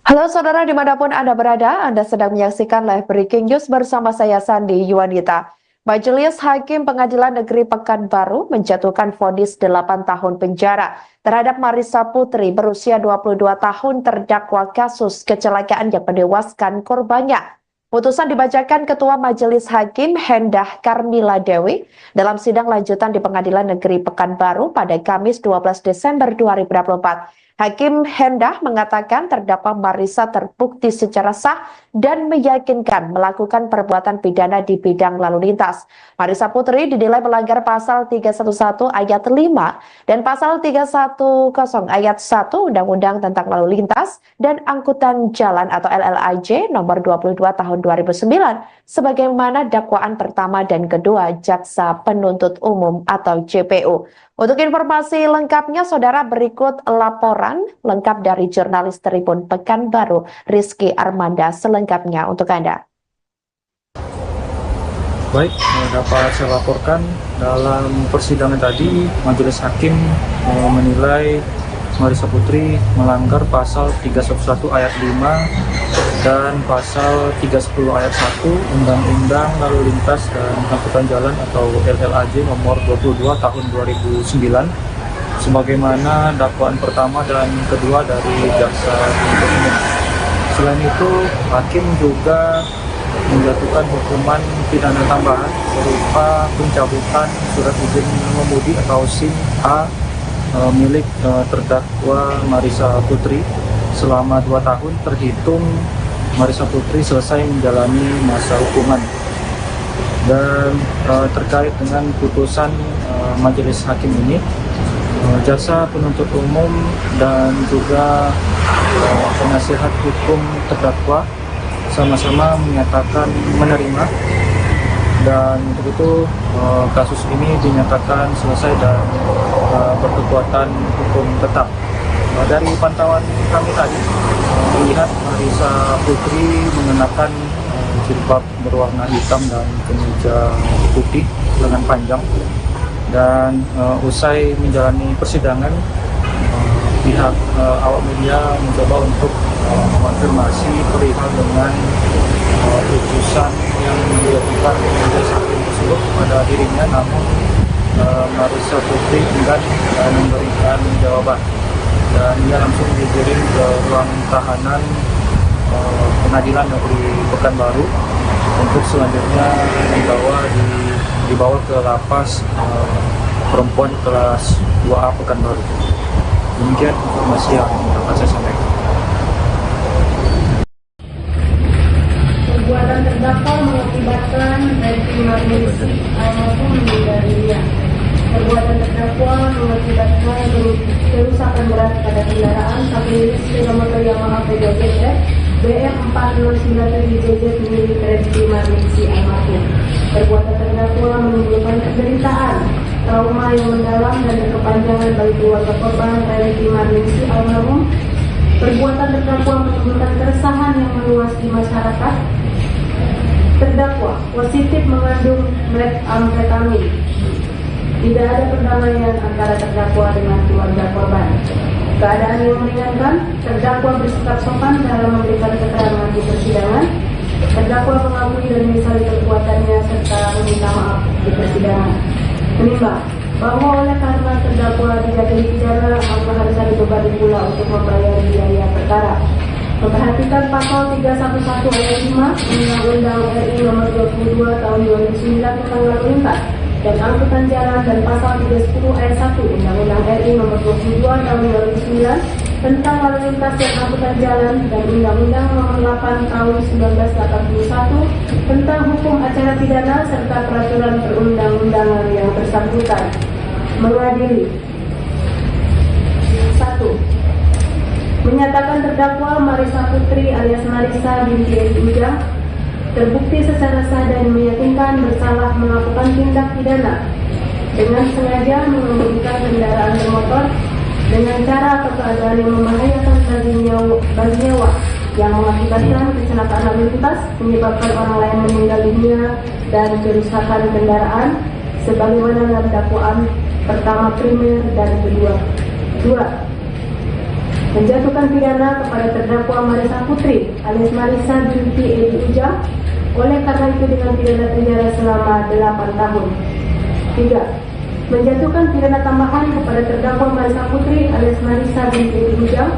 Halo saudara dimanapun Anda berada, Anda sedang menyaksikan live breaking news bersama saya Sandi Yuwanita. Majelis Hakim Pengadilan Negeri Pekanbaru menjatuhkan vonis 8 tahun penjara terhadap Marissa Putri berusia 22 tahun terdakwa kasus kecelakaan yang menewaskan korbannya. Putusan dibacakan Ketua Majelis Hakim Hendah Karmila Dewi dalam sidang lanjutan di Pengadilan Negeri Pekanbaru pada Kamis 12 Desember 2024. Hakim Hendah mengatakan terdakwa Marissa terbukti secara sah dan meyakinkan melakukan perbuatan pidana di bidang lalu lintas. Marissa Putri dinilai melanggar pasal 311 ayat 5 dan pasal 310 ayat 1 Undang-Undang tentang Lalu Lintas dan Angkutan Jalan atau LLAJ nomor 22 tahun 2009 sebagaimana dakwaan pertama dan kedua Jaksa Penuntut Umum atau JPU. Untuk informasi lengkapnya, saudara, berikut laporan lengkap dari jurnalis Tribun Pekanbaru, Rizky Armanda, selengkapnya untuk Anda. Baik, dapat saya laporkan dalam persidangan tadi, Majelis Hakim menilai Marissa Putri melanggar pasal 311 ayat 5 dan pasal 310 ayat 1 Undang-Undang Lalu Lintas dan Angkutan Jalan atau LLAJ nomor 22 tahun 2009 sebagaimana dakwaan pertama dan kedua dari Jaksa Penuntut Umum. Selain itu, Hakim juga menjatuhkan hukuman pidana tambahan berupa pencabutan surat izin mengemudi atau SIM A milik terdakwa Marissa Putri selama 2 tahun terhitung Marissa Putri selesai menjalani masa hukuman. Dan terkait dengan putusan Majelis Hakim ini, Jaksa Penuntut Umum dan juga penasihat hukum terdakwa sama-sama menyatakan menerima, dan untuk itu kasus ini dinyatakan selesai dan berkekuatan hukum tetap. Dari pantauan kami tadi melihat Marissa Putri mengenakan jilbab berwarna hitam dan kemeja putih lengan panjang, dan usai menjalani persidangan pihak awak media mencoba untuk mengonfirmasi perihal dengan putusan yang dijatuhkan oleh hakim tersebut kepada dirinya, namun Marissa Putri enggan memberikan jawaban dan ia langsung dikirim ke ruang tahanan Pengadilan Negeri Pekanbaru untuk selanjutnya dibawa ke lapas perempuan kelas 2A Pekanbaru. Demikian informasi yang dapat saya sampaikan. Perbuatan terdakwa mengakibatkan Reti Marnisi almarhum meninggal dunia. Perbuatan terdakwa mengakibatkan kerusakan berat pada kendaraan sambil sepeda motor Yamaha PWF BF 4097JZ milik Reti Marnisi almarhum. Perbuatan terdakwa menimbulkan penderitaan, trauma yang mendalam dan berkepanjangan bagi keluarga korban Reti Marnisi almarhum. Perbuatan terdakwa menimbulkan keresahan yang meluas di masyarakat. Terdakwa positif mengandung amfetamin. Tidak ada perdamaian antara terdakwa dengan keluarga korban. Keadaan yang meringankan, terdakwa bersikap sopan dalam memberikan keterangan di persidangan. Terdakwa mengakui dan menyesali perbuatannya serta meminta maaf di persidangan. Menimbang bahwa oleh karena terdakwa dijatuhi pidana, maka harus dibebani pula untuk membayar biaya perkara. Memperhatikan pasal 311 ayat 5 Undang-Undang RI nomor 22 tahun 2009 tentang lalu lintas dan angkutan jalan dan pasal 310 ayat 1 Undang-Undang RI nomor 22 tahun 2009 tentang lalu lintas dan angkutan jalan dan Undang-Undang nomor 8 tahun 1981 tentang hukum acara pidana serta peraturan perundang-undangan yang bersangkutan. Mengadili 1. Menyatakan terdakwa Marissa Putri alias Marissa binti Ujang terbukti secara sah dan meyakinkan bersalah melakukan tindak pidana dengan sengaja mengemudikan kendaraan bermotor dengan cara atau keadaan yang membahayakan bagi nyawa yang mengakibatkan kecelakaan lalu lintas, menyebabkan orang lain meninggal dunia dan kerusakan kendaraan sebagaimana dalam dakwaan pertama primer dan kedua. 2. menjatuhkan pidana kepada terdakwa Marisa Putri alias Marisa binti Edi Ujang oleh karena itu dengan pidana penjara selama 8 tahun. 3. Menjatuhkan pidana tambahan kepada terdakwa Marisa Putri alias Marisa binti Edi Ujang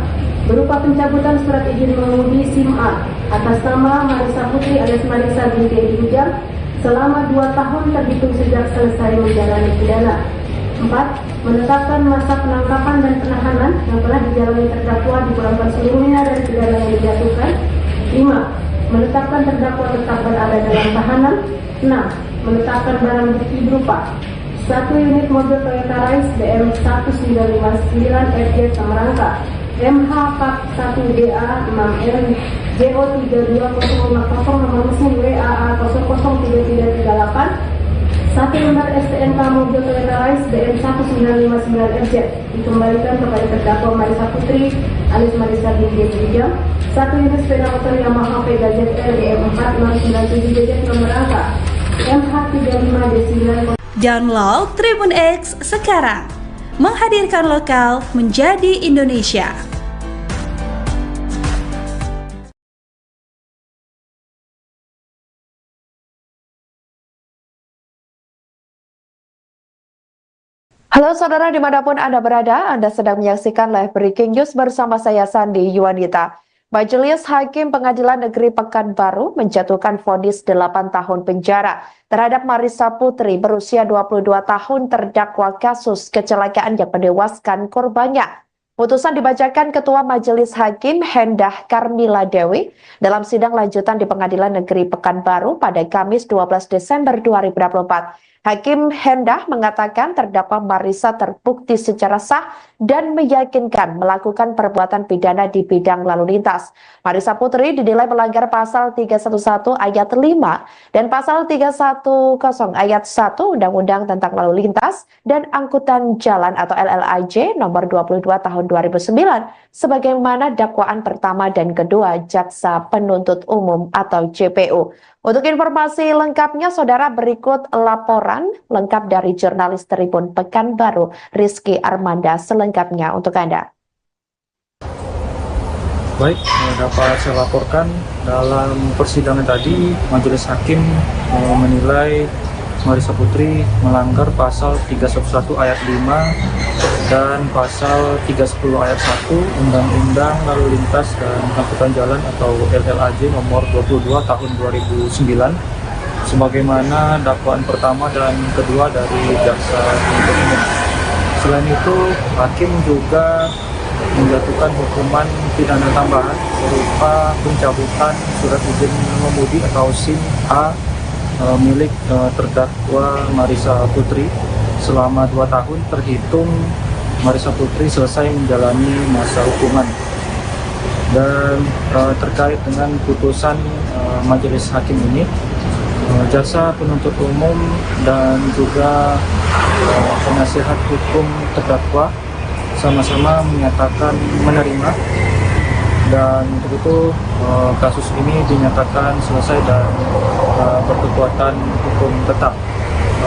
berupa pencabutan surat izin mengemudi SIM A atas nama Marisa Putri alias Marisa binti Edi Ujang selama 2 tahun terhitung sejak selesai menjalani pidana. 4. Menetapkan masa penangkapan dan penahanan yang telah dijalani terdakwa dipulangkan seluruhnya dari pidana yang dijatuhkan. 5. Menetapkan terdakwa tetap berada dalam tahanan. 6. Menetapkan barang bukti berupa 1 unit mobil Toyota Rise BM 1959 FJ Samarangka MH 1DA 6N JO 32050 nomor mesin WAA 003338 1 lembar STNK mobil Toyota Rise BM 1959 FZ dikembalikan kepada terdakwa Marisa Putri alias Marisa binti Edi Ujang. 1 unit sepeda motor Yamaha Vega ZR BM 4697 JZ nomor angka MH 35D9. Download Tribun X sekarang, menghadirkan lokal menjadi Indonesia. Halo saudara dimanapun Anda berada, Anda sedang menyaksikan live breaking news bersama saya Sandi Yuwanita. Majelis Hakim Pengadilan Negeri Pekanbaru menjatuhkan vonis 8 tahun penjara terhadap Marisa Putri berusia 22 tahun terdakwa kasus kecelakaan yang menewaskan korbannya. Putusan dibacakan Ketua Majelis Hakim Hendah Karmila Dewi dalam sidang lanjutan di Pengadilan Negeri Pekanbaru pada Kamis 12 Desember 2024. Hakim Hendah mengatakan terdakwa Marisa terbukti secara sah dan meyakinkan melakukan perbuatan pidana di bidang lalu lintas. Marisa Putri dinilai melanggar pasal 311 ayat 5 dan pasal 310 ayat 1 Undang-Undang tentang Lalu Lintas dan Angkutan Jalan atau LLAJ nomor 22 tahun 2009 sebagaimana dakwaan pertama dan kedua Jaksa Penuntut Umum atau JPU. Untuk informasi lengkapnya, saudara, berikut laporan lengkap dari jurnalis Tribun Pekanbaru, Rizky Armanda, selengkapnya untuk Anda. Baik, dapat saya laporkan dalam persidangan tadi, Majelis Hakim menilai Marisa Putri melanggar pasal 311 ayat 5 dan pasal 310 ayat 1 Undang-Undang Lalu Lintas dan Angkutan Jalan atau LLAJ nomor 22 tahun 2009 sebagaimana dakwaan pertama dan kedua dari Jaksa Penuntut Umum. Selain itu, Hakim juga menjatuhkan hukuman pidana tambahan berupa pencabutan surat izin mengemudi atau SIM A milik terdakwa Marisa Putri selama 2 tahun terhitung Marisa Putri selesai menjalani masa hukuman. Dan terkait dengan putusan Majelis Hakim ini, Jaksa Penuntut Umum dan juga penasihat hukum terdakwa sama-sama menyatakan menerima, dan untuk itu kasus ini dinyatakan selesai dan berkekuatan hukum tetap.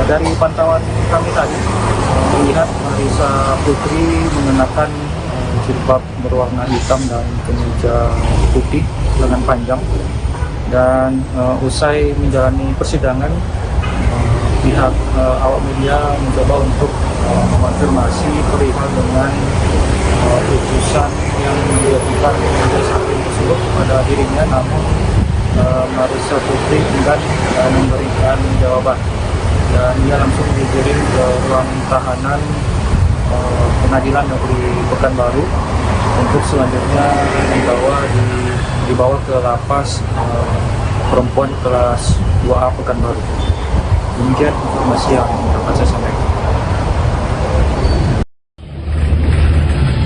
Dari pantauan kami tadi melihat Marisa Putri mengenakan jilbab berwarna hitam dan kemeja putih lengan panjang, dan usai menjalani persidangan pihak awak media mencoba untuk mengonfirmasi perihal dengan putusan yang dilakukan Majelis Hakim tersebut kepada dirinya, namun Marisa Putri enggan memberikan jawaban dan ia langsung digiring ke ruang tahanan Pengadilan Negeri Pekanbaru untuk selanjutnya dibawa ke lapas perempuan kelas 2A Pekanbaru. Demikian informasi yang dapat saya sampaikan.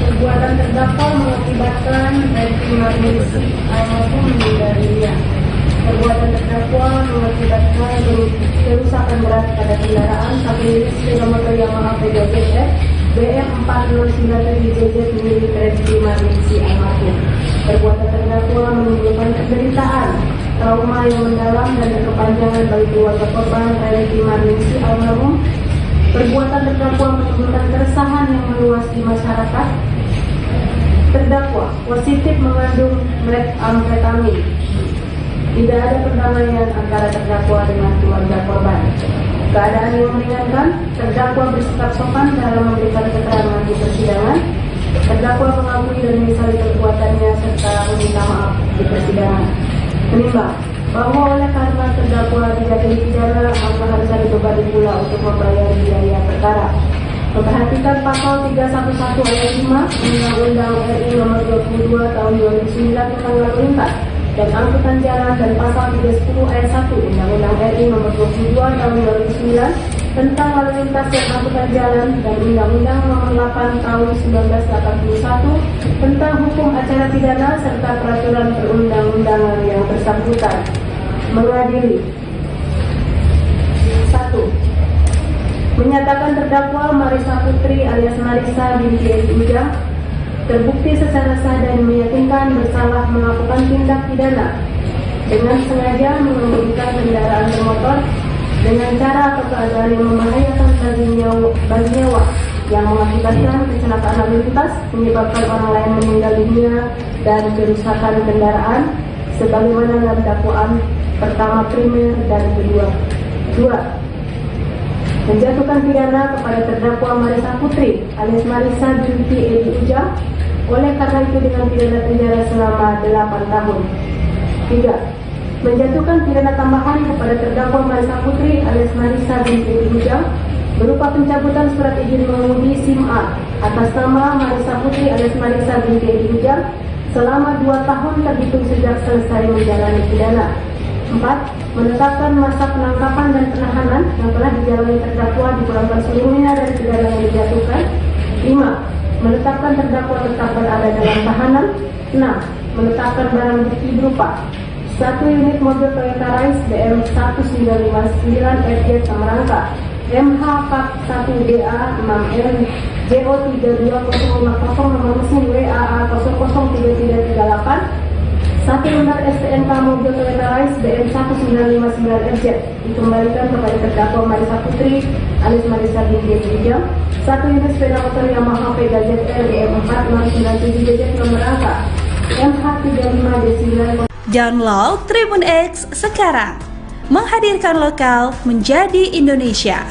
Perbuatan terdakwa mengakibatkan baik Marisi maupun meninggal dunia. Perbuatan terdakwa mengakibatkan kerusakan berat pada kendaraan satu unit sepeda motor Yamaha Vega ZR BM 4097 JZ milik Rizky Marisi almarhum. Perbuatan terdakwa menimbulkan penderitaan, trauma yang mendalam dan berkepanjangan bagi keluarga korban Rizky Marisi almarhum. Perbuatan terdakwa menimbulkan keresahan yang meluas di masyarakat Terdakwa positif mengandung metamfetamin. Tidak ada perdamaian antara terdakwa dengan keluarga korban. Keadaan yang meringankan, terdakwa bersikap sopan dalam memberikan keterangan di persidangan. Terdakwa mengakui dan menyesali perbuatannya serta meminta maaf di persidangan. Menimbang bahwa oleh karena terdakwa tidak dipidana, maka harusnya dibebani pula untuk membayar biaya perkara. Memperhatikan pasal 311 ayat 5 Undang-Undang RI Nomor 22 Tahun 2009 tentang lalu lintas dan angkutan jalan dan pasal 310 ayat 1 Undang-Undang RI Nomor 22 Tahun 2009 tentang lalu lintas dan angkutan jalan dan Undang-Undang Nomor 8 Tahun 1981 tentang hukum acara pidana serta peraturan perundang-undangan yang bersangkutan. Mengadili 1. Menyatakan terdakwa Marisa Putri alias Marisa binti Edi Ujang terbukti secara sah dan meyakinkan bersalah melakukan tindak pidana dengan sengaja mengemudikan kendaraan bermotor dengan cara atau keadaan yang membahayakan bagi nyawa yang mengakibatkan kecelakaan lalu lintas, menyebabkan orang lain meninggal dunia dan kerusakan kendaraan sebagaimana dalam dakwaan pertama primer dan kedua. 2. Menjatuhkan pidana kepada terdakwa Marisa Putri alias Marisa binti Edi Ujang oleh karena itu dengan pidana penjara selama 8 tahun. 3. Menjatuhkan pidana tambahan kepada terdakwa Marisa Putri alias Marisa binti Edi Ujang berupa pencabutan surat izin mengemudi SIM A atas nama Marisa Putri alias Marisa binti Edi Ujang selama 2 tahun terhitung sejak selesai menjalani pidana. 4. Menetapkan masa penangkapan dan penahanan yang telah dijalani terdakwa dipulangkan seluruhnya dari pidana yang dijatuhkan. 5. Menetapkan terdakwa tetap berada dalam tahanan. 6. Menetapkan barang bukti berupa 1 unit mobil Toyota Rise BM 1959 FJ Samarangka MH 41DA 6L JO325050 nomor mesin WAA 003338 1 lembar STNK mobil Toyota Rise BM 1959 FZ dikembalikan kepada terdakwa Marisa Putri alias Marisa binti Edi Ujang. 1 unit sepeda motor Yamaha Vega ZR BM 4697 JZ nomor angka MH35D9. Download Tribun X sekarang. Menghadirkan lokal menjadi Indonesia.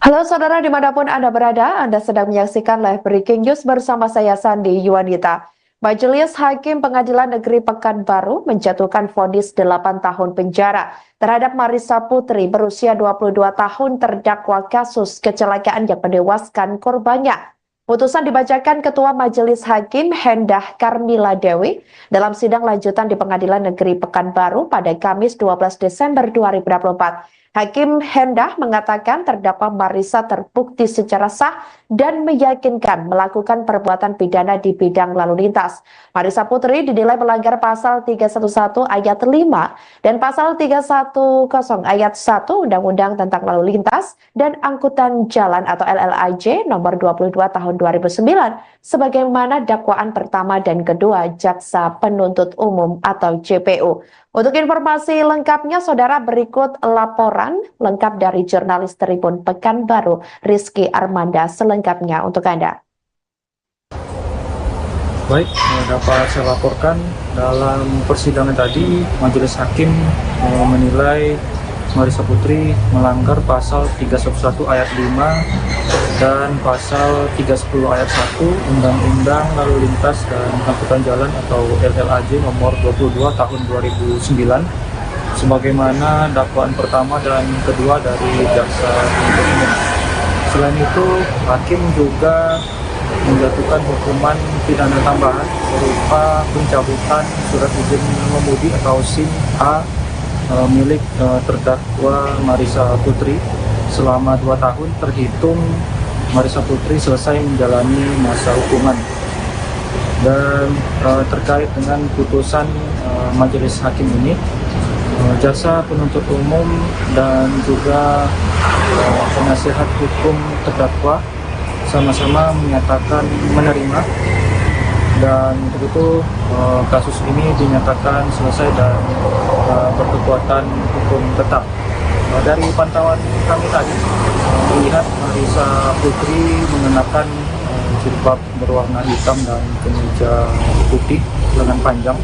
Halo saudara dimanapun Anda berada, Anda sedang menyaksikan live breaking news bersama saya Sandi Yuwanita. Majelis Hakim Pengadilan Negeri Pekanbaru menjatuhkan vonis 8 tahun penjara terhadap Marisa Putri berusia 22 tahun terdakwa kasus kecelakaan yang menewaskan korbannya. Putusan dibacakan Ketua Majelis Hakim Hendah Karmila Dewi dalam sidang lanjutan di Pengadilan Negeri Pekanbaru pada Kamis 12 Desember 2024. Hakim Hendah mengatakan terdakwa Marisa terbukti secara sah dan meyakinkan melakukan perbuatan pidana di bidang lalu lintas. Marisa Putri dinilai melanggar pasal 311 ayat 5 dan pasal 310 ayat 1 Undang-Undang tentang Lalu Lintas dan Angkutan Jalan atau LLAJ nomor 22 tahun 2009 sebagaimana dakwaan pertama dan kedua Jaksa Penuntut Umum atau JPU. Untuk informasi lengkapnya, saudara, berikut laporan lengkap dari jurnalis Tribun Pekanbaru, Rizky Armanda, selengkapnya untuk Anda. Baik, dapat saya laporkan dalam persidangan tadi, Majelis Hakim menilai Marisa Putri melanggar pasal 311 ayat 5 dan pasal 310 ayat 1 Undang-Undang Lalu Lintas dan Angkutan Jalan atau LLAJ nomor 22 tahun 2009 sebagaimana dakwaan pertama dan kedua dari Jaksa Penuntut Umum. Selain itu, Hakim juga menjatuhkan hukuman pidana tambahan berupa pencabutan surat izin mengemudi atau SIM A milik terdakwa Marisa Putri selama 2 tahun terhitung Marisa Putri selesai menjalani masa hukuman. Dan terkait dengan putusan Majelis Hakim ini, Jaksa Penuntut Umum dan juga penasihat hukum terdakwa sama-sama menyatakan menerima dan untuk itu kasus ini dinyatakan selesai dan berkekuatan hukum tetap. Dari pantauan kami tadi terlihat Marissa Putri mengenakan jilbab berwarna hitam dan kemeja putih lengan panjang,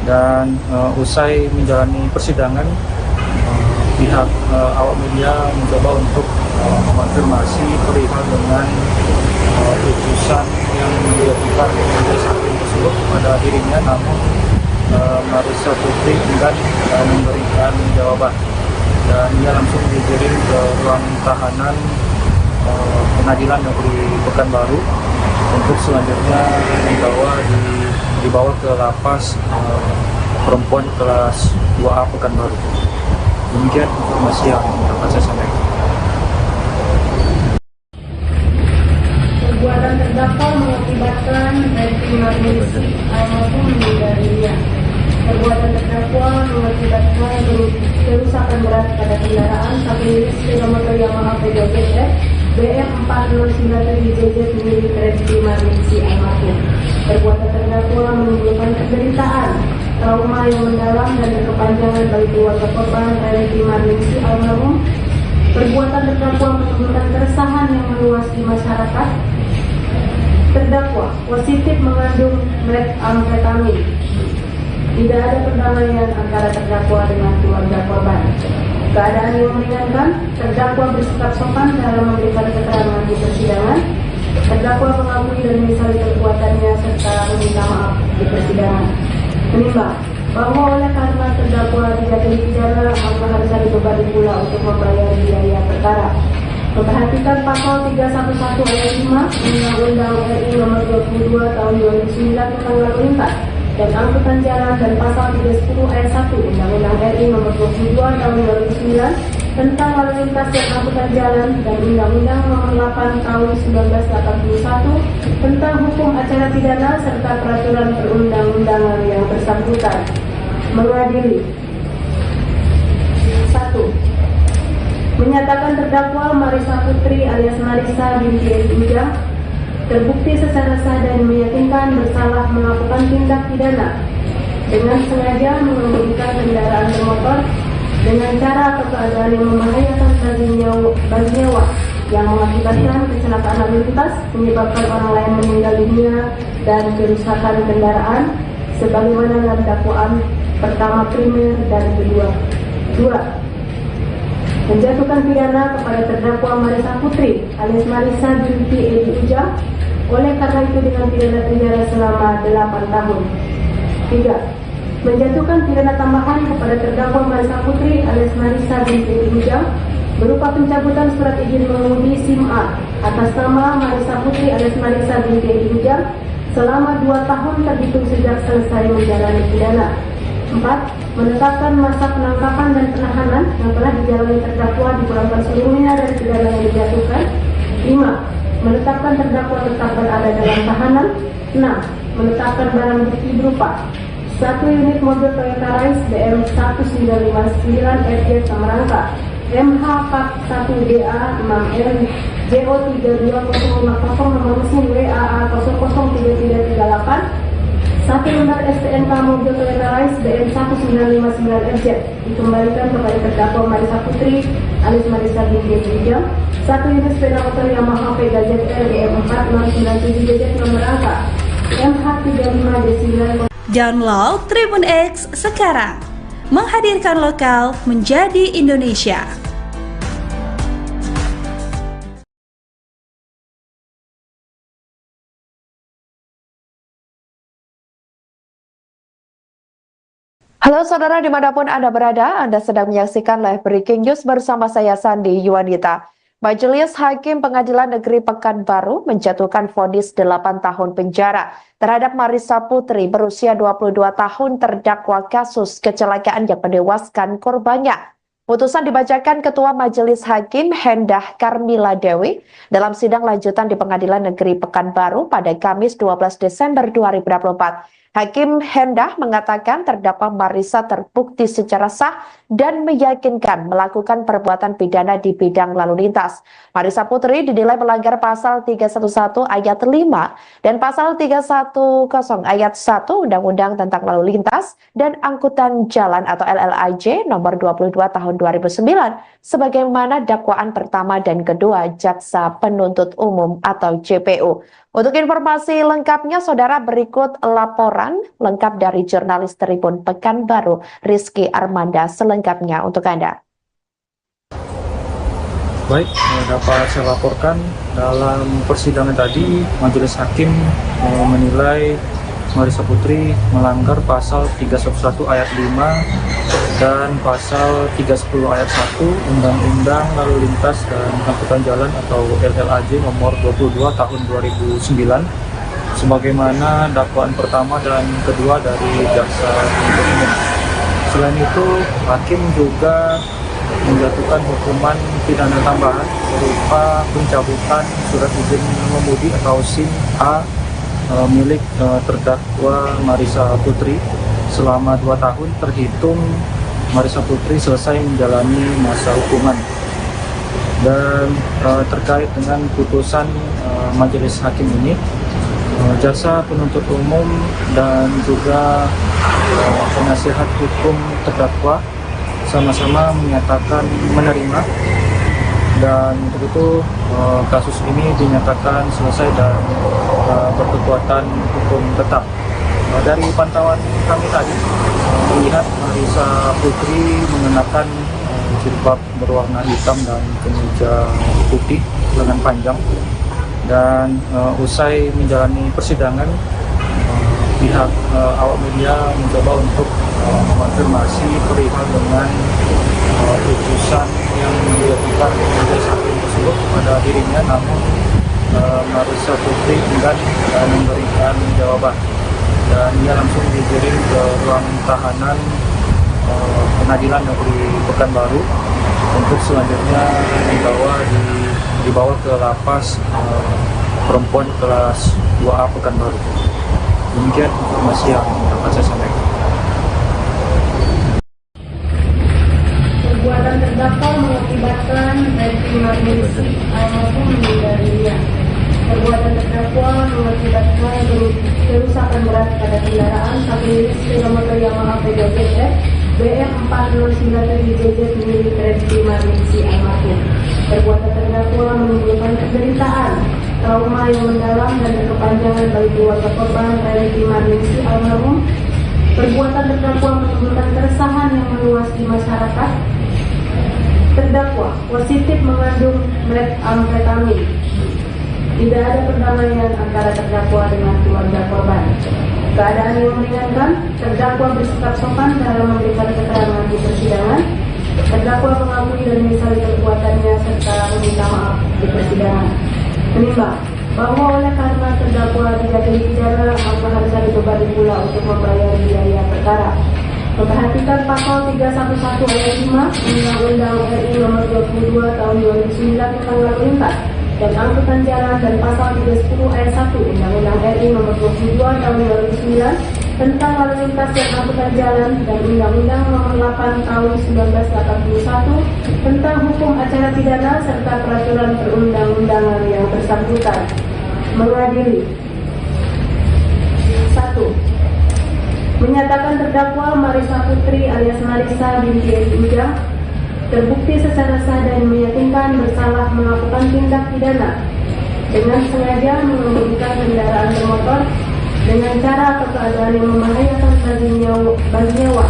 dan usai menjalani persidangan pihak awak media mencoba untuk mengonfirmasi perihal dengan putusan yang dijatuhkan majelis hakim tersebut kepada dirinya, namun Marissa Putri enggan memberikan jawaban dan ia langsung digiring ke ruang tahanan Pengadilan Negeri Pekanbaru untuk selanjutnya dibawa ke lapas perempuan kelas 2A Pekanbaru. Demikian informasi yang dapat saya sampaikan. Perbuatan terdakwa mengakibatkan Refy Marnisi almarhum meninggal dunia. Perbuatan terdakwa mengakibatkan kerusakan berat pada kendaraan satu unit sepeda motor Yamaha PJF BF 4097JZ milik Refy Marnisi almarhum. Perbuatan terdakwa menimbulkan penderitaan, trauma yang mendalam dan berkepanjangan bagi keluarga korban Refy Marnisi almarhum. Perbuatan terdakwa menimbulkan keresahan yang meluas di masyarakat. Terdakwa positif mengandung metamfetamin. Tidak ada perdamaian antara terdakwa dengan keluarga korban. Keadaan yang meringankan, terdakwa bersikap sopan dalam memberikan keterangan di persidangan. Terdakwa mengakui dan menyesali perbuatannya serta meminta maaf di persidangan. Menimbang bahwa oleh karena terdakwa dijatuhi pidana, maka harus dibebani pula untuk membayar biaya perkara. Memperhatikan pasal 311 ayat 5 Undang-Undang RI Nomor 22 Tahun 2009 tentang lalu lintas dan angkutan jalan, dan pasal 310 ayat 1 Undang-Undang RI Nomor 22 Tahun 2009 tentang lalu lintas dan angkutan jalan, dan Undang-Undang Nomor 8 Tahun 1981 tentang hukum acara pidana serta peraturan perundang-undangan yang bersangkutan. Mengadili 1. Menyatakan terdakwa Marissa Putri alias Marissa binti Edi Ujang terbukti secara sah dan meyakinkan bersalah melakukan tindak pidana dengan sengaja mengemudikan kendaraan bermotor dengan cara atau keadaan yang membahayakan bagi nyawa yang mengakibatkan kecelakaan lalu lintas, menyebabkan orang lain meninggal dunia dan kerusakan kendaraan sebagaimana dalam dakwaan pertama primer dan kedua. 2. Menjatuhkan pidana kepada terdakwa Marissa Putri alias Marissa binti Edi Ujang oleh karena itu dengan pidana penjara selama 8 tahun. 3. Menjatuhkan pidana tambahan kepada terdakwa Marissa Putri alias Marissa binti Edi Ujang berupa pencabutan surat izin mengemudi SIM A atas nama Marissa Putri alias Marissa binti Edi Ujang selama 2 tahun terhitung sejak selesai menjalani pidana. 4. Menetapkan masa penangkapan dan penahanan yang telah dijalani terdakwa dipulangkan seluruhnya dari pidana yang dijatuhkan. 5. Menetapkan terdakwa tetap berada dalam tahanan. 6. Menetapkan barang bukti berupa 1 unit mobil Toyota Rise BM 1959 FJ Samarangka MH 41DA 6N JO 32050 nomor mesin WAA 003338 1 lembar STNK mobil Toyota Rise BM 1959 FZ dikembalikan kepada terdakwa Marissa Putri alias Marissa binti Edi Ujang. 1 unit sepeda motor Yamaha Vega ZR BM 4097JZ nomor angka MH35D9. Download Tribun X sekarang. Menghadirkan lokal menjadi Indonesia. Halo saudara dimanapun Anda berada, Anda sedang menyaksikan live breaking news bersama saya Sandi Yuwanita. Majelis Hakim Pengadilan Negeri Pekanbaru menjatuhkan vonis 8 tahun penjara terhadap Marissa Putri berusia 22 tahun terdakwa kasus kecelakaan yang menewaskan korbannya. Putusan dibacakan Ketua Majelis Hakim Hendah Karmila Dewi dalam sidang lanjutan di Pengadilan Negeri Pekanbaru pada Kamis 12 Desember 2024. Hakim Hendah mengatakan terdakwa Marisa terbukti secara sah dan meyakinkan melakukan perbuatan pidana di bidang lalu lintas. Marisa Putri dinilai melanggar pasal 311 ayat 5 dan pasal 310 ayat 1 Undang-Undang tentang Lalu Lintas dan Angkutan Jalan atau LLAJ nomor 22 tahun 2009 sebagaimana dakwaan pertama dan kedua Jaksa Penuntut Umum atau JPU. Untuk informasi lengkapnya, saudara, berikut laporan lengkap dari jurnalis Tribun Pekanbaru, Rizky Armanda, selengkapnya untuk Anda. Baik, dapat saya laporkan dalam persidangan tadi, Majelis Hakim menilai Marisa Putri melanggar pasal 311 ayat 5 dan pasal 310 ayat 1 Undang-Undang Lalu Lintas dan Angkutan Jalan atau LLAJ nomor 22 tahun 2009 sebagaimana dakwaan pertama dan kedua dari Jaksa Penuntut Umum. Selain itu, Hakim juga menjatuhkan hukuman pidana tambahan berupa pencabutan surat izin mengemudi atau SIM A milik terdakwa Marisa Putri selama 2 tahun terhitung Marisa Putri selesai menjalani masa hukuman. Dan terkait dengan putusan Majelis Hakim ini, Jaksa Penuntut Umum dan juga penasihat hukum terdakwa sama-sama menyatakan menerima, dan untuk itu kasus ini dinyatakan selesai dan berkekuatan hukum tetap. Dari pantauan kami tadi melihat Marisa Putri mengenakan jilbab berwarna hitam dan kemeja putih lengan panjang, dan usai menjalani persidangan pihak awak media mencoba untuk mengonfirmasi perihal dengan putusan yang dijatuhkan majelis hakim tersebut kepada dirinya, namun Marisa Putri enggan memberikan jawaban, dan ia langsung digiring ke ruang tahanan Pengadilan Negeri Pekanbaru untuk selanjutnya dibawa ke lapas perempuan kelas 2A Pekanbaru. Demikian informasi yang dapat saya sampaikan. Perbuatan terdakwa mengakibatkan Refy Marlinsy almarhum meninggal dunia. Perbuatan terdakwa mengakibatkan kerusakan berat pada kendaraan satu unit sepeda motor Yamaha PWF BF 4097JZ milik Refy Marlinsy almarhum. Perbuatan terdakwa menimbulkan penderitaan, trauma yang mendalam dan berkepanjangan bagi keluarga korban Refy Marlinsy almarhum. Perbuatan terdakwa menimbulkan keresahan yang meluas di masyarakat. Terdakwa positif mengandung metamfetamin. Tidak ada perdamaian antara terdakwa dengan keluarga korban. Keadaan yang meringankan, terdakwa bersikap sopan dalam memberikan keterangan di persidangan. Terdakwa mengakui dan menyesali perbuatannya serta meminta maaf di persidangan. Menimbang bahwa oleh karena terdakwa dijatuhi pidana, maka harus dibebani pula untuk membayar biaya perkara. Memperhatikan pasal 311 ayat 5 Undang-Undang RI nomor 22 tahun 2009 tentang lalu lintas dan angkutan jalan, dan pasal 310 ayat 1 Undang-Undang RI nomor 22 tahun 2009 tentang lalu lintas dan angkutan jalan, dan Undang-Undang nomor 8 tahun 1981 tentang hukum acara pidana serta peraturan perundang-undangan yang bersangkutan. Mengadili 1. Menyatakan terdakwa Marisa Putri alias Marisa binti Edi Ujang terbukti secara sah dan meyakinkan bersalah melakukan tindak pidana dengan sengaja mengemudikan kendaraan bermotor dengan cara atau keadaan yang membahayakan bagi nyawa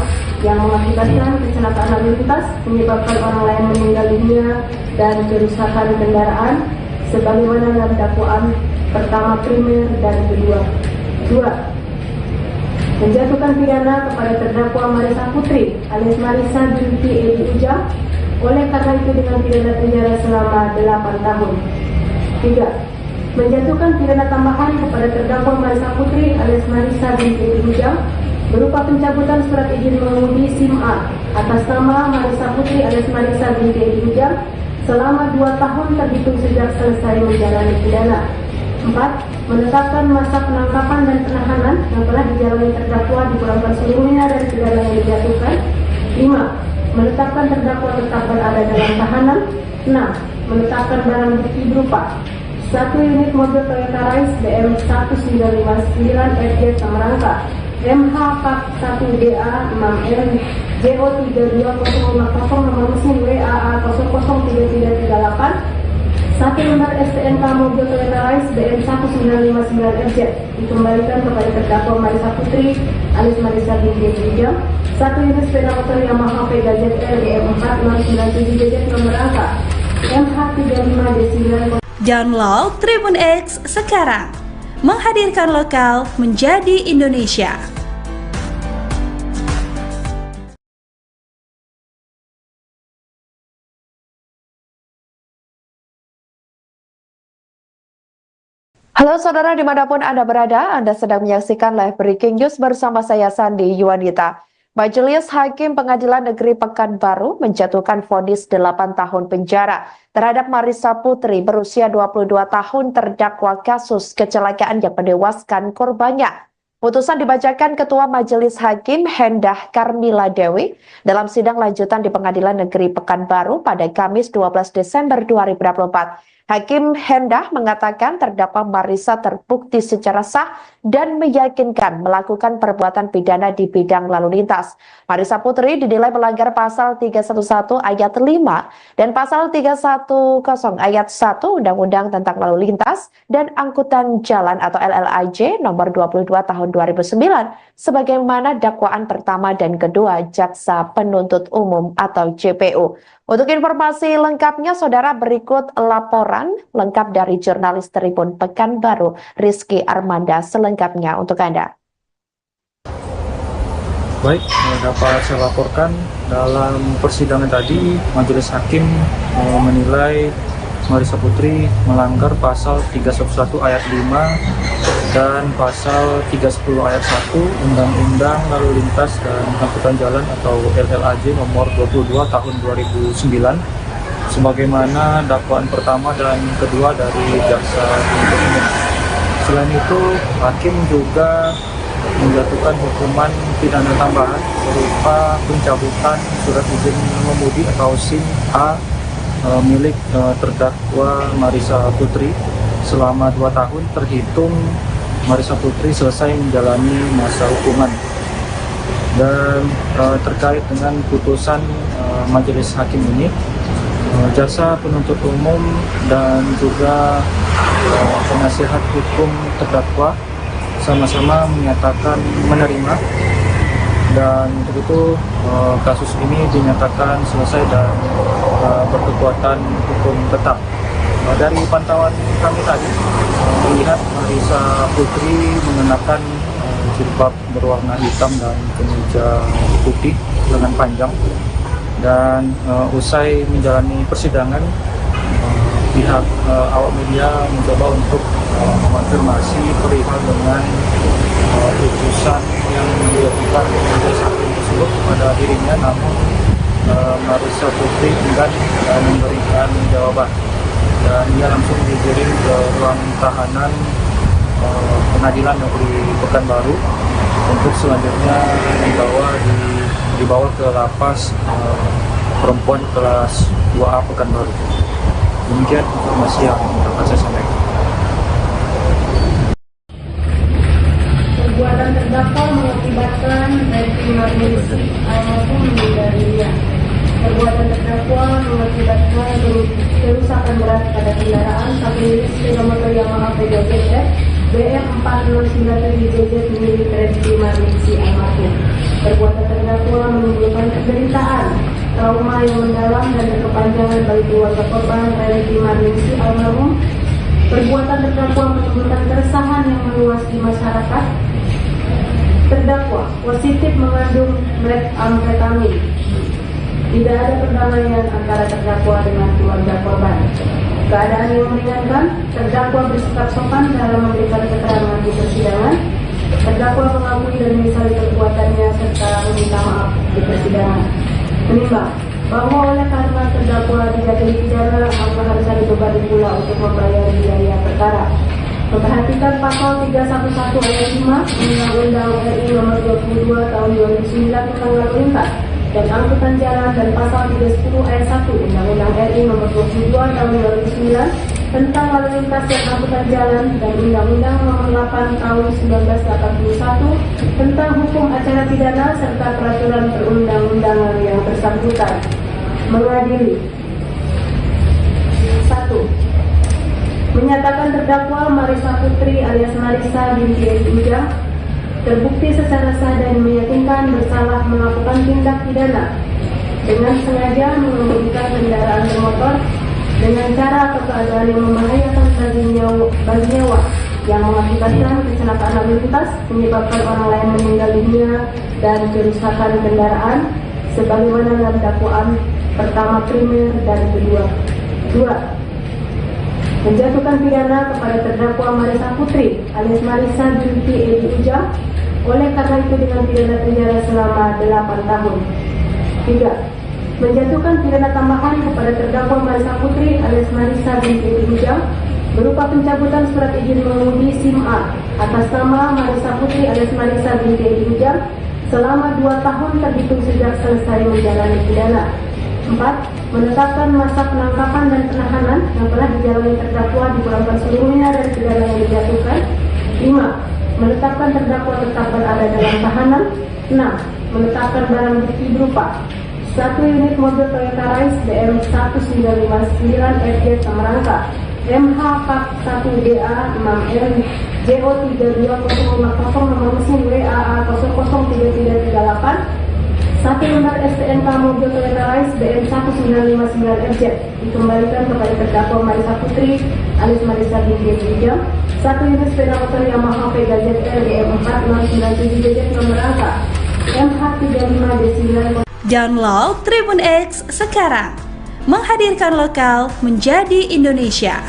yang mengakibatkan kecelakaan lalu lintas, menyebabkan orang lain meninggal dunia dan kerusakan kendaraan sebagaimana dalam dakwaan pertama primer dan kedua. 2. Menjatuhkan pidana kepada terdakwa Marisa Putri alias Marisa binti Edi Ujang oleh karena itu dengan pidana penjara selama 8 tahun. 3. Menjatuhkan pidana tambahan kepada terdakwa Marisa Putri alias Marisa binti Edi Ujang berupa pencabutan surat izin mengemudi SIM A atas nama Marisa Putri alias Marisa binti Edi Ujang selama 2 tahun terhitung sejak selesai menjalani pidana. 4. Menetapkan masa penangkapan dan penahanan yang telah dijalani terdakwa dipulangkan seluruhnya dari pidana yang dijatuhkan. 5. Menetapkan terdakwa tetap berada dalam tahanan. 6. Menetapkan barang bukti berupa 1 unit mobil Toyota Rise BM 1959 FJ Samarangka, MH 41DA 6M JO 32050 nomor mesin WAA 003338, 1 lembar STNK mobil Toyota Rise BM 1959 FJ dikembalikan kepada terdakwa Marisa Putri alias Marisa binti Wijam. 1 unit sepeda motor Yamaha Vega ZR BM 4697 JZ nomor angka MH 35D9. Download Tribun X sekarang, menghadirkan lokal menjadi Indonesia. Halo saudara dimanapun Anda berada, Anda sedang menyaksikan live breaking news bersama saya Sandi Yuwanita. Majelis Hakim Pengadilan Negeri Pekanbaru menjatuhkan vonis 8 tahun penjara terhadap Marisa Putri berusia 22 tahun terdakwa kasus kecelakaan yang menewaskan korbannya. Putusan dibacakan Ketua Majelis Hakim Hendah Karmila Dewi dalam sidang lanjutan di Pengadilan Negeri Pekanbaru pada Kamis 12 Desember 2024. Hakim Hendah mengatakan terdakwa Marisa terbukti secara sah dan meyakinkan melakukan perbuatan pidana di bidang lalu lintas. Marisa Putri dinilai melanggar pasal 311 ayat 5 dan pasal 310 ayat 1 Undang-Undang tentang Lalu Lintas dan Angkutan Jalan atau LLAJ nomor 22 tahun 2009 sebagaimana dakwaan pertama dan kedua Jaksa Penuntut Umum atau JPU. Untuk informasi lengkapnya, saudara, berikut laporan lengkap dari jurnalis Tribun Pekanbaru, Rizky Armanda, selengkapnya untuk Anda. Baik, dapat saya laporkan dalam persidangan tadi, Majelis Hakim menilai Marisa Putri melanggar pasal 311 ayat 5 dan pasal 310 ayat 1 Undang-Undang Lalu Lintas dan Angkutan Jalan atau LLAJ nomor 22 tahun 2009 sebagaimana dakwaan pertama dan kedua dari Jaksa Penuntut Umum. Selain itu, Hakim juga menjatuhkan hukuman pidana tambahan berupa pencabutan surat izin mengemudi atau SIM A milik terdakwa Marisa Putri selama 2 tahun terhitung Marisa Putri selesai menjalani masa hukuman. Dan terkait dengan putusan Majelis Hakim ini, Jaksa Penuntut Umum dan juga penasihat hukum terdakwa sama-sama menyatakan menerima, dan untuk itu kasus ini dinyatakan selesai dan berkekuatan hukum tetap. Dari pantauan kami tadi melihat Marisa Putri mengenakan jilbab berwarna hitam dan kemeja putih lengan panjang, dan usai menjalani persidangan pihak awak media mencoba untuk mengonfirmasi perihal dengan putusan yang dijatuhkan oleh hakim tersebut kepada dirinya, namun Marisa Putri enggan memberikan jawaban dan dia langsung digiring ke ruang tahanan Pengadilan Negeri Pekanbaru untuk selanjutnya dibawa ke lapas perempuan kelas 2A Pekanbaru. Demikian informasi yang dapat saya sampaikan. Perbuatan terdakwa mengakibatkan Reti Marnisi almarhum meninggal dunia. Perbuatan terdakwa mengakibatkan kerusakan berat pada kendaraan satu unit sepeda motor Yamaha Vega ZR BM 4097 JZ milik Reti Marnisi almarhum. Perbuatan terdakwa menimbulkan penderitaan, trauma yang mendalam dan berkepanjangan bagi keluarga korban Reti Marnisi almarhum. Perbuatan terdakwa menimbulkan keresahan yang meluas di masyarakat. Terdakwa positif mengandung metamfetamin. Tidak ada perdamaian antara terdakwa dengan keluarga korban. Keadaan yang meringankan, terdakwa bersikap sopan dalam memberikan keterangan di persidangan. Terdakwa mengakui dan menyesali perbuatannya serta meminta maaf di persidangan. Menimbang bahwa oleh karena terdakwa dijatuhi pidana, maka harus ada beban pula untuk membayar biaya perkara. memperhatikan pasal 311 ayat 5 Undang-Undang RI Nomor 22 Tahun 2009 tentang lalu lintas dan angkutan jalan dan pasal 310 ayat 1 Undang-Undang RI Nomor 22 Tahun 2009 tentang lalu lintas dan angkutan jalan dan Undang-Undang Nomor 8 Tahun 1981 tentang hukum acara pidana serta peraturan perundang-undangan yang bersangkutan. Mengadili 1. Menyatakan terdakwa Marisa Putri alias Marisa binti Edi Ujang terbukti secara sah dan meyakinkan bersalah melakukan tindak pidana dengan sengaja mengemudikan kendaraan bermotor dengan cara atau keadaan yang membahayakan bagi nyawa yang mengakibatkan kecelakaan lalu lintas, menyebabkan orang lain meninggal dunia dan kerusakan kendaraan sebagaimana dalam dakwaan pertama primer dan kedua. 2. Menjatuhkan pidana kepada terdakwa Marisa Putri alias Marisa binti Edi Ujang oleh karena itu dengan pidana penjara selama 8 tahun. 3. Menjatuhkan pidana tambahan kepada terdakwa Marisa Putri alias Marisa binti Edi Ujang berupa pencabutan surat izin mengemudi SIM A atas nama Marisa Putri alias Marisa binti Edi Ujang selama 2 tahun terhitung sejak selesai menjalani pidana. 4. Menetapkan masa penangkapan dan penahanan yang telah dijalani terdakwa dipulangkan seluruhnya dari pidana yang dijatuhkan. 5. Menetapkan terdakwa tetap berada dalam tahanan. 6. Menetapkan barang bukti berupa 1 unit mobil Toyota Rise BM 1959 FJ Samarangka MH Pak 1DA 6M JO 32050 nomor mesin WAA 003338 1 lembar STNK mobil Toyota Rise BM 1959 FJ dikembalikan kepada terdakwa Marisa Putri alias Marisa binti Edi Ujang. 1 unit sepeda motor Yamaha Vega ZR BM 4697 JZ nomor angka MH35D9. Download Tribun X sekarang, menghadirkan lokal menjadi Indonesia.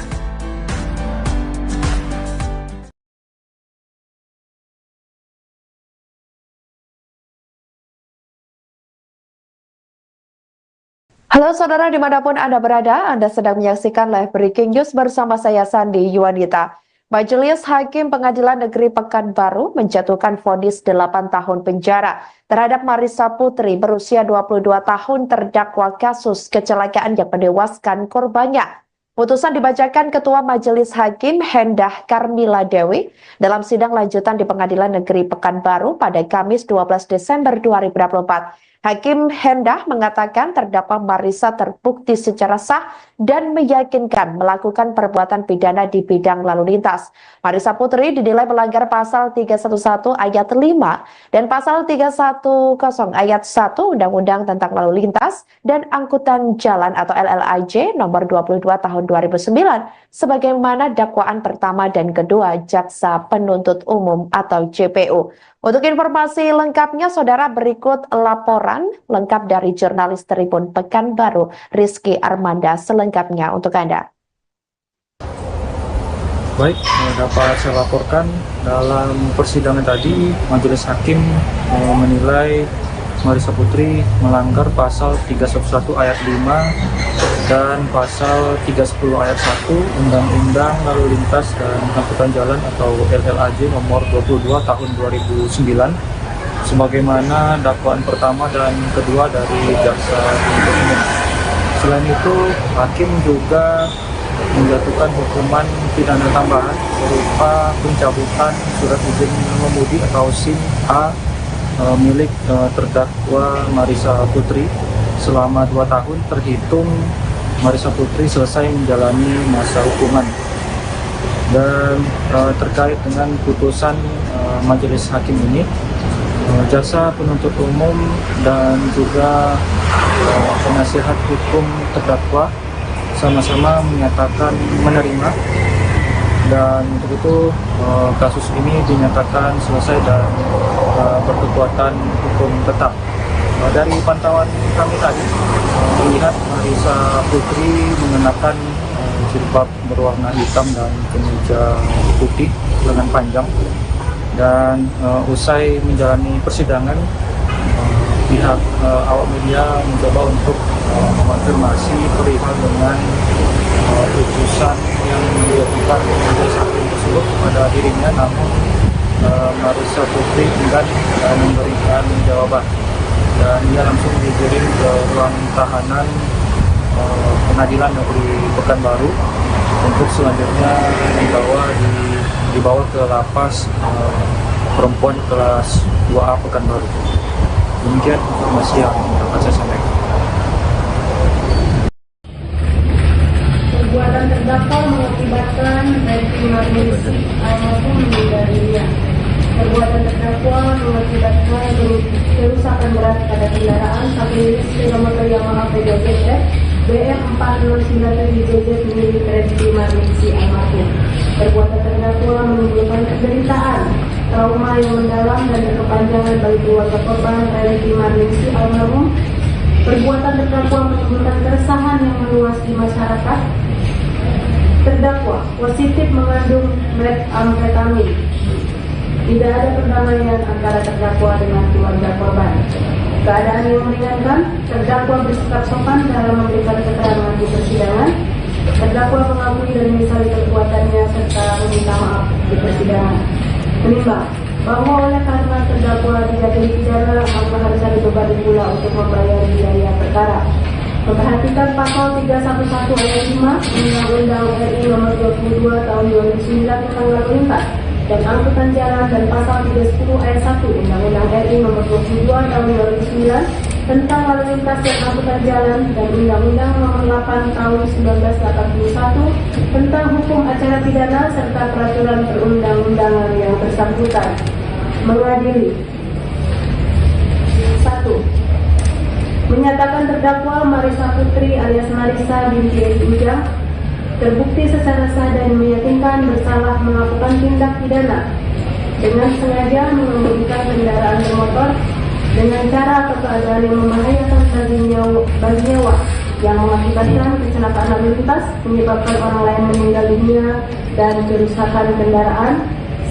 Halo saudara dimanapun Anda berada, Anda sedang menyaksikan live breaking news bersama saya Sandi Yuwanita. Majelis Hakim Pengadilan Negeri Pekanbaru menjatuhkan vonis 8 tahun penjara terhadap Marisa Putri berusia 22 tahun terdakwa kasus kecelakaan yang menewaskan korbannya. Putusan dibacakan Ketua Majelis Hakim Hendah Karmila Dewi dalam sidang lanjutan di Pengadilan Negeri Pekanbaru pada Kamis 12 Desember 2024. Hakim Hendah mengatakan terdakwa Marisa terbukti secara sah dan meyakinkan melakukan perbuatan pidana di bidang lalu lintas. Marisa Putri dinilai melanggar pasal 311 ayat 5 dan pasal 310 ayat 1 Undang-Undang tentang Lalu Lintas dan Angkutan Jalan atau LLAJ nomor 22 tahun 2009 sebagaimana dakwaan pertama dan kedua Jaksa Penuntut Umum atau JPU. Untuk informasi lengkapnya, saudara, berikut laporan lengkap dari jurnalis Tribun Pekanbaru, Rizky Armanda, selengkapnya untuk Anda. Baik, dapat saya laporkan dalam persidangan tadi, Majelis Hakim menilai Marisa Putri melanggar pasal 311 ayat 5 dan pasal 310 ayat 1 Undang-Undang Lalu Lintas dan Angkutan Jalan atau LLAJ nomor 22 tahun 2009 sebagaimana dakwaan pertama dan kedua dari Jaksa Penuntut Umum. Selain itu, Hakim juga menjatuhkan hukuman pidana tambahan berupa pencabutan surat izin mengemudi atau SIM A milik terdakwa Marisa Putri selama 2 tahun terhitung Marisa Putri selesai menjalani masa hukuman. Dan terkait dengan putusan Majelis Hakim ini, Jaksa Penuntut Umum dan juga penasihat hukum terdakwa sama-sama menyatakan menerima, dan untuk itu kasus ini dinyatakan selesai dan berkekuatan hukum tetap. Dari pantauan kami tadi terlihat Marisa Putri mengenakan jilbab berwarna hitam dan kemeja putih lengan panjang, dan usai menjalani persidangan pihak awak media mencoba untuk mengonfirmasi perihal dengan putusan yang dijatuhkan majelis hakim tersebut kepada dirinya, namun Marissa Putri enggan memberikan jawaban dan ia langsung digiring ke ruang tahanan Pengadilan Negeri Pekanbaru untuk selanjutnya dibawa ke lapas perempuan kelas 2A Pekanbaru. Demikian informasi yang dapat saya sampaikan. Perbuatan terdakwa mengakibatkan Refy Marnisi almarhum meninggal dunia. Perbuatan terdakwa mengakibatkan kerusakan berat pada kendaraan satu unit sepeda motor Yamaha PJF BF 4097JZ milik Refy Marnisi almarhum. Perbuatan terdakwa menimbulkan penderitaan, trauma yang mendalam dan berkepanjangan bagi keluarga korban Refy Marnisi almarhum. Perbuatan terdakwa menimbulkan keresahan yang meluas di masyarakat. Terdakwa positif mengandung metamfetamin. Tidak ada perdamaian antara terdakwa dengan keluarga korban. Keadaan yang meringankan, terdakwa bersikap sopan dalam memberikan keterangan di persidangan. Terdakwa mengakui dan menyesali perbuatannya serta meminta maaf di persidangan. Menimbang bahwa oleh karena terdakwa dijatuhi pidana, maka harus ada beban pula untuk membayar biaya perkara. Memperhatikan pasal 311 ayat 5 Undang-Undang RI Nomor 22 Tahun 2009 tentang lalu lintas dan angkutan jalan dan pasal 310 ayat 1 Undang-Undang RI Nomor 22 Tahun 2009 tentang lalu lintas dan angkutan jalan dan Undang-Undang Nomor 8 Tahun 1981 tentang hukum acara pidana serta peraturan perundang-undangan yang bersangkutan. Mengadili 1. Menyatakan terdakwa Marissa Putri alias Marissa binti Edi Ujang terbukti secara sah dan meyakinkan bersalah melakukan tindak pidana dengan sengaja mengemudikan kendaraan bermotor dengan cara atau keadaan yang membahayakan bagi nyawa yang mengakibatkan kecelakaan lalu lintas, menyebabkan orang lain meninggal dunia dan kerusakan kendaraan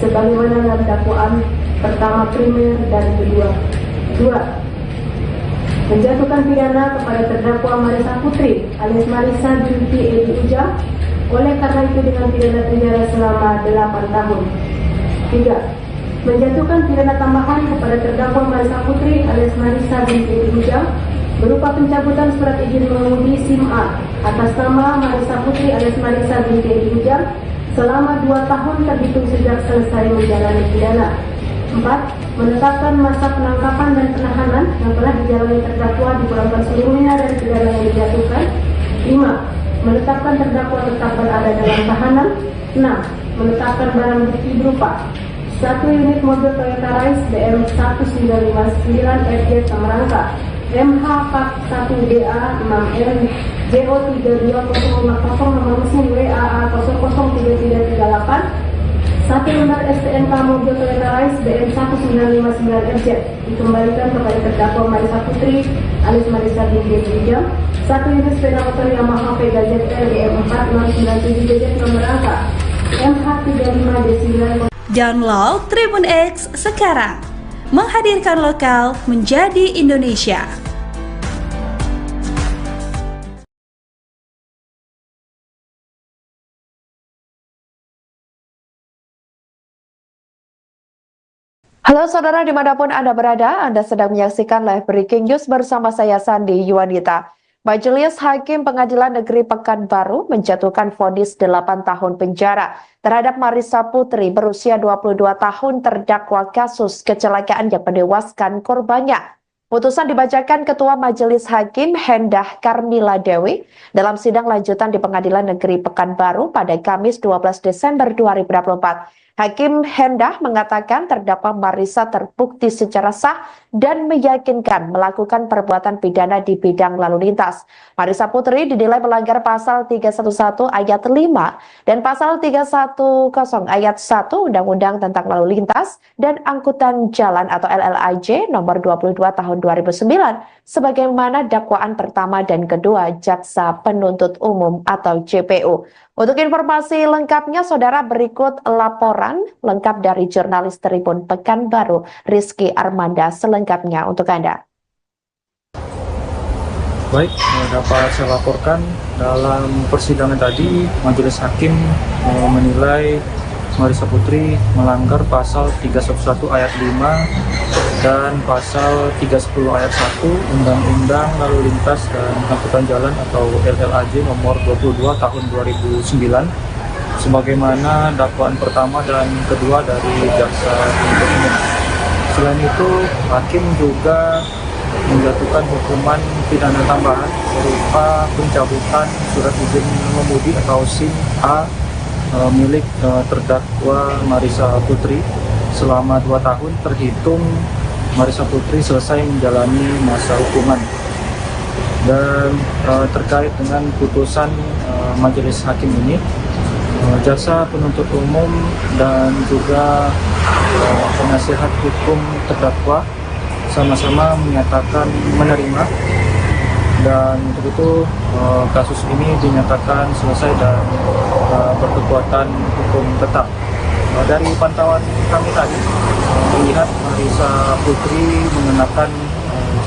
sebagaimana dalam dakwaan pertama primer dan kedua. 2. Menjatuhkan pidana kepada terdakwa Marissa Putri alias Marissa binti Edi Ujang oleh karena itu dengan pidana penjara selama 8 tahun. 3. Menjatuhkan pidana tambahan kepada terdakwa Marissa Putri alias Marissa binti Edi Ujang berupa pencabutan surat izin mengemudi SIM A atas nama Marissa Putri alias Marissa binti Edi Ujang selama 2 tahun terhitung sejak selesai menjalani pidana. 4. Menetapkan masa penangkapan dan penahanan yang telah dijalani terdakwa dipulangkan seluruhnya dari pidana yang dijatuhkan. 5. Menetapkan terdakwa tetap berada dalam tahanan. 6. Menetapkan barang bukti berupa 1 unit mobil Toyota Rise BM 1959 FJ Samarangka MH 1DA 6N JO 32050 nomor mesin WAA 003338 1 lembar STNK mobil Toyota Rise BM 1959 FZ dikembalikan kepada terdakwa Marissa Putri alias Marissa binti Edi Ujang. 1 unit sepeda motor Yamaha Vega ZR BM 4697JZ nomor angka MH 35D9. Download Tribun X sekarang. Menghadirkan lokal menjadi Indonesia. Halo saudara dimanapun Anda berada, Anda sedang menyaksikan live breaking news bersama saya Sandi Yuwanita. Majelis Hakim Pengadilan Negeri Pekanbaru menjatuhkan vonis 8 tahun penjara terhadap Marissa Putri berusia 22 tahun terdakwa kasus kecelakaan yang menewaskan korbannya. Putusan dibacakan Ketua Majelis Hakim Hendah Karmila Dewi dalam sidang lanjutan di Pengadilan Negeri Pekanbaru pada Kamis 12 Desember 2024. Hakim Hendah mengatakan terdakwa Marissa terbukti secara sah dan meyakinkan melakukan perbuatan pidana di bidang lalu lintas. Marissa Putri dinilai melanggar pasal 311 ayat 5 dan pasal 310 ayat 1 Undang-Undang tentang Lalu Lintas dan Angkutan Jalan atau LLAJ nomor 22 tahun 2009 sebagaimana dakwaan pertama dan kedua Jaksa Penuntut Umum atau JPU. Untuk informasi lengkapnya, saudara, berikut laporan lengkap dari jurnalis Tribun Pekanbaru, Rizky Armanda, selengkapnya untuk Anda. Baik, dapat saya laporkan dalam persidangan tadi Majelis Hakim menilai Marissa Putri melanggar pasal 311 ayat 5 dan pasal 310 ayat 1 Undang-Undang Lalu Lintas dan Angkutan Jalan atau LLAJ nomor 22 tahun 2009 sebagaimana dakwaan pertama dan kedua dari jaksa penuntut umum. Selain itu, hakim juga menjatuhkan hukuman pidana tambahan berupa pencabutan surat izin mengemudi atau SIM A milik terdakwa Marissa Putri selama 2 tahun terhitung Marissa Putri selesai menjalani masa hukuman. Dan terkait dengan putusan majelis hakim ini, jaksa penuntut umum dan juga penasihat hukum terdakwa sama-sama menyatakan menerima, dan untuk itu kasus ini dinyatakan selesai dan berkekuatan hukum tetap. Dari pantauan kami tadi melihat Marissa Putri mengenakan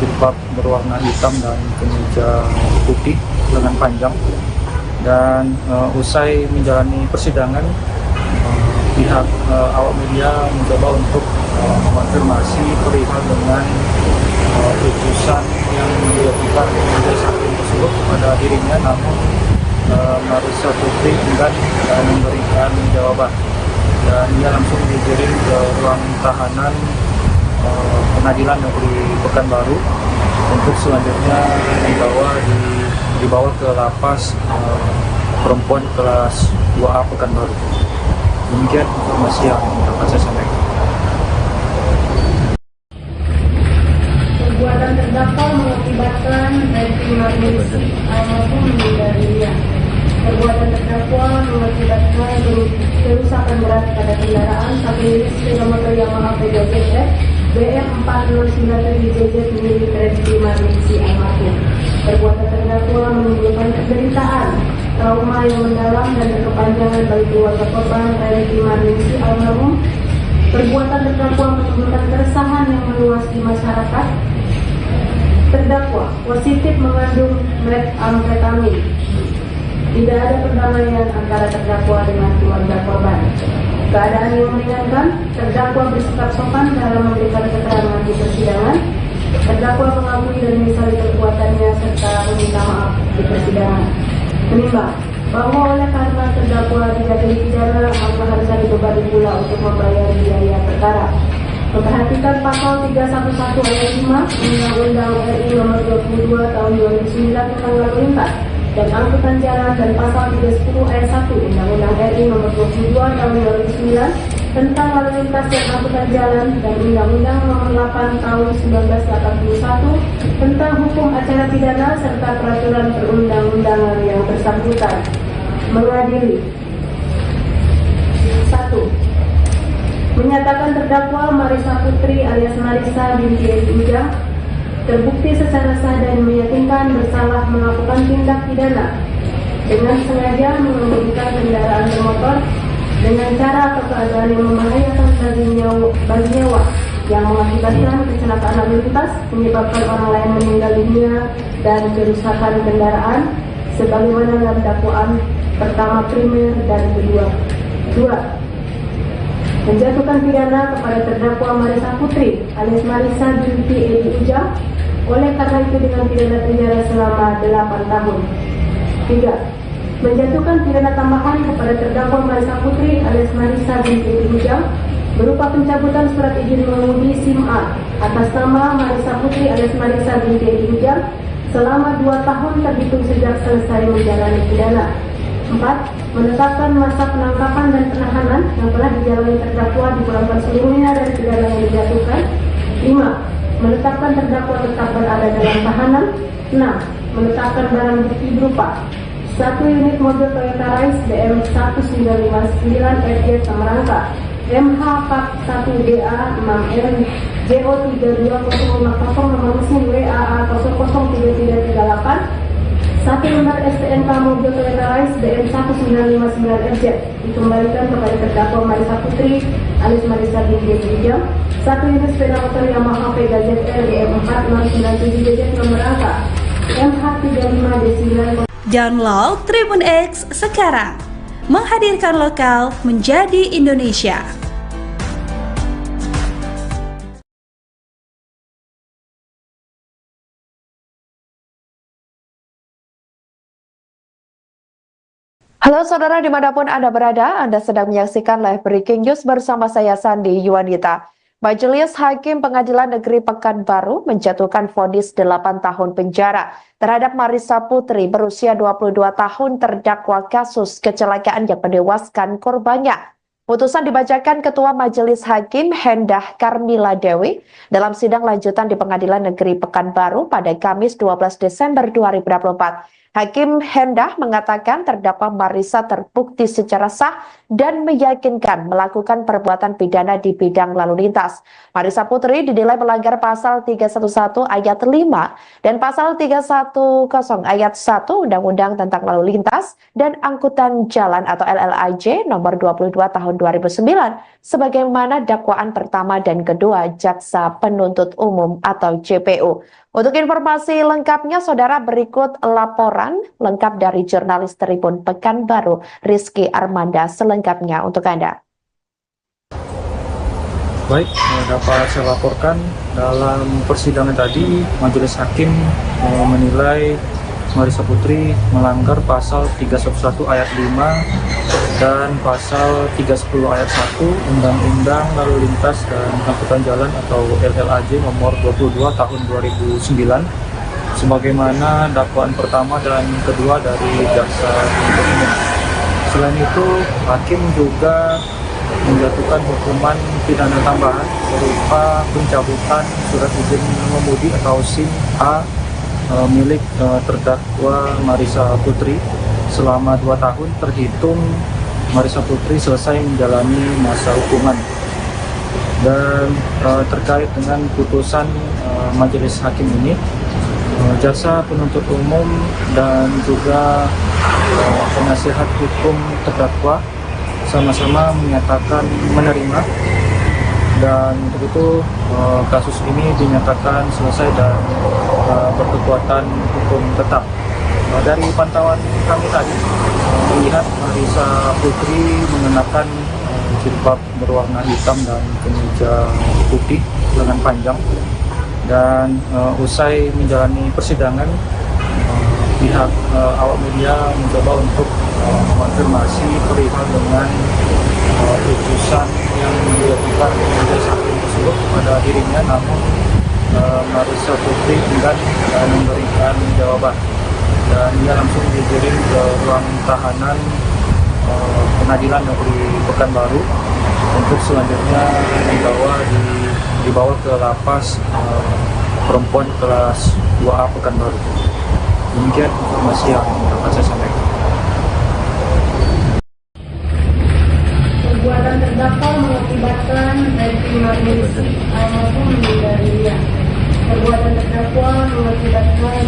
jilbab berwarna hitam dan kemeja putih lengan panjang, dan usai menjalani persidangan pihak awak media mencoba untuk mengonfirmasi perihal dengan putusan yang dijatuhkan majelis hakim tersebut kepada dirinya, namun Marissa Putri enggan memberikan jawaban, dan ia langsung digiring ke ruang tahanan Pengadilan Negeri Pekanbaru untuk selanjutnya dibawa ke lapas perempuan kelas 2A Pekanbaru. Demikian informasi yang dapat saya sampaikan. Perbuatan terdakwa mengakibatkan Reti Marnisi almarhum meninggal dunia. Perbuatan terdakwa mengakibatkan kerusakan berat pada kendaraan satu unit sepeda motor Yamaha PJF BM 4097JZ milik Reti Marnisi almarhum. Perbuatan terdakwa menimbulkan penderitaan, trauma yang mendalam dan berkepanjangan bagi keluarga korban Reti Marnisi almarhum. Perbuatan terdakwa menimbulkan keresahan yang meluas di masyarakat. Terdakwa positif mengandung metamfetamin. Tidak ada perdamaian antara terdakwa dengan keluarga korban. Keadaan yang meringankan, terdakwa bersikap sopan dalam memberikan keterangan di persidangan. Terdakwa mengakui dan menyesali perbuatannya serta meminta maaf di persidangan. Menimbang bahwa oleh karena terdakwa dijatuhi pidana, maka harusnya dibebani pula untuk membayar biaya perkara. Memperhatikan pasal 311 ayat 5 Undang-Undang RI nomor 22 tahun 2009 tentang lalu lintas dan angkutan jalan, dan pasal 310 ayat 1 Undang-Undang RI nomor 22 tahun 2009 tentang lalu lintas dan angkutan jalan, dan Undang-Undang nomor 8 tahun 1981 tentang hukum acara pidana serta peraturan perundang-undangan yang bersangkutan. Mengadili 1. Menyatakan terdakwa Marissa Putri alias Marissa binti Edi Ujang terbukti secara sah dan meyakinkan bersalah melakukan tindak pidana dengan sengaja mengemudikan kendaraan bermotor dengan cara atau keadaan yang membahayakan bagi nyawa yang mengakibatkan kecelakaan lalu lintas, menyebabkan orang lain meninggal dunia dan kerusakan kendaraan sebagaimana dalam dakwaan pertama primer dan kedua. 2. Menjatuhkan pidana kepada terdakwa Marissa Putri alias Marissa binti Edi Ujang oleh karena itu dengan pidana penjara selama 8 tahun. 3. Menjatuhkan pidana tambahan kepada terdakwa Marissa Putri alias Marissa binti Edi Ujang berupa pencabutan surat izin mengemudi SIM A atas nama Marissa Putri alias Marissa binti Edi Ujang selama 2 tahun terhitung sejak selesai menjalani pidana. 4. Menetapkan masa penangkapan dan penahanan yang telah dijalani terdakwa dipulangkan seluruhnya dari pidana yang dijatuhkan. 5. Menetapkan terdakwa tetap berada dalam tahanan. 6. Menetapkan barang bukti berupa 1 unit mobil Toyota Rise BM 1959 FJ Samarangka MH 1DA 6M JO 32050 nomor mesin WAA 003338, 1 lembar STNK mobil Toyota Rise BM 1959 FZ dikembalikan kepada terdakwa Marissa Putri alias Marissa binti Edi Ujang. 1 unit sepeda motor Yamaha Pega ZR BM 4097JZ nomor angka MH35D9. Download Tribun X sekarang. Menghadirkan lokal menjadi Indonesia. Halo saudara dimanapun Anda berada, Anda sedang menyaksikan live breaking news bersama saya Sandi Yuwanita. Majelis Hakim Pengadilan Negeri Pekanbaru menjatuhkan vonis 8 tahun penjara terhadap Marissa Putri berusia 22 tahun terdakwa kasus kecelakaan yang menewaskan korbannya. Putusan dibacakan Ketua Majelis Hakim Hendah Karmila Dewi dalam sidang lanjutan di Pengadilan Negeri Pekanbaru pada Kamis 12 Desember 2024. Hakim Hendah mengatakan terdakwa Marissa terbukti secara sah dan meyakinkan melakukan perbuatan pidana di bidang lalu lintas. Marissa Putri dinilai melanggar pasal 311 ayat 5 dan pasal 310 ayat 1 Undang-Undang tentang Lalu Lintas dan Angkutan Jalan atau LLAJ nomor 22 tahun 2009 sebagaimana dakwaan pertama dan kedua Jaksa Penuntut Umum atau JPU. Untuk informasi lengkapnya, saudara, berikut laporan lengkap dari jurnalis Tribun Pekanbaru, Rizky Armanda, selengkapnya untuk Anda. Baik, dapat saya laporkan dalam persidangan tadi, Majelis Hakim menilai Marissa Putri melanggar pasal 311 ayat 5 dan pasal 310 ayat 1 Undang-Undang Lalu Lintas dan Angkutan Jalan atau LLAJ nomor 22 tahun 2009 sebagaimana dakwaan pertama dan kedua dari Jaksa Penuntut Umum. Selain itu, hakim juga menjatuhkan hukuman pidana tambahan berupa pencabutan surat izin mengemudi atau SIM A milik terdakwa Marissa Putri selama 2 tahun terhitung Marissa Putri selesai menjalani masa hukuman. Dan terkait dengan putusan Majelis Hakim ini, Jaksa Penuntut Umum dan juga penasihat hukum terdakwa sama-sama menyatakan menerima, dan untuk itu kasus ini dinyatakan selesai dan berkekuatan hukum tetap. Dari pantauan kami tadi melihat Marissa Putri mengenakan jilbab berwarna hitam dan kemeja putih lengan panjang, dan usai menjalani persidangan pihak awak media mencoba untuk mengonfirmasi perihal dengan putusan yang dilakukan majelis hakim tersebut kepada dirinya, namun Marissa Putri enggan memberikan jawaban dan ia langsung digiring ke ruang tahanan Pengadilan Negeri Pekanbaru untuk selanjutnya dibawa ke lapas perempuan kelas 2A Pekanbaru. Demikian informasi yang dapat saya sampaikan. Perbuatan terdakwa mengakibatkan Eti Marmisi almarhum meninggal dunia. Perbuatan terdakwa mengakibatkan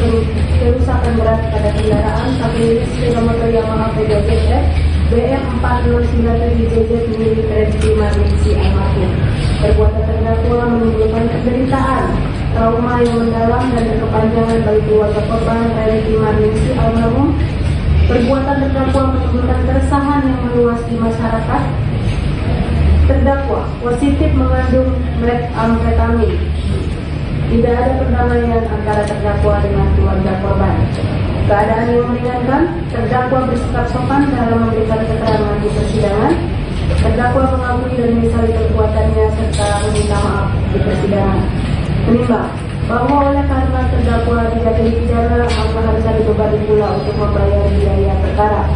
kerusakan berat pada kendaraan saat sepeda motor Yamaha PDGF BM 4097JZ milik Eti Marmisi almarhum. Perbuatan terdakwa menimbulkan penderitaan, trauma yang mendalam dan berkepanjangan bagi keluarga korban Eti Marmisi almarhum. Perbuatan terdakwa menimbulkan keresahan yang meluas di masyarakat. Terdakwa positif mengandung metamfetamin. Tidak ada perdamaian antara terdakwa dengan keluarga korban. Keadaan yang meringankan, terdakwa bersikap sopan dalam memberikan keterangan di persidangan. Terdakwa mengakui dan menyesali perbuatannya serta meminta maaf di persidangan. Menimbang bahwa oleh karena terdakwa tidak dipidana, maka harus dibebani pula untuk membayar biaya perkara.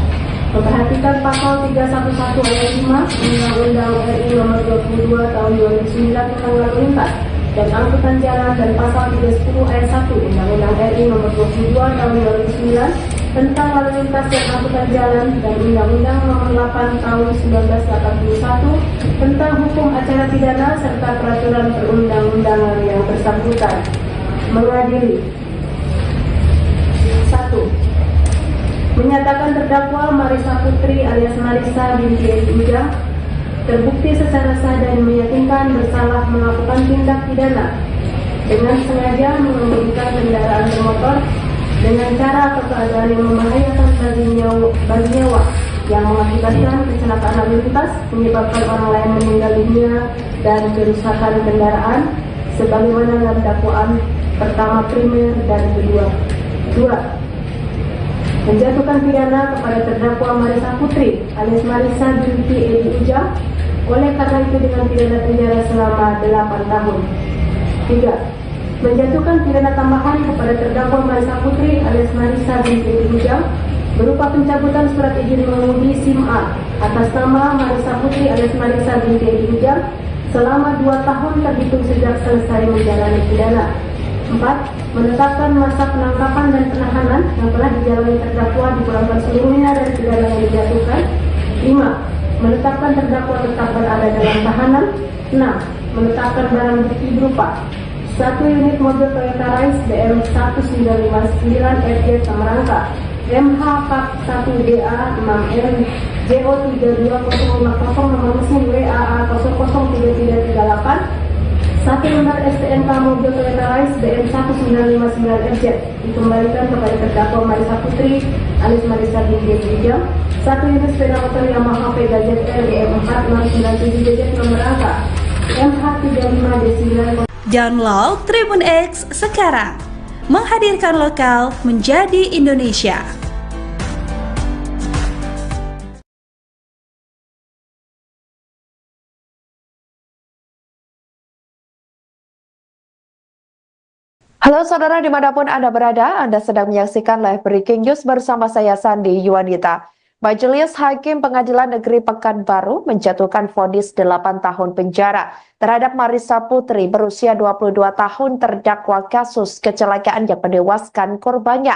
Memperhatikan pasal 311 ayat 5 Undang-Undang RI nomor 22 tahun 2009 tentang lalu lintas dan angkutan jalan dan pasal 310 ayat 1 Undang-Undang RI nomor 22 tahun 2009 tentang lalu lintas dan angkutan jalan dan Undang-Undang nomor 8 tahun 1981 tentang hukum acara pidana serta peraturan perundang-undangan yang bersangkutan. Mengadili 1. Menyatakan terdakwa Marissa Putri alias Marissa binti Edi Ujang terbukti secara sah dan meyakinkan bersalah melakukan tindak pidana dengan sengaja mengemudikan kendaraan bermotor dengan cara atau keadaan yang membahayakan bagi nyawa yang mengakibatkan kecelakaan lalu lintas, menyebabkan orang lain meninggal dunia dan kerusakan kendaraan, sebagaimana dalam dakwaan pertama primer dan kedua. 2. Menjatuhkan pidana kepada terdakwa Marisa Putri alias Marisa binti Edi Ujang, oleh karena itu dengan pidana penjara selama 8 tahun. 3. Menjatuhkan pidana tambahan kepada terdakwa Marisa Putri alias Marisa binti Edi Ujang berupa pencabutan surat izin mengemudi SIM A atas nama Marisa Putri alias Marisa binti Edi Ujang selama 2 tahun terhitung sejak selesai menjalani pidana. 4. Menetapkan masa penangkapan dan penahanan yang telah dijalani terdakwa dipulangkan seluruhnya dari pidana yang dijatuhkan. 5. Menetapkan terdakwa tetap berada dalam tahanan. 6. Menetapkan barang bukti berupa 1 unit mobil Toyota Rise BM 1959 FJ Samarangka, MH 1DA 6M JO32050 nomor mesin WAA 003338, 1 lembar STNK mobil Toyota Rise BM 1959 FJ dikembalikan kepada terdakwa Marisa Putri alias Marisa binti Ujang. 1 unit sepeda motor Yamaha Vega ZR BM 4697 JZ nomor angka MH 35D9. Download Tribun X sekarang, menghadirkan lokal menjadi Indonesia. Halo saudara dimanapun Anda berada, Anda sedang menyaksikan live breaking news bersama saya Sandi Yuwanita. Majelis Hakim Pengadilan Negeri Pekanbaru menjatuhkan vonis 8 tahun penjara terhadap Marisa Putri berusia 22 tahun terdakwa kasus kecelakaan yang menewaskan korbannya.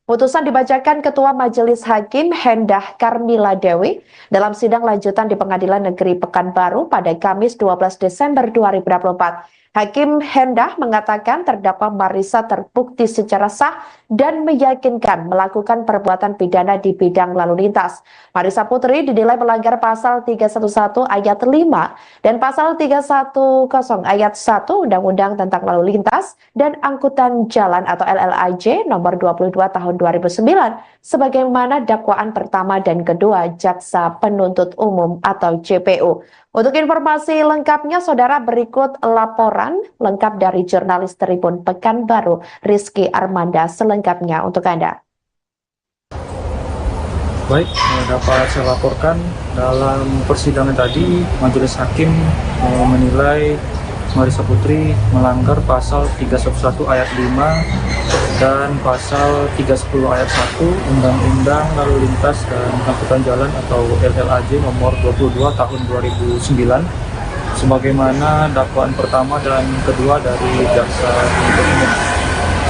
Putusan dibacakan Ketua Majelis Hakim Hendah Karmila Dewi dalam sidang lanjutan di Pengadilan Negeri Pekanbaru pada Kamis 12 Desember 2024. Hakim Hendah mengatakan terdakwa Marisa terbukti secara sah dan meyakinkan melakukan perbuatan pidana di bidang lalu lintas. Marisa Putri dinilai melanggar pasal 311 ayat 5 dan pasal 310 ayat 1 Undang-Undang tentang Lalu Lintas dan Angkutan Jalan atau LLAJ nomor 22 tahun 2009 sebagaimana dakwaan pertama dan kedua Jaksa Penuntut Umum atau JPU. Untuk informasi lengkapnya, saudara, berikut laporan lengkap dari jurnalis Tribun Pekanbaru, Rizky Armanda, selengkapnya untuk Anda. Baik, dapat saya laporkan dalam persidangan tadi, Majelis Hakim menilai Marisa Putri melanggar pasal 311 ayat 5 dan pasal 310 ayat 1 Undang-Undang Lalu Lintas dan Angkutan Jalan atau LLAJ nomor 22 tahun 2009 sebagaimana dakwaan pertama dan kedua dari Jaksa Penuntut Umum.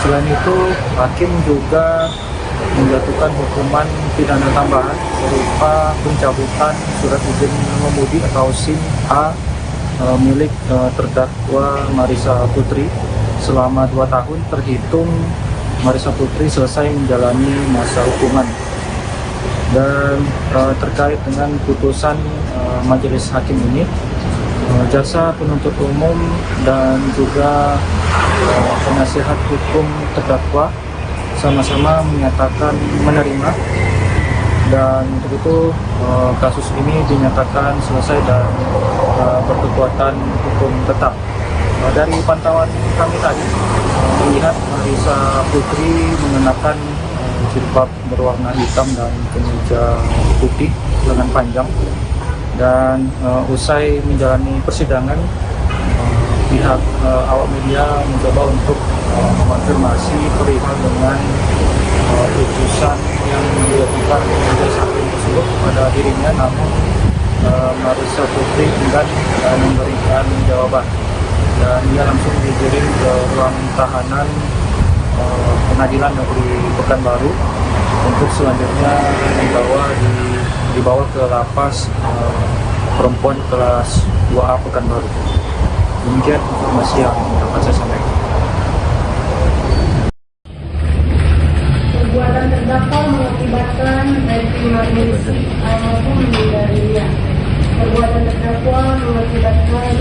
Selain itu, Hakim juga menjatuhkan hukuman pidana tambahan berupa pencabutan surat izin mengemudi atau SIM A milik terdakwa Marisa Putri selama 2 tahun terhitung Marisa Putri selesai menjalani masa hukuman. Dan terkait dengan putusan Majelis Hakim ini, Jaksa Penuntut Umum dan juga penasihat hukum terdakwa sama-sama menyatakan menerima, dan untuk itu kasus ini dinyatakan selesai dan berkekuatan hukum tetap. Dari pantauan kami tadi melihat Marisa Putri mengenakan jilbab berwarna hitam dan kemeja putih lengan panjang, dan usai menjalani persidangan pihak awak media mencoba untuk mengonfirmasi perihal dengan putusan yang dijatuhkan Majelis Hakim tersebut pada dirinya, namun Marisa Putri enggan memberikan jawaban dan ia langsung digiring ke ruang tahanan Pengadilan Negeri Pekanbaru untuk selanjutnya dibawa ke lapas perempuan kelas 2A Pekanbaru. Demikian informasi yang dapat saya sampaikan. Perbuatan terdakwa mengakibatkan baik emergensi maupun meninggal dunia. Perbuatan terdakwa mengakibatkan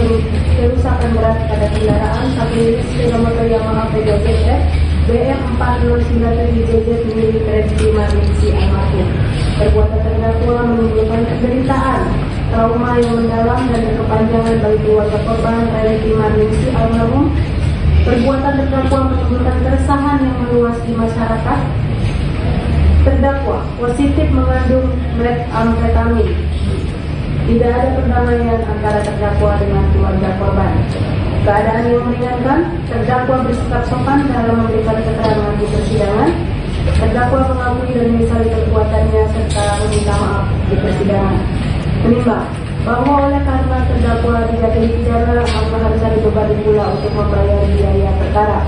kerusakan berat pada kendaraan 1 unit sepeda motor Yamaha Vega ZR BM 409JJ milik Resti Marningsi almarhum. Perbuatan terdakwa menimbulkan penderitaan, trauma yang mendalam dan berkepanjangan bagi keluarga korban Resti Marningsi almarhum. Perbuatan terdakwa menimbulkan keresahan yang meluas di masyarakat. Terdakwa positif mengandung metamfetamin. Tidak ada perdamaian antara terdakwa dengan keluarga korban. Keadaan yang meringankan, terdakwa bersikap sopan dalam memberikan keterangan di persidangan. Terdakwa mengakui dan menyesali perbuatannya serta meminta maaf di persidangan. Menimbang bahwa oleh karena terdakwa dijatuhi pidana, maka harus dibebani pula untuk membayar biaya perkara.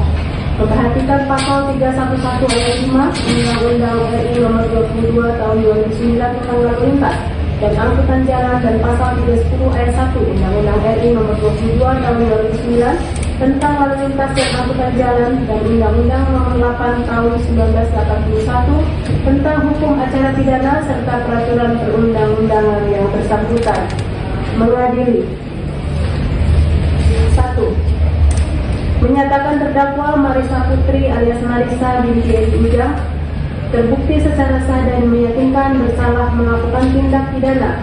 Memperhatikan pasal 311 ayat 5 Undang-Undang RI Nomor 22 Tahun 2009 tentang lalu lintas dan angkutan jalan dan pasal 310 ayat 1 Undang-Undang RI Nomor 22 Tahun 2009 tentang lalu lintas dan angkutan jalan dan Undang-Undang Nomor 8 Tahun 1981 tentang hukum acara pidana serta peraturan perundang-undangan yang bersangkutan. Mengadili 1. Menyatakan terdakwa Marisa Putri alias Marisa binti Edi Ujang terbukti secara sah dan meyakinkan bersalah melakukan tindak pidana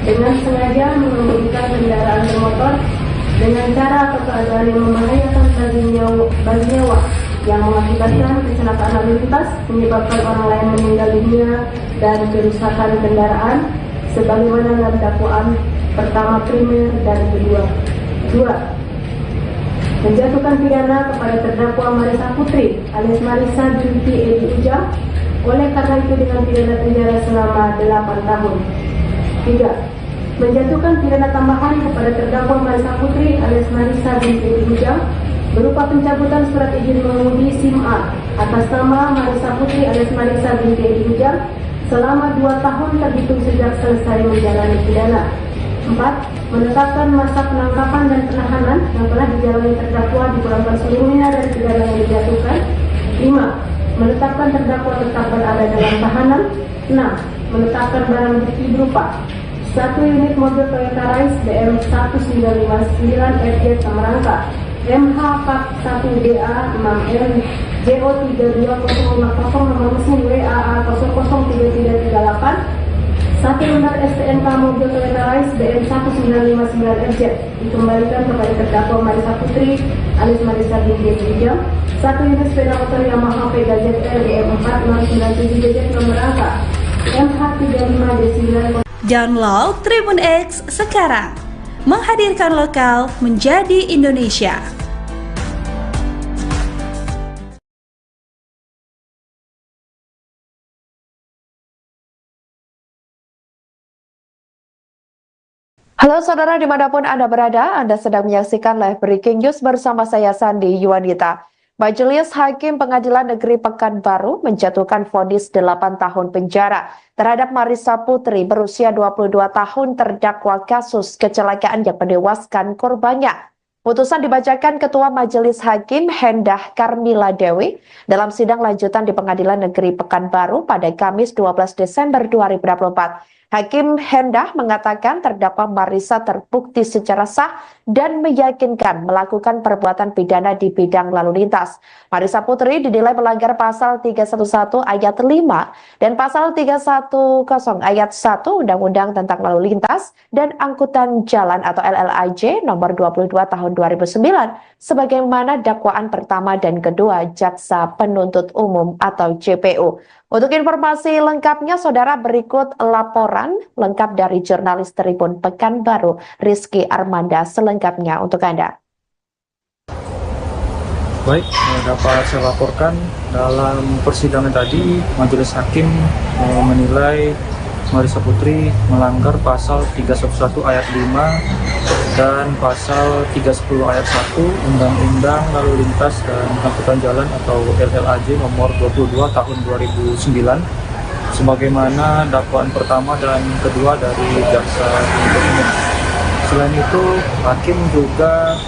dengan sengaja mengemudikan kendaraan bermotor dengan cara atau keadaan yang membahayakan bagi nyawa yang mengakibatkan kecelakaan lalu lintas, menyebabkan orang lain meninggal dunia dan kerusakan kendaraan sebagaimana dalam dakwaan pertama primer dan kedua. 2. Menjatuhkan pidana kepada terdakwa Marisa Putri alias Marisa binti Edi Ujang oleh karena itu dengan pidana penjara selama 8 tahun. 3. Menjatuhkan pidana tambahan kepada terdakwa Marisa Putri alias Marisa binti Edi Ujang berupa pencabutan surat izin mengemudi SIM A atas nama Marisa Putri alias Marisa binti Edi Ujang selama 2 tahun terhitung sejak selesai menjalani pidana. 4. Menetapkan masa penangkapan dan penahanan yang telah dijalani terdakwa dipulangkan seluruhnya dari pidana yang dijatuhkan. 5. Menetapkan terdakwa tetap berada dalam tahanan. 6. Menetapkan barang bukti berupa 1 unit mobil Toyota Rise BM 1959 FJ Samarangka MH 41DA 6M JO 32050 nomor mesin WAA 003338 1 lembar STNK mobil Toyota Rise BM 1959 FZ dikembalikan kepada terdakwa Marisa Putri alias Marisa binti Edi Ujang. 1 unit sepeda motor Yamaha Vega ZR BM 4697 JZ nomor angka MH 35D9. Download Tribun X sekarang. Menghadirkan lokal menjadi Indonesia. Halo saudara dimanapun Anda berada, Anda sedang menyaksikan live breaking news bersama saya Sandi Yuwanita. Majelis Hakim Pengadilan Negeri Pekanbaru menjatuhkan vonis 8 tahun penjara terhadap Marisa Putri berusia 22 tahun terdakwa kasus kecelakaan yang menewaskan korbannya. Putusan dibacakan Ketua Majelis Hakim Hendah Karmila Dewi dalam sidang lanjutan di Pengadilan Negeri Pekanbaru pada Kamis 12 Desember 2024. Hakim Hendah mengatakan terdakwa Marisa terbukti secara sah dan meyakinkan melakukan perbuatan pidana di bidang lalu lintas. Marisa Putri dinilai melanggar pasal 311 ayat 5 dan pasal 310 ayat 1 Undang-Undang tentang Lalu Lintas dan Angkutan Jalan atau LLAJ nomor 22 tahun 2009 sebagaimana dakwaan pertama dan kedua Jaksa Penuntut Umum atau JPU. Untuk informasi lengkapnya, saudara, berikut laporan lengkap dari jurnalis Tribun Pekanbaru, Rizky Armanda, selengkapnya untuk Anda. Baik, dapat saya laporkan dalam persidangan tadi, Majelis Hakim menilai Marisa Putri melanggar pasal 311 ayat 5 dan pasal 310 ayat 1 Undang-Undang Lalu Lintas dan Angkutan Jalan atau LLAJ nomor 22 tahun 2009 sebagaimana dakwaan pertama dan kedua dari Jaksa Penuntut Umum. Selain itu, Hakim juga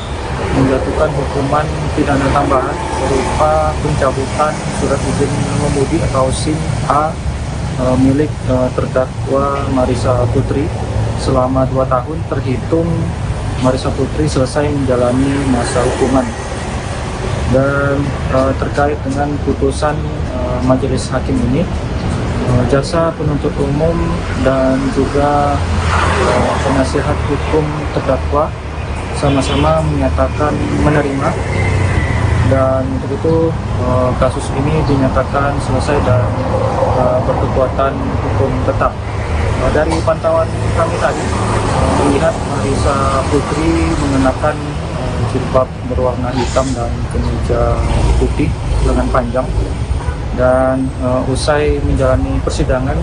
menjatuhkan hukuman pidana tambahan berupa pencabutan surat izin mengemudi atau SIM A milik terdakwa Marisa Putri selama 2 tahun terhitung Marisa Putri selesai menjalani masa hukuman. Dan terkait dengan putusan majelis hakim ini, jaksa penuntut umum dan juga penasihat hukum terdakwa sama-sama menyatakan menerima, dan untuk itu kasus ini dinyatakan selesai dan berkekuatan hukum tetap. Dari pantauan kami tadi, melihat Marissa Putri mengenakan jilbab berwarna hitam dan kemeja putih lengan panjang, dan usai menjalani persidangan,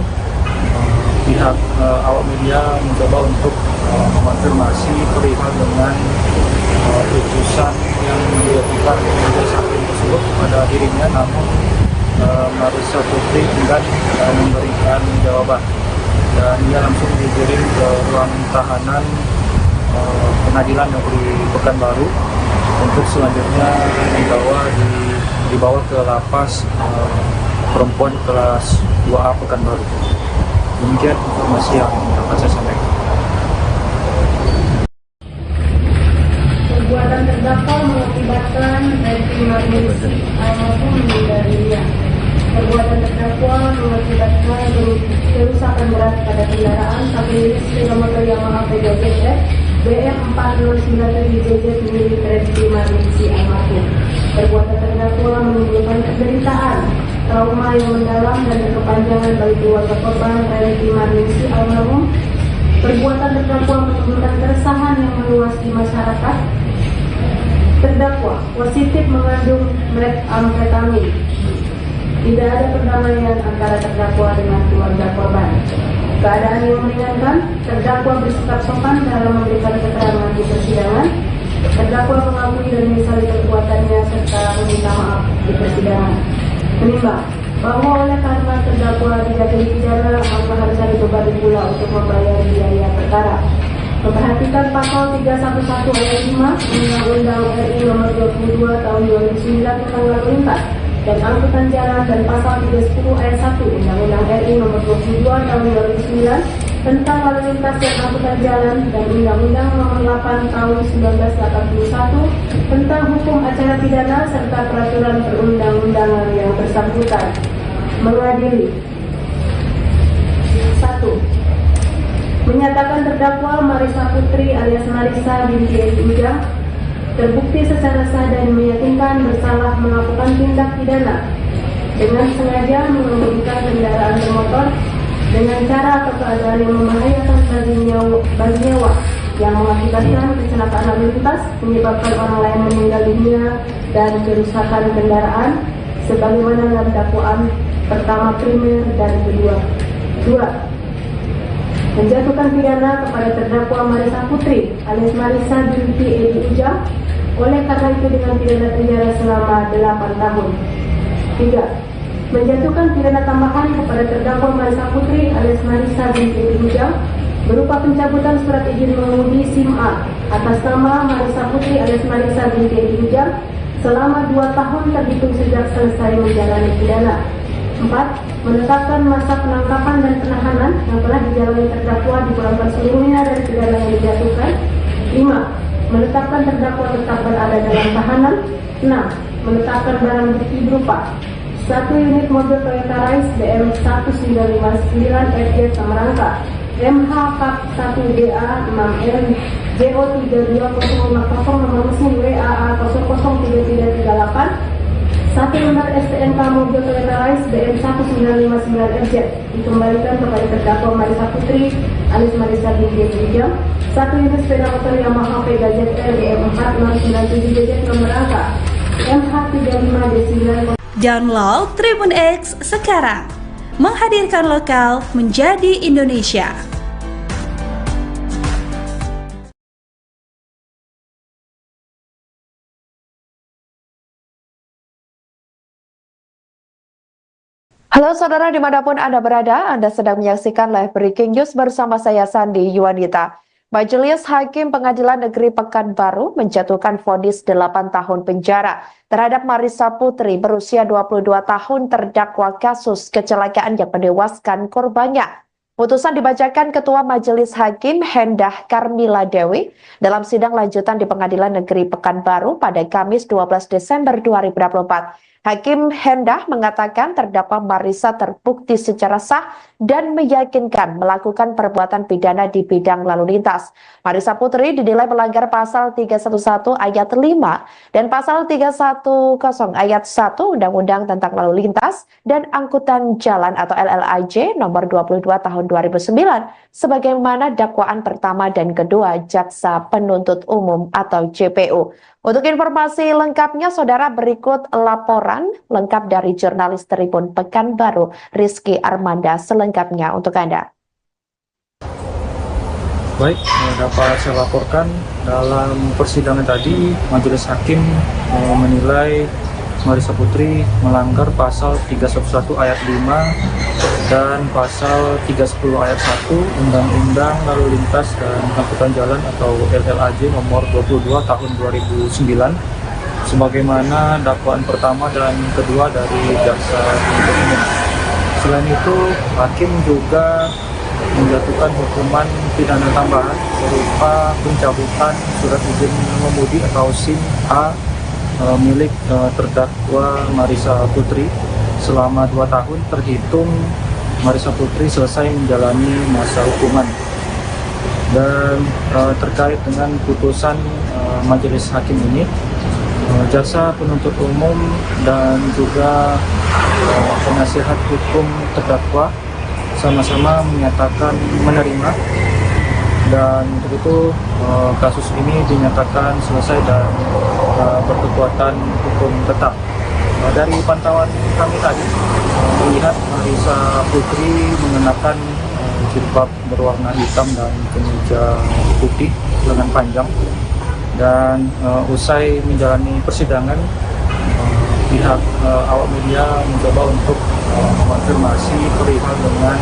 pihak awak media mencoba untuk mengonfirmasi perihal dengan putusan yang dilakukan majelis hakim tersebut kepada dirinya, namun Marissa Putri enggan memberikan jawaban, dan ia langsung digiring ke ruang tahanan Pengadilan Negeri Pekanbaru untuk selanjutnya dibawa ke lapas perempuan kelas 2A Pekanbaru. Demikian informasi yang dapat saya sampaikan. Perbuatan terdakwa mengakibatkan Refy Marnisi almarhum meninggal dunia. Perbuatan terdakwa mengakibatkan kerusakan berat pada kendaraan satu unit sepeda motor Yamaha PWF BM4097JZ milik Refy Marnisi almarhum. Perbuatan terdakwa menimbulkan penderitaan, trauma yang mendalam dan berkepanjangan bagi keluarga korban Refy Marnisi almarhum. Perbuatan terdakwa menimbulkan keresahan yang meluas di masyarakat. Terdakwa positif mengandung metamfetamin. Tidak ada perdamaian antara terdakwa dengan keluarga korban. Keadaan yang meringankan, terdakwa bersikap sopan dalam memberikan keterangan di persidangan. Terdakwa mengakui dan menyesali perbuatannya serta meminta maaf di persidangan. Menimbang bahwa oleh karena terdakwa dijatuhi pidana, maka harus dibebani pula untuk membayar biaya perkara. Memperhatikan pasal 311 ayat 5 Undang-Undang RI Nomor 22 Tahun 2009 tentang lalu lintas dan angkutan jalan, dan pasal 310 ayat 1 Undang-Undang RI Nomor 22 Tahun 2009 tentang lalu lintas dan angkutan jalan, dan Undang-Undang Nomor 8 Tahun 1981 tentang hukum acara pidana serta peraturan perundang-undangan yang bersangkutan. Mengadili 1. Menyatakan terdakwa Marissa Putri alias Marissa binti Edi Ujang terbukti secara sah dan meyakinkan bersalah melakukan tindak pidana dengan sengaja mengemudikan kendaraan bermotor dengan cara atau keadaan yang membahayakan bagi nyawa yang mengakibatkan kecelakaan lalu lintas, menyebabkan orang lain meninggal dunia dan kerusakan kendaraan sebagaimana dalam dakwaan pertama primer dan kedua. 2. Menjatuhkan pidana kepada terdakwa Marissa Putri alias Marissa binti Edi Ujang oleh karena itu dengan pidana penjara selama 8 tahun. 3. Menjatuhkan pidana tambahan kepada terdakwa Marissa Putri alias Marissa binti Edi Ujang berupa pencabutan surat izin mengemudi SIM A atas nama Marissa Putri alias Marissa binti Edi Ujang selama 2 tahun terhitung sejak selesai menjalani pidana. 4. Menetapkan masa penangkapan dan penahanan yang telah dijalani terdakwa dipulangkan seluruhnya dari pidana yang dijatuhkan. 5. Menetapkan terdakwa tetap berada dalam tahanan. 6. Menetapkan barang bukti berupa 1 unit mobil Toyota Rise BM 1959 FJ Samarangka MH Kap 1DA 6L JO3250 nomor mesin WAA 003338, 1 lembar STNK mobil Toyota Rise BM 1959 FZ dikembalikan kepada terdakwa Marissa Putri alias Marissa binti Edi Ujang. 1 unit sepeda motor Yamaha Vega ZR BM 4097 JZ nomor angka MH35D9. Download Tribun X sekarang, menghadirkan lokal menjadi Indonesia. Halo saudara dimanapun Anda berada, Anda sedang menyaksikan live breaking news bersama saya Sandi Yuwanita. Majelis Hakim Pengadilan Negeri Pekanbaru menjatuhkan vonis 8 tahun penjara terhadap Marissa Putri berusia 22 tahun terdakwa kasus kecelakaan yang menewaskan korbannya. Putusan dibacakan Ketua Majelis Hakim Hendah Karmila Dewi dalam sidang lanjutan di Pengadilan Negeri Pekanbaru pada Kamis 12 Desember 2024. Hakim Hendah mengatakan terdakwa Marisa terbukti secara sah dan meyakinkan melakukan perbuatan pidana di bidang lalu lintas. Marisa Putri dinilai melanggar pasal 311 ayat 5 dan pasal 310 ayat 1 Undang-Undang tentang Lalu Lintas dan Angkutan Jalan atau LLAJ nomor 22 tahun 2009 sebagaimana dakwaan pertama dan kedua Jaksa Penuntut Umum atau JPU. Untuk informasi lengkapnya, saudara, berikut laporan lengkap dari jurnalis Tribun Pekanbaru, Rizky Armanda, selengkapnya untuk Anda. Baik, dapat saya laporkan dalam persidangan tadi, Majelis Hakim menilai Marisa Putri melanggar pasal 311 ayat 5 dan pasal 310 ayat 1 Undang-Undang Lalu Lintas dan Angkutan Jalan atau LLAJ nomor 22 tahun 2009 sebagaimana dakwaan pertama dan kedua dari Jaksa Penuntut Umum. Selain itu, hakim juga menjatuhkan hukuman pidana tambahan berupa pencabutan surat izin mengemudi atau SIM A milik terdakwa Marisa Putri selama 2 tahun terhitung Marisa Putri selesai menjalani masa hukuman. Dan terkait dengan putusan majelis hakim ini, jaksa penuntut umum dan juga penasihat hukum terdakwa sama-sama menyatakan menerima, dan untuk itu kasus ini dinyatakan selesai dan berkekuatan hukum tetap. Dari pantauan kami tadi melihat Marisa Putri mengenakan jilbab berwarna hitam dan kemeja putih lengan panjang, dan usai menjalani persidangan pihak awak media mencoba untuk mengonfirmasi perihal dengan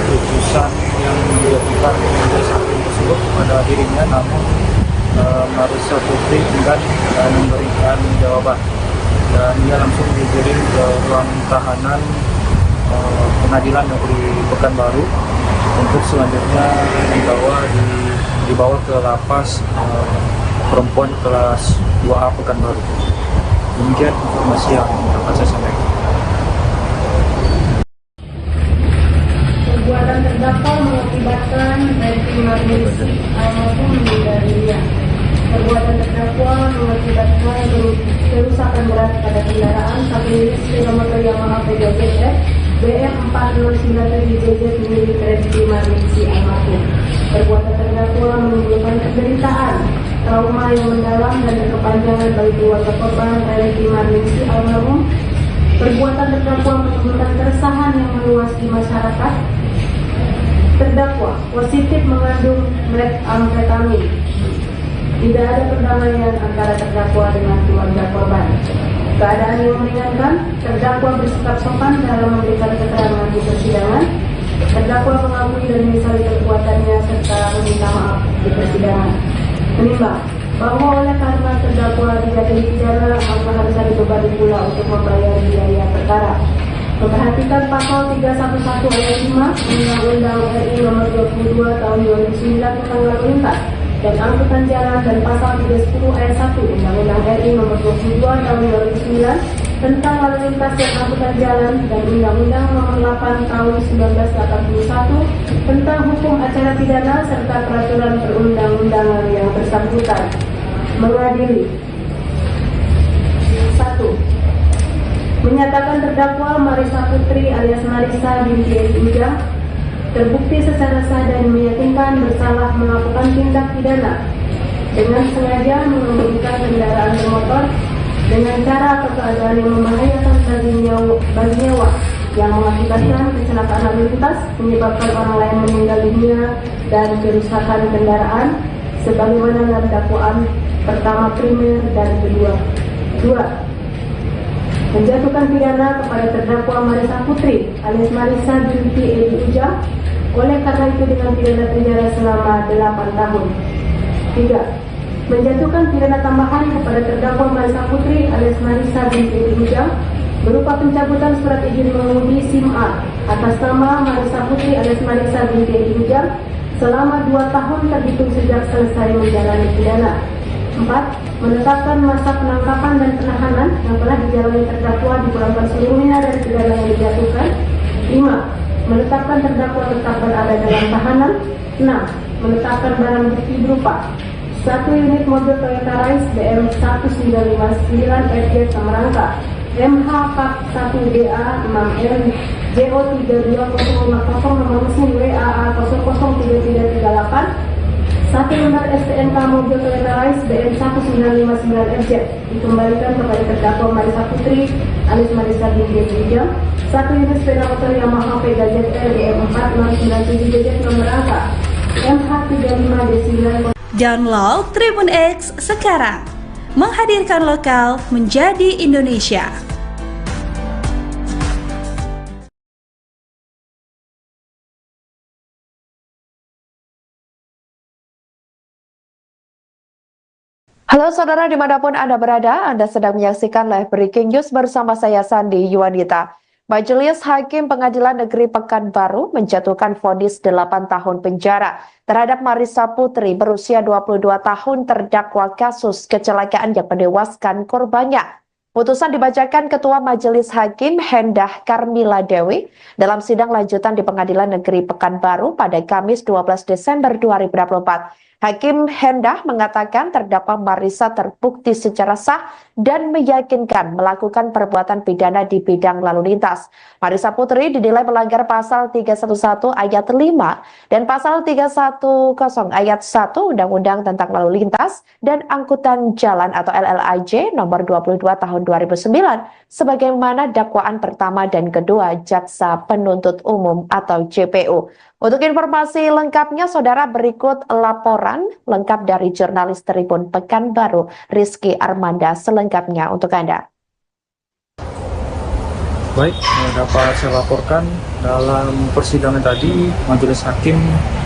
putusan yang dijatuhkan majelis hakim tersebut kepada dirinya, namun Marisa Putri enggan memberikan jawaban dan ia langsung digiring ke ruang tahanan Pengadilan Negeri Pekanbaru untuk selanjutnya dibawa ke lapas perempuan kelas 2A Pekanbaru. Demikian informasi yang dapat saya sampaikan. Perbuatan terdakwa mengakibatkan baik magnesi maupun meninggal dunia. Perbuatan terdakwa mengakibatkan kerusakan berat pada kendaraan satu unit sepeda motor Yamaha PJF BF 4097JJ milik Rizky Magnesi almarhum. Perbuatan terdakwa menimbulkan penderitaan, trauma yang mendalam dan berkepanjangan bagi keluarga korban Rizky Magnesi almarhum. Perbuatan terdakwa menimbulkan keresahan yang meluas di masyarakat. Terdakwa positif mengandung metamfetamin. Tidak ada perdamaian antara terdakwa dengan keluarga korban. Keadaan yang meringankan, terdakwa bersikap sopan dalam memberikan keterangan di persidangan. Terdakwa mengakui dan menyesali perbuatannya serta meminta maaf di persidangan. Menimbang bahwa oleh karena terdakwa dijatuhi pidana, maka harus dibebani pula untuk membayar biaya perkara. Memperhatikan pasal 311 ayat 5 Undang-Undang RI nomor 22 tahun 2009 tentang lalu lintas dan angkutan jalan dan pasal 310 ayat 1 Undang-Undang RI nomor 22 tahun 2009 tentang lalu lintas dan angkutan jalan dan Undang-Undang nomor 8 tahun 1981 tentang hukum acara pidana serta peraturan perundang-undangan yang bersangkutan. Mengadili 1. Menyatakan terdakwa Marisa Putri alias Marisa binti Edi Ujang terbukti secara sah dan meyakinkan bersalah melakukan tindak pidana dengan sengaja mengemudikan kendaraan bermotor dengan cara atau keadaan yang membahayakan bagi nyawa yang mengakibatkan kecelakaan lalu lintas, menyebabkan orang lain meninggal dunia dan kerusakan kendaraan sebagaimana dalam dakwaan pertama primer dan kedua. 2. Menjatuhkan pidana kepada terdakwa Marisa Putri alias Marisa binti Edi Ujang oleh karena itu dengan pidana penjara selama 8 tahun. 3. Menjatuhkan pidana tambahan kepada terdakwa Marisa Putri alias Marisa binti Edi Ujang berupa pencabutan surat izin mengemudi SIM A atas nama Marisa Putri alias Marisa binti Hijam selama 2 tahun terhitung sejak selesai menjalani pidana. 4. Menetapkan masa penangkapan dan penahanan yang telah dijalani terdakwa dipulangkan seluruhnya dari pidana yang dijatuhkan. 5. Menetapkan terdakwa tetap berada dalam tahanan. 6. Menetapkan barang bukti berupa 1 unit mobil Toyota Rise BM 1959 FJ Samarangka, MH Pak 1DA 6N JO 32050 nomor mesin WAA 003338, 1 lembar STNK mobil Toyota Rise BM 1959 FJ dikembalikan kepada terdakwa Marisa Putri alias Marisa binti Hijam, 1 unit sepeda motor Yamaha Vega ZR BM 4697 JZ nomor angka MH 35 D9. Download Tribun X sekarang, menghadirkan lokal menjadi Indonesia. Halo saudara dimanapun Anda berada, Anda sedang menyaksikan live breaking news bersama saya Sandi Yuwanita. Majelis Hakim Pengadilan Negeri Pekanbaru menjatuhkan vonis 8 tahun penjara terhadap Marisa Putri berusia 22 tahun terdakwa kasus kecelakaan yang menewaskan korbannya. Putusan dibacakan Ketua Majelis Hakim Hendah Karmila Dewi dalam sidang lanjutan di Pengadilan Negeri Pekanbaru pada Kamis 12 Desember 2024. Hakim Hendah mengatakan terdakwa Marisa terbukti secara sah dan meyakinkan melakukan perbuatan pidana di bidang lalu lintas. Marisa Putri dinilai melanggar pasal 311 ayat 5 dan pasal 310 ayat 1 Undang-Undang tentang Lalu Lintas dan Angkutan Jalan atau LLAJ nomor 22 tahun 2009 sebagaimana dakwaan pertama dan kedua Jaksa Penuntut Umum atau JPU. Untuk informasi lengkapnya, saudara, berikut laporan lengkap dari jurnalis Tribun Pekanbaru, Rizky Armanda, selengkapnya untuk Anda. Baik, dapat saya laporkan dalam persidangan tadi, Majelis Hakim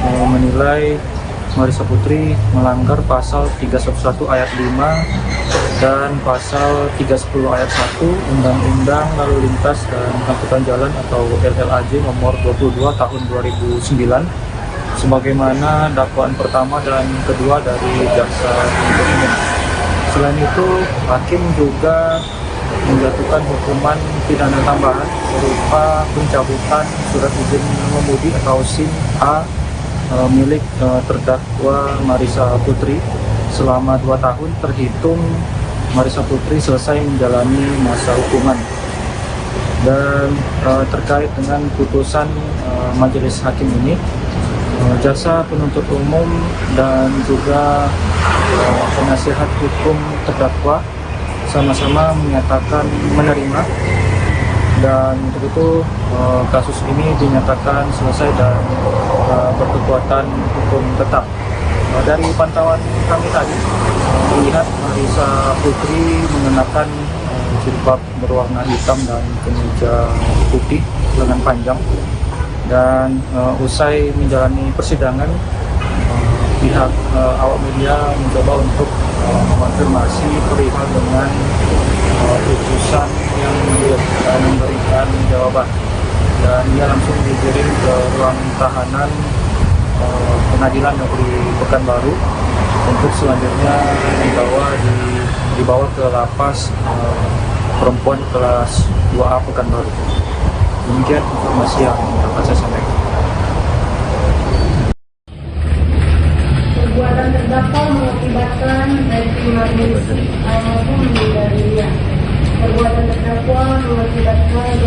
menilai Marisa Putri melanggar pasal 311 ayat 5 dan pasal 310 ayat 1 Undang-Undang Lalu Lintas dan Angkutan Jalan atau LLAJ nomor 22 tahun 2009 sebagaimana dakwaan pertama dan kedua dari Jaksa Penuntut Umum. Selain itu, Hakim juga menjatuhkan hukuman pidana tambahan berupa pencabutan surat izin mengemudi atau SIM A milik terdakwa Marisa Putri selama 2 tahun terhitung Marisa Putri selesai menjalani masa hukuman. Dan terkait dengan putusan Majelis Hakim ini, Jaksa Penuntut Umum dan juga penasihat hukum terdakwa sama-sama menyatakan menerima, dan untuk itu kasus ini dinyatakan selesai dan berkekuatan hukum tetap. Dari pantauan kami tadi melihat Marisa Putri mengenakan jilbab berwarna hitam dan kemeja putih lengan panjang, dan usai menjalani persidangan pihak awak media mencoba untuk mengonfirmasi perihal dengan putusan yang memberikan jawaban, dan ia langsung dikirim ke ruang tahanan Pengadilan Negeri Pekanbaru untuk selanjutnya dibawa ke lapas perempuan kelas 2A Pekanbaru. Demikian informasi yang dapat saya sampaikan. Perbuatan terdakwa mengakibatkan Refri Marnisi almarhum meninggal dunia. Perbuatan terdakwa mengakibatkan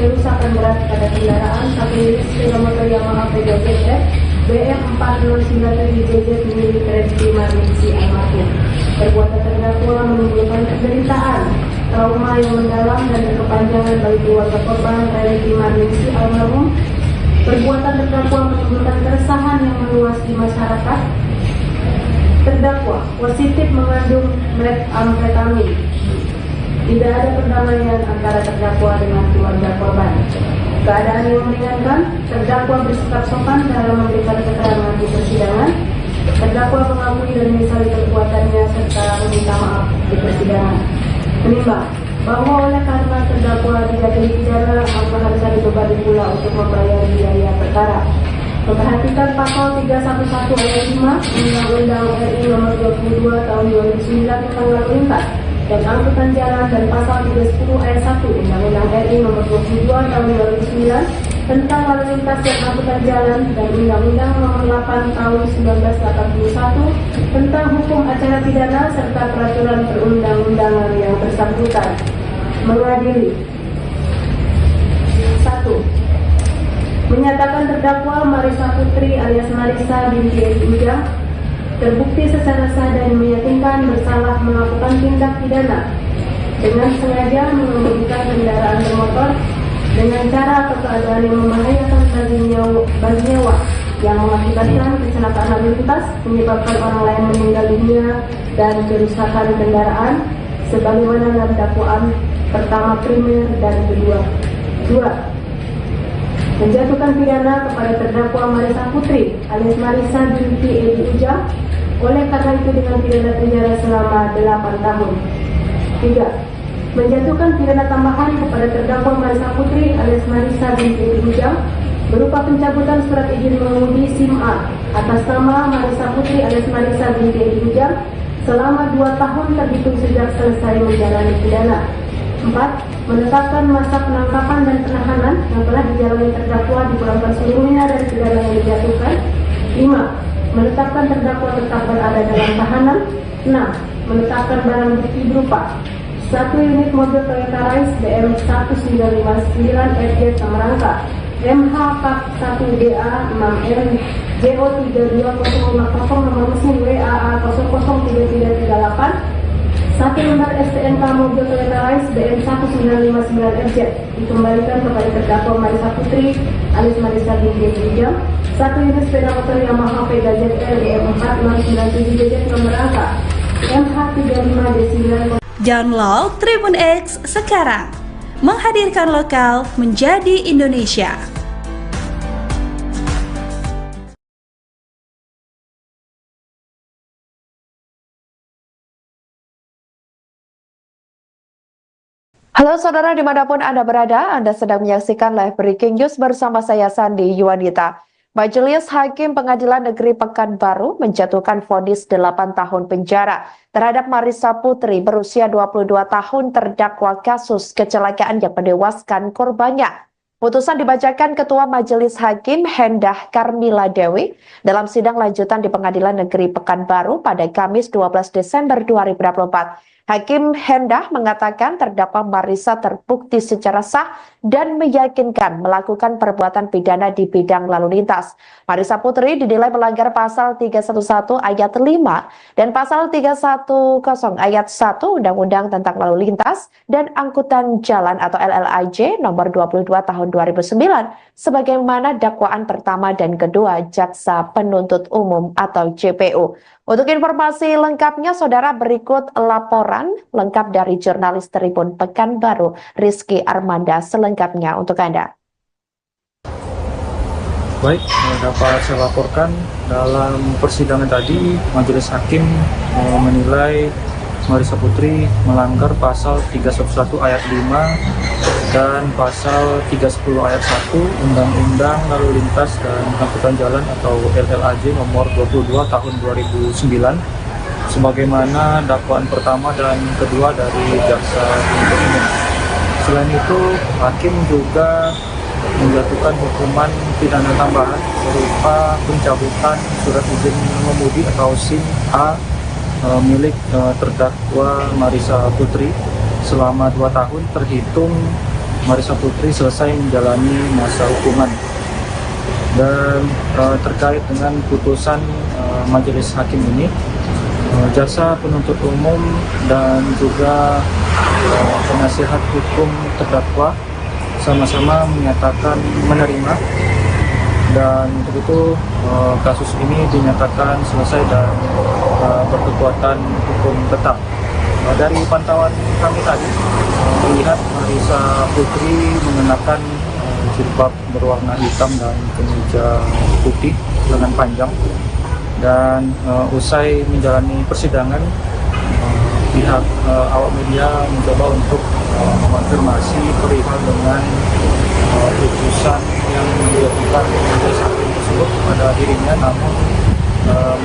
kerusakan berat pada kendaraan satu unit sepeda motor Yamaha Vega ZR BM 4097 JZ milik Refri Marnisi almarhum. Perbuatan terdakwa menimbulkan penderitaan, trauma yang mendalam dan berkepanjangan bagi keluarga korban Refri Marnisi almarhum. Perbuatan terdakwa menimbulkan keresahan yang meluas di masyarakat. Terdakwa positif mengandung metamfetamin. Tidak ada perdamaian antara terdakwa dengan keluarga korban. Keadaan yang meringankan, terdakwa bersikap sopan dalam memberikan keterangan di persidangan. Terdakwa mengakui dan menyesali perbuatannya serta meminta maaf di persidangan. Menimbang, bahwa oleh karena terdakwa tidak dipidana maka harusnya dibebani pula untuk membayar biaya perkara. Memperhatikan pasal 311 ayat 5 Undang-Undang RI Nomor 22 Tahun 2009 tentang lalu lintas dan angkutan jalan dan pasal 310 ayat 1 Undang-Undang RI Nomor 22 Tahun 2009 tentang lalu lintas dan angkutan jalan dan Undang-Undang Nomor 8 Tahun 1981 tentang hukum acara pidana serta peraturan perundang-undangan yang bersangkutan. Mengadili 1. Menyatakan terdakwa Marisa Putri alias Marisa binti Edi Ujang terbukti secara sah dan meyakinkan bersalah melakukan tindak pidana dengan sengaja mengemudikan kendaraan bermotor dengan cara atau keadaan yang membahayakan bagi nyawa yang mengakibatkan kecelakaan lalu lintas menyebabkan orang lain meninggal dunia dan kerusakan kendaraan sebagaimana dalam dakwaan pertama primer dan kedua. 2. Menjatuhkan pidana kepada terdakwa Marisa Putri alias Marisa binti Edi Ujang oleh karena itu dengan pidana penjara selama 8 tahun. 3. Menjatuhkan pidana tambahan kepada terdakwa Marisa Putri alias Marisa binti Edi Ujang berupa pencabutan surat izin mengemudi SIM A atas nama Marisa Putri alias Marisa binti Edi Ujang selama 2 tahun terhitung sejak selesai menjalani pidana. 4. Menetapkan masa penangkapan dan penahanan yang telah dijalani terdakwa dipulangkan seluruhnya dari pidana yang dijatuhkan. 5. Menetapkan terdakwa tetap berada dalam tahanan. 6. Menetapkan barang bukti berupa 1 unit mobil Toyota Rise BM 1959 FJ Samarangka MH Kap 1DA 6M JO 32050 nomor mesin WAA 003338 1 lembar STNK mobil Toyota Rise BM 1959 FZ dikembalikan kepada terdakwa Marisa Putri alias Marisa binti Edi Ujang. 1 unit sepeda motor Yamaha Vega ZR BM 4697 JZ nomor angka MH35D9. Download Tribun X sekarang, menghadirkan lokal menjadi Indonesia. Halo saudara dimanapun Anda berada, Anda sedang menyaksikan live breaking news bersama saya Sandi Yuwanita. Majelis Hakim Pengadilan Negeri Pekanbaru menjatuhkan vonis 8 tahun penjara terhadap Marisa Putri berusia 22 tahun terdakwa kasus kecelakaan yang menewaskan korbannya. Putusan dibacakan Ketua Majelis Hakim Hendah Karmila Dewi dalam sidang lanjutan di Pengadilan Negeri Pekanbaru pada Kamis 12 Desember 2024. Hakim Hendah mengatakan terdakwa Marisa terbukti secara sah dan meyakinkan melakukan perbuatan pidana di bidang lalu lintas. Marisa Putri dinilai melanggar pasal 311 ayat 5 dan pasal 310 ayat 1 Undang-Undang tentang Lalu Lintas dan Angkutan Jalan atau LLAJ nomor 22 tahun 2009 sebagaimana dakwaan pertama dan kedua Jaksa Penuntut Umum atau JPU. Untuk informasi lengkapnya, saudara, berikut laporan lengkap dari jurnalis Tribun Pekanbaru, Rizky Armanda, selengkapnya untuk Anda. Baik, dapat saya laporkan dalam persidangan tadi, Majelis Hakim menilai Marisa Putri melanggar pasal 311 ayat 5 dan pasal 310 ayat 1 Undang-Undang Lalu Lintas dan Angkutan Jalan atau LLAJ nomor 22 tahun 2009 sebagaimana dakwaan pertama dan kedua dari Jaksa Penuntut Umum. Selain itu, Hakim juga menjatuhkan hukuman pidana tambahan berupa pencabutan surat izin mengemudi atau SIM A milik terdakwa Marisa Putri selama 2 tahun terhitung Marisa Putri selesai menjalani masa hukuman. Dan terkait dengan putusan Majelis Hakim ini, Jaksa Penuntut Umum dan juga penasihat hukum terdakwa sama-sama menyatakan menerima, dan untuk itu kasus ini dinyatakan selesai dan berkekuatan hukum tetap. Dari pantauan kami tadi melihat Marisa Putri mengenakan jilbab berwarna hitam dan kemeja putih lengan panjang, dan usai menjalani persidangan pihak awak media mencoba untuk mengonfirmasi perihal dengan putusan yang dilakukan majelis hakim tersebut kepada dirinya, namun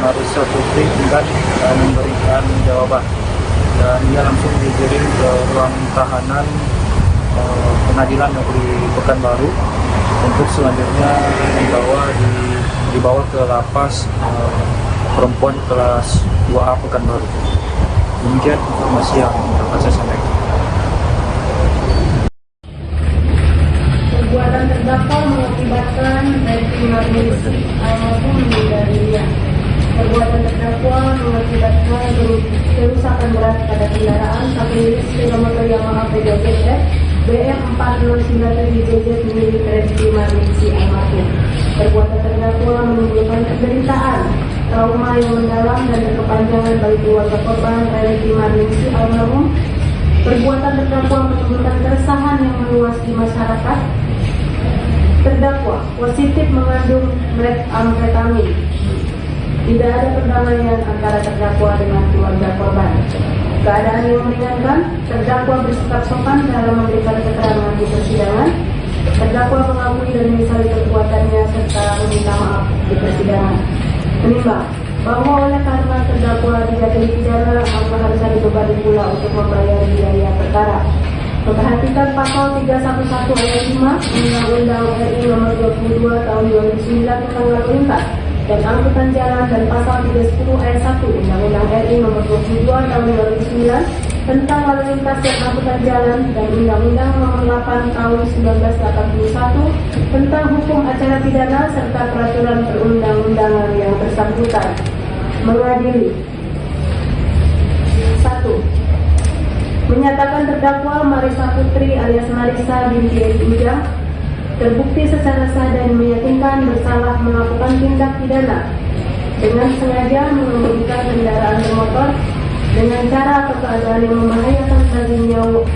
Marissa Putri enggan memberikan jawaban dan dia langsung digiring ke ruang tahanan Pengadilan Negeri Pekanbaru untuk selanjutnya dibawa ke lapas perempuan kelas 2A Pekanbaru. Demikian informasi yang dapat saya sampaikan. Perbuatan terdakwa mengakibatkan baik marmisi maupun meninggal dunia. Perbuatan terdakwa mengakibatkan kerusakan berat pada kendaraan satu unit sepeda motor Yamaha PJF BM 4097JZ milik Resti Marmisi almarhum. Perbuatan terdakwa menimbulkan penderitaan, trauma yang mendalam dan berkepanjangan bagi keluarga korban Resti Marmisi almarhum. Perbuatan terdakwa menimbulkan keresahan yang meluas di masyarakat. Terdakwa positif mengandung amfetamin. Tidak ada perdamaian antara terdakwa dengan keluarga korban. Keadaan yang meringankan, terdakwa bersikap sopan dalam memberikan keterangan di persidangan. Terdakwa mengakui dan menyesali perbuatannya serta meminta maaf di persidangan. Menimbang bahwa oleh karena terdakwa dijatuhi pidana, maka harusnya dibebani pula untuk membayar biaya perkara. Memperhatikan pasal 311 ayat 5 Undang-Undang RI Nomor 22 Tahun 2009 tentang lalu lintas dan angkutan jalan dan pasal 310 ayat 1 Undang-Undang RI Nomor 22 Tahun 2009 tentang lalu lintas dan angkutan jalan dan Undang-Undang Nomor 8 Tahun 1981 tentang hukum acara pidana serta peraturan perundang-undangan yang bersangkutan. Mengadili 1. Menyatakan terdakwa Marissa Putri alias Marissa binti Edi Ujang terbukti secara sah dan meyakinkan bersalah melakukan tindak pidana dengan sengaja mengemudikan kendaraan bermotor dengan cara atau keadaan yang membahayakan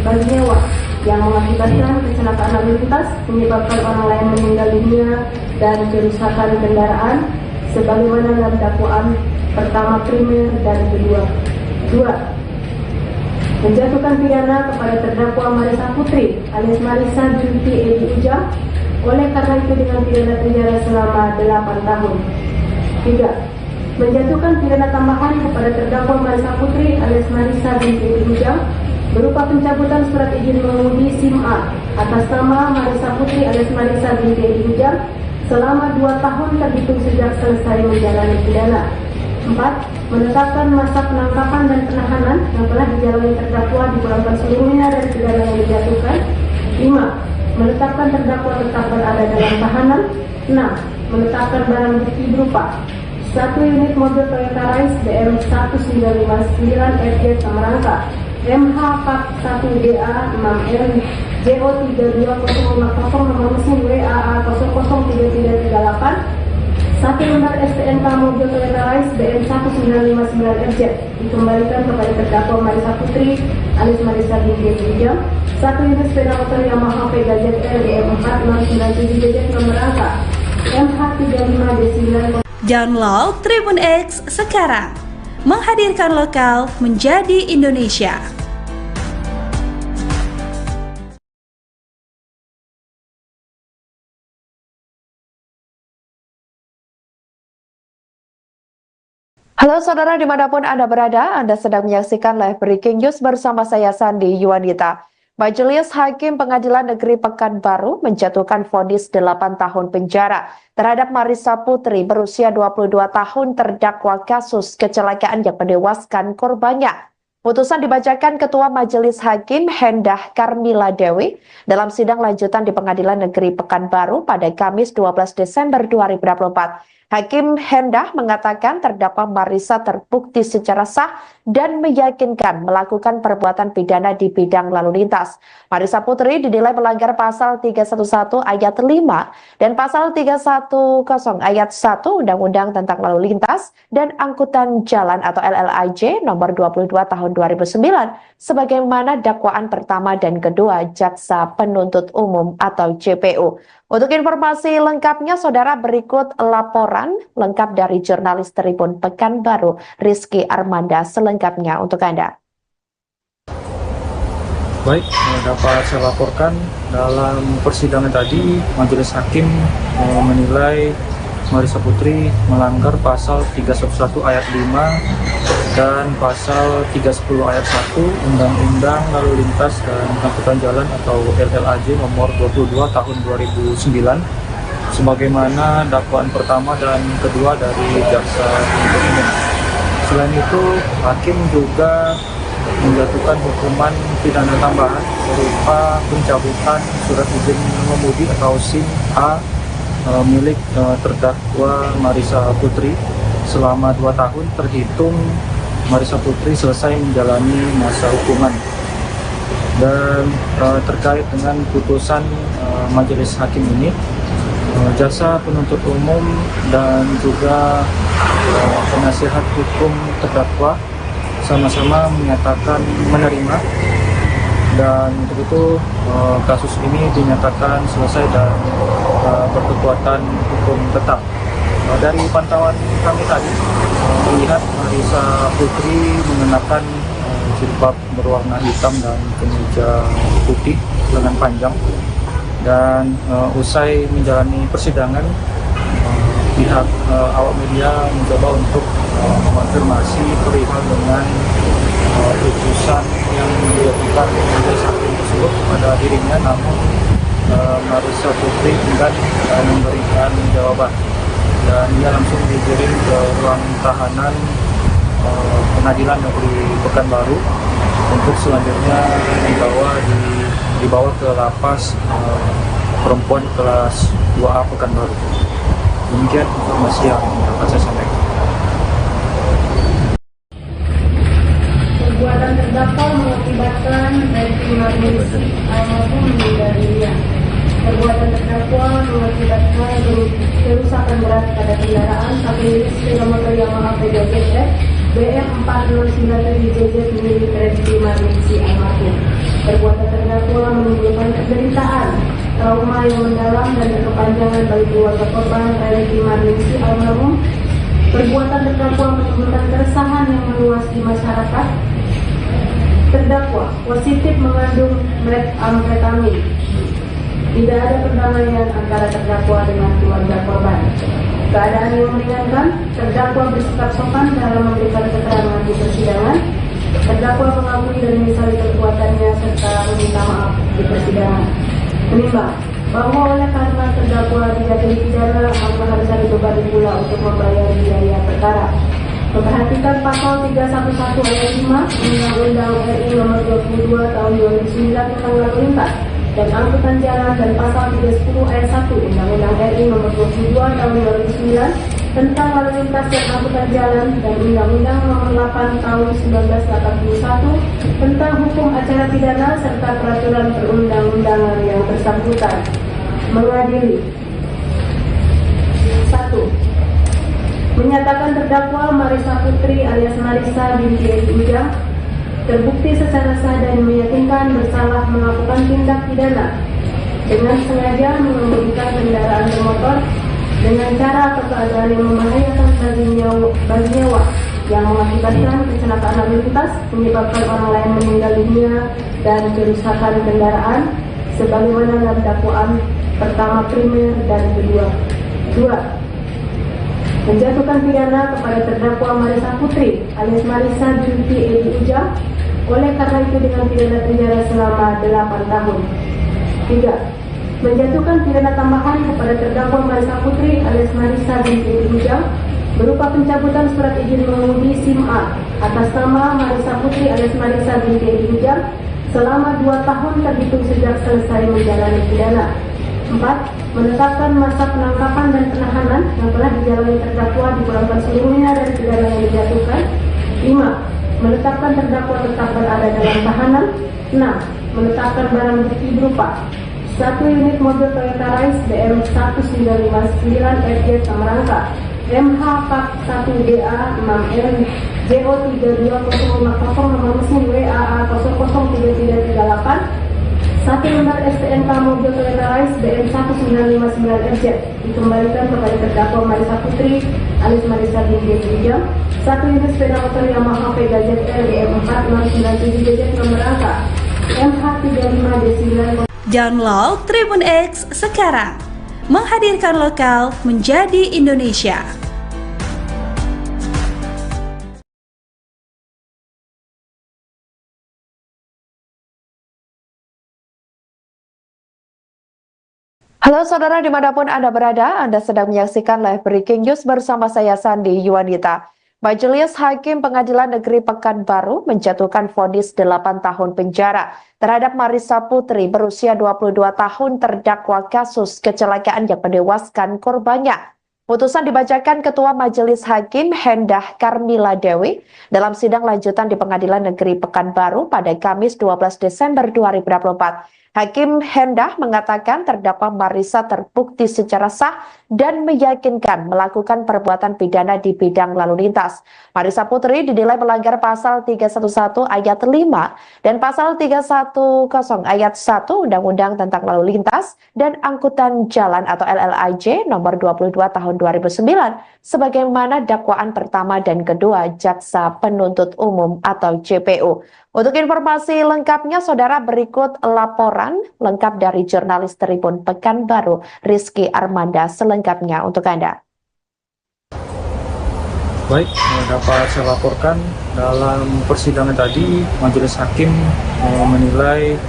bagi nyawa yang mengakibatkan kecelakaan lalu lintas, menyebabkan orang lain meninggal dunia dan kerusakan kendaraan sebagaimana dalam dakwaan pertama primer dan kedua. 2. Menjatuhkan pidana kepada terdakwa Marissa Putri alias Marissa binti Edi Ujang oleh karena itu dengan pidana penjara selama 8 tahun. 3. Menjatuhkan pidana tambahan kepada terdakwa Marissa Putri alias Marissa binti Edi Ujang berupa pencabutan surat izin mengemudi SIM A atas nama Marissa Putri alias Marissa binti Edi Ujang selama 2 tahun terhitung sejak selesai menjalani pidana. 4. Menetapkan masa penangkapan dan penahanan yang telah dijalani terdakwa dipulangkan seluruhnya dari pidana yang dijatuhkan. 5. Menetapkan terdakwa tetap berada dalam tahanan. 6. Menetapkan barang bukti berupa 1 unit mobil Toyota Rise BM 1959 FJ Samarangka MH 1DA 6L JO 32050 nomor mesin WAA 003338 1 lembar STNK mobil Toyota Rise BM 1959 FJ dikembalikan kepada terdakwa Marissa Putri alias Marissa binti Edi Ujang. 1 unit sepeda motor Yamaha Vega ZL BM 4097JZ nomor angka MH 35D9. Download Tribun X sekarang. Menghadirkan lokal menjadi Indonesia. Halo saudara dimanapun Anda berada, Anda sedang menyaksikan live breaking news bersama saya Sandi Yuwanita. Majelis Hakim Pengadilan Negeri Pekanbaru menjatuhkan vonis 8 tahun penjara terhadap Marissa Putri berusia 22 tahun terdakwa kasus kecelakaan yang menewaskan korbannya. Putusan dibacakan Ketua Majelis Hakim Hendah Karmila Dewi dalam sidang lanjutan di Pengadilan Negeri Pekanbaru pada Kamis 12 Desember 2024. Hakim Hendah mengatakan terdakwa Marissa terbukti secara sah dan meyakinkan melakukan perbuatan pidana di bidang lalu lintas. Marissa Putri dinilai melanggar pasal 311 ayat 5 dan pasal 310 ayat 1 Undang-Undang tentang Lalu Lintas dan Angkutan Jalan atau LLAJ nomor 22 tahun 2009 sebagaimana dakwaan pertama dan kedua Jaksa Penuntut Umum atau JPU. Untuk informasi lengkapnya, saudara, berikut laporan lengkap dari jurnalis Tribun Pekanbaru, Rizky Armanda, selengkapnya untuk Anda. Baik, dapat saya laporkan dalam persidangan tadi Majelis Hakim menilai Marissa Putri melanggar pasal 311 ayat 5 dan pasal 310 ayat 1 Undang-Undang Lalu Lintas dan Angkutan Jalan atau LLAJ nomor 22 tahun 2009 sebagaimana dakwaan pertama dan kedua dari jaksa penuntut umum. Selain itu, hakim juga menjatuhkan hukuman pidana tambahan berupa pencabutan surat izin mengemudi atau SIM A milik terdakwa Marissa Putri selama 2 tahun terhitung Marissa Putri selesai menjalani masa hukuman. Dan terkait dengan putusan majelis hakim ini, jaksa penuntut umum dan juga penasihat hukum terdakwa sama-sama menyatakan menerima, dan untuk itu kasus ini dinyatakan selesai dan berkekuatan hukum tetap. Dari pantauan kami tadi melihat Marissa Putri mengenakan jilbab berwarna hitam dan kemeja putih lengan panjang, dan usai menjalani persidangan pihak awak media mencoba untuk mengonfirmasi perihal dengan putusan yang dijatuhkan majelis hakim tersebut pada dirinya, namun Marissa Putri enggan memberikan jawaban dan ia langsung dikirim ke ruang tahanan Pengadilan Negeri Pekanbaru untuk selanjutnya dibawa ke lapas perempuan kelas 2A Pekanbaru. Demikian informasi yang dapat saya sampaikan. Perbuatan terdakwa mengakibatkan baik Marissa maupun meninggal dunia. Perbuatan terdakwa mengakibatkan kerusakan berat pada kendaraan sampai sepeda motor Yamaha PJF BM 4097JZ milik Reddy Marissa almarhum. Perbuatan terdakwa menimbulkan penderitaan, trauma yang mendalam dan berkepanjangan bagi keluarga korban Reddy Marissa almarhum. Perbuatan terdakwa menimbulkan keresahan yang meluas di masyarakat. Terdakwa positif mengandung amfetamin. Tidak ada perdamaian antara terdakwa dengan keluarga korban. Keadaan yang meringankan, terdakwa bersikap sopan dalam memberikan keterangan di persidangan. Terdakwa mengakui dan menyesali perbuatannya serta meminta maaf di persidangan. Menimbang bahwa oleh karena terdakwa dijatuhi pidana, maka harus dibebani pula untuk membayar biaya perkara. Memperhatikan pasal 311 ayat 5 Undang-Undang RI nomor 22 tahun 2009 tentang lalu lintas dan angkutan jalan dan pasal 310 ayat 1 Undang-Undang RI nomor 22 tahun 2009 tentang lalu lintas dan angkutan jalan dan Undang-Undang nomor 8 tahun 1981 tentang hukum acara pidana serta peraturan perundang-undangan yang bersangkutan. Mengadili 1. Menyatakan terdakwa Marissa Putri alias Marissa binti Edi Ujang terbukti secara sah dan meyakinkan bersalah melakukan tindak pidana dengan sengaja mengemudikan kendaraan bermotor dengan cara atau keadaan yang membahayakan bagi nyawa yang mengakibatkan kecelakaan lalu lintas, menyebabkan orang lain meninggal dunia dan kerusakan kendaraan sebagaimana dalam dakwaan pertama primer dan kedua. 2. Menjatuhkan pidana kepada terdakwa Marissa Putri alias Marissa binti Edi Ujang oleh karena itu dengan pidana penjara selama 8 tahun. 3. Menjatuhkan pidana tambahan kepada terdakwa Marissa Putri alias Marissa binti Edi Ujang berupa pencabutan surat izin mengemudi SIM A atas nama Marissa Putri alias Marissa binti Edi Ujang selama 2 tahun terhitung sejak selesai menjalani pidana. 4. Menetapkan masa penangkapan dan penahanan yang telah dijalani terdakwa dipulangkan seluruhnya dari pidana yang dijatuhkan. 5. Menetapkan terdakwa tetap berada dalam tahanan. 6. Menetapkan barang bukti berupa 1 unit mobil Toyota Rise BM 1959 FJ Samarangka MH Pak 1DA 6N JO 32050 nomor mesin WAA 003338 1 lembar STNK mobil Toyota Rise BM 1959 FZ dikembalikan kepada terdakwa Marissa Putri alias Marissa binti Edi Ujang. 1 unit sepeda motor Yamaha Pega ZR BM 4097JZ nomor angka MH35 Download Tribun X sekarang. Menghadirkan lokal menjadi Indonesia. Halo saudara dimanapun Anda berada, Anda sedang menyaksikan live breaking news bersama saya Sandi Yuwanita. Majelis Hakim Pengadilan Negeri Pekanbaru menjatuhkan vonis 8 tahun penjara terhadap Marissa Putri berusia 22 tahun terdakwa kasus kecelakaan yang menewaskan korbannya. Putusan dibacakan Ketua Majelis Hakim Hendah Karmila Dewi dalam sidang lanjutan di Pengadilan Negeri Pekanbaru pada Kamis 12 Desember 2024. Hakim Hendah mengatakan terdakwa Marissa terbukti secara sah dan meyakinkan melakukan perbuatan pidana di bidang lalu lintas. Marissa Putri dinilai melanggar pasal 311 ayat 5 dan pasal 310 ayat 1 Undang-Undang tentang Lalu Lintas dan Angkutan Jalan atau LLAJ nomor 22 tahun 2009 sebagaimana dakwaan pertama dan kedua Jaksa Penuntut Umum atau JPU. Untuk informasi lengkapnya, saudara, berikut laporan lengkap dari jurnalis Tribun Pekanbaru, Rizky Armanda, selengkapnya untuk Anda. Baik, dapat saya laporkan dalam persidangan tadi, Majelis Hakim menilai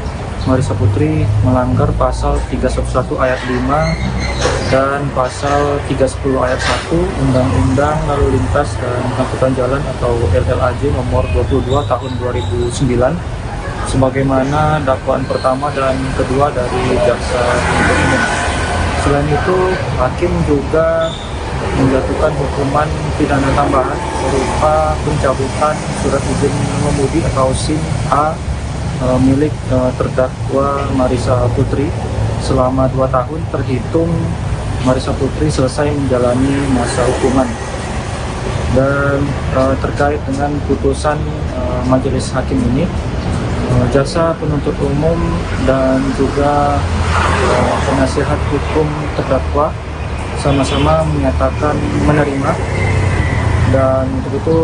Marissa Putri melanggar pasal 311 ayat 5 dan pasal 310 ayat 1 Undang-Undang Lalu Lintas dan Angkutan Jalan atau LLAJ nomor 22 tahun 2009 sebagaimana dakwaan pertama dan kedua dari Jaksa Penuntut Umum. Selain itu, Hakim juga menjatuhkan hukuman pidana tambahan berupa pencabutan surat izin mengemudi atau SIM A milik terdakwa Marissa Putri selama 2 tahun terhitung Marissa Putri selesai menjalani masa hukuman. Dan terkait dengan putusan Majelis Hakim ini, Jaksa Penuntut Umum dan juga penasihat hukum terdakwa sama-sama menyatakan menerima, dan untuk itu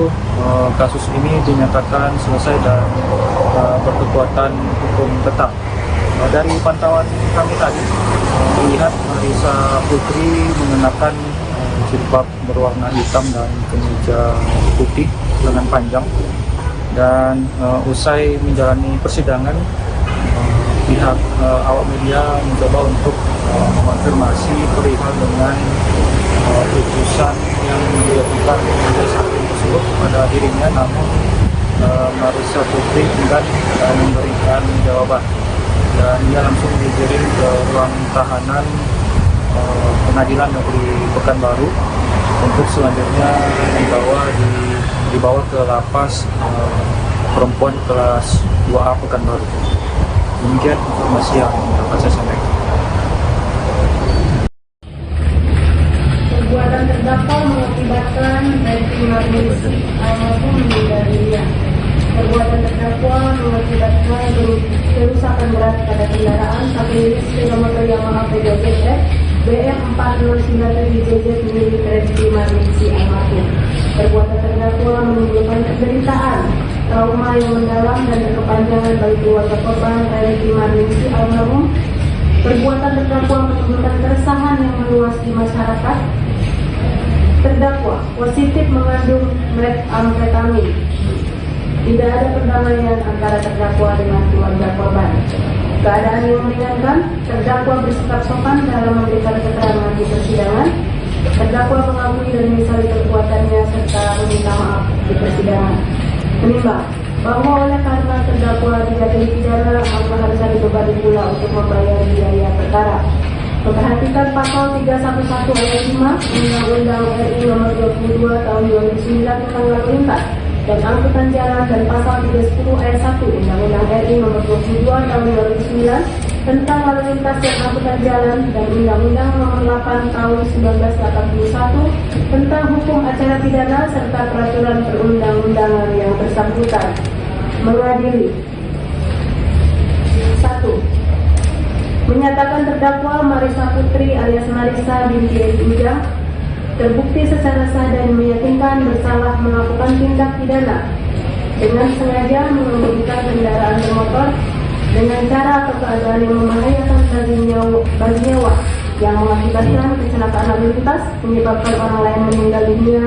kasus ini dinyatakan selesai dan berkekuatan hukum tetap. Dari pantauan kami tadi melihat Marissa Putri mengenakan jilbab berwarna hitam dan kemeja putih lengan panjang, dan usai menjalani persidangan pihak awak media mencoba untuk mengonfirmasi perihal dengan putusan yang dilakukan oleh hakim tersebut kepada dirinya, namun Marissa Putri enggan memberikan jawaban dan dia langsung digiring ke ruang tahanan Pengadilan Negeri Pekanbaru untuk selanjutnya dibawa ke lapas perempuan kelas 2A Pekanbaru. Demikian informasi yang dapat saya sampaikan. Perbuatan terdakwa mengakibatkan Reti Marnisi almarhum meninggal dunia. Perbuatan terdakwa mengakibatkan kerusakan berat pada kendaraan saat milik sepeda motor Yamaha PDZF BM 4097JZ milik Reti Marnisi almarhum. Perbuatan terdakwa menimbulkan penderitaan, trauma yang mendalam dan berkepanjangan bagi keluarga korban Reti Marnisi almarhum. Perbuatan terdakwa menimbulkan keresahan yang meluas di masyarakat. Terdakwa positif mengandung metamfetamin. Tidak ada perdamaian antara terdakwa dengan keluarga korban. Keadaan yang meringankan, terdakwa bersikap sopan dalam memberikan keterangan di persidangan. Terdakwa mengakui dan menyesali perbuatannya serta meminta maaf di persidangan. Menimbang bahwa oleh karena terdakwa tidak dipidana, maka harusnya dibebani pula untuk membayar biaya perkara. Memperhatikan pasal 311 ayat 5 Undang-Undang RI nomor 22 tahun 2009 tentang lalu lintas dan angkutan jalan, dan pasal 310 ayat 1 Undang-Undang RI nomor 22 tahun 2009 tentang lalu lintas dan angkutan jalan, dan Undang-Undang nomor 8 tahun 1981 tentang hukum acara pidana serta peraturan perundang-undangan yang bersangkutan. Mengadili 1. Menyatakan terdakwa Marissa Putri alias Marissa binti Edi Ujang terbukti secara sah dan meyakinkan bersalah melakukan tindak pidana dengan sengaja mengemudikan kendaraan bermotor dengan cara atau keadaan yang membahayakan bagi nyawa yang mengakibatkan kecelakaan lalu lintas, menyebabkan orang lain meninggal dunia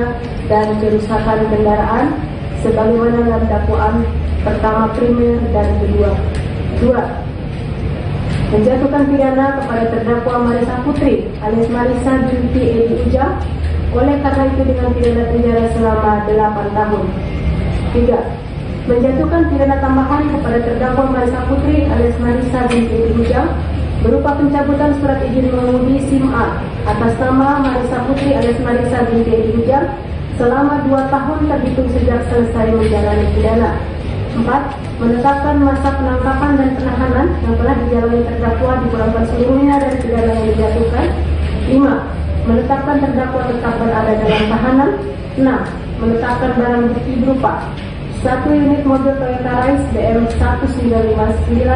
dan kerusakan kendaraan, sebagaimana dalam dakwaan pertama primer dan kedua. 2. Menjatuhkan pidana kepada terdakwa Marisa Putri alias Marisa binti Edi Ujang, oleh karena itu dengan pidana penjara selama 8 tahun. 3. Menjatuhkan pidana tambahan kepada terdakwa Marisa Putri alias Marisa binti Edi Ujang berupa pencabutan surat izin mengemudi SIM A atas nama Marisa Putri alias Marisa binti Edi Ujang selama 2 tahun terhitung sejak selesai menjalani pidana. 4. Menetapkan masa penangkapan dan penahanan yang telah dijalani terdakwa dipulangkan seluruhnya dari pidana yang dijatuhkan. 5. Menetapkan terdakwa tetap berada dalam tahanan. 6. Menetapkan barang bukti berupa 1 unit mobil Toyota Rise BM 1959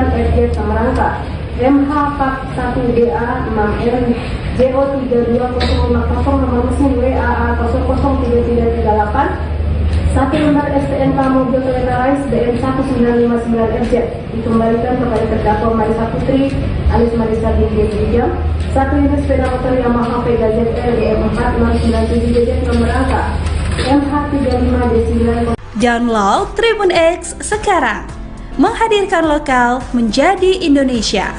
FJ Samarangka, MH 41DA 6M JO325050 nomor mesin WAA 003338, 1 lembar STNK mobil Toyota Rise BM 1959 FJ dikembalikan kepada terdakwa Marisa Putri alias Marisa binti Ujang, 1 unit sepeda motor Yamaha Vega ZR BM 4697 JZ nomor angka MH 35D9. Download Tribun X sekarang, menghadirkan lokal menjadi Indonesia.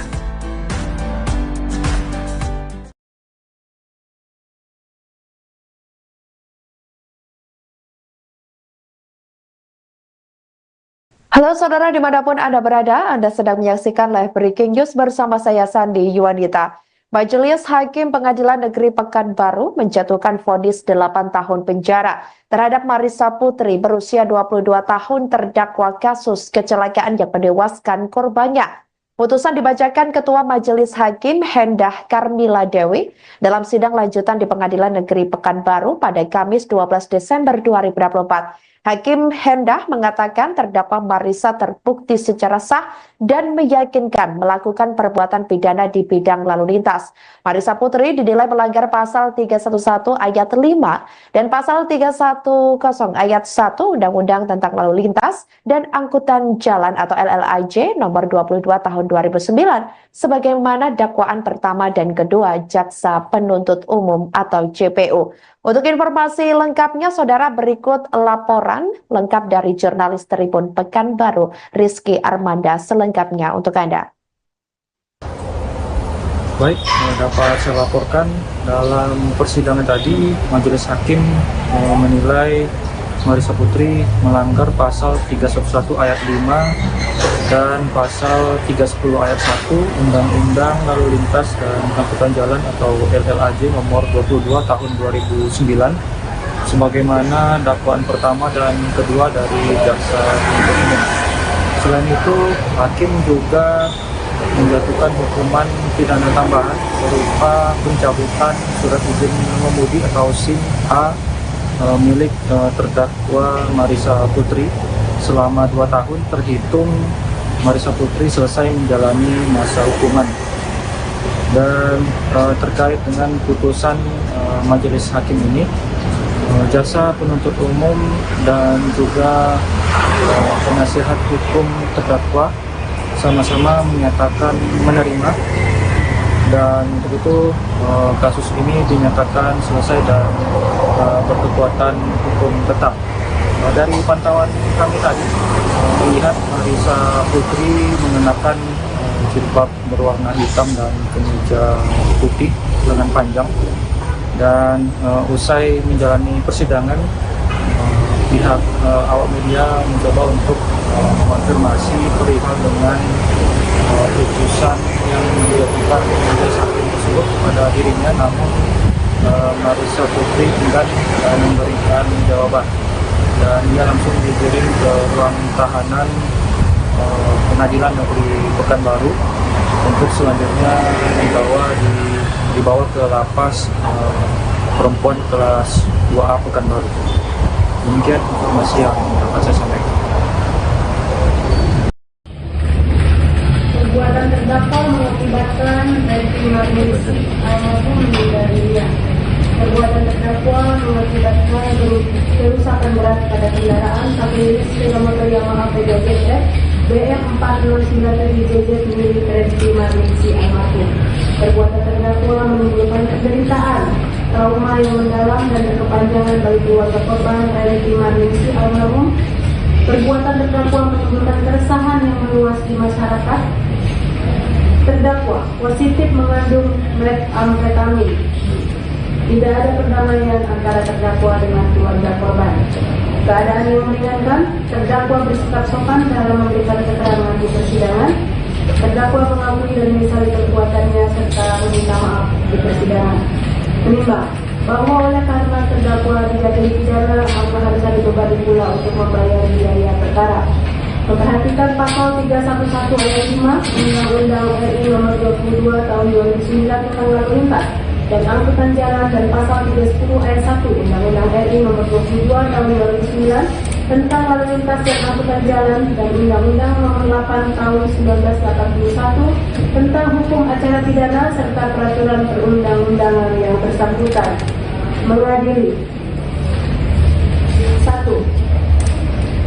Halo saudara dimanapun Anda berada, Anda sedang menyaksikan live breaking news bersama saya Sandi Yuwanita. Majelis Hakim Pengadilan Negeri Pekanbaru menjatuhkan vonis 8 tahun penjara terhadap Marisa Putri berusia 22 tahun terdakwa kasus kecelakaan yang menewaskan korbannya. Putusan dibacakan Ketua Majelis Hakim Hendah Karmila Dewi dalam sidang lanjutan di Pengadilan Negeri Pekanbaru pada Kamis 12 Desember 2024. Hakim Hendah mengatakan terdakwa Marisa terbukti secara sah dan meyakinkan melakukan perbuatan pidana di bidang lalu lintas. Marisa Putri dinilai melanggar pasal 311 ayat 5 dan pasal 310 ayat 1 Undang-Undang tentang Lalu Lintas dan Angkutan Jalan atau LLAJ nomor 22 tahun 2009 sebagaimana dakwaan pertama dan kedua Jaksa Penuntut Umum atau JPU. Untuk informasi lengkapnya, saudara, berikut laporan lengkap dari jurnalis Tribun Pekanbaru, Rizky Armanda, selengkapnya untuk Anda. Baik, dapat saya laporkan dalam persidangan tadi, Majelis Hakim menilai Marisa Putri melanggar pasal 311 ayat 5 dan pasal 310 ayat 1 Undang-Undang Lalu Lintas dan Angkutan Jalan atau LLAJ nomor 22 tahun 2009 sebagaimana dakwaan pertama dan kedua dari Jaksa Penuntut Umum. Selain itu, Hakim juga menjatuhkan hukuman pidana tambahan berupa pencabutan surat izin mengemudi atau SIM A milik terdakwa Marisa Putri selama 2 tahun terhitung Marisa Putri selesai menjalani masa hukuman. Dan terkait dengan putusan Majelis Hakim ini, Jaksa Penuntut Umum dan juga penasihat hukum terdakwa sama-sama menyatakan menerima, dan untuk itu kasus ini dinyatakan selesai dan berkekuatan hukum tetap. Dari pantauan kami tadi melihat Marisa Putri mengenakan jilbab berwarna hitam dan kemeja putih lengan panjang, dan usai menjalani persidangan pihak awak media mencoba untuk mengonfirmasi perihal dengan putusan yang dijatuhkan Majelis Hakim tersebut pada dirinya, namun Marisa Putri enggan memberikan jawaban dan ia langsung dikirim ke ruang tahanan Pengadilan Negeri Pekanbaru untuk selanjutnya dibawa ke lapas perempuan kelas 2A Pekanbaru. Demikian informasi yang dapat saya sampaikan. Perbuatan terdakwa mengakibatkan baik emergensi maupun meninggal dunia. Perbuatan terdakwa mengakibatkan kerusakan berat pada kendaraan 1 unit sepeda motor Yamaha Vega ZR BM 409JJ milik Resti Marningsi almarhum. Perbuatan terdakwa menimbulkan penderitaan, trauma yang mendalam dan berkepanjangan bagi keluarga korban Resti Marningsi almarhum. Perbuatan terdakwa menimbulkan keresahan yang meluas di masyarakat. Terdakwa positif mengandung metamfetamin. Tidak ada perdamaian antara terdakwa dengan keluarga korban. Keadaan yang meringankan, terdakwa bersikap sopan dalam memberikan keterangan di persidangan. Terdakwa mengakui dan menyesali perbuatannya serta meminta maaf di persidangan. Menimbang bahwa oleh karena terdakwa dijatuhi pidana, maka harus dibebani pula untuk membayar biaya perkara. Memperhatikan pasal 311 ayat 5 Undang-Undang RI Nomor 22 Tahun 2009 tentang lalu lintas dan angkutan jalan dan pasal 310 ayat 1 Undang-Undang RI Nomor 22 Tahun 2009 tentang lalu lintas dan angkutan jalan dan Undang-Undang Nomor 8 Tahun 1981 tentang hukum acara pidana serta peraturan perundang-undangan yang bersangkutan. Mengadili 1.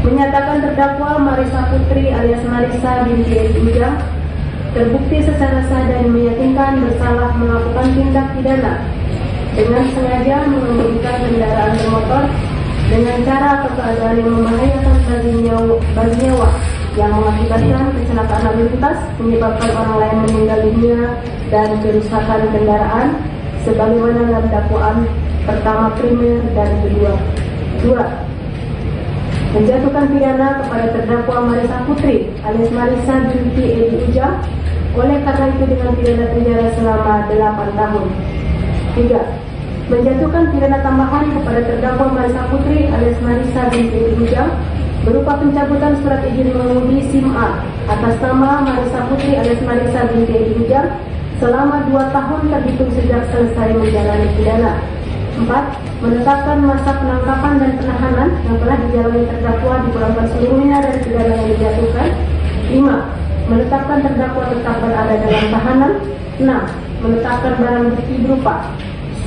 Menyatakan terdakwa Marisa Putri alias Marisa binti Edi Ujang terbukti secara sah dan meyakinkan bersalah melakukan tindak pidana dengan sengaja mengemudikan kendaraan bermotor dengan cara atau keadaan yang membahayakan bagi nyawa yang mengakibatkan kecelakaan lalu lintas, menyebabkan orang lain meninggal dunia dan kerusakan kendaraan sebagaimana dalam dakwaan pertama primer dan kedua. 2. Menjatuhkan pidana kepada terdakwa Marisa Putri alias Marisa binti Edi Ujang oleh karena itu dengan pidana penjara selama 8 tahun. 3. Menjatuhkan pidana tambahan kepada terdakwa Marisa Putri alias Marisa binti Edi Ujang berupa pencabutan surat izin mengemudi SIM A atas nama Marisa Putri alias Marisa binti Edi Ujang selama 2 tahun terhitung sejak selesai menjalani pidana. 4. Menetapkan masa penangkapan dan penahanan yang telah dijalani terdakwa dipulangkan seluruhnya dari pidana yang dijatuhkan. 5. Menetapkan terdakwa tetap berada dalam tahanan. 6. Menetapkan barang bukti berupa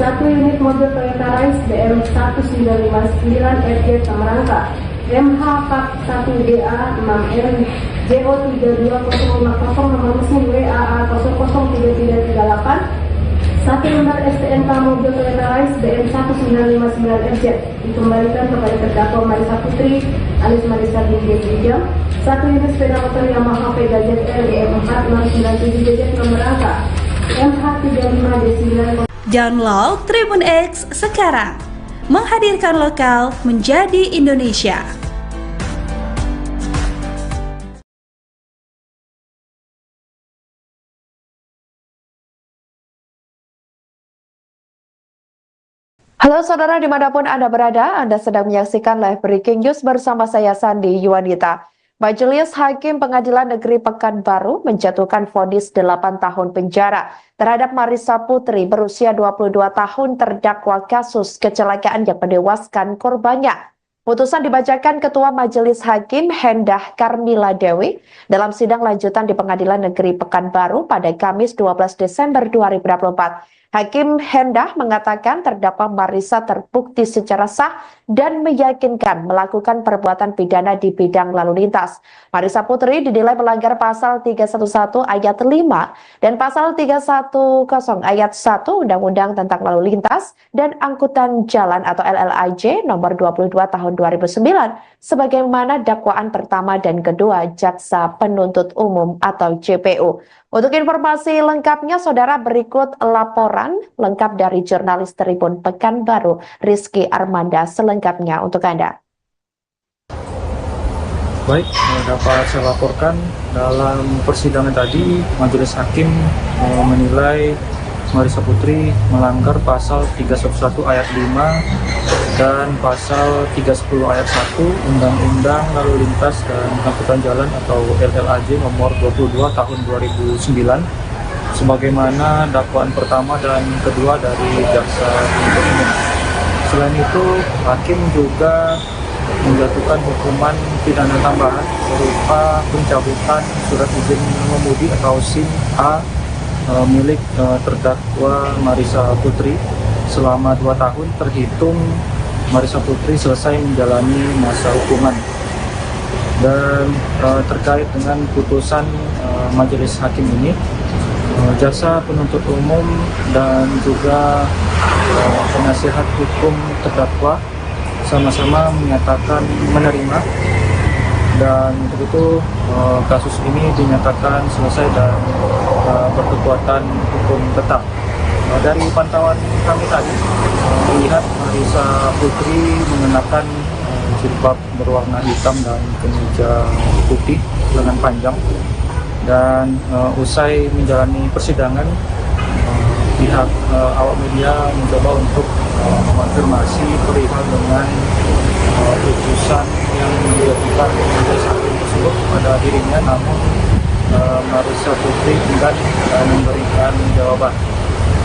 1 unit mobil Toyota Rise BM 1959 FJ Samarangka, MH Kap 1DA 6M JO 32050 nomor mesin WAA 003338, 1 lembar STNK mobil Toyota Rise BM 1959 FZ dikembalikan kepada terdakwa Marisa Putri alias Marisa binti Edi Ujang. 1 unit sepeda motor Yamaha Vega ZR BM 4697 JZ nomor angka MH35D9. Download Tribun X sekarang, menghadirkan lokal menjadi Indonesia. Halo saudara dimanapun Anda berada, Anda sedang menyaksikan live breaking news bersama saya Sandi Yuwanita. Majelis Hakim Pengadilan Negeri Pekanbaru menjatuhkan vonis 8 tahun penjara terhadap Marisa Putri berusia 22 tahun terdakwa kasus kecelakaan yang menewaskan korbannya. Putusan dibacakan Ketua Majelis Hakim Hendah Karmila Dewi dalam sidang lanjutan di Pengadilan Negeri Pekanbaru pada Kamis 12 Desember 2024. Hakim Hendah mengatakan terdakwa Marisa terbukti secara sah dan meyakinkan melakukan perbuatan pidana di bidang lalu lintas. Marisa Putri dinilai melanggar pasal 311 ayat 5 dan pasal 310 ayat 1 Undang-Undang tentang Lalu Lintas dan Angkutan Jalan atau LLAJ nomor 22 tahun 2009 sebagaimana dakwaan pertama dan kedua Jaksa Penuntut Umum atau JPU. Untuk informasi lengkapnya, saudara, berikut laporan lengkap dari jurnalis Tribun Pekanbaru, Rizky Armanda, selengkapnya untuk Anda. Baik, dapat saya laporkan dalam persidangan tadi, Majelis Hakim menilai Marisa Putri melanggar pasal 311 ayat 5 dan pasal 310 ayat 1 Undang-Undang Lalu Lintas dan Angkutan Jalan atau LLAJ nomor 22 tahun 2009 sebagaimana dakwaan pertama dan kedua dari Jaksa Penuntut Umum. Selain itu, Hakim juga menjatuhkan hukuman pidana tambahan berupa pencabutan surat izin mengemudi atau SIM A milik terdakwa Marisa Putri selama 2 tahun terhitung Marisa Putri selesai menjalani masa hukuman. Dan terkait dengan putusan majelis hakim ini, jasa penuntut umum dan juga penasihat hukum terdakwa sama-sama menyatakan menerima, dan untuk itu kasus ini dinyatakan selesai dan berkekuatan hukum tetap. Dari pantauan kami tadi, melihat Marissa Putri mengenakan jilbab berwarna hitam dan kemeja putih lengan panjang, dan usai menjalani persidangan, pihak awak media mencoba untuk mengonfirmasi perihal dengan putusan yang dijatuhkan majelis hakim tersebut pada dirinya, namun Marissa Putri enggan memberikan jawaban,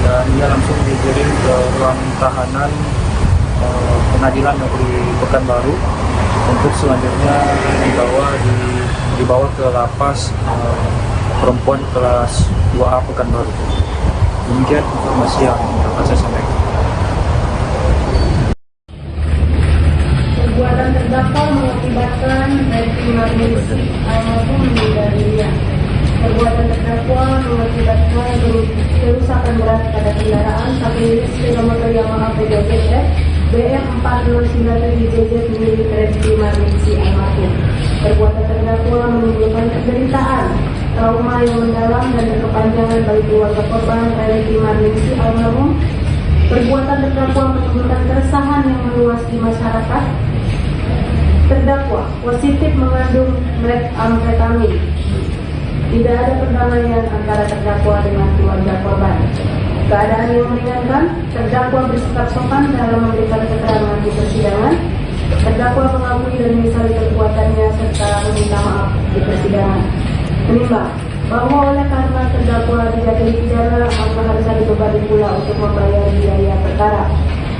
dan ia langsung digiring ke ruang tahanan Pengadilan Negeri Pekanbaru untuk selanjutnya dibawa ke lapas perempuan kelas 2A Pekanbaru. Demikian informasi yang dapat saya sampaikan. Perbuatan terdakwa mengakibatkan baik emergensi maupun meninggal dunia. Perbuatan terdakwa mengakibatkan kerusakan berat pada kendaraan satu unit sepeda motor Yamaha PJF BM 4097JZ milik Redki Marnisi almarhum. Perbuatan terdakwa menimbulkan penderitaan, trauma yang mendalam dan berkepanjangan bagi keluarga korban Redki Marnisi almarhum. Perbuatan terdakwa menimbulkan keresahan yang meluas di masyarakat. Terdakwa positif mengandung metamfetamin. Tidak ada perdamaian antara terdakwa dengan keluarga korban. Keadaan yang meringankan, terdakwa bersikap sopan dalam memberikan keterangan di persidangan. Terdakwa mengakui dan menyesali perbuatannya serta meminta maaf di persidangan. Menimbang bahwa oleh karena terdakwa dijatuhi pidana, maka harus dibebani pula untuk membayar biaya perkara.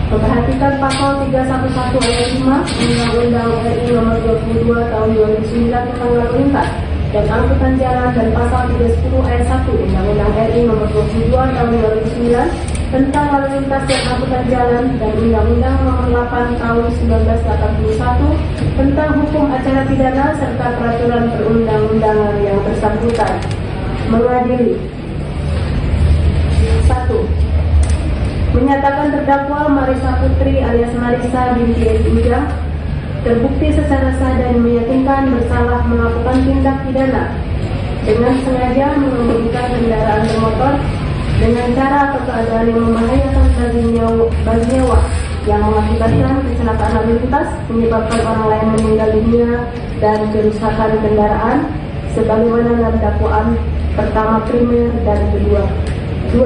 Memperhatikan pasal 311 ayat 5 Undang-Undang RI Nomor 22 Tahun 2009 tentang lalu lintas dan angkutan jalan, dan pasal 310 ayat 1 Undang-Undang RI Nomor 22 Tahun 2009 tentang lalu lintas dan angkutan jalan, dan Undang-Undang Nomor 8 Tahun 1981 tentang hukum acara pidana serta peraturan perundang-undangan yang bersangkutan. Mengadili 1. Menyatakan terdakwa Marissa Putri alias Marissa binti Edi Ujang terbukti secara sah dan meyakinkan bersalah melakukan tindak pidana dengan sengaja mengemudikan kendaraan bermotor dengan cara atau keadaan yang membahayakan bagi nyawa yang mengakibatkan kecelakaan lalu lintas, menyebabkan orang lain meninggal dunia dan kerusakan kendaraan sebagaimana dalam dakwaan pertama primer dan kedua. 2.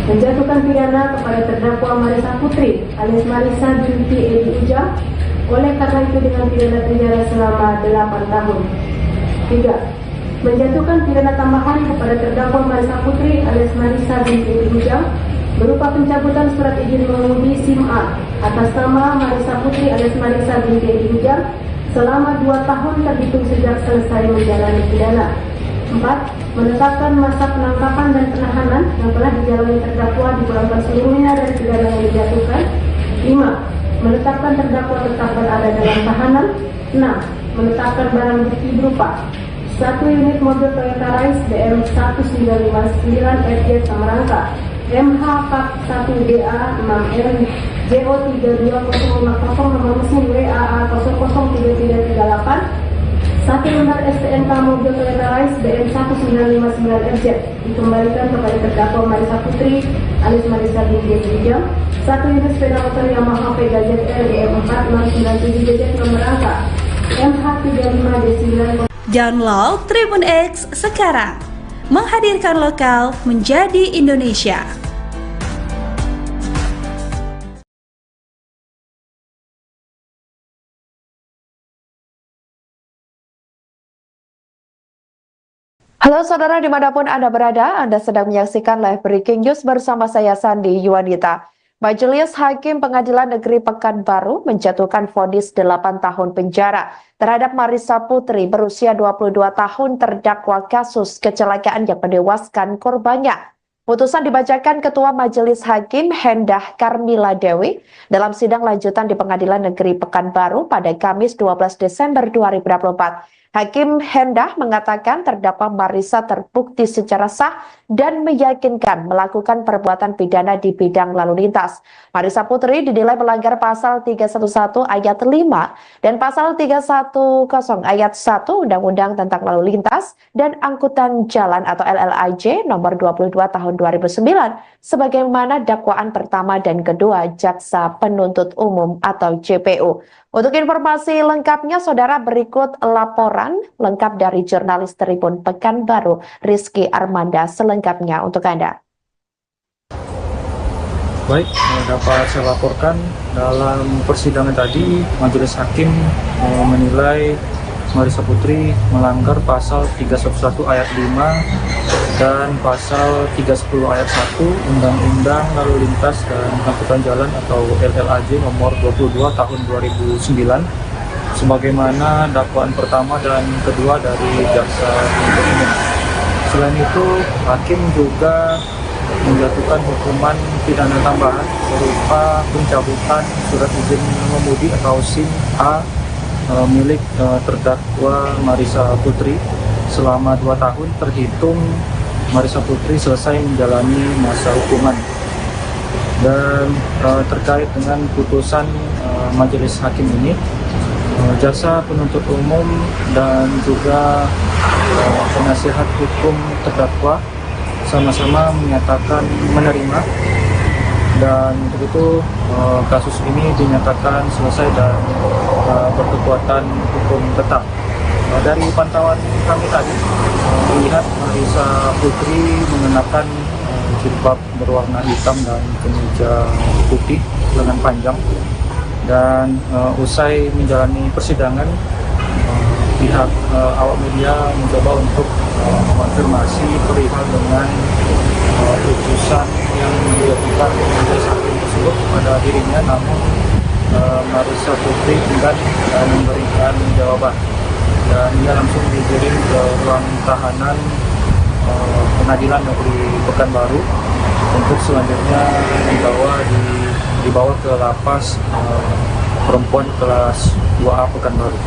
Menjatuhkan pidana kepada terdakwa Marissa Putri alias Marissa binti Edi Ujang oleh karena itu dengan pidana penjara selama 8 tahun. 3. Menjatuhkan pidana tambahan kepada terdakwa Marissa Putri alias Marissa binti Edi Ujang berupa pencabutan surat izin mengemudi SIM A atas nama Marissa Putri alias Marissa binti Edi Ujang selama 2 tahun terhitung sejak selesai menjalani pidana. 4. Menetapkan masa penangkapan dan penahanan yang telah dijalani terdakwa dipulangkan seluruhnya dari pidana yang dijatuhkan. 5. Menetapkan terdakwa tetap berada dalam tahanan. 6. Menetapkan barang bukti berupa 1 unit mobil Toyota Rise BM 1959 FJ Samarangka MH Kap 1DA 6M JO 32050 nomor mesin WAA 003338 1 lembar STNK mobil Toyota Rise BM 1959 FZ dikembalikan kepada terdakwa Marissa Putri alias Marissa binti Edi Ujang. 1 unit sepeda motor Yamaha Pega ZR BM 4697JZ nomor angka MH35D9. Download Tribun X sekarang, menghadirkan lokal menjadi Indonesia. Halo saudara dimanapun Anda berada, Anda sedang menyaksikan live breaking news bersama saya Sandi Yuwanita. Majelis Hakim Pengadilan Negeri Pekanbaru menjatuhkan vonis 8 tahun penjara terhadap Marissa Putri berusia 22 tahun terdakwa kasus kecelakaan yang menewaskan korbannya. Putusan dibacakan Ketua Majelis Hakim Hendah Karmila Dewi dalam sidang lanjutan di Pengadilan Negeri Pekanbaru pada Kamis 12 Desember 2024. Hakim Hendah mengatakan terdakwa Marisa terbukti secara sah dan meyakinkan melakukan perbuatan pidana di bidang lalu lintas. Marisa Putri dinilai melanggar pasal 311 ayat 5 dan pasal 310 ayat 1 Undang-Undang tentang Lalu Lintas dan Angkutan Jalan atau LLAJ nomor 22 tahun 2009 sebagaimana dakwaan pertama dan kedua Jaksa Penuntut Umum atau JPU. Untuk informasi lengkapnya, saudara, berikut laporan lengkap dari jurnalis Tribun Pekanbaru, Rizky Armanda, selengkapnya untuk Anda. Baik, dapat saya laporkan dalam persidangan tadi, Majelis Hakim menilai Marisa Putri melanggar pasal 311 ayat 5 dan pasal 310 ayat 1 Undang-Undang Lalu Lintas dan Angkutan Jalan atau LLAJ nomor 22 tahun 2009 sebagaimana dakwaan pertama dan kedua dari Jaksa Penuntut Umum. Selain itu, hakim juga menjatuhkan hukuman pidana tambahan berupa pencabutan surat izin mengemudi atau SIM A milik terdakwa Marisa Putri selama 2 tahun terhitung Marisa Putri selesai menjalani masa hukuman. Dan terkait dengan putusan majelis hakim ini, Jaksa Penuntut Umum dan juga penasihat hukum terdakwa sama-sama menyatakan menerima, dan untuk itu kasus ini dinyatakan selesai dan berkekuatan hukum tetap. Dari pantauan kami tadi melihat Marisa Putri mengenakan jilbab berwarna hitam dan kemeja putih lengan panjang, dan usai menjalani persidangan pihak awak media mencoba untuk mengonfirmasi perihal dengan putusan yang dijatuhkan majelis hakim tersebut pada dirinya, namun Marisa Putri enggan memberikan jawaban, dan ia langsung digiring ke ruang tahanan Pengadilan Negeri Pekanbaru untuk selanjutnya dibawa ke lapas perempuan kelas 2A Pekanbaru.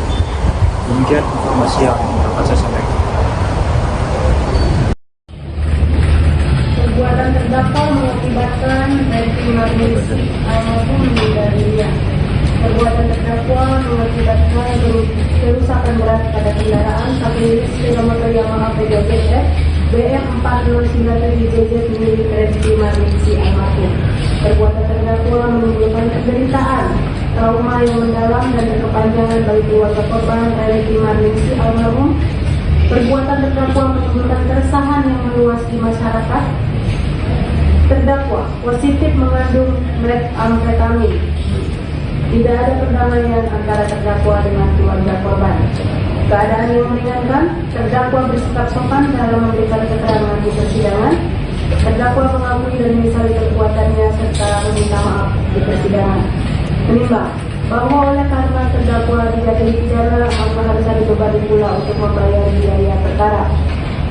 Demikian informasi yang dapat saya sampaikan. Perbuatan terdakwa mengakibatkan Reti Marnisi almarhum meninggal dunia. Perbuatan terdakwa mengakibatkan kerusakan berat pada kendaraan satu unit sepeda motor Yamaha PDGF BM 4097JJ milik Reti Marnisi almarhum. Perbuatan terdakwa menimbulkan penderitaan, trauma yang mendalam dan berkepanjangan bagi keluarga korban Reti Marnisi almarhum. Perbuatan terdakwa menimbulkan keresahan yang meluas di masyarakat. Terdakwa positif mengandung metamfetamin. Tidak ada perdamaian antara terdakwa dengan keluarga korban. Keadaan yang meringankan, terdakwa bersikap sopan dalam memberikan keterangan di persidangan. Terdakwa mengakui dan menyesali perbuatannya serta meminta maaf di persidangan. Menimbang bahwa oleh karena terdakwa dijatuhi pidana, maka harus dibebani pula untuk membayar biaya perkara.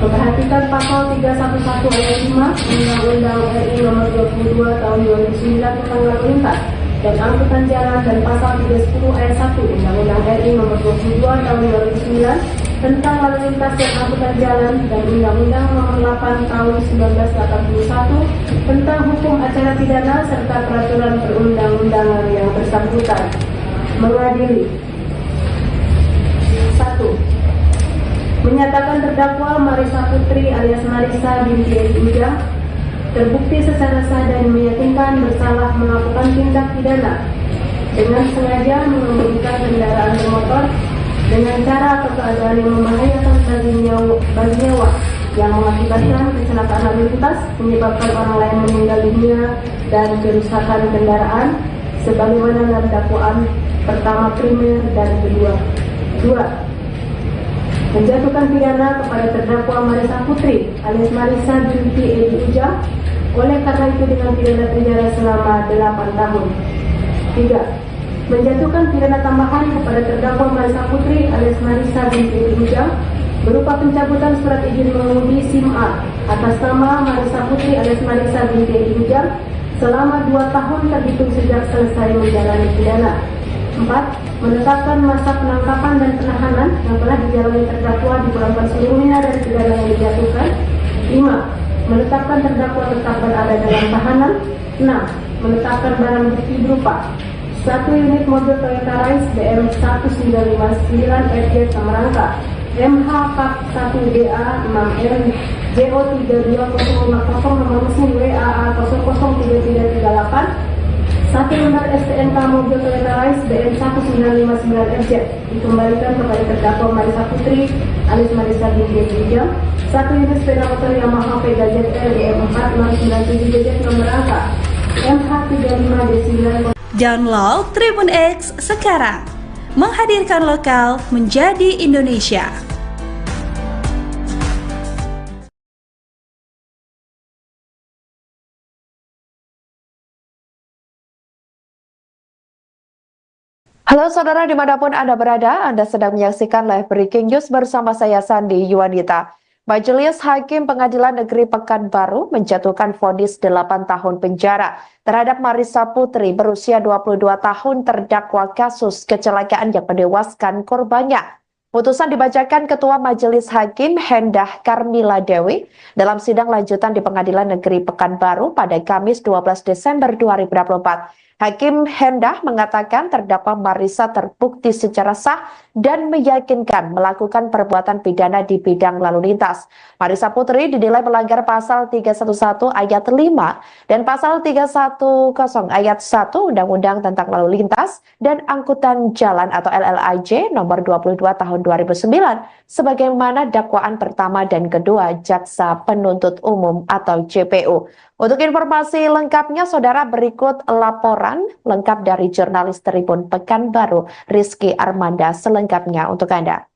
Memperhatikan pasal 311 ayat 5 Undang-Undang RI nomor 22 tahun 2009 tentang lalu lintas dan angkutan jalan, dan pasal 310 ayat 1 Undang-Undang RI nomor 22 tahun 2009 tentang lalu lintas dan angkutan jalan, dan Undang-Undang nomor 8 tahun 1981 tentang hukum acara pidana serta peraturan perundang-undangan yang bersangkutan. Mengadili 1. Menyatakan terdakwa Marisa Putri alias Marisa binti Edi Ujang terbukti secara sah dan meyakinkan bersalah melakukan tindak pidana dengan sengaja mengemudikan kendaraan bermotor dengan cara atau keadaan yang membahayakan bagi nyawa yang mengakibatkan kecelakaan lalu lintas, menyebabkan orang lain meninggal dunia dan kerusakan kendaraan sebagaimana dalam dakwaan pertama primer dan kedua. 2. Menjatuhkan pidana kepada terdakwa Marisa Putri alias Marisa binti Edi Ujang oleh karena itu dengan pidana penjara selama 8 tahun. 3. Menjatuhkan pidana tambahan kepada terdakwa Marisa Putri alias Marisa binti Edi Ujang berupa pencabutan surat izin mengemudi SIM A atas nama Marisa Putri alias Marisa binti Ginjal selama 2 tahun terhitung sejak selesai menjalani pidana. 4. Menetapkan masa penangkapan dan penahanan yang telah dijalani terdakwa dipulangkan seluruhnya dari pidana yang dijatuhkan. 5. Menetapkan terdakwa tetap berada dalam tahanan. 6. Menetapkan barang bukti berupa 1 unit mobil Toyota Rise BM 1959 FJ Samarangka, MH Pak 1DA 6M JO 32050 nomor mesin WAA 003338, 1 lembar STNK mobil Toyota Rise BM 1959 FJ dikembalikan kepada terdakwa Marisa Putri alias Marisa binti Ginjal. 1 unit sepeda motor Yamaha Vega ZR BM 4697 JZ nomor angka MH 35D9. Download Tribun X sekarang, menghadirkan lokal menjadi Indonesia. Halo saudara dimanapun Anda berada, Anda sedang menyaksikan live breaking news bersama saya Sandi Yuwanita. Majelis Hakim Pengadilan Negeri Pekanbaru menjatuhkan vonis 8 tahun penjara terhadap Marisa Putri berusia 22 tahun terdakwa kasus kecelakaan yang menewaskan korbannya. Putusan dibacakan Ketua Majelis Hakim Hendah Karmila Dewi dalam sidang lanjutan di Pengadilan Negeri Pekanbaru pada Kamis 12 Desember 2024. Hakim Hendah mengatakan terdakwa Marisa terbukti secara sah dan meyakinkan melakukan perbuatan pidana di bidang lalu lintas. Marisa Putri dinilai melanggar pasal 311 ayat 5 dan pasal 310 ayat 1 Undang-Undang tentang Lalu Lintas dan Angkutan Jalan atau LLAJ nomor 22 tahun 2009 sebagaimana dakwaan pertama dan kedua Jaksa Penuntut Umum atau JPU. Untuk informasi lengkapnya, saudara, berikut laporan lengkap dari jurnalis Tribun Pekanbaru, Rizky Armanda, selengkapnya untuk Anda.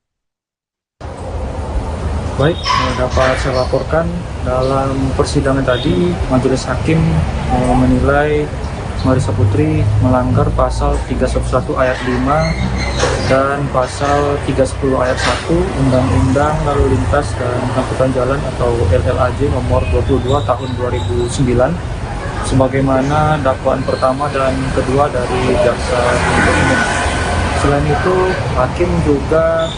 Baik, dapat saya laporkan dalam persidangan tadi, Majelis Hakim menilai Marisa Putri melanggar pasal 311 ayat 5 dan pasal 310 ayat 1 Undang-Undang Lalu Lintas dan Angkutan Jalan atau LLAJ nomor 22 tahun 2009 sebagaimana dakwaan pertama dan kedua dari Jaksa Penuntut Umum. Selain itu, Hakim juga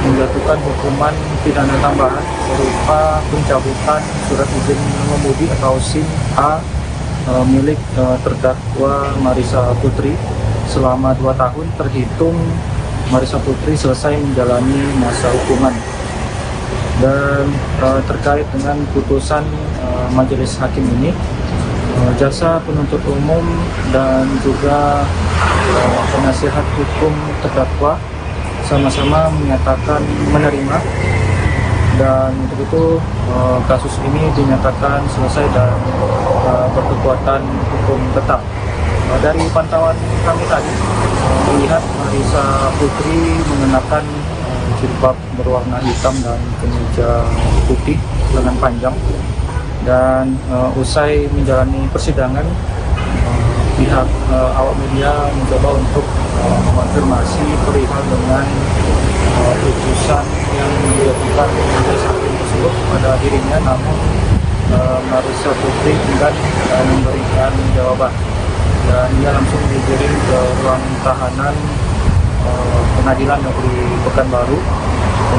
menjatuhkan hukuman pidana tambahan berupa pencabutan surat izin mengemudi atau SIM A milik terdakwa Marisa Putri selama 2 tahun terhitung Marisa Putri selesai menjalani masa hukuman. Dan terkait dengan putusan Majelis Hakim ini, Jaksa Penuntut Umum dan juga penasihat hukum terdakwa sama-sama menyatakan menerima, dan untuk itu kasus ini dinyatakan selesai dan berkekuatan hukum tetap. Dari pantauan kami tadi melihat Marisa Putri mengenakan jilbab berwarna hitam dan kemeja putih lengan panjang, dan usai menjalani persidangan pihak awak media mencoba untuk mengonfirmasi perihal dengan putusan yang dilakukan Majelis Hakim tersebut kepada dirinya, namun Marisa Putri enggan memberikan jawaban dan dia langsung digiring ke ruang tahanan Pengadilan Negeri Pekanbaru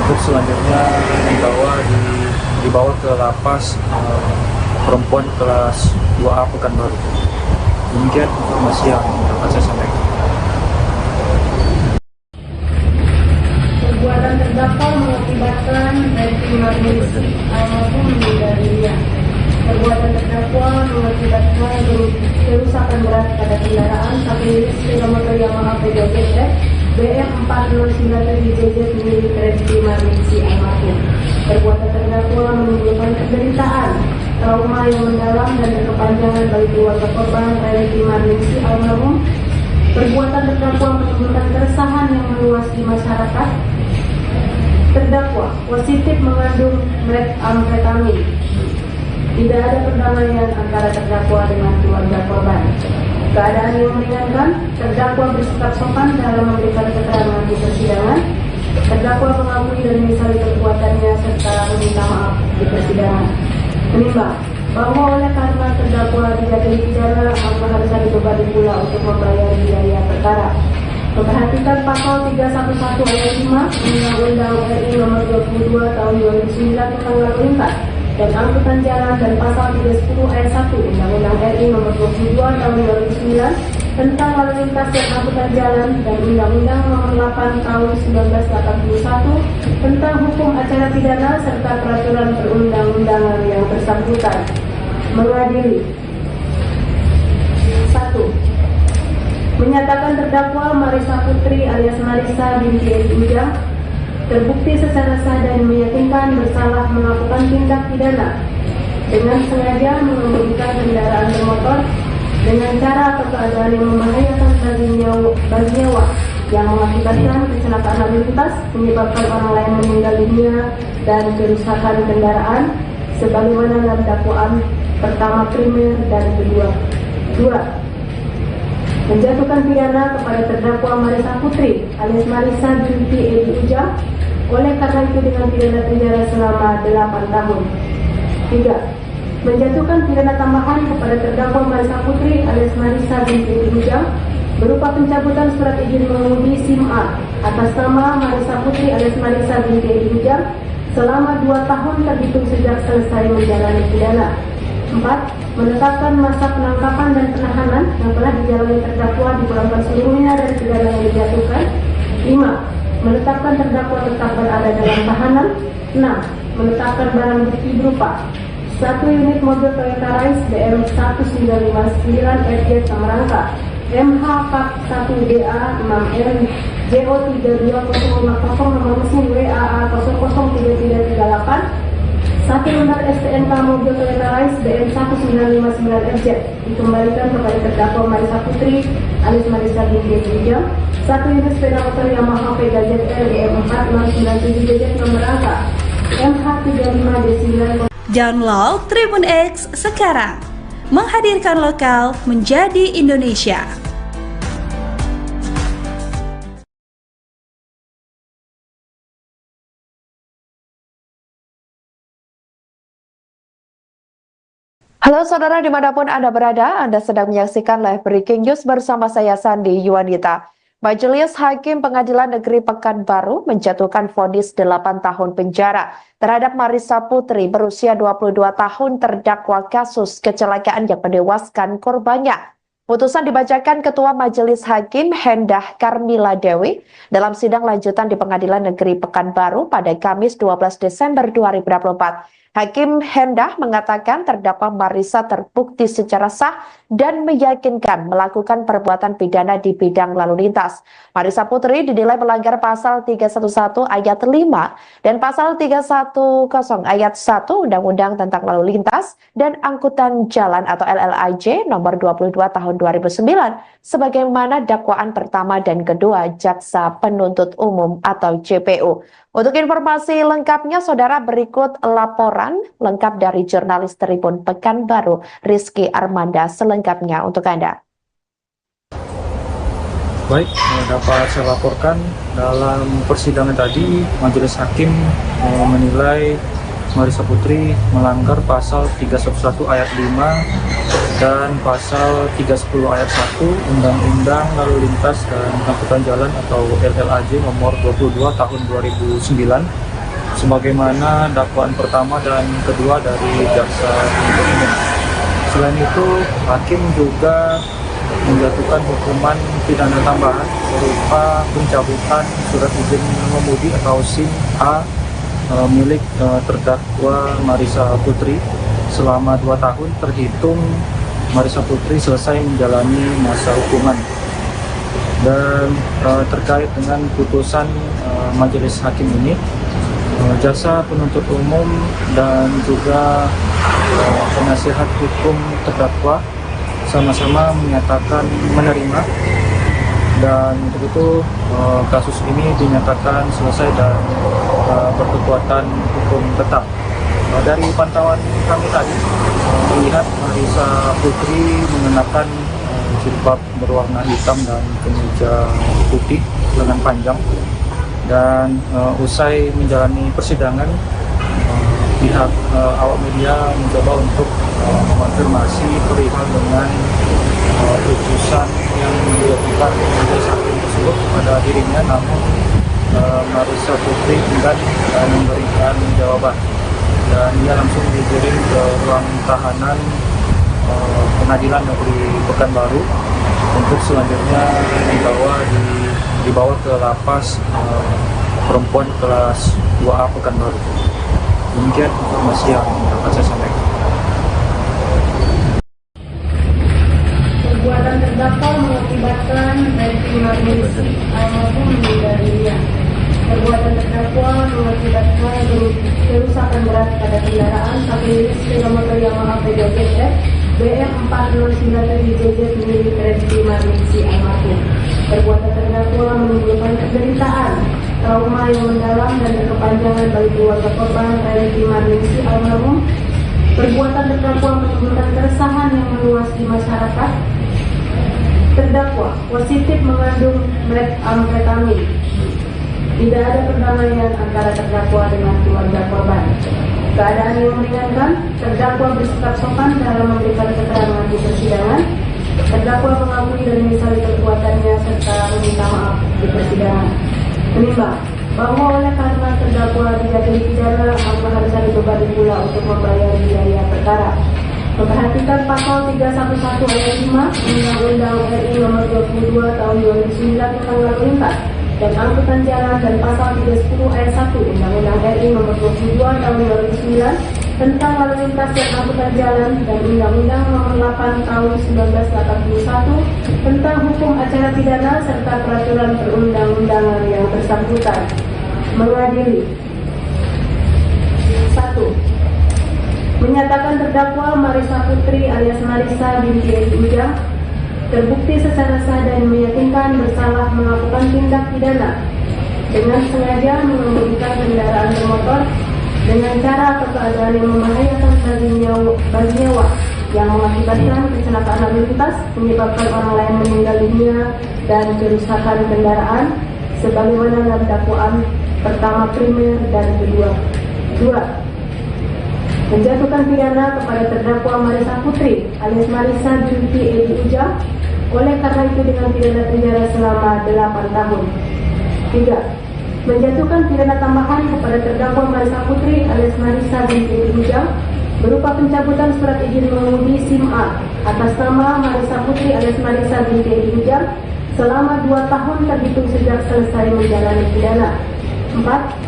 untuk selanjutnya dibawa ke lapas perempuan kelas 2A Pekanbaru. Demikian informasi yang dapat saya sampaikan. Perbuatan terdakwa mengakibatkan Reti Marnisi almarhum meninggal dunia. Perbuatan terdakwa mengakibatkan kerusakan berat pada kendaraan satu unit sepeda motor Yamaha Vega ZR BM 4097 JZ milik Reti Marnisi almarhum. Perbuatan terdakwa menimbulkan penderitaan, trauma yang mendalam dan berkepanjangan bagi keluarga korban Reti Marnisi almarhum. Perbuatan terdakwa menimbulkan keresahan yang meluas di masyarakat. Terdakwa positif mengandung metamfetamin. Tidak ada perdamaian antara terdakwa dengan keluarga korban. Keadaan yang meringankan, terdakwa bersikap sopan dalam memberikan keterangan di persidangan. Terdakwa mengakui dan menyesali perbuatannya serta meminta maaf di persidangan. Menimbang bahwa oleh karena terdakwa tidak dipidana, maka harusnya dibebani pula untuk membayar biaya perkara. Memperhatikan pasal 311 ayat 5 Undang-Undang RI Nomor 22 Tahun 2009 tentang lalu lintas dan angkutan jalan dan pasal 310 ayat 1 Undang-Undang RI Nomor 22 Tahun 2009 tentang lalu lintas dan angkutan jalan dan Undang-Undang Nomor 8 Tahun 1981 tentang hukum acara pidana serta peraturan perundang-undangan yang bersangkutan. Mengadili 1. Menyatakan terdakwa Marisa Putri alias Marisa binti Edi Ujang terbukti secara sah dan meyakinkan bersalah melakukan tindak pidana dengan sengaja mengemudikan kendaraan bermotor dengan cara atau keadaan yang membahayakan bagi nyawa yang mengakibatkan kecelakaan lalu lintas menyebabkan orang lain meninggal dunia dan kerusakan kendaraan sebagaimana dalam dakwaan pertama primer dan kedua. 2. Menjatuhkan pidana kepada terdakwa Marisa Putri alias Marisa binti Edi Ujang oleh karena itu dengan pidana penjara selama 8 tahun. 3. Menjatuhkan pidana tambahan kepada terdakwa Marisa Putri alias Marisa binti Edi Ujang berupa pencabutan surat izin mengemudi SIM A atas nama Marisa Putri alias Marisa binti Edi Ujang selama 2 tahun terhitung sejak selesai menjalani pidana. 4. Menetapkan masa penangkapan dan penahanan yang telah dijalani terdakwa dipulangkan seluruhnya dari pidana yang dijatuhkan. 5. Menetapkan terdakwa tetap berada dalam tahanan. 6. Menetapkan barang bukti berupa 1 unit mobil Toyota Rise BM 1959 FJ Samarangka MH Pak 1DA 6N JO 3250 nomor mesin WAA 003338 1 lembar STNK mobil Toyota Rise BM 1959 FZ dikembalikan kepada terdakwa Marisa Putri alias Marisa binti Edi Ujang. 1 unit sepeda motor Yamaha Vega ZR BM 4697 JZ nomor angka MH35D9. Download Tribun X sekarang, menghadirkan lokal menjadi Indonesia. Halo saudara dimanapun Anda berada, Anda sedang menyaksikan live breaking news bersama saya Sandi Yuwanita. Majelis Hakim Pengadilan Negeri Pekanbaru menjatuhkan vonis 8 tahun penjara terhadap Marisa Putri berusia 22 tahun terdakwa kasus kecelakaan yang menewaskan korbannya. Putusan dibacakan Ketua Majelis Hakim Hendah Karmila Dewi dalam sidang lanjutan di Pengadilan Negeri Pekanbaru pada Kamis 12 Desember 2024. Hakim Hendah mengatakan terdakwa Marisa terbukti secara sah dan meyakinkan melakukan perbuatan pidana di bidang lalu lintas. Marisa Putri dinilai melanggar pasal 311 ayat 5 dan pasal 310 ayat 1 Undang-Undang tentang Lalu Lintas dan Angkutan Jalan atau LLAJ nomor 22 tahun 2009 sebagaimana dakwaan pertama dan kedua Jaksa Penuntut Umum atau JPU. Untuk informasi lengkapnya, saudara, berikut laporan lengkap dari jurnalis Tribun Pekanbaru, Rizky Armanda, selengkapnya untuk Anda. Baik, dapat saya laporkan dalam persidangan tadi, Majelis Hakim menilai Marisa Putri melanggar pasal 311 ayat 5 dan pasal 310 ayat 1 Undang-Undang Lalu Lintas dan Angkutan Jalan atau LLAJ nomor 22 tahun 2009 sebagaimana dakwaan pertama dan kedua dari Jaksa Penuntut Umum. Selain itu, Hakim juga menjatuhkan hukuman pidana tambahan berupa pencabutan surat izin mengemudi atau SIM A milik terdakwa Marisa Putri selama 2 tahun terhitung Marisa Putri selesai menjalani masa hukuman. Dan terkait dengan putusan Majelis Hakim ini, Jaksa Penuntut Umum dan juga penasihat hukum terdakwa sama-sama menyatakan menerima, dan untuk itu kasus ini dinyatakan selesai dan berkekuatan hukum tetap. Dari pantauan kami tadi melihat Marisa Putri mengenakan jilbab berwarna hitam dan kemeja putih lengan panjang, Dan usai menjalani persidangan, pihak awak media mencoba untuk mengonfirmasi perihal dengan putusan yang dilakukan majelis hakim tersebut kepada dirinya, namun Marissa Putri enggan memberikan jawaban, dan ia langsung digiring ke ruang tahanan Pengadilan Negeri Pekanbaru untuk selanjutnya dibawa ke lapas perempuan kelas 2A Pekanbaru. Demikian informasi yang dapat saya sampaikan. Perbuatan terdakwa mengakibatkan Refy Marnisi almarhum meninggal dunia. Perbuatan terdakwa mengakibatkan kerusakan berat pada kendaraan satu unit sepeda motor Yamaha PZF BM 4097JZ milik Refy Marnisi almarhum. Perbuatan terdakwa menimbulkan penderitaan, trauma yang mendalam dan berkepanjangan bagi keluarga korban Refy Marnisi almarhum. Perbuatan terdakwa menimbulkan keresahan yang meluas di masyarakat. Terdakwa positif mengandung metamfetamin. Tidak ada perdamaian antara terdakwa dengan keluarga korban. Keadaan yang meringankan, terdakwa bersikap sopan dalam memberikan keterangan di persidangan. Terdakwa mengakui dan menyesali perbuatannya serta meminta maaf di persidangan. Menimbang bahwa oleh karena terdakwa tidak dipidana, maka harus dibebani pula untuk membayar biaya perkara. Memperhatikan pasal 311 ayat 5 Undang-Undang RI Nomor 22 Tahun 2009 tentang lalu lintas dan angkutan jalan, dan pasal 310 ayat 1 Undang-Undang RI Nomor 22 Tahun 2009 tentang lalu lintas dan angkutan jalan, dan Undang-Undang Nomor 8 Tahun 1981 tentang hukum acara pidana serta peraturan perundang-undangan yang bersangkutan. Mengadili 1. Menyatakan terdakwa Marissa Putri alias Marissa binti Edi Ujang terbukti secara sah dan meyakinkan bersalah melakukan tindak pidana dengan sengaja mengemudikan kendaraan bermotor dengan cara atau keadaan yang membahayakan bagi nyawa yang mengakibatkan kecelakaan lalu lintas, menyebabkan orang lain meninggal dunia dan kerusakan kendaraan sebagaimana dalam dakwaan pertama primer dan kedua. 2. Menjatuhkan pidana kepada terdakwa Marissa Putri alias Marissa binti Edi Ujang oleh karena itu dengan pidana penjara selama 8 tahun. 3. Menjatuhkan pidana tambahan kepada terdakwa Marissa Putri alias Marissa binti Edi Ujang berupa pencabutan surat izin mengemudi SIM A atas nama Marissa Putri alias Marissa binti Edi Ujang selama 2 tahun terhitung sejak selesai menjalani pidana. 4.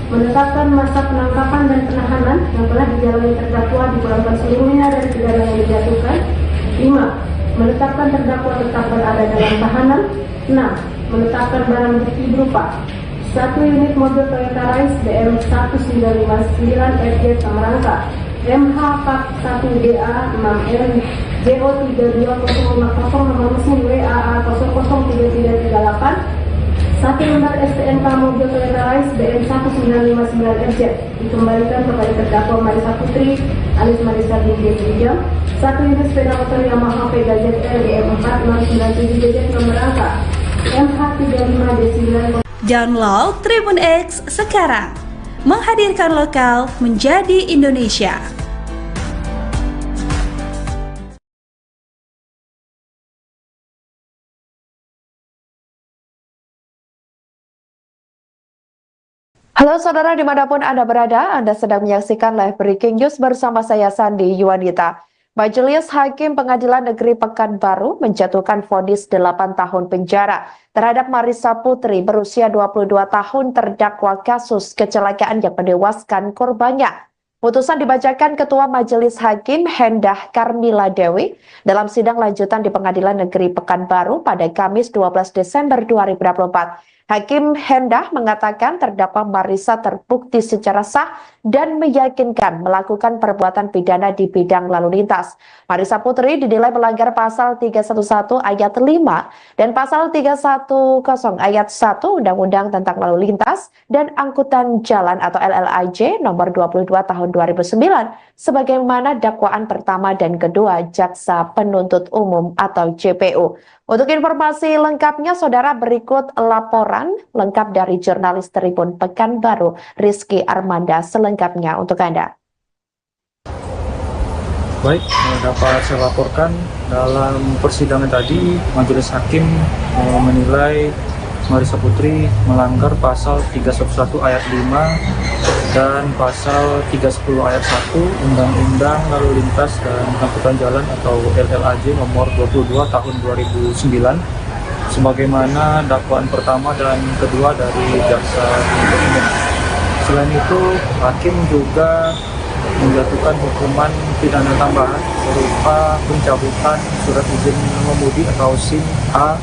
Menetapkan masa penangkapan dan penahanan yang telah dijalani terdakwa dipulangkan seluruhnya dari pidana yang dijatuhkan. 5. Menetapkan terdakwa tetap berada dalam tahanan. 6. Menetapkan barang bukti berupa 1 unit mobil Toyota Rise BM 1959 FJ Samarangka, MH Pak 1DA 6L JO32050 nomor mesin WAA 003338, 1 lembar STNK mobil Toyota Rise BM 1959 FZ dikembalikan kepada terdakwa Marissa Putri alias Marissa binti Edi Ujang. 1 unit sepeda motor Yamaha Pega ZL BM 4097JZ nomor angka MH35D9. Download Tribun X sekarang. Menghadirkan lokal menjadi Indonesia. Halo saudara dimanapun Anda berada, Anda sedang menyaksikan live breaking news bersama saya Sandi Yuwanita. Majelis Hakim Pengadilan Negeri Pekanbaru menjatuhkan vonis 8 tahun penjara terhadap Marissa Putri berusia 22 tahun terdakwa kasus kecelakaan yang menewaskan korbannya. Putusan dibacakan Ketua Majelis Hakim Hendah Karmila Dewi dalam sidang lanjutan di Pengadilan Negeri Pekanbaru pada Kamis 12 Desember 2024. Hakim Hendah mengatakan terdakwa Marissa terbukti secara sah dan meyakinkan melakukan perbuatan pidana di bidang lalu lintas. Marissa Putri dinilai melanggar pasal 311 ayat 5 dan pasal 310 ayat 1 Undang-Undang tentang Lalu Lintas dan Angkutan Jalan atau LLAJ nomor 22 tahun 2009 sebagaimana dakwaan pertama dan kedua Jaksa Penuntut Umum atau JPU. Untuk informasi lengkapnya, saudara, berikut laporan laporan lengkap dari jurnalis Tribun Pekanbaru, Rizky Armanda, selengkapnya untuk Anda. Baik, dapat saya laporkan dalam persidangan tadi, Majelis Hakim menilai Marissa Putri melanggar pasal 311 ayat 5 dan pasal 310 ayat 1 Undang-Undang Lalu Lintas dan Angkutan Jalan atau LLAJ nomor 22 tahun 2009 sebagaimana dakwaan pertama dan kedua dari jaksa penuntut umum. Selain itu, hakim juga menjatuhkan hukuman pidana tambahan berupa pencabutan surat izin mengemudi atau SIM A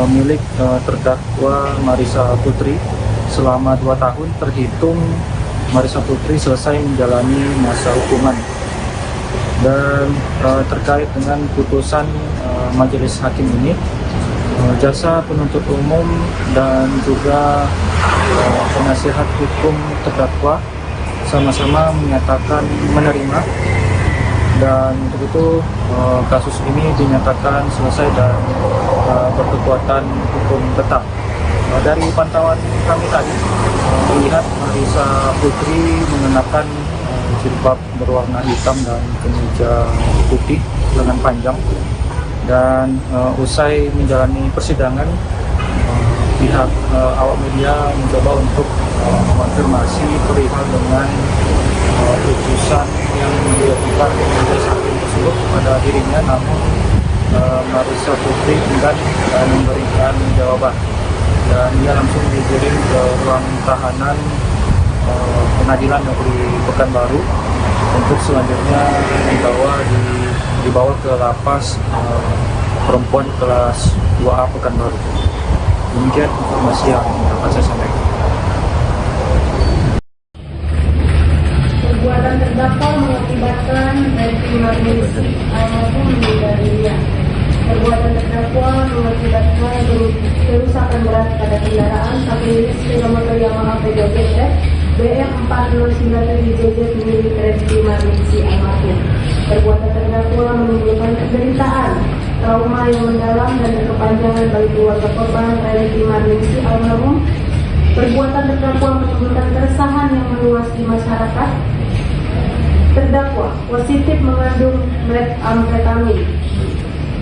milik terdakwa Marissa Putri selama 2 tahun terhitung Marissa Putri selesai menjalani masa hukuman. Dan terkait dengan putusan majelis hakim ini, jaksa penuntut umum dan juga penasihat hukum terdakwa sama-sama menyatakan menerima, dan untuk itu kasus ini dinyatakan selesai dan berkekuatan hukum tetap. Dari pantauan kami tadi melihat Marissa Putri mengenakan jilbab berwarna hitam dan kemeja putih lengan panjang, dan usai menjalani persidangan pihak awak media mencoba untuk mengonfirmasi perihal dengan putusan yang dijatuhkan majelis hakim tersebut pada dirinya, namun Marissa Putri enggan memberikan jawaban, dan ia langsung digiring ke ruang tahanan pengadilan negeri Pekanbaru untuk selanjutnya dibawa ke lapas perempuan kelas 2A Pekanbaru. Demikian informasi yang dapat saya sampaikan. Perbuatan terdakwa mengakibatkan reti magnesi maupun meninggal dunia. Perbuatan terdakwa mengakibatkan kerusakan berat pada kendaraan saat unit sepeda motor Yamaha PJF BF 4097JJ milik reti magnesi almarhum. Perbuatan terdakwa menimbulkan penderitaan, trauma yang mendalam dan berkepanjangan bagi keluarga korban reti magnesi almarhum. Perbuatan terdakwa menimbulkan keresahan yang meluas di masyarakat. Terdakwa positif mengandung metamfetamin.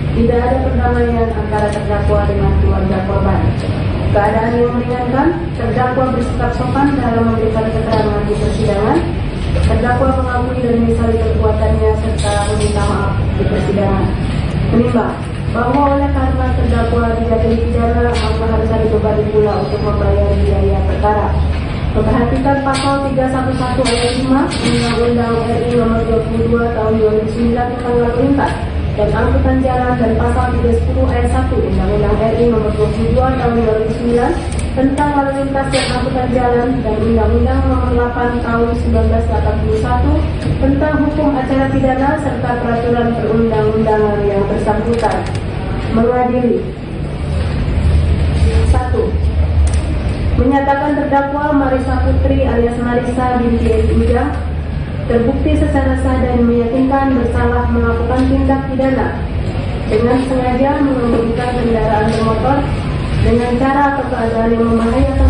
Tidak ada perdamaian antara terdakwa dengan keluarga korban. Keadaan yang meringankan, terdakwa bersikap sopan dalam memberikan keterangan di persidangan. Terdakwa mengakui dan menyesali perbuatannya serta meminta maaf di persidangan. Menimbang bahwa oleh karena terdakwa dijatuhi pidana, maka harus dibebani pula untuk membayar biaya perkara. Memperhatikan pasal 311 ayat 5 Undang-Undang RI nomor 22 tahun 2009 tentang lalu lintas dan angkutan jalan, dan pasal 310 ayat 1 Undang-Undang RI nomor 22 tahun 2009 tentang lalu lintas dan angkutan jalan, dan Undang-Undang nomor 8 tahun 1981 tentang hukum acara pidana serta peraturan perundang-undangan yang bersangkutan. Mengadili 1. Menyatakan terdakwa Marissa Putri alias Marissa binti Edi Ujang terbukti secara sah dan meyakinkan bersalah melakukan tindak pidana dengan sengaja mengemudikan kendaraan bermotor dengan cara atau keadaan yang membahayakan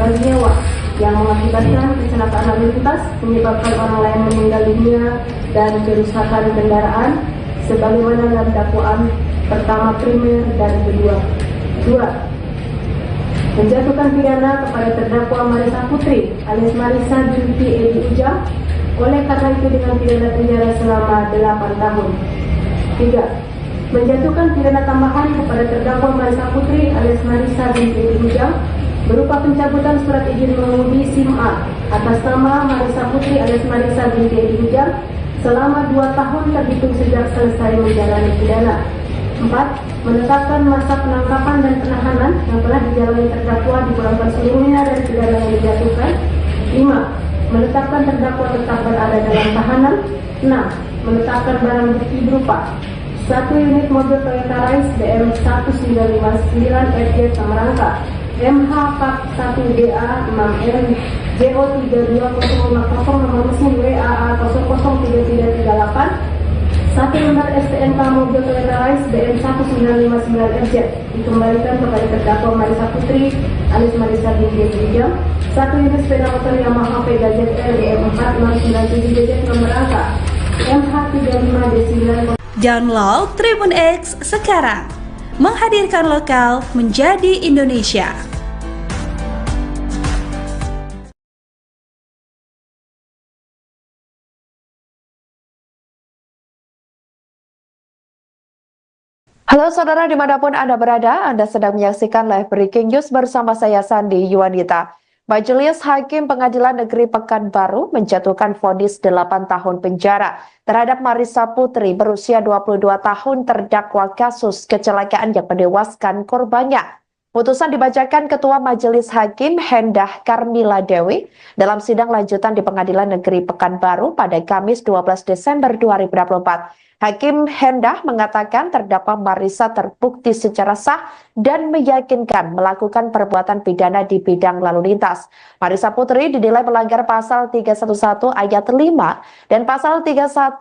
bagi nyawa yang mengakibatkan kecelakaan lalu lintas, menyebabkan orang lain meninggal dunia dan kerusakan kendaraan sebagaimana dalam dakwaan pertama primer dan kedua. 2. Menjatuhkan pidana kepada terdakwa Marissa Putri alias Marissa binti Edi Ujang oleh karena itu dengan pidana penjara selama 8 tahun. 3. Menjatuhkan pidana tambahan kepada terdakwa Marissa Putri alias Marissa binti Edi Ujang berupa pencabutan surat izin mengemudi SIM A atas nama Marissa Putri alias Marissa binti Edi Ujang selama 2 tahun terhitung sejak selesai menjalani pidana. 4. Menetapkan masa penangkapan dan penahanan yang telah dijalani terdakwa dipulangkan seluruhnya dari pidana yang dijatuhkan. 5. Menetapkan terdakwa tetap berada dalam tahanan. 6. Menetapkan barang bukti berupa 1 unit mobil Toyota Rise BM 1959 FJ Samarangka, MH Kap 1DA 6M JO 320050 nomor mesin WAA 003338, 1 1 lembar STNK mobil Toyota Hiace BM 1959 RZ dikembalikan kepada terdakwa Marissa Putri alias Marissa binti Hijam. 1 unit sepeda motor Yamaha Vega ZR BM 4697 JZ nomor angka MH35D9. Download Tribun X sekarang, menghadirkan lokal menjadi Indonesia. Halo saudara dimanapun Anda berada, Anda sedang menyaksikan live breaking news bersama saya Sandi Yuwanita. Majelis Hakim Pengadilan Negeri Pekanbaru menjatuhkan vonis 8 tahun penjara terhadap Marissa Putri berusia 22 tahun terdakwa kasus kecelakaan yang menewaskan korbannya. Putusan dibacakan Ketua Majelis Hakim Hendah Karmila Dewi dalam sidang lanjutan di Pengadilan Negeri Pekanbaru pada Kamis 12 Desember 2024. Hakim Hendah mengatakan terdakwa Marissa terbukti secara sah dan meyakinkan melakukan perbuatan pidana di bidang lalu lintas. Marissa Putri dinilai melanggar pasal 311 ayat 5 dan pasal 310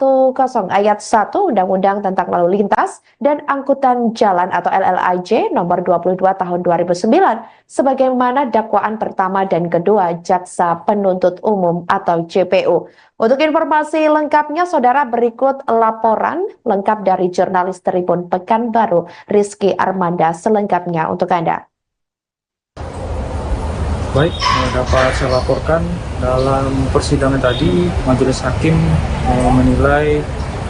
ayat 1 Undang-Undang tentang Lalu Lintas dan Angkutan Jalan atau LLAJ nomor 22 tahun 2009 sebagaimana dakwaan pertama dan kedua Jaksa Penuntut Umum atau JPU. Untuk informasi lengkapnya, saudara, berikut laporan lengkap dari jurnalis Tribun Pekanbaru, Rizky Armanda, selengkapnya untuk Anda. Baik, dapat saya laporkan dalam persidangan tadi, Majelis Hakim menilai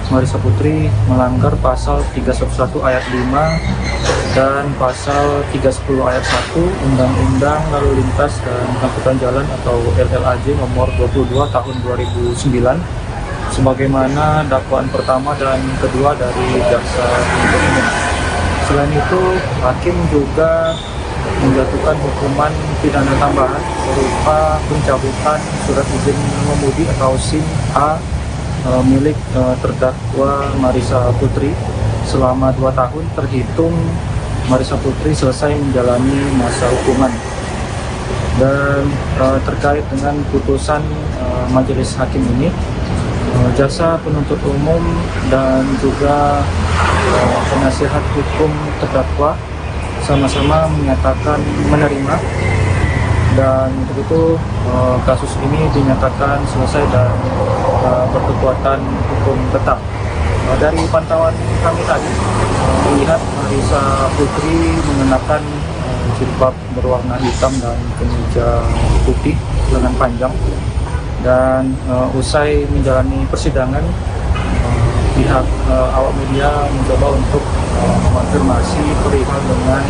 Marissa Putri melanggar pasal 311 ayat 5 dan pasal 310 ayat 1 Undang-Undang Lalu Lintas dan Angkutan Jalan atau LLAJ nomor 22 tahun 2009 sebagaimana dakwaan pertama dan kedua dari Jaksa Penuntut Umum. Selain itu, Hakim juga menjatuhkan hukuman pidana tambahan berupa pencabutan surat izin mengemudi atau SIM A milik terdakwa Marissa Putri selama 2 tahun terhitung Marissa Putri selesai menjalani masa hukuman. Dan terkait dengan putusan Majelis Hakim ini, Jaksa Penuntut Umum dan juga penasihat hukum terdakwa sama-sama menyatakan menerima, dan untuk itu kasus ini dinyatakan selesai dan berkekuatan hukum tetap. Dari pantauan kami tadi melihat Marissa Putri mengenakan jilbab berwarna hitam dan kemeja putih lengan panjang, dan usai menjalani persidangan pihak awak media mencoba untuk mengonfirmasi perihal dengan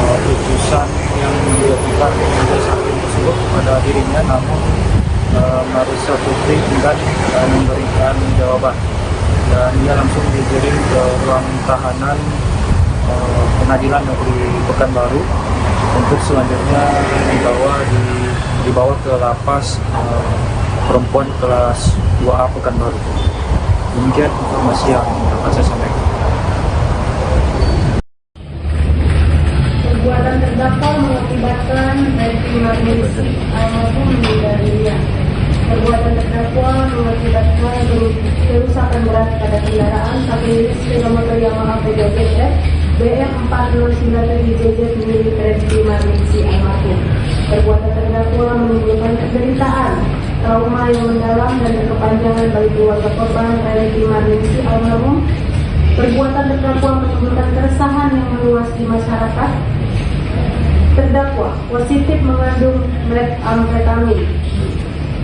putusan yang dijatuhkan Majelis Hakim tersebut pada dirinya, namun Marissa Putri enggan memberikan jawaban dan ia langsung digiring ke ruang tahanan Pengadilan Negeri Pekanbaru untuk selanjutnya dibawa ke lapas perempuan kelas 2A Pekanbaru. Demikian informasi yang dapat saya sampaikan. Perbuatan terdakwa mengakibatkan Revi Marnisi almarhum meninggal dunia. Perbuatan terdakwa mengakibatkan kerusakan berat pada kendaraan 1 unit sepeda motor Yamaha Vega ZR BM 4697 JZ milik Revi Marnisi almarhum. Perbuatan terdakwa menimbulkan penderitaan, trauma yang mendalam dan berkepanjangan bagi keluarga korban Revi Marnisi almarhum. Perbuatan terdakwa menimbulkan keresahan yang meluas di masyarakat. Terdakwa positif mengandung metamfetamin.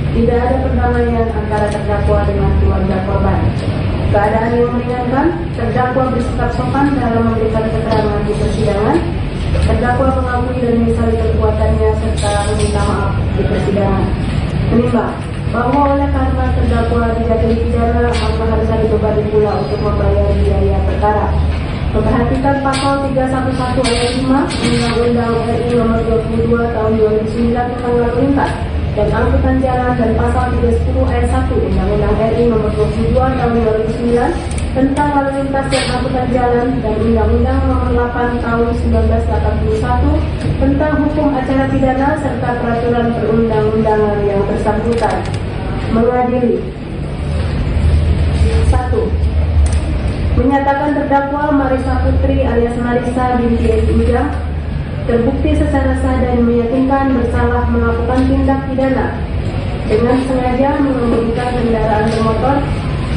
Tidak ada perdamaian antara terdakwa dengan keluarga korban. Keadaan yang meringankan, terdakwa bersikap sopan dalam memberikan keterangan di persidangan. Terdakwa mengakui dan menyesali perbuatannya serta meminta maaf di persidangan. Menimbang bahwa oleh karena terdakwa dijatuhi pidana, maka harus dibebani pula untuk membayar biaya perkara. Memperhatikan pasal 311 ayat 5 Undang-Undang RI nomor 22 tahun 2009 tentang lalu lintas dan angkutan jalan dan pasal 310 ayat 1 Undang-Undang RI nomor 22 tahun 2009 tentang lalu lintas dan angkutan jalan dan Undang-Undang nomor 8 tahun 1981 tentang hukum acara pidana serta peraturan perundang-undangan yang bersangkutan mengadili 1. Menyatakan terdakwa Marisa Putri alias Marisa binti Edi Ujang terbukti secara sah dan meyakinkan bersalah melakukan tindak pidana dengan sengaja mengemudikan kendaraan bermotor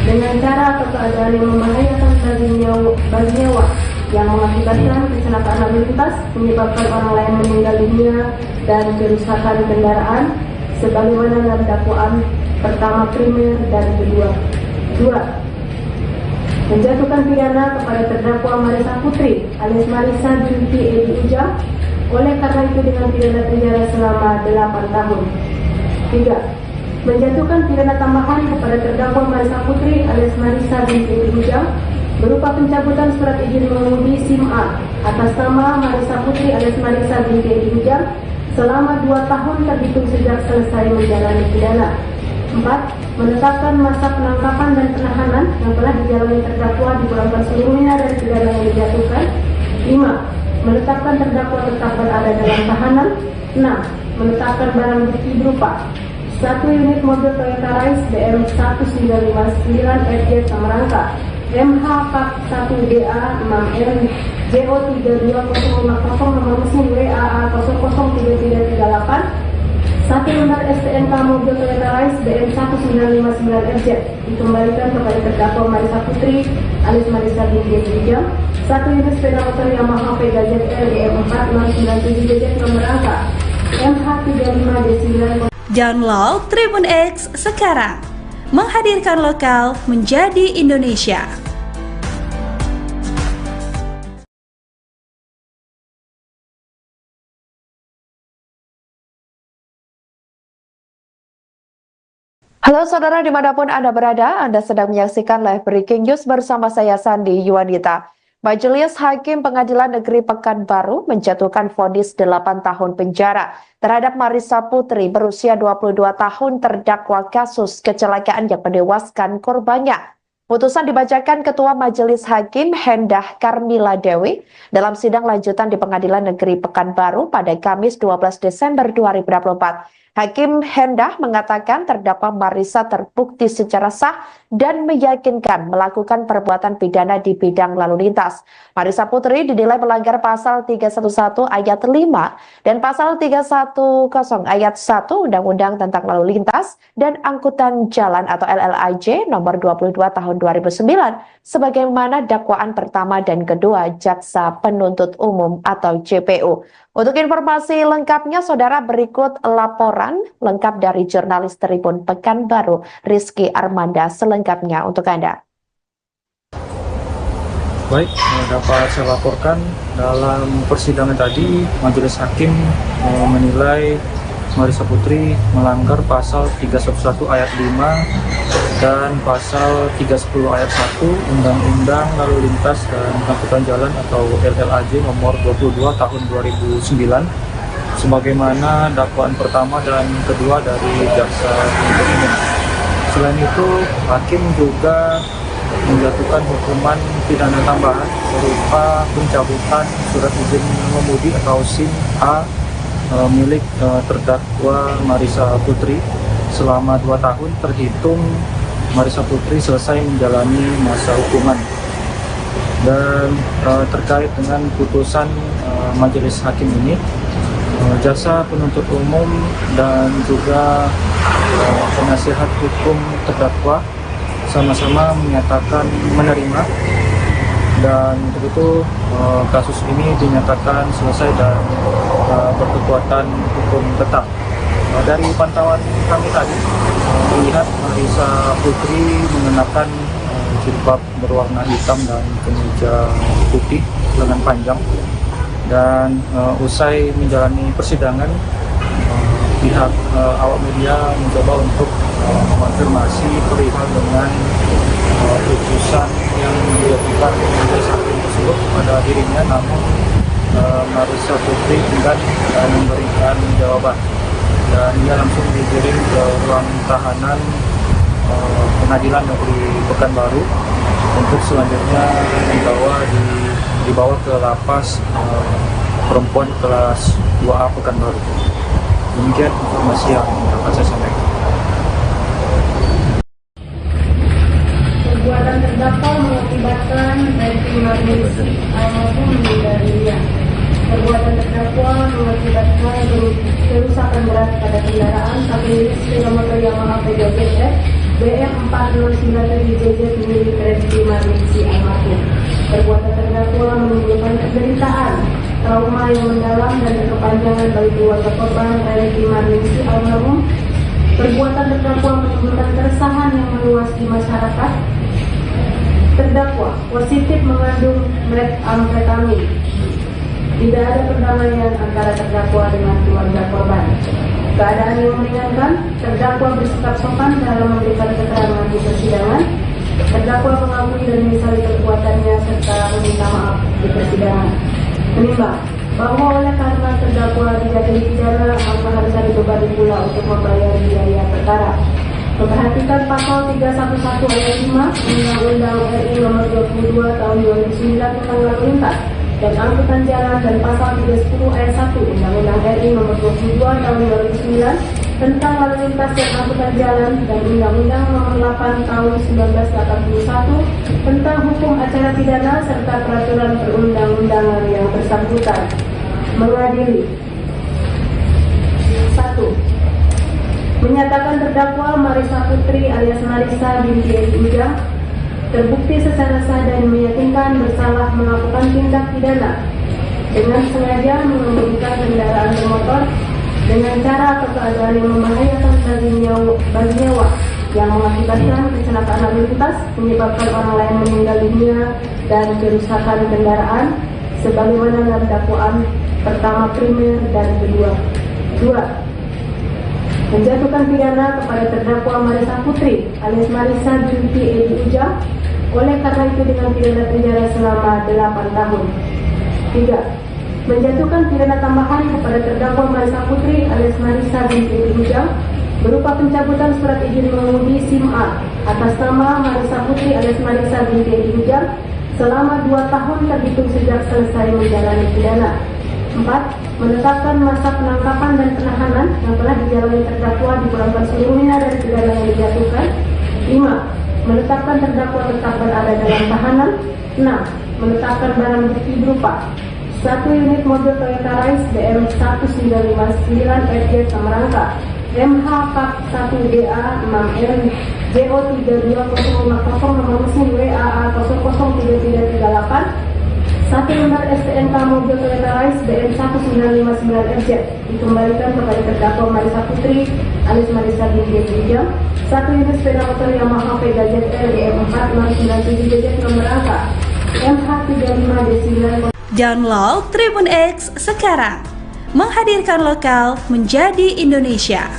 dengan cara atau keadaan yang membahayakan bagi nyawa yang mengakibatkan kecelakaan lalu lintas, menyebabkan orang lain meninggal dunia dan kerusakan kendaraan sebagaimana dalam dakwaan pertama primer dan kedua. 2. Menjatuhkan pidana kepada terdakwa Marisa Putri alias Marisa binti Edi Ujang oleh karena itu dengan pidana penjara selama 8 tahun. 3. Menjatuhkan pidana tambahan kepada terdakwa Marisa Putri alias Marisa binti Edi Ujang berupa pencabutan surat izin mengemudi SIM A atas nama Marisa Putri alias Marisa binti Edi Ujang selama 2 tahun terhitung sejak selesai menjalani pidana. 4. Menetapkan masa penangkapan dan penahanan yang telah dijalani terdakwa dipulangkan seluruhnya dari pidana yang dijatuhkan. 5. Menetapkan terdakwa tetap berada dalam tahanan. 6. Menetapkan barang bukti berupa 1 unit mobil Toyota Rise BM 1959 FJ Samarangka MH Kap 1DA 6M JO 32050 nomor mesin WAA 003338 1 lembar STNK mobil Toyota Rise BM 1959 FZ dikembalikan kepada terdakwa Marisa Putri alias Marisa binti Edi Ujang. 1 unit sepeda motor Yamaha Vega ZR BM 4697 JZ nomor angka MH 35D9. Download Tribun X sekarang, menghadirkan lokal menjadi Indonesia. Halo saudara dimanapun Anda berada, Anda sedang menyaksikan live breaking news bersama saya Sandi Yuwanita. Majelis Hakim Pengadilan Negeri Pekanbaru menjatuhkan vonis 8 tahun penjara terhadap Marisa Putri berusia 22 tahun terdakwa kasus kecelakaan yang menewaskan korbannya. Putusan dibacakan Ketua Majelis Hakim Hendah Karmila Dewi dalam sidang lanjutan di Pengadilan Negeri Pekanbaru pada Kamis 12 Desember 2024. Hakim Hendah mengatakan terdakwa Marisa terbukti secara sah dan meyakinkan melakukan perbuatan pidana di bidang lalu lintas. Marisa Putri dinilai melanggar pasal 311 ayat 5 dan pasal 310 ayat 1 Undang-Undang tentang Lalu Lintas dan Angkutan Jalan atau LLAJ nomor 22 tahun 2009 sebagaimana dakwaan pertama dan kedua Jaksa Penuntut Umum atau JPU. Untuk informasi lengkapnya, saudara, berikut laporan lengkap dari jurnalis Tribun Pekanbaru, Rizky Armanda, selengkapnya untuk Anda. Baik, dapat saya laporkan dalam persidangan tadi, Majelis Hakim menilai Marisa Putri melanggar pasal 311 ayat 5 dan pasal 310 ayat 1 Undang-Undang Lalu Lintas dan Angkutan Jalan atau LLAJ nomor 22 tahun 2009 sebagaimana dakwaan pertama dan kedua dari Jaksa Penuntut Umum. Selain itu, Hakim juga menjatuhkan hukuman pidana tambahan berupa pencabutan surat izin mengemudi atau SIM A milik terdakwa Marisa Putri selama 2 tahun terhitung Marisa Putri selesai menjalani masa hukuman. Dan terkait dengan putusan Majelis Hakim ini, Jaksa Penuntut Umum dan juga penasihat hukum terdakwa sama-sama menyatakan menerima, dan untuk itu kasus ini dinyatakan selesai dan berkekuatan hukum tetap. Dari pantauan kami tadi melihat Marisa Putri mengenakan jilbab berwarna hitam dan kemeja putih lengan panjang, dan usai menjalani persidangan pihak awak media mencoba untuk mengonfirmasi perihal dengan putusan yang dijatuhkan majelis hakim tersebut pada dirinya, namun Marisa Putri enggan memberikan jawaban, dan ia langsung dikirim ke ruang tahanan Pengadilan Negeri Pekanbaru untuk selanjutnya dibawa ke lapas perempuan kelas 2A Pekanbaru. Demikian informasi yang dapat saya sampaikan. Perbuatan terdakwa mengakibatkan baik emergensi maupun meninggal dunia. Perbuatan terdakwa mengakibatkan kerusakan berat pada kendaraan satu unit sepeda motor Yamaha PJF BM 4097JZ milik Resti Marningsi almarhum. Perbuatan terdakwa menimbulkan penderitaan, trauma yang mendalam dan berkepanjangan bagi keluarga korban Resti Marningsi almarhum. Perbuatan terdakwa menimbulkan keresahan yang meluas di masyarakat. Terdakwa positif mengandung metamfetamin. Tidak ada perdamaian antara terdakwa dengan keluarga korban. Keadaan yang meringankan, terdakwa bersikap sopan dalam memberikan keterangan di persidangan. Terdakwa mengakui dan menyesali perbuatannya serta meminta maaf di persidangan. Menimbang bahwa oleh karena terdakwa dijatuhi pidana, maka harus dibebani pula untuk membayar biaya perkara. Memperhatikan pasal 311 ayat 5 Undang-Undang RI Nomor 22 Tahun 2009 tentang lalu lintas dan angkutan jalan dan pasal 310 ayat 1 Undang-Undang RI Nomor 22 Tahun 2009 tentang lalu lintas dan angkutan jalan dan Undang-Undang Nomor 8 Tahun 1981 tentang hukum acara pidana serta peraturan perundang-undangan yang bersangkutan. Mengadili 1. Menyatakan terdakwa Marisa Putri alias Marisa binti Edi Ujang terbukti secara sah dan meyakinkan bersalah melakukan tindak pidana dengan sengaja mengemudikan kendaraan bermotor dengan cara atau keadaan yang membahayakan bagi nyawa yang mengakibatkan kecelakaan lalu lintas, menyebabkan orang lain meninggal dunia dan kerusakan kendaraan sebagaimana dalam dakwaan pertama primer dan kedua. 2. Menjatuhkan pidana kepada terdakwa Marisa Putri alias Marisa binti Edi Ujang oleh karena itu dengan pidana penjara selama 8 tahun. 3. Menjatuhkan pidana tambahan kepada terdakwa Marisa Putri alias Marisa binti Edi Ujang berupa pencabutan surat izin mengemudi SIM A atas nama Marisa Putri alias Marisa binti Edi Ujang selama 2 tahun terhitung sejak selesai menjalani pidana. 4. Menetapkan masa penangkapan dan penahanan yang telah dijalani terdakwa dipulangkan seluruhnya dari pidana yang dijatuhkan. 5. Menetapkan terdakwa tetap berada dalam tahanan. 6. Menetapkan barang bukti berupa 1 unit mobil Toyota Rise BM 1959 FJ Samarangka MH Kap 1DA 6N JO 32050 nomor mesin WAA 003338 1 lembar STNK mobil Toyota Rise BM 1959 FZ dikembalikan kepada terdakwa Marisa Putri alias Marisa binti Edi Ujang. 1 unit sepeda motor Yamaha PJZ BM 4097JZ nomor angka MH35D9. Download Tribun X sekarang. Menghadirkan lokal menjadi Indonesia.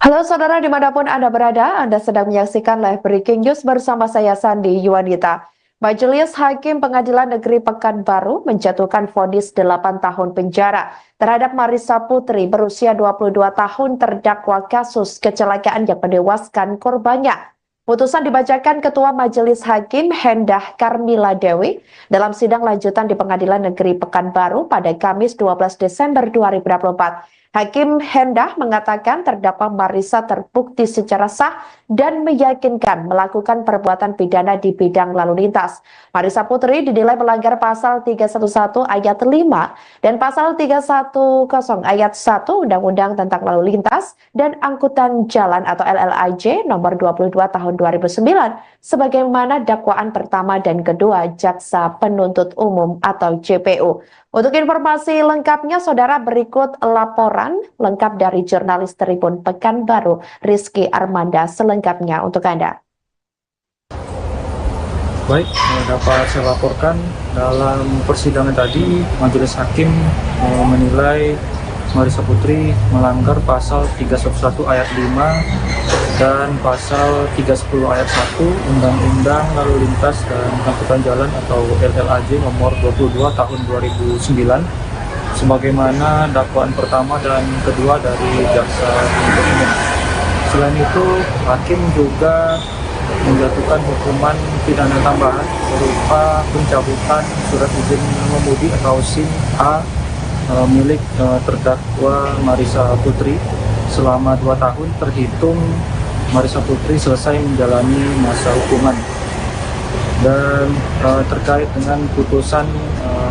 Halo saudara dimanapun Anda berada, Anda sedang menyaksikan live breaking news bersama saya Sandi Yuwanita. Majelis Hakim Pengadilan Negeri Pekanbaru menjatuhkan vonis 8 tahun penjara terhadap Marisa Putri berusia 22 tahun terdakwa kasus kecelakaan yang menewaskan korbannya. Putusan dibacakan Ketua Majelis Hakim Hendah Karmila Dewi dalam sidang lanjutan di Pengadilan Negeri Pekanbaru pada Kamis 12 Desember 2024. Hakim Hendah mengatakan terdakwa Marisa terbukti secara sah dan meyakinkan melakukan perbuatan pidana di bidang lalu lintas. Marisa Putri dinilai melanggar pasal 311 ayat 5 dan pasal 310 ayat 1 Undang-Undang tentang Lalu Lintas dan Angkutan Jalan atau LLAJ nomor 22 tahun 2009 sebagaimana dakwaan pertama dan kedua Jaksa Penuntut Umum atau JPU. Untuk informasi lengkapnya, saudara, berikut laporan lengkap dari jurnalis Tribun Pekanbaru, Rizky Armanda, selengkapnya untuk Anda. Baik, dapat saya laporkan dalam persidangan tadi, Majelis Hakim menilai Marisa Putri melanggar pasal 311 ayat 5 dan pasal 310 ayat 1 Undang-Undang Lalu Lintas dan Angkutan Jalan atau LLAJ nomor 22 tahun 2009 sebagaimana dakwaan pertama dan kedua dari Jaksa Penuntut Umum. Selain itu, Hakim juga menjatuhkan hukuman pidana tambahan berupa pencabutan surat izin mengemudi atau SIM A milik terdakwa Marissa Putri selama 2 tahun terhitung Marissa Putri selesai menjalani masa hukuman. Dan terkait dengan putusan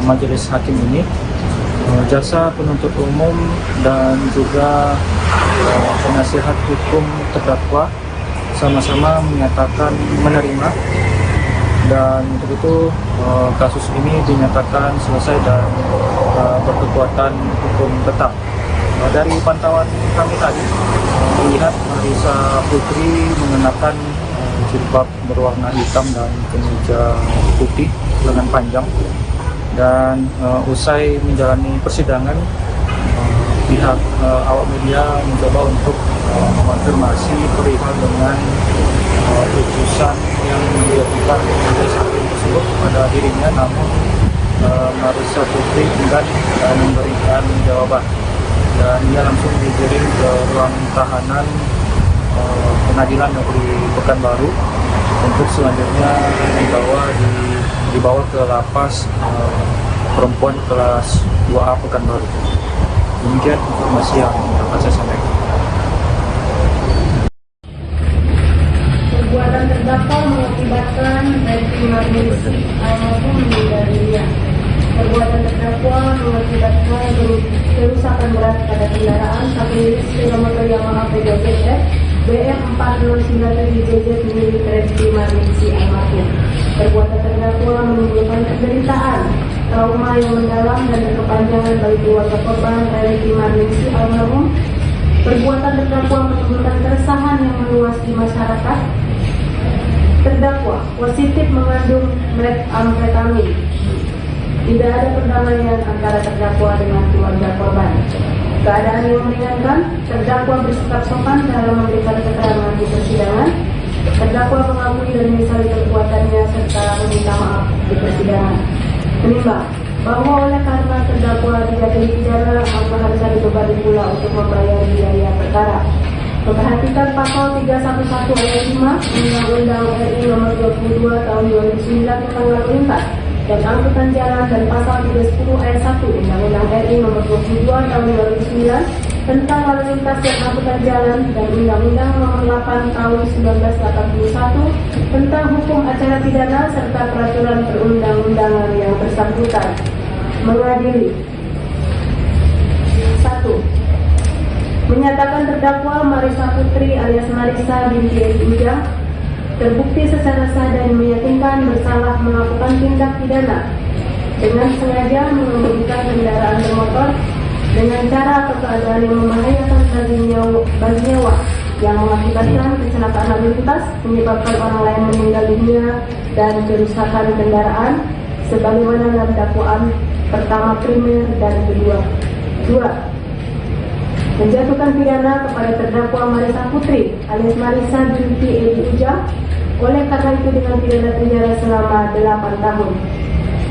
majelis hakim ini, jaksa penuntut umum dan juga penasihat hukum terdakwa sama-sama menyatakan menerima, dan untuk itu kasus ini dinyatakan selesai dan berkekuatan hukum tetap. Dari pantauan kami tadi melihat Marissa Putri mengenakan jilbab berwarna hitam dan kemeja putih lengan panjang, dan usai menjalani persidangan pihak awak media mencoba untuk mengonfirmasi perihal dengan putusan yang dilakukan oleh hakim tersebut kepada dirinya, namun Marissa Putri enggan memberikan jawaban, dan dia langsung digiring ke ruang tahanan Pengadilan Negeri Pekanbaru untuk selanjutnya dibawa ke lapas perempuan kelas 2A Pekanbaru. Demikian informasi yang dapat saya sampaikan. Perbuatan terdakwa mengakibatkan baik Marisi maupun meninggal dunia. Perbuatan terdakwa mengakibatkan kerusakan berat pada kendaraan satu unit sepeda motor Yamaha PZF BM 4097JZ milik Refdi Marisi almarhum. Perbuatan terdakwa menimbulkan penderitaan, trauma yang mendalam dan berkepanjangan bagi keluarga korban Refdi Marisi almarhum. Perbuatan terdakwa menimbulkan keresahan yang meluas di masyarakat. Terdakwa positif mengandung metamfetamin. Tidak ada perdamaian antara terdakwa dengan keluarga korban. Keadaan yang meringankan, terdakwa bersikap sopan dalam memberikan keterangan di persidangan. Terdakwa mengakui dan menyesali perbuatannya serta meminta maaf di persidangan. Menimbang bahwa oleh karena terdakwa tidak dipidana, maka harusnya dibebani pula untuk membayar biaya perkara. Memperhatikan pasal 311 ayat 5 Undang-Undang RI Nomor 22 Tahun 2009 tentang lalu lintas dan angkutan jalan, dan pasal 310 ayat 1 Undang-Undang RI Nomor 22 Tahun 2009 tentang lalu lintas dan angkutan jalan, dan Undang-Undang Nomor 8 Tahun 1981 tentang hukum acara pidana serta peraturan perundang-undangan yang bersangkutan. Mengadili 1. Menyatakan terdakwa Marissa Putri alias Marissa binti Edi Ujang terbukti secara sah dan meyakinkan bersalah melakukan tindak pidana dengan sengaja mengemudikan kendaraan bermotor dengan cara atau keadaan yang membahayakan bagi nyawa yang mengakibatkan kecelakaan lalu lintas, menyebabkan orang lain meninggal dunia dan kerusakan kendaraan sebagaimana dalam dakwaan pertama primer dan kedua. 2. Menjatuhkan pidana kepada terdakwa Marissa Putri alias Marissa binti Edi Ujang oleh karena itu dengan pidana penjara selama 8 tahun.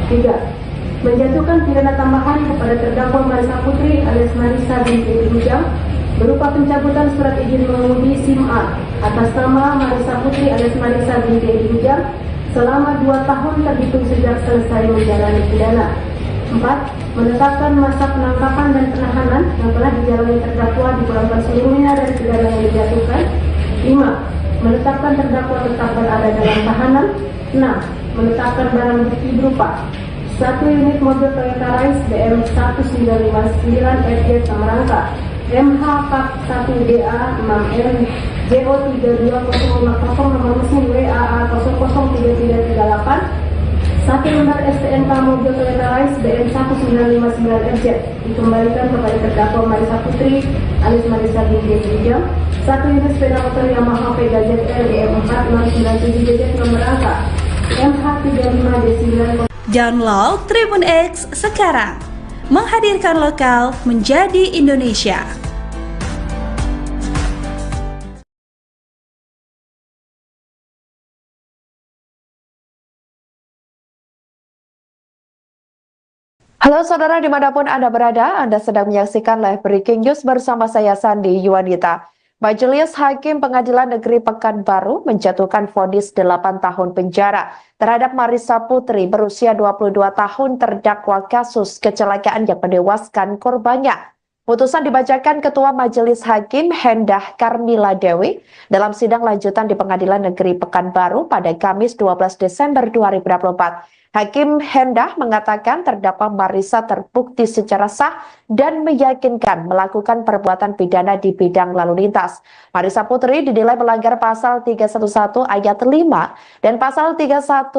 3. Menjatuhkan pidana tambahan kepada terdakwa Marissa Putri alias Marissa binti Edi Ujang berupa pencabutan surat izin mengemudi SIM A atas nama Marissa Putri alias Marissa binti Edi Ujang selama 2 tahun terhitung sejak selesai menjalani pidana. 4. Menetapkan masa penangkapan dan penahanan yang telah dijalani terdakwa dipulangkan seluruhnya dari pidana yang dijatuhkan. 5. Menetapkan terdakwa tetap berada dalam tahanan. 6. Menetapkan barang bukti berupa 1 unit mobil Toyota Rise BM 1959 FJ Samarangka, MH Pak 1DA 6M JO3250 nomor mesin WAA 003338, 1 lembar STNK mobil Toyota Rise BM 1959 FZ dikembalikan kepada terdakwa Marissa Putri alias Marissa binti Edi Ujang. 1 unit sepeda motor Yamaha Vega ZL BM 4697JZ nomor angka MH35D9. Download Tribun X sekarang, menghadirkan lokal menjadi Indonesia. Halo saudara dimanapun Anda berada, Anda sedang menyaksikan live breaking news bersama saya Sandi Yuwanita. Majelis Hakim Pengadilan Negeri Pekanbaru menjatuhkan vonis 8 tahun penjara terhadap Marissa Putri berusia 22 tahun terdakwa kasus kecelakaan yang menewaskan korbannya. Putusan dibacakan Ketua Majelis Hakim Hendah Karmila Dewi dalam sidang lanjutan di Pengadilan Negeri Pekanbaru pada Kamis 12 Desember 2024. Hakim Hendah mengatakan terdakwa Marissa terbukti secara sah dan meyakinkan melakukan perbuatan pidana di bidang lalu lintas. Marissa Putri dinilai melanggar pasal 311 ayat 5 dan pasal 310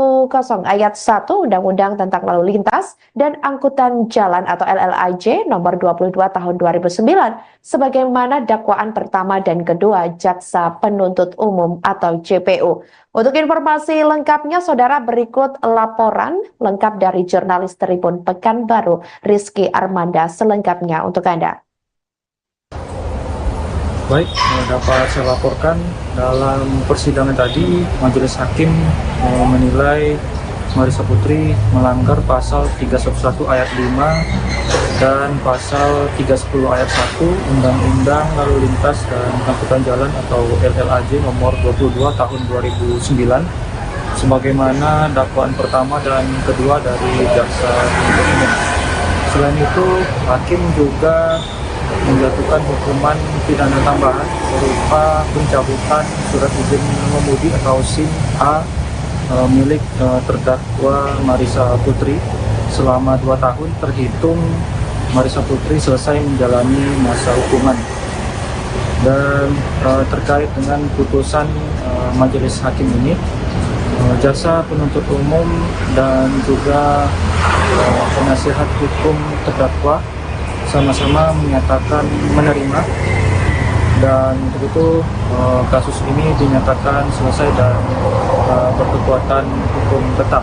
ayat 1 Undang-Undang tentang Lalu Lintas dan Angkutan Jalan atau LLAJ nomor 22 tahun 2009 sebagaimana dakwaan pertama dan kedua Jaksa Penuntut Umum atau JPU. Untuk informasi lengkapnya, saudara, berikut laporan lengkap dari jurnalis Tribun Pekanbaru, Rizky Armanda, selengkapnya untuk Anda. Baik, dapat saya laporkan dalam persidangan tadi, Majelis Hakim menilai Marissa Putri melanggar pasal 311 ayat 5 dan pasal 310 ayat 1 Undang-Undang Lalu Lintas dan Angkutan Jalan atau LLAJ nomor 22 tahun 2009 sebagaimana dakwaan pertama dan kedua dari Jaksa Penuntut Umum. Selain itu, Hakim juga menjatuhkan hukuman pidana tambahan berupa pencabutan surat izin mengemudi atau SIM A milik terdakwa Marissa Putri selama 2 tahun terhitung Marissa Putri selesai menjalani masa hukuman. Dan terkait dengan putusan Majelis Hakim ini, Jaksa Penuntut Umum dan juga penasihat hukum terdakwa sama-sama menyatakan menerima, dan untuk itu kasus ini dinyatakan selesai dan berkekuatan hukum tetap.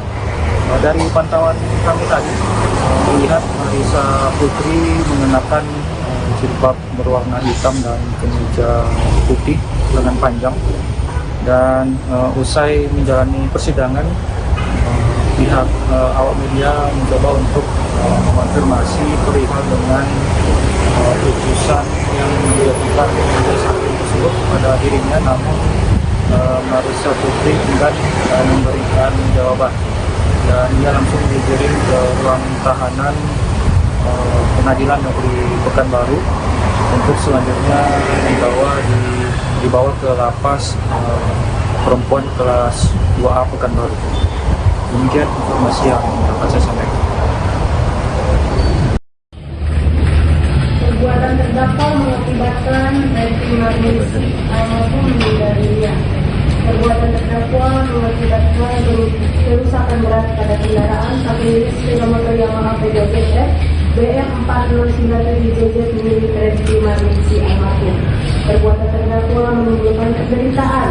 Dari pantauan kami tadi melihat Marissa Putri mengenakan jilbab berwarna hitam dan kemeja putih lengan panjang, dan usai menjalani persidangan pihak awak media mencoba untuk mengonfirmasi perihal dengan putusan yang dijatuhkan Majelis Hakim tersebut pada dirinya, namun Marissa Putri enggan memberikan jawaban dan ia langsung digiring ke ruang tahanan Pengadilan Negeri Pekanbaru untuk selanjutnya dibawa ke lapas perempuan kelas 2A Pekanbaru. Demikian informasi yang dapat saya sampaikan. Perbuatan terdakwa mengakibatkan retribusi maupun meninggal dunia. Perbuatan terdakwa mengakibatkan kerusakan berat pada kendaraan satu unit sepeda motor Yamaha PJF BF 4097JJ milik retribusi almarhum. Perbuatan terdakwa menimbulkan penderitaan,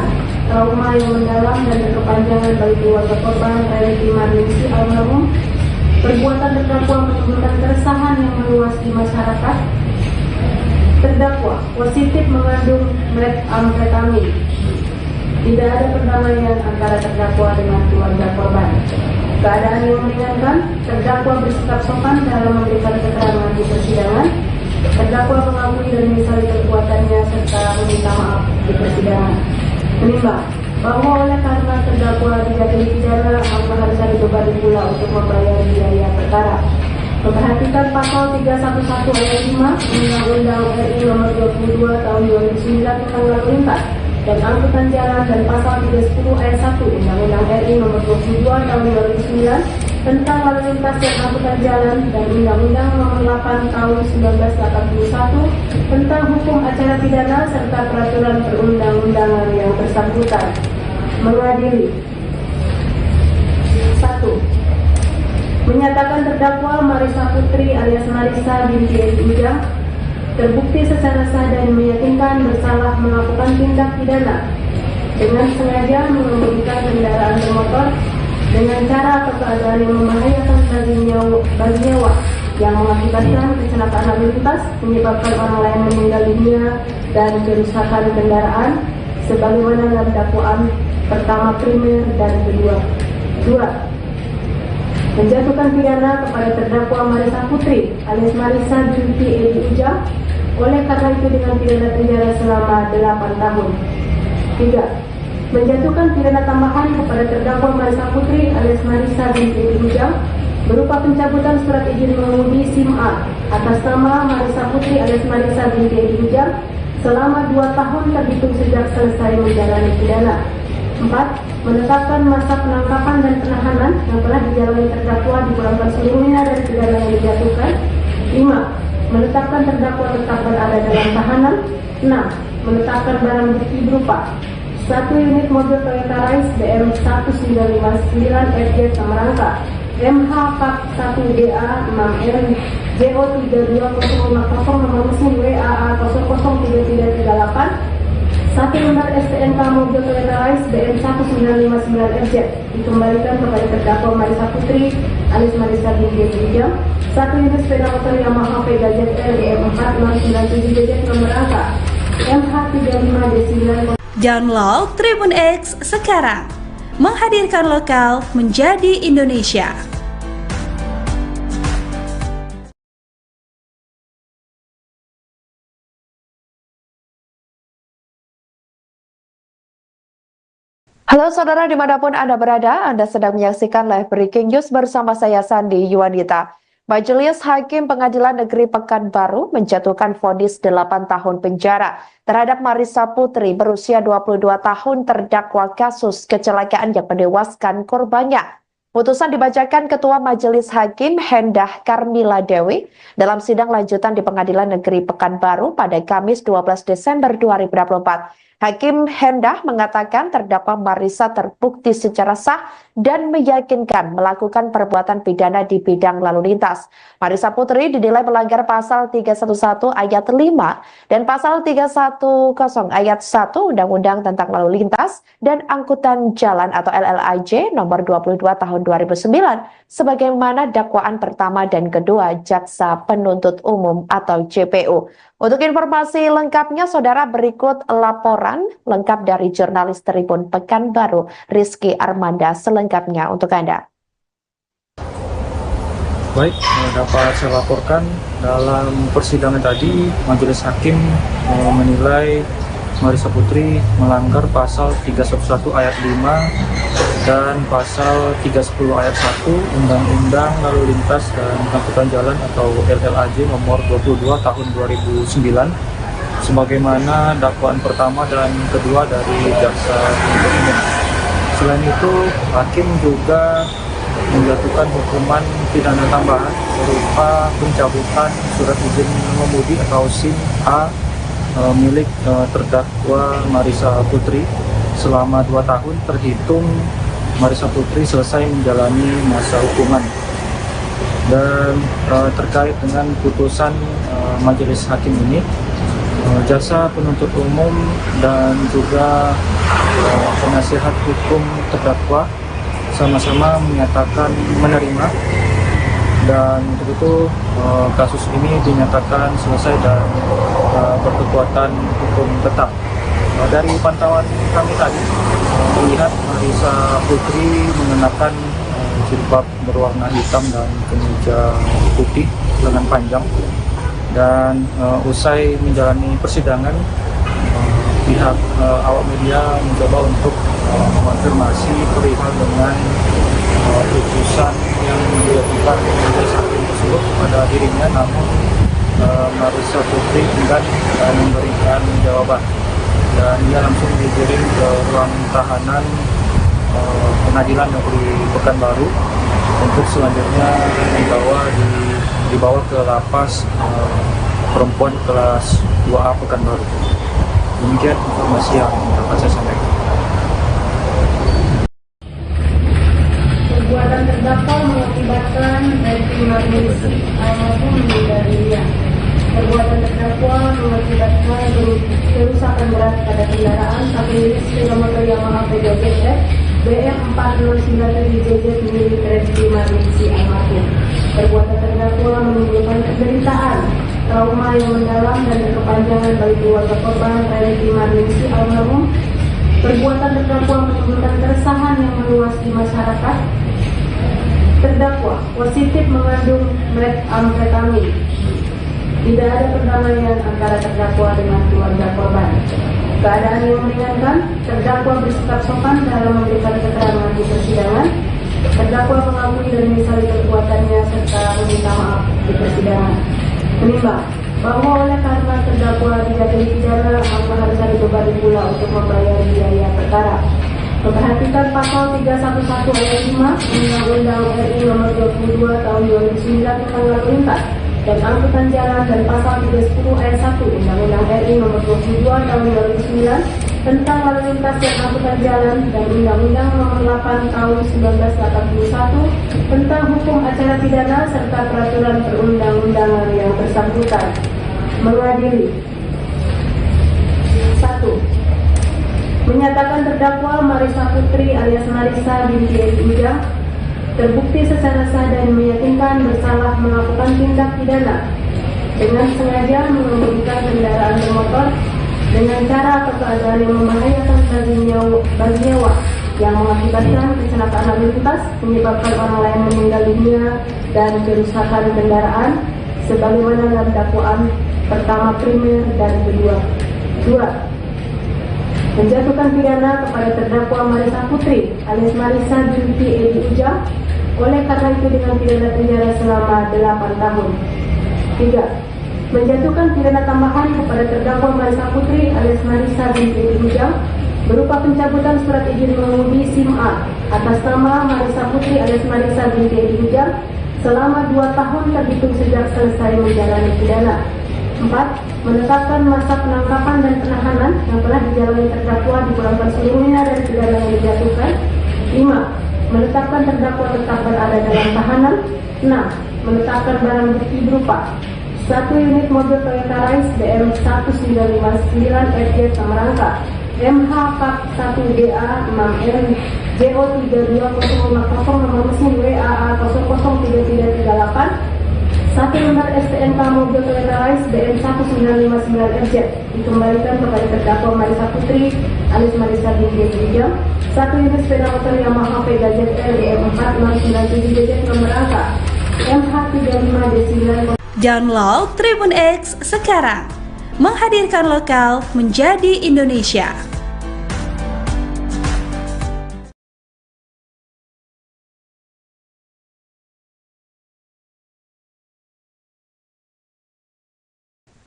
trauma yang mendalam dan berkepanjangan bagi keluarga korban retribusi almarhum. Perbuatan terdakwa menimbulkan keresahan yang meluas di masyarakat. Terdakwa positif mengandung metamfetamin. Tidak ada perdamaian antara terdakwa dengan keluarga korban. Keadaan yang meringankan, terdakwa bersikap sopan dalam memberikan keterangan di persidangan. Terdakwa mengakui dan menyesali perbuatannya serta meminta maaf di persidangan. Menimbang bahwa oleh karena terdakwa tidak pidana, maka harus dibebani pula untuk membayar biaya perkara. Memperhatikan pasal 311 ayat 5 Undang-Undang RI nomor 22 tahun 2009 tentang lalu lintas dan angkutan jalan dan pasal 310 ayat 1 Undang-Undang RI nomor 22 tahun 2009 tentang lalu lintas dan angkutan jalan dan Undang-Undang nomor 8 tahun 1981 tentang hukum acara pidana serta peraturan perundang-undangan yang bersangkutan. Mengadili 1. Menyatakan terdakwa Marissa Putri alias Marissa binti Edi Ujang terbukti secara sah dan meyakinkan bersalah melakukan tindak pidana dengan sengaja mengemudikan kendaraan bermotor dengan cara atau keadaan yang membahayakan bagi nyawa yang mengakibatkan kecelakaan lalu lintas, menyebabkan orang lain meninggal dunia dan kerusakan kendaraan sebagaimana dalam dakwaan pertama primer dan kedua. 2. Menjatuhkan pidana kepada terdakwa Marissa Putri alias Marissa binti Edi Ujang Oleh karena itu dengan pidana penjara selama 8 tahun. 3. Menjatuhkan pidana tambahan kepada terdakwa Marisa Putri alias Marisa binti Edi Bujang berupa pencabutan surat izin mengemudi SIM A atas nama Marisa Putri alias Marisa binti Edi Bujang selama 2 tahun terhitung sejak selesai menjalani pidana. 4. Menetapkan masa penangkapan dan penahanan yang telah dijalani terdakwa dipulangkan seluruhnya dari pidana yang dijatuhkan. 5. Menetapkan terdakwa tetap berada dalam tahanan. 6. Menetapkan barang bukti berupa 1 unit mobil Toyota Rise BM 1959 FJ Samarangka, MH Pak 1DA 6N JO 32050 nomor mesin WAA 003338, 1 lembar STNK mobil Toyota Rise BM 1959 FJ dikembalikan kepada terdakwa Marisa Putri alias Marisa binti Edi Bujang, 1 unit sepeda motor Yamaha Vega ZL BM 4097 JZ nomor angka MH 35D9. Download Tribun X sekarang, menghadirkan lokal menjadi Indonesia. Halo saudara dimanapun Anda berada, Anda sedang menyaksikan live breaking news bersama saya Sandi Yuwanita. Majelis Hakim Pengadilan Negeri Pekanbaru menjatuhkan vonis 8 tahun penjara terhadap Marisa Putri berusia 22 tahun terdakwa kasus kecelakaan yang menewaskan korbannya. Putusan dibacakan Ketua Majelis Hakim Hendah Karmila Dewi dalam sidang lanjutan di Pengadilan Negeri Pekanbaru pada Kamis 12 Desember 2024. Hakim Hendah mengatakan terdakwa Marisa terbukti secara sah dan meyakinkan melakukan perbuatan pidana di bidang lalu lintas. Marisa Putri dinilai melanggar pasal 311 ayat 5 dan pasal 310 ayat 1 Undang-Undang tentang Lalu Lintas dan Angkutan Jalan atau LLAJ nomor 22 tahun 2009 sebagaimana dakwaan pertama dan kedua Jaksa Penuntut Umum atau JPU. Untuk informasi lengkapnya, saudara, berikut laporan lengkap dari jurnalis Tribun Pekanbaru, Rizky Armanda, selengkapnya untuk Anda. Baik, dapat saya laporkan dalam persidangan tadi, Majelis Hakim menilai Marisa Putri melanggar pasal 311 ayat 5 dan pasal 310 ayat 1 Undang-Undang Lalu Lintas dan Angkutan Jalan atau LLAJ nomor 22 tahun 2009 sebagaimana dakwaan pertama dan kedua dari Jaksa Penuntut Umum. Selain itu, Hakim juga menjatuhkan hukuman pidana tambahan berupa pencabutan surat izin mengemudi atau SIM A milik terdakwa Marisa Putri selama 2 tahun terhitung Marisa Putri selesai menjalani masa hukuman. Dan terkait dengan putusan Majelis Hakim ini, Jaksa Penuntut Umum dan juga penasihat hukum terdakwa sama-sama menyatakan menerima, dan untuk itu kasus ini dinyatakan selesai dan berkekuatan hukum tetap. Dari pantauan kami tadi melihat Marisa Putri mengenakan jilbab berwarna hitam dan kemeja putih lengan panjang, dan usai menjalani persidangan pihak awak media mencoba untuk mengonfirmasi perihal dengan putusan yang dilakukan Majelis Hakim tersebut kepada dirinya, namun Marisa Putri enggan memberikan jawaban dan dia langsung digiring ke ruang tahanan Pengadilan Negeri Pekanbaru untuk selanjutnya dibawa ke lapas perempuan kelas 2A Pekanbaru. Demikian informasi yang dapat saya sampaikan. Perbuatan terdakwa mengakibatkan baik emergensi maupun meninggal dunia. Perbuatan terdakwa mengakibatkan kerusakan berat pada kendaraan satu unit sepeda motor Yamaha Vega ZL BM 4097 JZ milik Rizky Marlisi almarhum. Perbuatan terdakwa menimbulkan penderitaan, trauma yang mendalam dan berkepanjangan bagi keluarga korban Rizky Marlisi almarhum. Perbuatan terdakwa menimbulkan keresahan yang meluas di masyarakat. Terdakwa positif mengandung metamfetamin. Tidak ada perdamaian antara terdakwa dengan keluarga korban. Keadaan yang meringankan, terdakwa bersikap sopan dalam memberikan keterangan di persidangan. Terdakwa mengakui dan menyesali perbuatannya serta meminta maaf di persidangan. Menimbang bahwa oleh karena terdakwa tidak dipidana, maka harus dibebani pula untuk membayar biaya perkara. Memperhatikan pasal 311 ayat 5 Undang-Undang RI Nomor 22 Tahun 2009 tentang lalu lintas dan angkutan jalan dan pasal 310 ayat 1 Undang-Undang RI Nomor 22 Tahun 2009 tentang lalu lintas dan angkutan jalan dan Undang-Undang Nomor 8 Tahun 1981 tentang hukum acara pidana serta peraturan perundang-undangan yang bersangkutan. Mengadili 1. Menyatakan terdakwa Marisa Putri alias Marisa binti Edi Ujang terbukti secara sah dan meyakinkan bersalah melakukan tindak pidana dengan sengaja mengemudikan kendaraan bermotor dengan cara atau keadaan yang membahayakan bagi nyawa yang mengakibatkan kecelakaan lalu lintas, menyebabkan orang lain meninggal dunia dan kerusakan kendaraan sebagaimana dalam dakwaan pertama primer dan kedua. 2. Menjatuhkan pidana kepada terdakwa Marisa Putri alias Marisa binti Edi Ujang oleh karena itu dengan pidana penjara selama 8 tahun. 3. Menjatuhkan pidana tambahan kepada terdakwa Marisa Putri alias Marisa binti Edi Ujang berupa pencabutan surat izin mengemudi SIM A atas nama Marisa Putri alias Marisa binti Edi Ujang selama 2 tahun terhitung sejak selesai menjalani pidana. 4. Menetapkan masa penangkapan dan penahanan yang telah dijalani terdakwa dipulangkan seluruhnya dari pidana yang dijatuhkan. 5. Menetapkan terdakwa tetap berada dalam tahanan. 6. Menetapkan barang bukti berupa 1 unit mobil Toyota Rise BM 1959 FJ Samarangka MH Pak 1DA 6M JO 32050 nomor mesin WAA 003338 1 lembar STNK mobil Toyota Rise BM 1959 FJ dikembalikan kepada terdakwa Marisa Putri alias Marisa binti Edi Ujang. 1 unit sepeda motor Yamaha Vega ZL BM 4697 JZ nomor angka MH 35 D9. Download Tribun X sekarang, menghadirkan lokal menjadi Indonesia.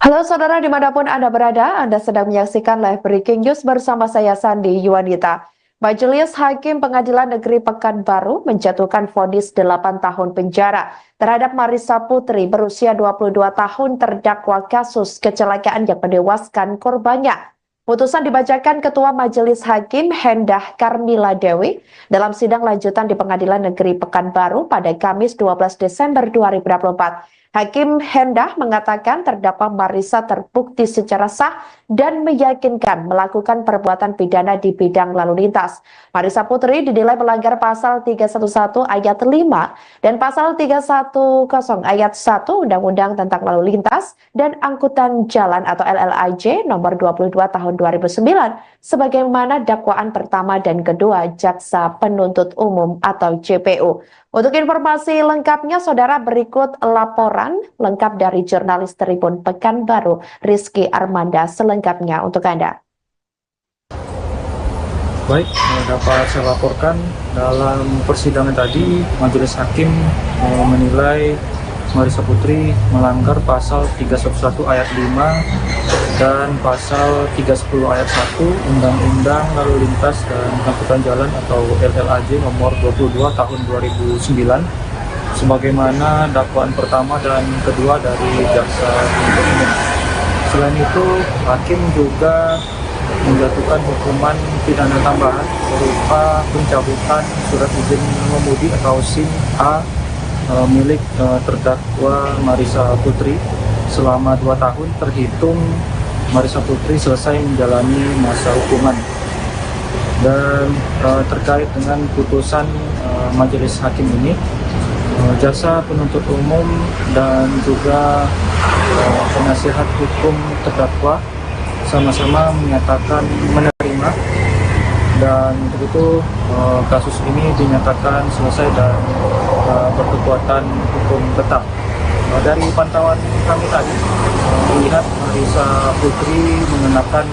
Halo saudara dimanapun Anda berada, Anda sedang menyaksikan live breaking news bersama saya Sandi Yuwanita. Majelis Hakim Pengadilan Negeri Pekanbaru menjatuhkan vonis 8 tahun penjara terhadap Marisa Putri berusia 22 tahun terdakwa kasus kecelakaan yang menewaskan korbannya. Putusan dibacakan Ketua Majelis Hakim Hendah Karmila Dewi dalam sidang lanjutan di Pengadilan Negeri Pekanbaru pada Kamis 12 Desember 2024. Hakim Hendah mengatakan terdakwa Marisa terbukti secara sah dan meyakinkan melakukan perbuatan pidana di bidang lalu lintas. Marisa Putri dinilai melanggar pasal 311 ayat 5 dan pasal 310 ayat 1 Undang-Undang tentang Lalu Lintas dan Angkutan Jalan atau LLAJ nomor 22 tahun 2009 sebagaimana dakwaan pertama dan kedua Jaksa Penuntut Umum atau JPU. Untuk informasi lengkapnya, saudara, berikut laporan lengkap dari jurnalis Tribun Pekanbaru, Rizky Armanda, selengkapnya untuk Anda. Baik, dapat saya laporkan dalam persidangan tadi, Majelis Hakim menilai Marisa Putri melanggar pasal 311 ayat 5 dan pasal 310 ayat 1 Undang-Undang Lalu Lintas dan Angkutan Jalan atau LLAJ nomor 22 tahun 2009 sebagaimana dakwaan pertama dan kedua dari Jaksa Penuntut Umum. Selain itu, Hakim juga menjatuhkan hukuman pidana tambahan berupa pencabutan surat izin mengemudi atau SIM A milik terdakwa Marisa Putri selama 2 tahun terhitung Marisa Putri selesai menjalani masa hukuman. Dan terkait dengan putusan Majelis Hakim ini, Jaksa Penuntut Umum dan juga penasihat hukum terdakwa sama-sama menyatakan menerima, dan untuk itu kasus ini dinyatakan selesai dan berkekuatan hukum tetap. Dari pantauan kami tadi, melihat Marissa Putri mengenakan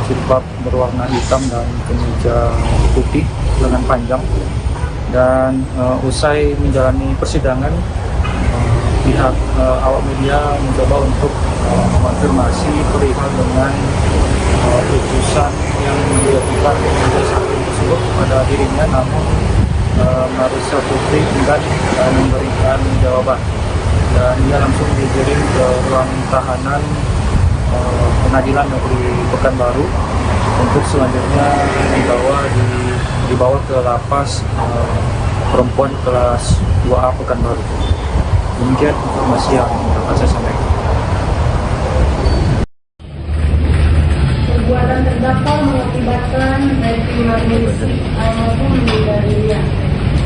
jilbab berwarna hitam dan kemeja putih lengan panjang. Dan usai menjalani persidangan, pihak awak media mencoba untuk mengonfirmasi perihal dengan putusan yang dijatuhkan majelis hakim tersebut pada dirinya, namun Marissa Putri enggan memberikan jawaban dan dia langsung digiring ke ruang tahanan Pengadilan Negeri Pekanbaru untuk selanjutnya dibawa ke lapas perempuan kelas 2A Pekanbaru. Demikian informasi yang dapat saya sampaikan. Perbuatan terdakwa mengakibatkan Refy Marnisi almarhum meninggal dunia.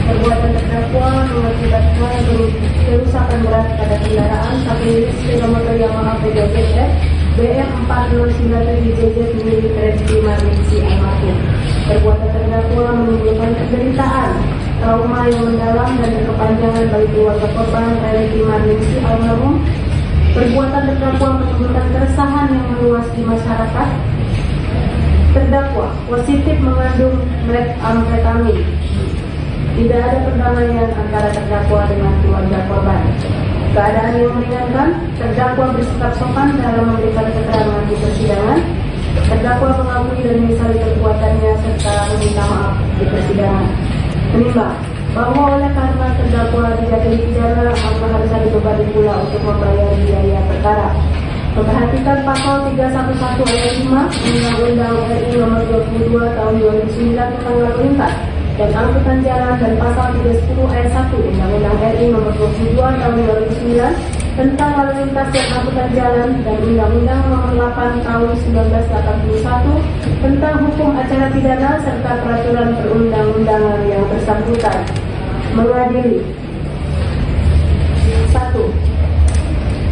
Perbuatan terdakwa mengakibatkan kerusakan berat pada kendaraan satu unit sepeda motor Yamaha PJF BM4097JZ milik Refy Marnisi almarhum. Perbuatan terdakwa menimbulkan penderitaan, trauma yang mendalam dan berkepanjangan bagi keluarga korban Refy Marnisi almarhum. Perbuatan terdakwa menimbulkan keresahan yang meluas di masyarakat. Terdakwa positif mengandung metamfetamin. Tidak ada perdamaian antara terdakwa dengan keluarga korban. Keadaan yang meringankan, terdakwa bersikap sopan dalam memberikan keterangan di persidangan. Terdakwa mengakui dan menyesali perbuatannya serta meminta maaf di persidangan. Menimbang bahwa oleh karena terdakwa dijatuhi pidana, maka harus dibebani pula untuk membayar biaya perkara. Memperhatikan pasal 311 ayat 5 Undang-Undang RI Nomor 22 Tahun 2009 tentang lalu lintas dan angkutan jalan dan pasal 310 ayat 1 Undang-Undang RI Nomor 22 Tahun 2009 tentang lalu lintas dan angkutan jalan dan Undang-Undang Nomor 8 Tahun 1981 tentang hukum acara pidana serta peraturan perundang-undangan yang bersangkutan. Mengadili 1.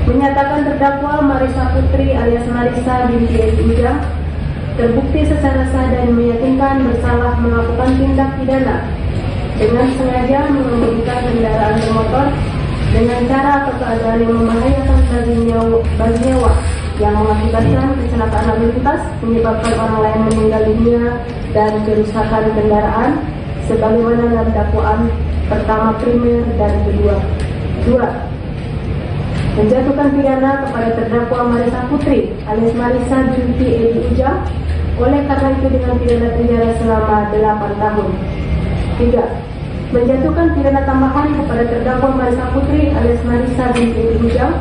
Menyatakan terdakwa Marissa Putri alias Marissa binti Edi Ujang terbukti secara sah dan meyakinkan bersalah melakukan tindak pidana dengan sengaja mengemudikan kendaraan bermotor dengan cara atau keadaan yang membahayakan bagi nyawa yang mengakibatkan kecelakaan lalu lintas, menyebabkan orang lain meninggal dunia dan kerusakan kendaraan sebagaimana dalam dakwaan pertama primer dan kedua. 2. Menjatuhkan pidana kepada terdakwa Marissa Putri alias Marissa binti Edi Ujang oleh karena itu dengan pidana penjara selama 8 tahun. 3. Menjatuhkan pidana tambahan kepada terdakwa Marissa Putri alias Marissa binti Edi Ujang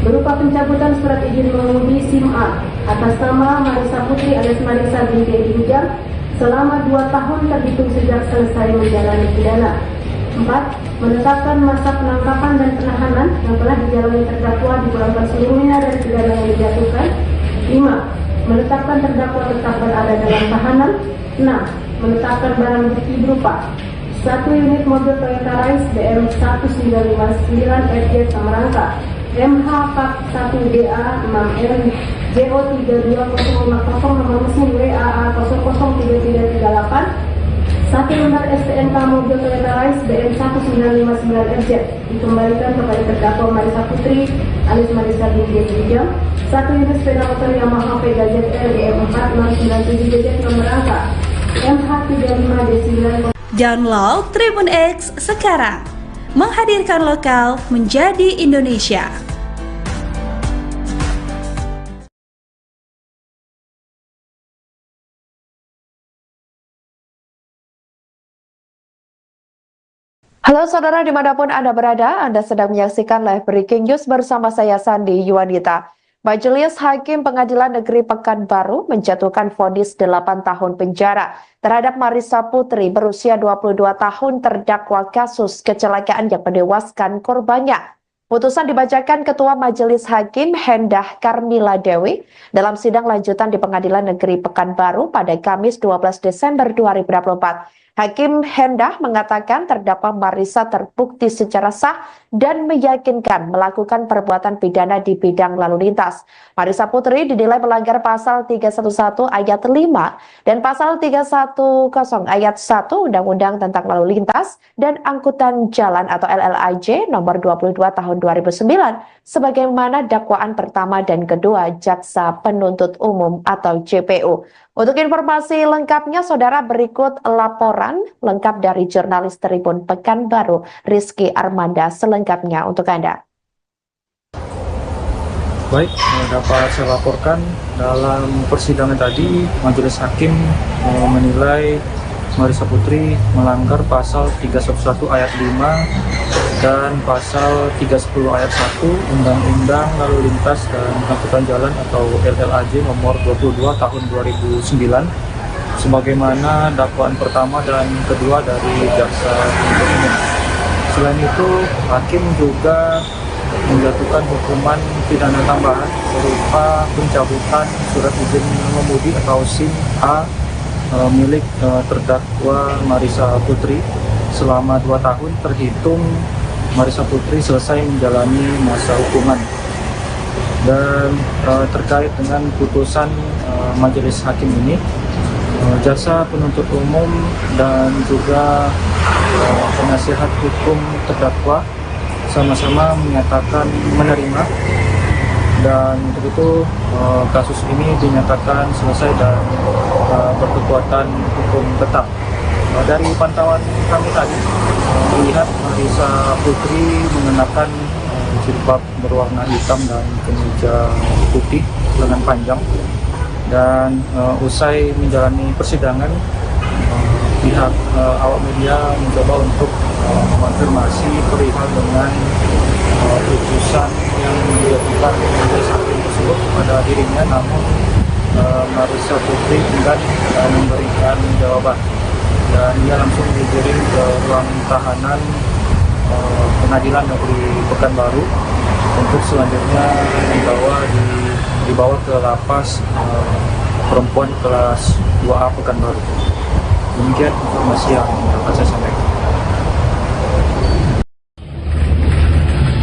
berupa pencabutan surat izin mengemudi SIM A atas nama Marissa Putri alias Marissa binti Edi Ujang selama 2 tahun terhitung sejak selesai menjalani pidana. 4. Menetapkan masa penangkapan dan penahanan yang telah dijalani terdakwa dipulangkan seluruhnya dari pidana yang dijatuhkan. 5. Menetapkan terdakwa tetap berada dalam tahanan. 6. Menetapkan barang bukti berupa 1 unit mobil Toyota Rise BM1959 FJ Samarangka MH Pak 1DA 6L JO32050 nomor mesin WAA 003338 1 lembar STNK mobil Toyota Rise BM1959FZ dikembalikan kepada terdakwa Marissa Putri alias Marissa binti Edi Ujang. 1 unit sepeda motor Yamaha Pega ZR BM4097JZ nomor angka MH35D9. Download Tribun X sekarang. Menghadirkan lokal menjadi Indonesia. Halo saudara dimanapun Anda berada, Anda sedang menyaksikan live breaking news bersama saya Sandi Yuwanita. Majelis Hakim Pengadilan Negeri Pekanbaru menjatuhkan vonis 8 tahun penjara terhadap Marissa Putri berusia 22 tahun terdakwa kasus kecelakaan yang menewaskan korbannya. Putusan dibacakan Ketua Majelis Hakim Hendah Karmila Dewi dalam sidang lanjutan di Pengadilan Negeri Pekanbaru pada Kamis 12 Desember 2024. Hakim Hendah mengatakan terdakwa Marisa terbukti secara sah dan meyakinkan melakukan perbuatan pidana di bidang lalu lintas. Marisa Putri dinilai melanggar pasal 311 ayat 5 dan pasal 310 ayat 1 Undang-Undang tentang Lalu Lintas dan Angkutan Jalan atau LLAJ nomor 22 tahun 2009 sebagaimana dakwaan pertama dan kedua Jaksa Penuntut Umum atau JPU. Untuk informasi lengkapnya, saudara, berikut laporan lengkap dari jurnalis Tribun Pekanbaru, Rizky Armanda, selengkapnya untuk Anda. Baik, dapat saya laporkan dalam persidangan tadi, Majelis Hakim menilai Marisa Putri melanggar pasal 311 ayat 5 dan pasal 310 ayat 1 Undang-Undang Lalu Lintas dan Angkutan Jalan atau LLAJ nomor 22 tahun 2009 sebagaimana dakwaan pertama dan kedua dari Jaksa Penuntut Umum. Selain itu, hakim juga menjatuhkan hukuman pidana tambahan berupa pencabutan surat izin mengemudi atau SIM A milik terdakwa Marisa Putri selama 2 tahun terhitung Marisa Putri selesai menjalani masa hukuman. Dan terkait dengan putusan majelis hakim ini, Jaksa Penuntut Umum dan juga penasihat hukum terdakwa sama-sama menyatakan menerima, dan untuk itu kasus ini dinyatakan selesai dan berkekuatan hukum tetap. Dari pantauan kami tadi melihat Marisa Putri mengenakan jilbab berwarna hitam dan kemeja putih lengan panjang, dan usai menjalani persidangan pihak awak media mencoba untuk mengonfirmasi perihal dengan putusan yang dilakukan majelis hakim tersebut kepada dirinya, namun Marisa Putri enggan memberikan jawaban dan dia langsung digiring ke ruang tahanan Pengadilan Negeri Pekanbaru untuk selanjutnya dibawa ke lapas perempuan kelas 2A Pekanbaru. Demikian informasi yang dapat saya sampaikan.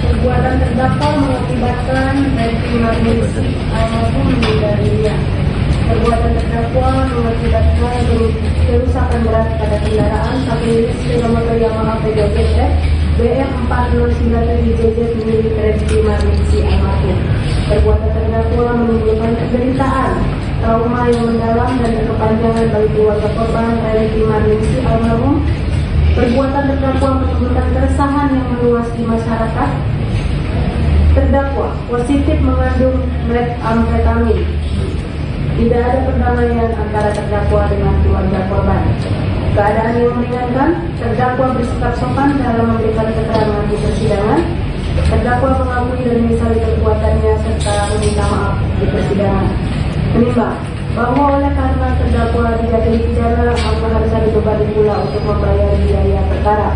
Perbuatan terdakwa mengakibatkan baik emergensi maupun meninggal dunia. Perbuatan terdakwa mengakibatkan kerusakan berat pada kendaraan satu unit sepeda motor Yamaha PJF BF 4097JJ milik Rizky Marmisi almarhum. Perbuatan terdakwa menimbulkan penderitaan, trauma yang mendalam dan berkepanjangan bagi keluarga korban Rizky Marmisi almarhum. Perbuatan terdakwa menimbulkan keresahan yang meluas di masyarakat. Terdakwa positif mengandung metamfetamin. Tidak ada perdamaian antara terdakwa dengan keluarga korban. Keadaan yang meringankan, terdakwa bersikap sopan dalam memberikan keterangan di persidangan. Terdakwa mengakui dan menyesali perbuatannya serta meminta maaf di persidangan. Menimbang bahwa oleh karena terdakwa tidak dipidana, maka harus dibebani pula untuk membayar biaya perkara.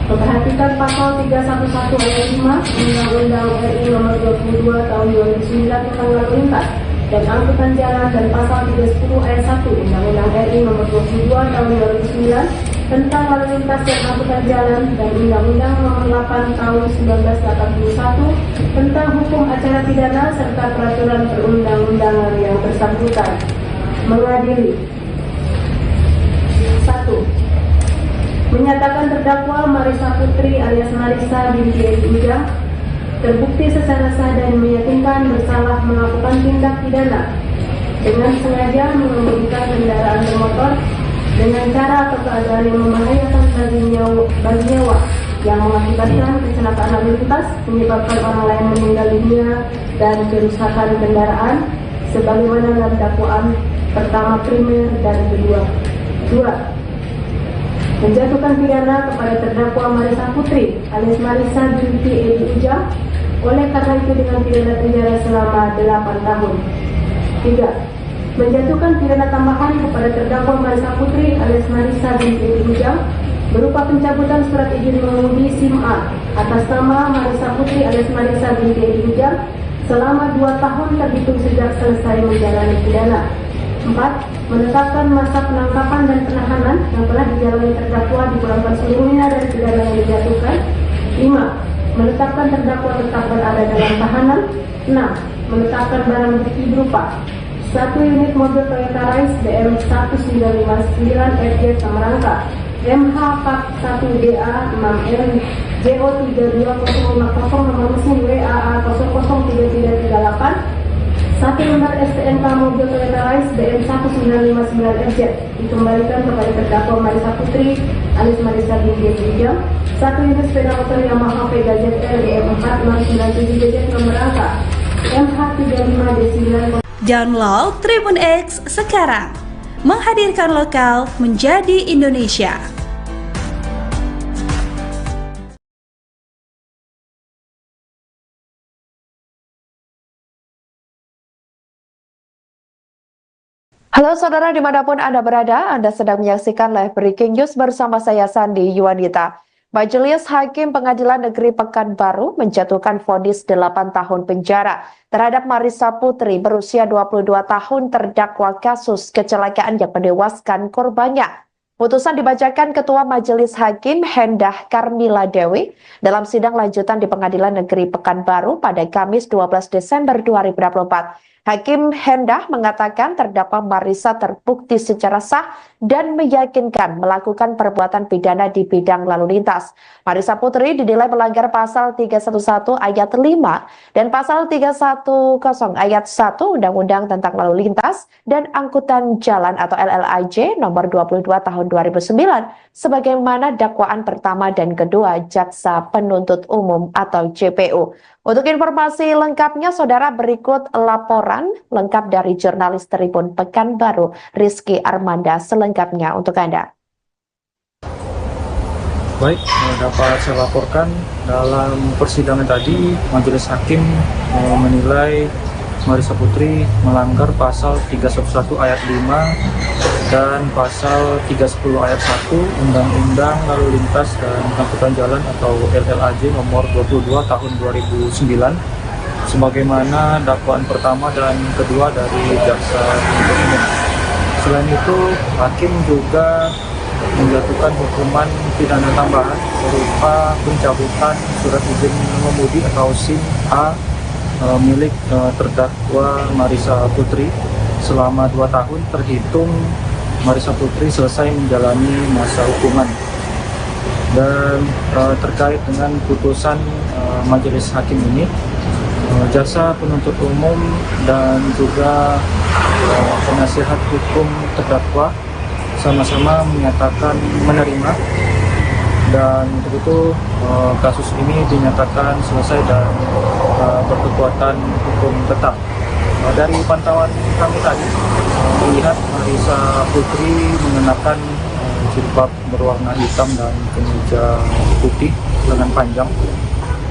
Memperhatikan pasal 311 ayat 5 Undang-Undang RI nomor 22 tahun 2009 tentang lalu lintas dan angkutan jalan dan pasal 310 ayat 1 Undang-Undang RI nomor 22 tahun 2009 tentang lalu lintas dan angkutan jalan dan Undang-Undang nomor 8 tahun 1981 tentang hukum acara pidana serta peraturan perundang-undangan yang bersangkutan. Mengadili 1. Menyatakan terdakwa Marisa Putri alias Marisa binti Edi Ujang terbukti secara sah dan meyakinkan bersalah melakukan tindak pidana dengan sengaja mengemudikan kendaraan bermotor dengan cara atau keadaan yang membahayakan bagi nyawa yang mengakibatkan kecelakaan lalu lintas, menyebabkan orang lain meninggal dunia dan kerusakan kendaraan sebagaimana dalam dakwaan pertama primer dan kedua. 2. Menjatuhkan pidana kepada terdakwa Marisa Putri alias Marisa binti Edi Ujang oleh karena itu dengan pidana penjara selama 8 tahun. 3. Menjatuhkan pidana tambahan kepada terdakwa Marisa Putri alias Marisa binti Edi Ujang berupa pencabutan surat izin mengemudi SIM A atas nama Marisa Putri alias Marisa binti Edi Ujang selama 2 tahun terhitung sejak selesai menjalani pidana. 4. Menetapkan masa penangkapan dan penahanan yang telah dijalani terdakwa dipulangkan seluruhnya dari pidana yang dijatuhkan. 5. Menetapkan terdakwa tetap berada dalam tahanan. 6. Menetapkan barang bukti berupa 1 unit mobil Toyota Rise BM 1959 FJ Samarangka, MH 41DA 6N JO 32050 nomor mesin WAA 003338, 1 lembar STNK mobil Toyota Rise BM 1959 FJ dikembalikan kepada terdakwa Marisa Putri alias Marisa binti Wijam. 1 unit sepeda motor Yamaha Vega ZR BM 4697 JZ nomor angka MH 35D9. Download Tribun X sekarang, menghadirkan lokal menjadi Indonesia. Halo saudara dimanapun Anda berada, Anda sedang menyaksikan live breaking news bersama saya Sandi Yuwanita. Majelis Hakim Pengadilan Negeri Pekanbaru menjatuhkan vonis 8 tahun penjara terhadap Marisa Putri berusia 22 tahun terdakwa kasus kecelakaan yang menewaskan korbannya. Putusan dibacakan Ketua Majelis Hakim Hendah Karmila Dewi dalam sidang lanjutan di Pengadilan Negeri Pekanbaru pada Kamis 12 Desember 2024. Hakim Hendah mengatakan terdakwa Marisa terbukti secara sah dan meyakinkan melakukan perbuatan pidana di bidang lalu lintas. Marisa Putri dinilai melanggar pasal 311 ayat 5 dan pasal 310 ayat 1 Undang-Undang tentang Lalu Lintas dan Angkutan Jalan atau LLAJ nomor 22 tahun 2009 sebagaimana dakwaan pertama dan kedua Jaksa Penuntut Umum atau JPU. Untuk informasi lengkapnya, saudara, berikut laporan lengkap dari jurnalis Tribun Pekanbaru, Rizky Armanda, selengkapnya untuk Anda. Baik, dapat saya laporkan dalam persidangan tadi, Majelis Hakim menilai Marisa Putri melanggar pasal 311 ayat 5 dan pasal 310 ayat 1 Undang-Undang Lalu Lintas dan Angkutan Jalan atau LLAJ nomor 22 tahun 2009 sebagaimana dakwaan pertama dan kedua dari Jaksa Penuntut Umum. Selain itu, Hakim juga menjatuhkan hukuman pidana tambahan berupa pencabutan surat izin mengemudi atau SIM A milik terdakwa Marisa Putri selama 2 tahun terhitung Marisa Putri selesai menjalani masa hukuman. Dan terkait dengan putusan Majelis Hakim ini, Jaksa Penuntut Umum dan juga penasihat hukum terdakwa sama-sama menyatakan menerima, dan untuk itu kasus ini dinyatakan selesai dan berkekuatan hukum tetap. Dari pantauan kami tadi melihat Marisa Putri mengenakan jilbab berwarna hitam dan kemeja putih lengan panjang,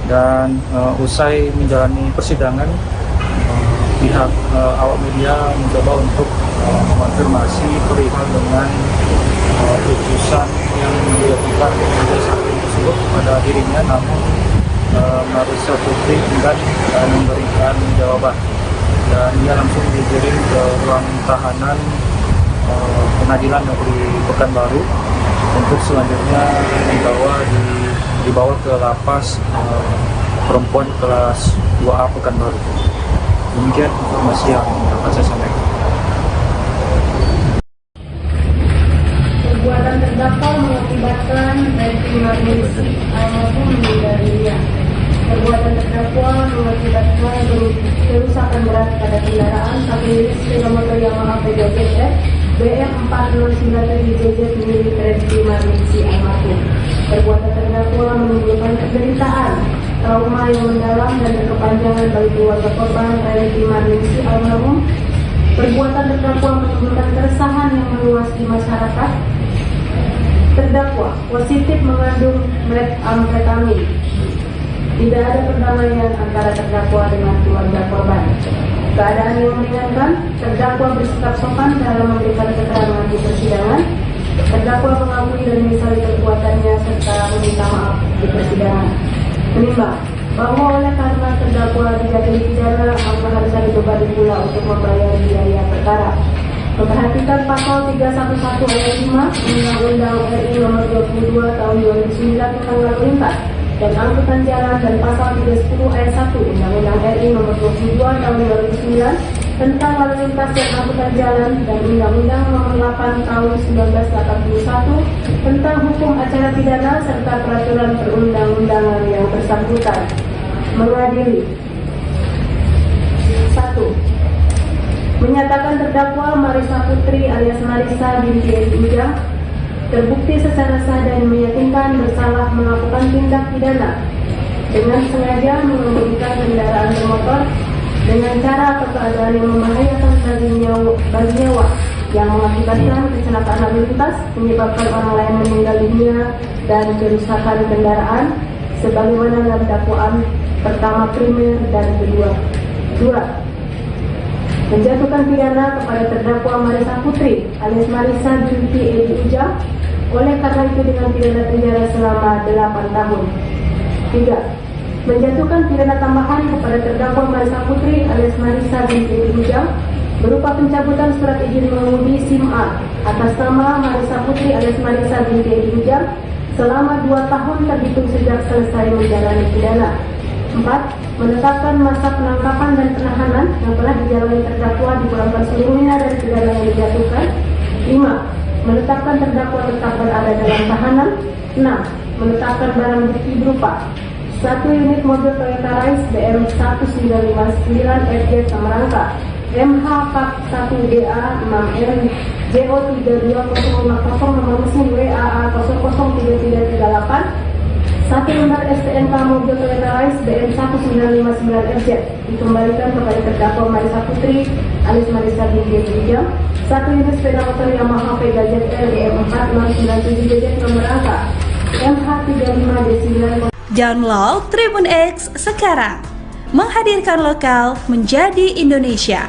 dan usai menjalani persidangan pihak awak media mencoba untuk mengonfirmasi perihal dengan putusan yang dilakukan Majelis Hakim tersebut pada dirinya, namun Marisa Putri enggan memberikan jawaban dan dia langsung digiring ke ruang tahanan Pengadilan Negeri Pekanbaru untuk selanjutnya dibawa ke lapas perempuan kelas 2A Pekanbaru. Demikian informasi yang dapat saya sampaikan. Perbuatan terdakwa mengakibatkan retribusi maupun meninggal dunia. Perbuatan terdakwa mengakibatkan kerusakan berat pada kendaraan satu unit sepeda motor Yamaha Vega ZR BM 4097 JZ milik Reski Marnisi almarhum. Perbuatan terdakwa menimbulkan penderitaan, trauma yang mendalam dan berkepanjangan bagi keluarga korban Reski Marnisi almarhum. Perbuatan terdakwa menimbulkan keresahan yang meluas di masyarakat. Terdakwa positif mengandung metamfetamin. Tidak ada perdamaian antara terdakwa dengan keluarga korban. Keadaan yang meringankan, terdakwa bersikap sopan dalam memberikan keterangan di persidangan. Terdakwa mengakui dan menyesali perbuatannya serta meminta maaf di persidangan. Menimbang bahwa oleh karena terdakwa tidak dipidana, maka harus dibebani pula untuk membayar biaya perkara. Memperhatikan pasal 311 ayat 5 Undang-Undang RI Nomor 22 Tahun 2009 tentang lalu lintas dan angkutan jalan dan pasal 310 ayat 1 Undang-Undang RI Nomor 22 Tahun 2009 tentang lalu lintas dan angkutan jalan dan Undang-Undang Nomor 8 Tahun 1981 tentang hukum acara pidana serta peraturan perundang-undangan yang bersangkutan. Mengadili 1. Menyatakan terdakwa Marisa Putri alias Marisa binti Edi Ujang terbukti secara sah dan meyakinkan bersalah melakukan tindak pidana dengan sengaja mengemudikan kendaraan bermotor dengan cara atau keadaan yang membahayakan bagi nyawa yang mengakibatkan kecelakaan lalu lintas, menyebabkan orang lain meninggal dunia dan kerusakan kendaraan sebagaimana dalam dakwaan pertama primer dan kedua. 2. Menjatuhkan pidana kepada terdakwa Marisa Putri alias Marisa binti Edi Ujang oleh karena itu dengan pidana penjara selama 8 tahun. 3. Menjatuhkan pidana tambahan kepada terdakwa Marisa Putri alias Marisa binti Edi Ujang berupa pencabutan surat izin mengemudi SIM A atas nama Marisa Putri alias Marisa binti Edi Ujang selama 2 tahun terhitung sejak selesai menjalani pidana. 4. Menetapkan masa penangkapan dan penahanan yang telah dijalani terdakwa dipulangkan seluruhnya dari pidana yang dijatuhkan. 5. Menetapkan terdakwa tetap berada dalam tahanan. 6. Menetapkan barang bukti berupa 1 unit mobil Toyota Rise BM 1959 FJ Samarangka MH Kap 1DA 6M JO 32050 nomor mesin WAA 003338 1 lembar STNK mobil Toyota Rise BM 1959 FZ dikembalikan kepada terdakwa Marisa Putri alias Marisa binti Edi Ujang. 1 unit sepeda motor Yamaha Vega ZL BM 4697 JZ nomor angka MH 35D9. Download Tribun X sekarang, menghadirkan lokal menjadi Indonesia.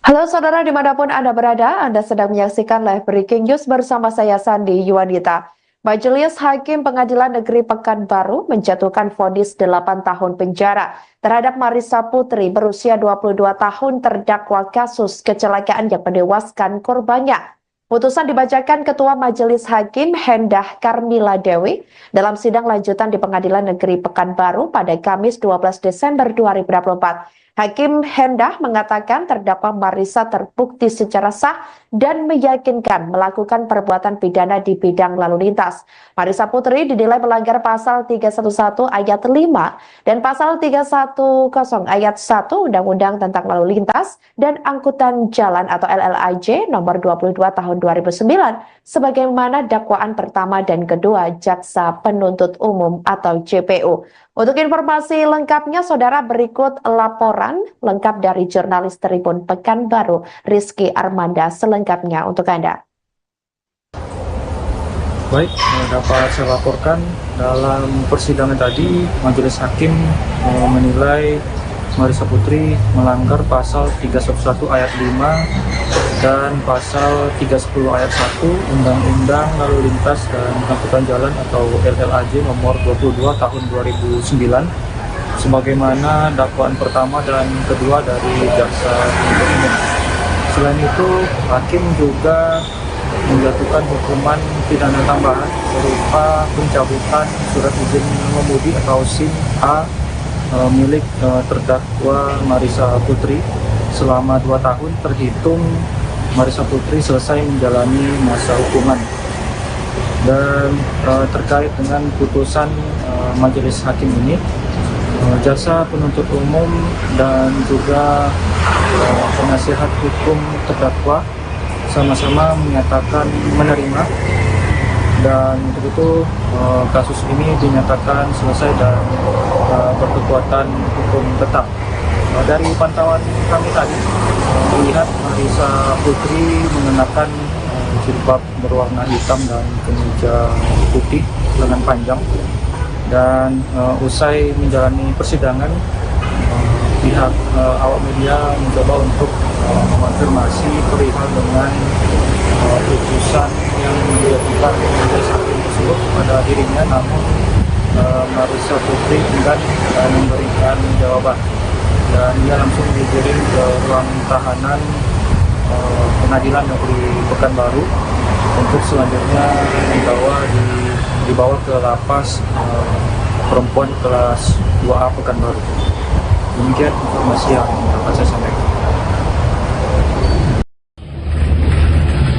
Halo saudara dimanapun Anda berada, Anda sedang menyaksikan live breaking news bersama saya Sandi Yuwanita. Majelis Hakim Pengadilan Negeri Pekanbaru menjatuhkan vonis 8 tahun penjara terhadap Marisa Putri berusia 22 tahun terdakwa kasus kecelakaan yang menewaskan korbannya. Putusan dibacakan Ketua Majelis Hakim Hendah Karmila Dewi dalam sidang lanjutan di Pengadilan Negeri Pekanbaru pada Kamis 12 Desember 2024. Hakim Hendah mengatakan terdakwa Marisa terbukti secara sah dan meyakinkan melakukan perbuatan pidana di bidang lalu lintas. Marisa Putri dinilai melanggar pasal 311 ayat 5 dan pasal 310 ayat 1 Undang-Undang tentang Lalu Lintas dan Angkutan Jalan atau LLAJ nomor 22 tahun 2009 sebagaimana dakwaan pertama dan kedua Jaksa Penuntut Umum atau JPU. Untuk informasi lengkapnya, saudara, berikut laporan lengkap dari jurnalis Tribun Pekanbaru, Rizky Armanda, selengkapnya untuk Anda. Baik, dapat saya laporkan dalam persidangan tadi, Majelis Hakim menilai Marisa Putri melanggar pasal 311 ayat 5 dan pasal 310 ayat 1 Undang-Undang Lalu Lintas dan Angkutan Jalan atau LLAJ nomor 22 tahun 2009 sebagaimana dakwaan pertama dan kedua dari Jaksa Penuntut Umum. Selain itu, Hakim juga menjatuhkan hukuman pidana tambahan berupa pencabutan surat izin mengemudi atau SIM A milik terdakwa Marisa Putri selama 2 tahun terhitung Marisa Putri selesai menjalani masa hukuman. Dan terkait dengan putusan Majelis Hakim ini, Jaksa Penuntut Umum dan juga penasihat hukum terdakwa sama-sama menyatakan menerima, dan untuk itu kasus ini dinyatakan selesai dan berkekuatan hukum tetap. Dari pantauan kami tadi melihat Marisa Putri mengenakan jilbab berwarna hitam dan kemeja putih lengan panjang, dan usai menjalani persidangan pihak awak media mencoba untuk mengonfirmasi perihal dengan putusan yang dijatuhkan oleh Majelis Hakim tersebut. dirinya, namun Marissa Putri enggan memberikan jawaban, dan ia langsung digiring ke ruang tahanan Pengadilan Negeri Pekanbaru untuk selanjutnya dibawa ke lapas perempuan kelas 2A Pekanbaru. Demikian informasi yang dapat saya sampaikan.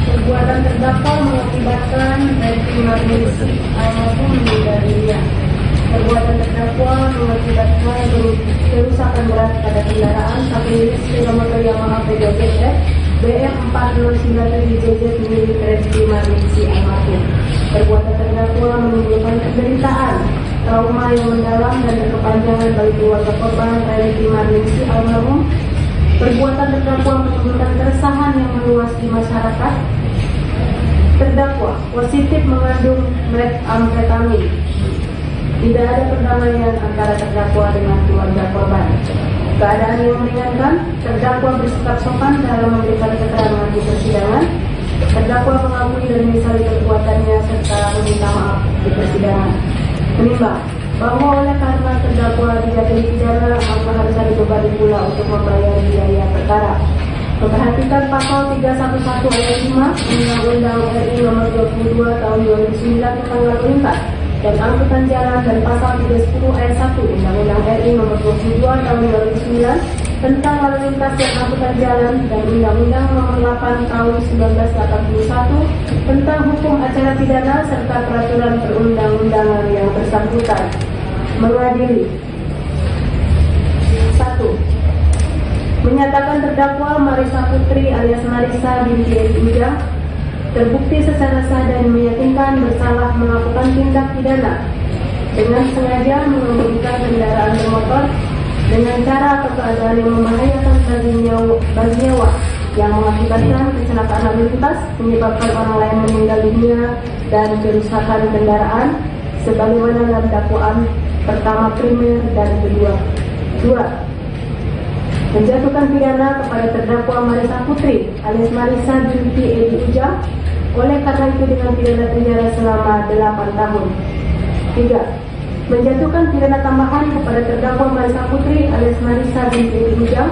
Perbuatan terdakwa mengakibatkan Refri Marnisi almarhum meninggal dunia. Perbuatan terdakwa mengakibatkan kerusakan berat pada kendaraan satu unit sepeda motor Yamaha PJF BF4097JZ milik Refri Marnisi almarhum. Perbuatan terdakwa menimbulkan penderitaan, trauma yang mendalam dan berkepanjangan bagi keluarga korban Refri Marnisi almarhum. Perbuatan terdakwa menimbulkan keresahan yang meluas di masyarakat. Terdakwa positif mengandung metamfetamin. Tidak ada perdamaian antara terdakwa dengan keluarga korban. Keadaan yang meringankan, terdakwa bersikap sopan dalam memberikan keterangan di persidangan. Terdakwa mengakui dan menyesali perbuatannya serta meminta maaf di persidangan. Menimbang bahwa oleh karena terdakwa dijatuhi pidana, maka harus dibebani pula untuk membayar biaya perkara. Memperhatikan pasal 311 ayat 5 Undang-Undang RI Nomor 22 Tahun 2009 tentang lalu lintas dan angkutan jalan, dan pasal 310 ayat 1 Undang-Undang RI Nomor 22 Tahun 2009 tentang lalu lintas dan angkutan jalan, dan Undang-Undang Nomor 8 Tahun 1981 tentang hukum acara pidana serta peraturan perundang-undangan yang bersangkutan. Mengadili 1. Menyatakan terdakwa Marissa Putri alias Marissa binti Edi Ujang terbukti secara sah dan meyakinkan bersalah melakukan tindak pidana dengan sengaja mengemudikan kendaraan bermotor dengan cara atau keadaan yang membahayakan bagi nyawa yang mengakibatkan kecelakaan lalu lintas, menyebabkan orang lain meninggal dunia dan kerusakan kendaraan sebagaimana dalam dakwaan pertama primer dan kedua. 2. Menjatuhkan pidana kepada terdakwa Marissa Putri alias Marissa binti Edi Ujang oleh karena itu dengan pidana penjara selama 8 tahun. 3. Menjatuhkan pidana tambahan kepada terdakwa Marissa Putri alias Marissa binti Edi Ujang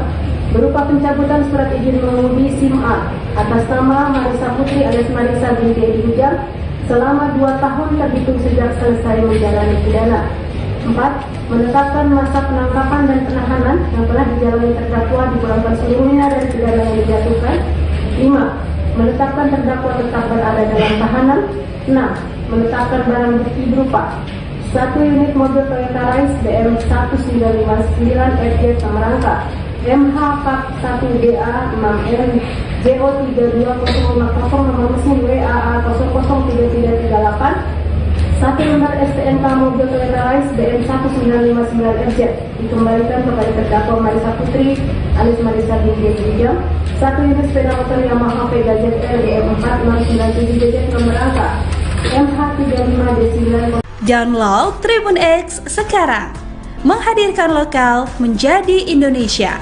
berupa pencabutan surat izin mengemudi SIM A atas nama Marissa Putri alias Marissa binti Edi Ujang selama 2 tahun terhitung sejak selesai menjalani pidana. 4. Menetapkan masa penangkapan dan penahanan yang telah dijalani terdakwa dipulangkan seluruhnya dari pidana yang dijatuhkan. 5. Menetapkan terdakwa tetap berada dalam tahanan. 6. Menetapkan barang bukti berupa 1 unit mobil Toyota Rise BM1959 FJ Samarangka, MH Pak 1DA 6M JO32050 nomor mesin WAA 003338, 1 lembar STNK mobil Toyota Rise BM1959FZ dikembalikan kepada terdakwa Marissa Putri alias Marissa binti Edi Ujang. 1 unit sepeda motor Yamaha Vega ZR BM4097JZ nomor angka MH35D9. Download Tribun X sekarang, menghadirkan lokal menjadi Indonesia.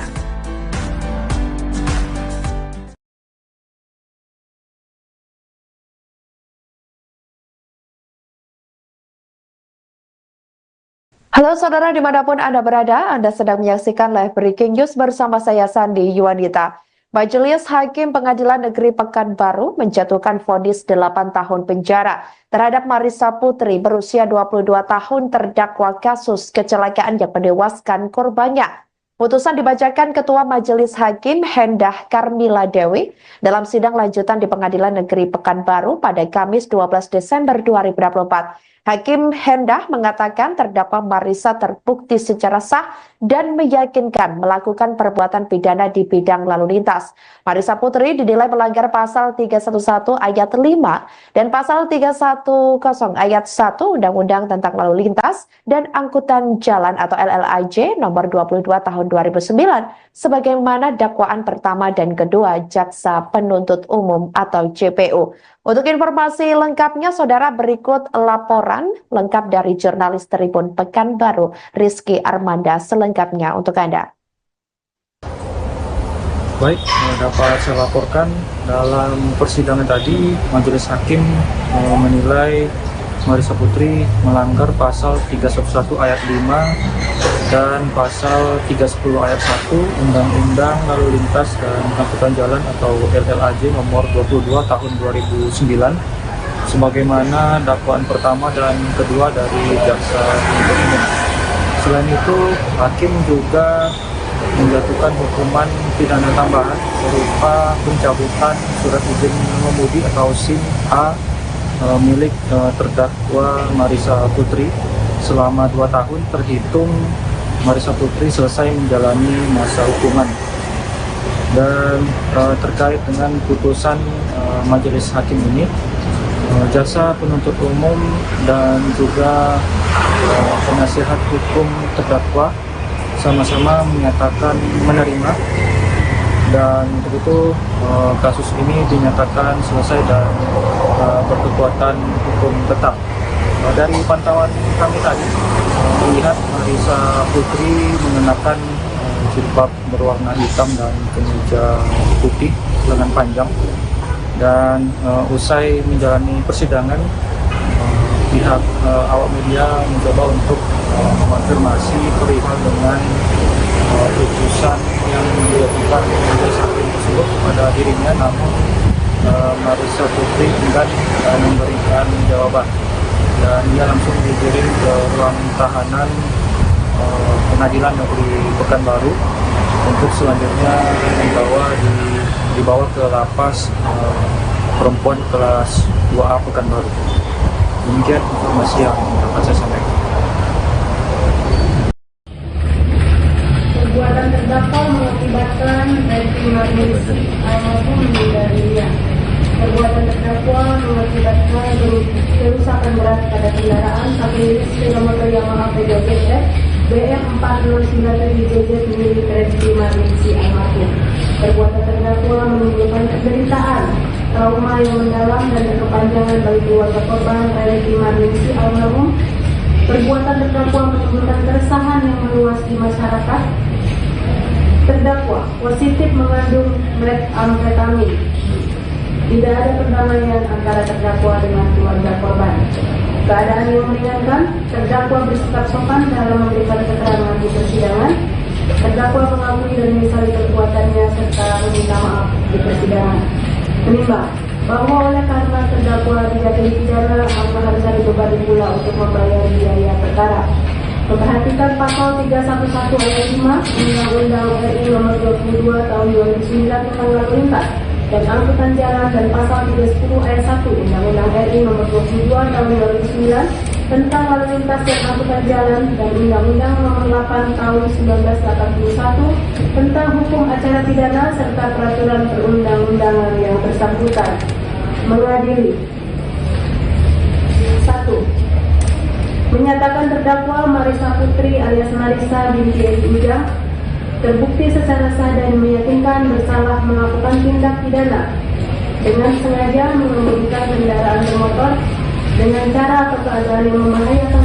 Halo saudara dimanapun Anda berada, Anda sedang menyaksikan live breaking news bersama saya Sandi Yuwanita. Majelis Hakim Pengadilan Negeri Pekanbaru menjatuhkan vonis 8 tahun penjara terhadap Marissa Putri berusia 22 tahun terdakwa kasus kecelakaan yang menewaskan korbannya. Putusan dibacakan Ketua Majelis Hakim Hendah Karmila Dewi dalam sidang lanjutan di Pengadilan Negeri Pekanbaru pada Kamis 12 Desember 2024. Hakim Hendah mengatakan terdakwa Marissa terbukti secara sah dan meyakinkan melakukan perbuatan pidana di bidang lalu lintas. Marissa Putri dinilai melanggar pasal 311 ayat 5 dan pasal 310 ayat 1 Undang-Undang tentang Lalu Lintas dan Angkutan Jalan atau LLAJ nomor 22 tahun 2009 sebagaimana dakwaan pertama dan kedua Jaksa Penuntut Umum atau JPU. Untuk informasi lengkapnya, saudara, berikut laporan lengkap dari jurnalis Tribun Pekanbaru, Rizky Armanda, selengkapnya untuk Anda. Baik, dapat saya laporkan dalam persidangan tadi, Majelis Hakim menilai Marissa Putri melanggar pasal 311 ayat 5 dan pasal 310 ayat 1 Undang-Undang Lalu Lintas dan Angkutan Jalan atau LLAJ nomor 22 tahun 2009 sebagaimana dakwaan pertama dan kedua dari jaksa penuntut umum. Selain itu, hakim juga menjatuhkan hukuman pidana tambahan berupa pencabutan surat izin mengemudi atau SIM A milik terdakwa Marissa Putri selama 2 tahun terhitung Marissa Putri selesai menjalani masa hukuman. Dan terkait dengan putusan majelis hakim ini, jaksa penuntut umum dan juga penasihat hukum terdakwa sama-sama menyatakan menerima, dan untuk itu kasus ini dinyatakan selesai dan berkekuatan hukum tetap. Dari pantauan kami tadi melihat Marissa Putri mengenakan jilbab berwarna hitam dan kemeja putih lengan panjang, dan usai menjalani persidangan pihak awak media mencoba untuk mengonfirmasi perihal dengan putusan yang dijatuhkan majelis hakim tersebut kepada dirinya, namun Marissa Putri enggan memberikan jawaban dan ia langsung digiring ke ruang tahanan Pengadilan Negeri Pekanbaru untuk selanjutnya dibawa ke lapas perempuan kelas 2A Pekanbaru. Demikian informasi yang dapat saya sampaikan. Perbuatan terdakwa mengakibatkan baik Marissa maupun meninggal dunia. Perbuatan terdakwa mengakibatkan kerusakan berat pada kendaraan satu unit sepeda motor Yamaha PJF BF409JJ milik Reski Marissa almarhum. Perbuatan terdakwa menimbulkan penderitaan, trauma yang mendalam dan berkepanjangan bagi keluarga korban Reski Marissa almarhum. Perbuatan terdakwa menimbulkan keresahan yang meluas di masyarakat. Terdakwa positif mengandung metamfetamin. Tidak ada perdamaian antara terdakwa dengan keluarga korban. Keadaan yang meringankan, terdakwa bersikap sopan dalam memberikan keterangan di persidangan. Terdakwa mengakui dan menyesali perbuatannya serta meminta maaf di persidangan. Menimbang bahwa oleh karena terdakwa dijatuhi pidana, maka harus dibebani pula untuk membayar biaya perkara. Memperhatikan pasal 311 ayat 5 Undang-Undang RI nomor 22 tahun 2009 tentang lalu lintas dan angkutan jalan dan pasal 310 ayat 1 Undang-Undang RI nomor 22 tahun 2009 tentang lalu lintas dan angkutan jalan dan Undang-Undang nomor 8 tahun 1981 tentang hukum acara pidana serta peraturan perundang-undangan yang bersangkutan. Mengadili 1. Menyatakan terdakwa Marissa Putri alias Marissa binti Edi Ujang terbukti secara sah dan meyakinkan bersalah melakukan tindak pidana dengan sengaja mengemudikan kendaraan bermotor dengan cara atau keadaan yang membahayakan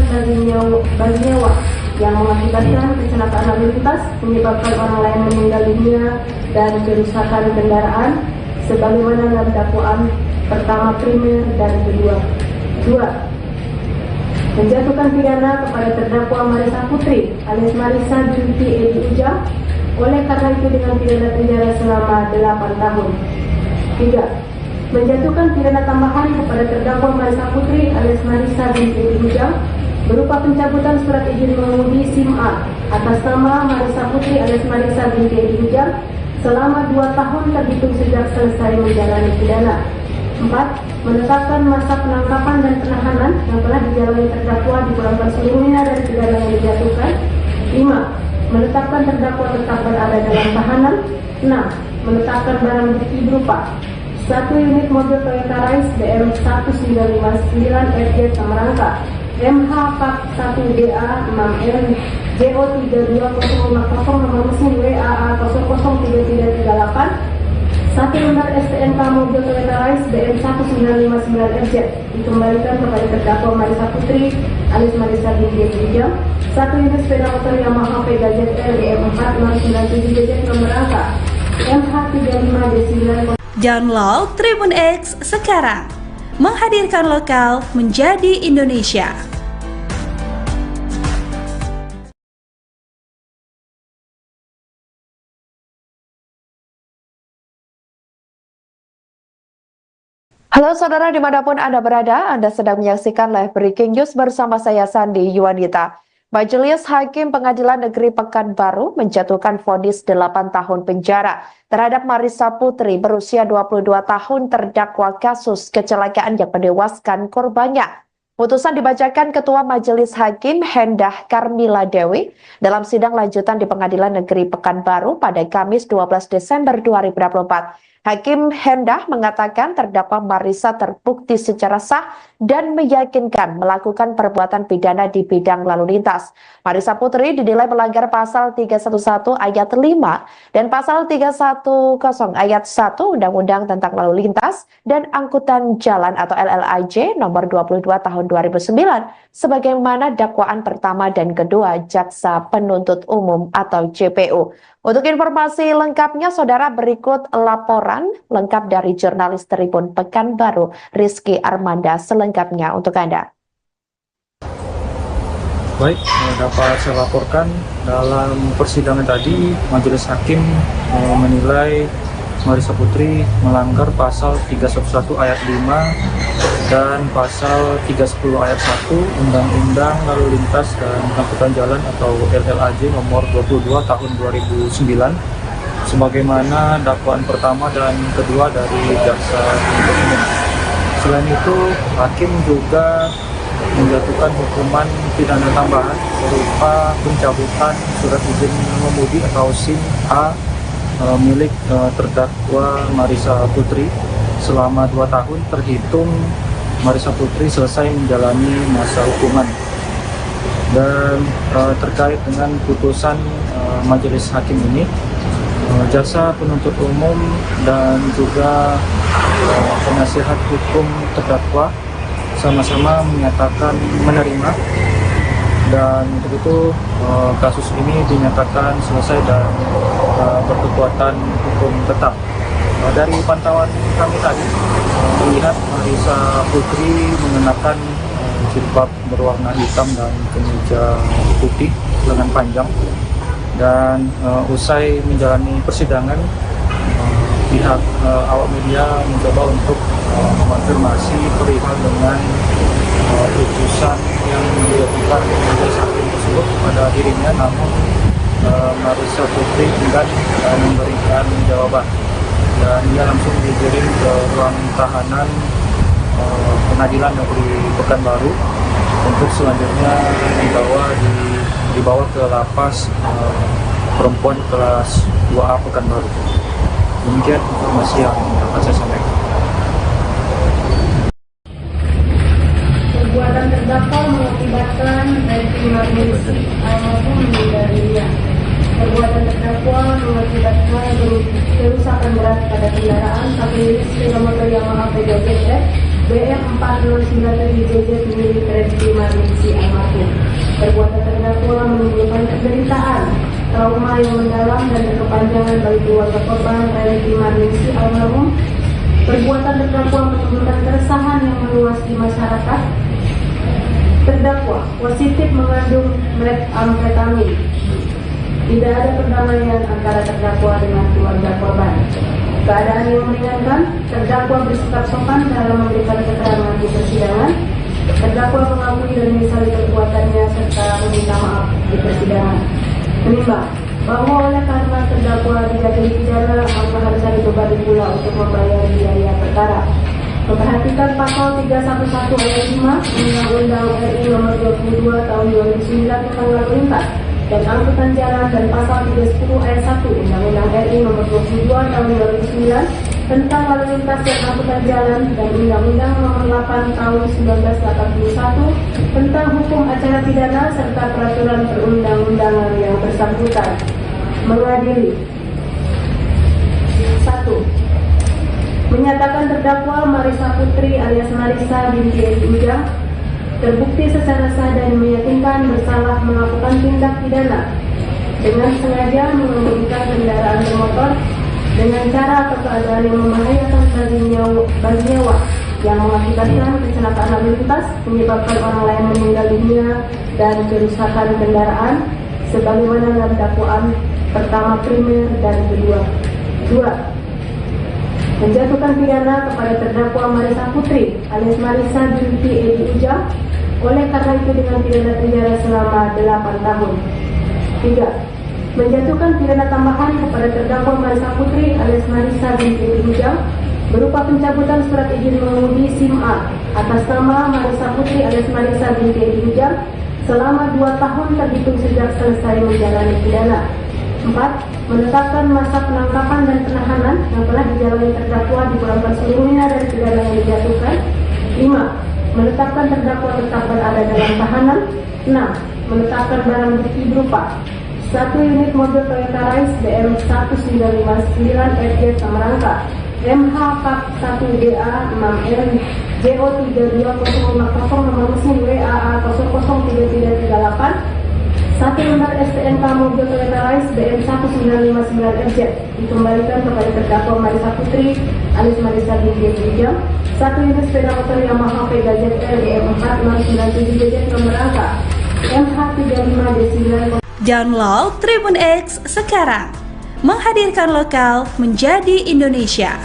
bagi nyawa yang mengakibatkan kecelakaan lalu lintas, menyebabkan orang lain meninggal dunia dan kerusakan kendaraan sebagaimana dalam dakwaan pertama primer dan kedua. 2. Menjatuhkan pidana kepada terdakwa Marissa Putri alias Marissa binti Edi Ujang oleh karena itu dengan pidana penjara selama 8 tahun. 3. Menjatuhkan pidana tambahan kepada terdakwa Marissa Putri alias Marissa binti Edi Ujang berupa pencabutan surat izin mengemudi SIM A atas nama Marissa Putri alias Marissa binti Edi Ujang selama 2 tahun terhitung sejak selesai menjalani pidana. 4. Menetapkan masa penangkapan dan penahanan yang telah dijalani terdakwa dipulangkan seluruhnya dari pidana yang dijatuhkan. 5. Menetapkan terdakwa tetap berada dalam tahanan. 6. Menetapkan barang bukti berupa 1 unit mobil Toyota Rise BM1959 FJ Samarangka, MH Pak 1DA 6M JO32050 nomor mesin WAA 003338, 1 lembar STNK mobil Toyota Rise BM1959FZ dikembalikan kepada terdakwa Marissa Putri alias Marissa binti Edi Ujang. 1 unit sepeda motor Yamaha Pegajet BM4697JZ nomor angka MH35D9. Download Tribun X sekarang, menghadirkan lokal menjadi Indonesia. Halo saudara dimanapun Anda berada, Anda sedang menyaksikan live breaking news bersama saya Sandi Yuwanita. Majelis Hakim Pengadilan Negeri Pekanbaru menjatuhkan vonis 8 tahun penjara terhadap Marissa Putri berusia 22 tahun terdakwa kasus kecelakaan yang menewaskan korbannya. Putusan dibacakan Ketua Majelis Hakim Hendah Karmila Dewi dalam sidang lanjutan di Pengadilan Negeri Pekanbaru pada Kamis 12 Desember 2024. Hakim Hendah mengatakan terdakwa Marissa terbukti secara sah dan meyakinkan melakukan perbuatan pidana di bidang lalu lintas. Marissa Putri dinilai melanggar pasal 311 ayat 5 dan pasal 310 ayat 1 Undang-Undang tentang Lalu Lintas dan Angkutan Jalan atau LLAJ nomor 22 tahun 2009 sebagaimana dakwaan pertama dan kedua Jaksa Penuntut Umum atau JPU. Untuk informasi lengkapnya, saudara, berikut laporan lengkap dari jurnalis Tribun Pekanbaru, Rizky Armanda, selengkapnya untuk Anda. Baik, dapat saya laporkan dalam persidangan tadi, Majelis Hakim menilai Marissa Putri melanggar pasal 311 ayat 5 dan pasal 310 ayat 1 Undang-Undang Lalu Lintas dan Angkutan Jalan atau LLAJ nomor 22 tahun 2009 sebagaimana dakwaan pertama dan kedua dari Jaksa Penuntut Umum. Selain itu, Hakim juga menjatuhkan hukuman pidana tambahan berupa pencabutan surat izin mengemudi atau SIM A milik terdakwa Marissa Putri selama 2 tahun terhitung Marissa Putri selesai menjalani masa hukuman. Dan terkait dengan putusan Majelis Hakim ini, Jaksa Penuntut Umum dan juga penasihat hukum terdakwa sama-sama menyatakan menerima, dan untuk itu kasus ini dinyatakan selesai dan berkekuatan hukum tetap. Dari pantauan kami tadi melihat Marissa Putri mengenakan jilbab berwarna hitam dan kemeja putih lengan panjang, dan usai menjalani persidangan pihak awak media mencoba untuk mengonfirmasi perihal dengan putusan yang dijatuhkan majelis hakim tersebut pada dirinya, namun Marissa Putri enggan memberikan jawaban dan dia langsung digiring ke ruang tahanan Pengadilan Negeri Pekanbaru untuk selanjutnya dibawa ke lapas perempuan kelas 2A Pekanbaru. Demikian informasi yang dapat saya sampaikan. Perbuatan terdakwa mengakibatkan Revi Marnisi almarhum meninggal dunia. Perbuatan terdakwa mengakibatkan kerusakan berat pada kendaraan saat sepeda motor Yamaha PDGF BF 4097JJ milik Revi Marnisi almarhum. Perbuatan terdakwa menimbulkan penderitaan, trauma yang mendalam dan berkepanjangan bagi keluarga korban Revi Marnisi almarhum. Perbuatan terdakwa menimbulkan keresahan yang meluas di masyarakat. Terdakwa positif mengandung metamfetamin. Tidak ada perdamaian antara terdakwa dengan keluarga korban. Keadaan yang meringankan, terdakwa bersikap sopan dalam memberikan keterangan di persidangan. Terdakwa mengakui dan menyesali perbuatannya serta meminta maaf di persidangan. Menimbang bahwa oleh karena terdakwa dijatuhi pidana, maka harus dibebani pula untuk membayar biaya perkara. Memperhatikan pasal 311 ayat 5 Undang-Undang RI nomor 22 tahun 2009 tentang lalu lintas dan angkutan jalan dan pasal 310 ayat 1 Undang-Undang RI nomor 22 tahun 2009 tentang lalu lintas dan angkutan jalan dan Undang-Undang nomor 8 tahun 1981 tentang hukum acara pidana serta peraturan perundang-undangan yang bersangkutan. Mengadili 1. Menyatakan terdakwa Marissa Putri alias Marissa binti Edi Ujang terbukti secara sah dan meyakinkan bersalah melakukan tindak pidana dengan sengaja mengemudikan kendaraan bermotor dengan cara atau keadaan yang membahayakan bagi nyawa yang mengakibatkan kecelakaan lalu lintas, menyebabkan orang lain meninggal dunia dan kerusakan kendaraan, sebagaimana dalam dakwaan pertama primer dan kedua. 2. Menjatuhkan pidana kepada terdakwa Marisa Putri alias Marisa binti Edi Ujang, oleh karena itu dengan pidana penjara selama 8 tahun. 3. Menjatuhkan pidana tambahan kepada terdakwa Marisa Putri alias Marisa binti Edi Ujang berupa pencabutan surat izin mengemudi SIM A atas nama Marisa Putri alias Marisa binti Edi Ujang selama 2 tahun terhitung sejak selesai menjalani pidana. 4. Menetapkan masa penangkapan dan penahanan yang telah dijalani terdakwa dipulangkan seluruhnya dari pidana yang dijatuhkan. 5. Menetapkan terdakwa tetap berada dalam tahanan. 6. Menetapkan barang bukti berupa 1 unit mobil Toyota Rise BM 1959 FJ Samarangka, MH Kap 1DA 6N JO32050 nomor mesin WAA 003338, 1 lembar STNK mobil Toyota Rise BM 1959 FJ dikembalikan kepada terdakwa Marisa Putri alias Marisa binti Edi Ujang. 1 unit sepeda motor Yamaha Vega ZR BM 4697 JZ nomor angka MH35D9. Download Tribun X sekarang. Menghadirkan lokal menjadi Indonesia.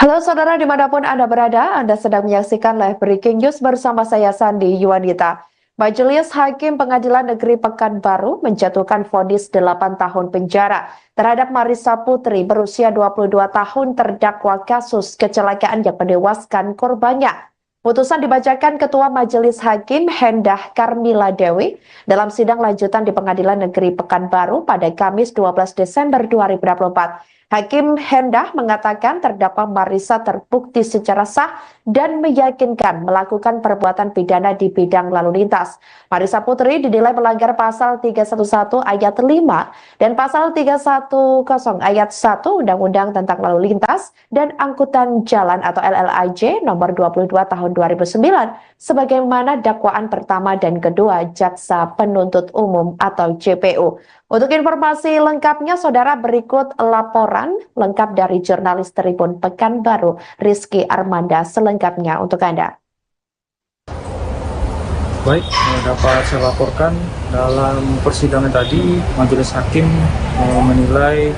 Halo saudara dimanapun Anda berada, Anda sedang menyaksikan live breaking news bersama saya Sandi Yuwanita. Majelis Hakim Pengadilan Negeri Pekanbaru menjatuhkan vonis 8 tahun penjara terhadap Marisa Putri berusia 22 tahun terdakwa kasus kecelakaan yang menewaskan korbannya. Putusan dibacakan Ketua Majelis Hakim Hendah Karmila Dewi dalam sidang lanjutan di Pengadilan Negeri Pekanbaru pada Kamis 12 Desember 2024. Hakim Hendah mengatakan terdakwa Marisa terbukti secara sah dan meyakinkan melakukan perbuatan pidana di bidang lalu lintas. Marisa Putri dinilai melanggar pasal 311 ayat 5 dan pasal 310 ayat 1 Undang-Undang tentang Lalu Lintas dan Angkutan Jalan atau LLAJ nomor 22 tahun 2009 sebagaimana dakwaan pertama dan kedua Jaksa Penuntut Umum atau JPU. Untuk informasi lengkapnya, saudara, berikut laporan lengkap dari jurnalis Tribun Pekanbaru, Rizky Armanda, selengkapnya untuk Anda. Baik, dapat saya laporkan dalam persidangan tadi, Majelis Hakim menilai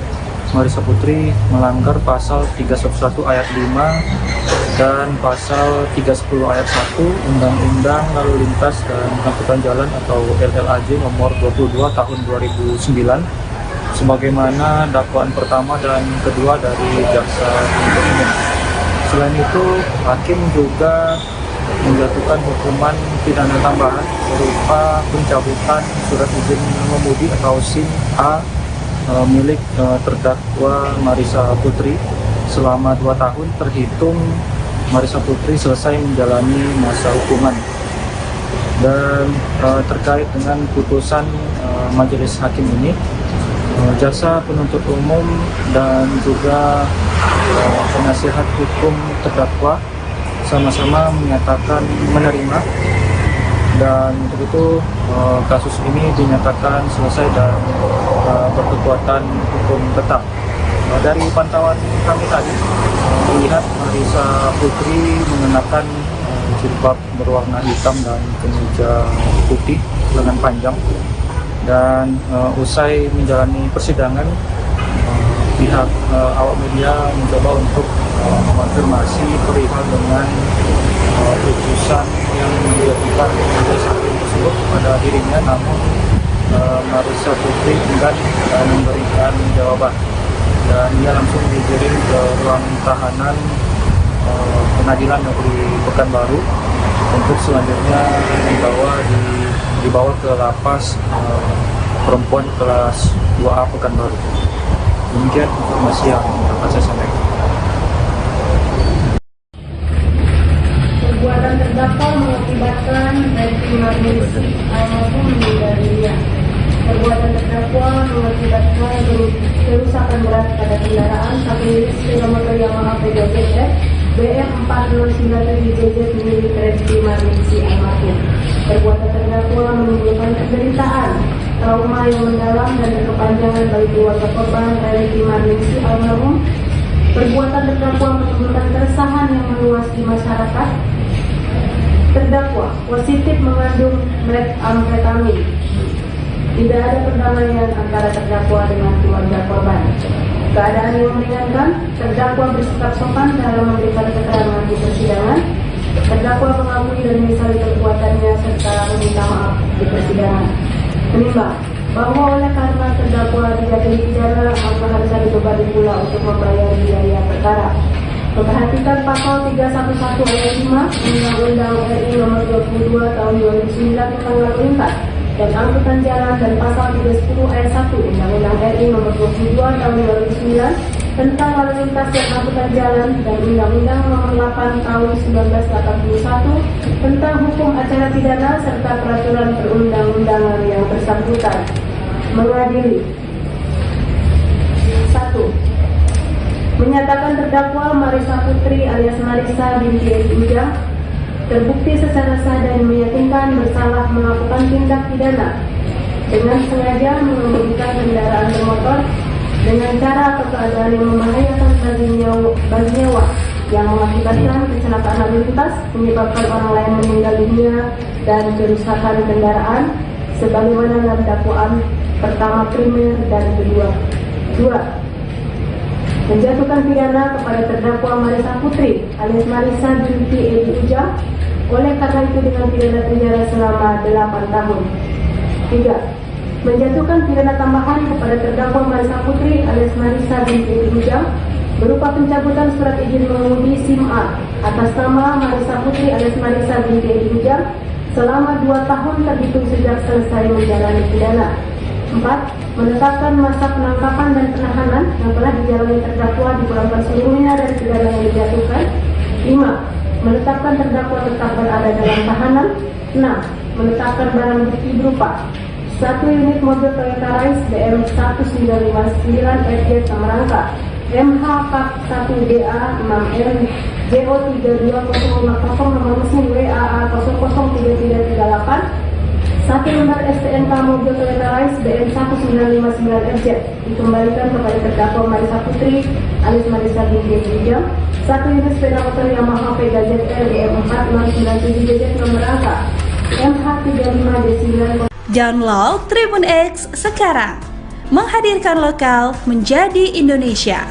Marisa Putri melanggar pasal 311 ayat 5 dan pasal 310 ayat 1 Undang-Undang Lalu Lintas dan Angkutan Jalan atau LLAJ nomor 22 tahun 2009 sebagaimana dakwaan pertama dan kedua dari Jaksa Penuntut Umum. Selain itu, Hakim juga menjatuhkan hukuman pidana tambahan berupa pencabutan surat izin mengemudi atau SIM A milik terdakwa Marisa Putri selama 2 tahun terhitung Marisa Putri selesai menjalani masa hukuman. Dan terkait dengan putusan Majelis Hakim ini, Jaksa Penuntut Umum dan juga penasihat hukum terdakwa sama-sama menyatakan menerima, dan untuk itu kasus ini dinyatakan selesai dan berkekuatan hukum tetap. Dari pantauan kami tadi melihat Marisa Putri mengenakan jilbab berwarna hitam dan kemeja putih lengan panjang, dan usai menjalani persidangan pihak awak media mencoba untuk mengonfirmasi perihal dengan putusan yang dijatuhkan oleh hakim tersebut kepada dirinya, namun Marisa Putri enggan memberikan jawaban dan ia langsung digiring ke ruang tahanan Pengadilan Negeri Pekanbaru untuk selanjutnya dibawa ke lapas perempuan kelas 2A Pekanbaru. Demikian informasi yang dapat saya sampaikan. Perbuatan terdakwa mengakibatkan Reti Marnisi almarhum meninggal dunia. Perbuatan terdakwa mengakibatkan kerusakan berat pada kendaraan satu unit sepeda motor Yamaha Vega ZR BM 4097 JZ milik Reti Marnisi almarhum. Perbuatan terdakwa terdakwa menimbulkan penderitaan, trauma yang mendalam dan berkepanjangan bagi keluarga korban Reliki Marningsi almarhum. Perbuatan terdakwa menimbulkan keresahan yang meluas di masyarakat. Terdakwa positif mengandung metamfetamin. Tidak ada perdamaian antara terdakwa dengan keluarga korban. Keadaan yang meringankan, terdakwa bersikap sopan dalam memberikan keterangan di persidangan. Terdakwa mengakui dan menyesali perbuatannya serta meminta maaf di persidangan. Menimbang bahwa oleh karena terdakwa dijatuhi pidana, maka harus dibebani pula untuk membayar biaya perkara. Memperhatikan pasal 311 ayat 5 Undang-Undang RI Nomor 22 Tahun 2009 tentang lalu lintas dan angkutan jalan dan pasal 310 ayat 1 Undang-Undang RI Nomor 22 Tahun 2009 tentang lalu lintas dan angkutan jalan dan Undang-Undang Nomor 8 Tahun 1981 tentang hukum acara pidana serta peraturan perundang-undangan yang bersangkutan. Mengadili 1. Menyatakan terdakwa Marisa Putri alias Marisa binti Edi Ujang terbukti secara sah dan meyakinkan bersalah melakukan tindak pidana dengan sengaja mengemudikan kendaraan bermotor dengan cara atau keadaan yang membahayakan bagi nyawa yang mengakibatkan kecelakaan lalu lintas, menyebabkan orang lain meninggal dunia dan kerusakan kendaraan sebagaimana dalam dakwaan pertama primer dan kedua. 2. Menjatuhkan pidana kepada terdakwa Marisa Putri alias Marisa binti Edi Ujang oleh karena itu dengan pidana penjara selama 8 tahun. 3. Menjatuhkan pidana tambahan kepada terdakwa Marisa Putri alias Marisa binti Edi Ujang berupa pencabutan surat izin mengemudi SIM A atas nama Marisa Putri alias Marisa binti Edi Ujang selama 2 tahun terhitung sejak selesai menjalani pidana. 4. Menetapkan masa penangkapan dan penahanan yang telah dijalani terdakwa dipulangkan seluruhnya dari pidana yang dijatuhkan. 5. Menetapkan terdakwa tetap berada dalam tahanan. 6. Menetapkan barang bukti berupa 1 unit mobil Toyota Rise BM 1959 FJ Samarangka MH Pak 1DA 6M JO 32050 nomor mesin WAA 003338 1 lembar STNK mobil Toyota Rise BM 1959 FZ dikembalikan kepada terdakwa Marisa Putri alias Marisa binti Edi Ujang. 1 unit sepeda motor Yamaha Vega ZR BM 4697 JZ nomor angka MH35D9. Download Tribun X sekarang, menghadirkan lokal menjadi Indonesia.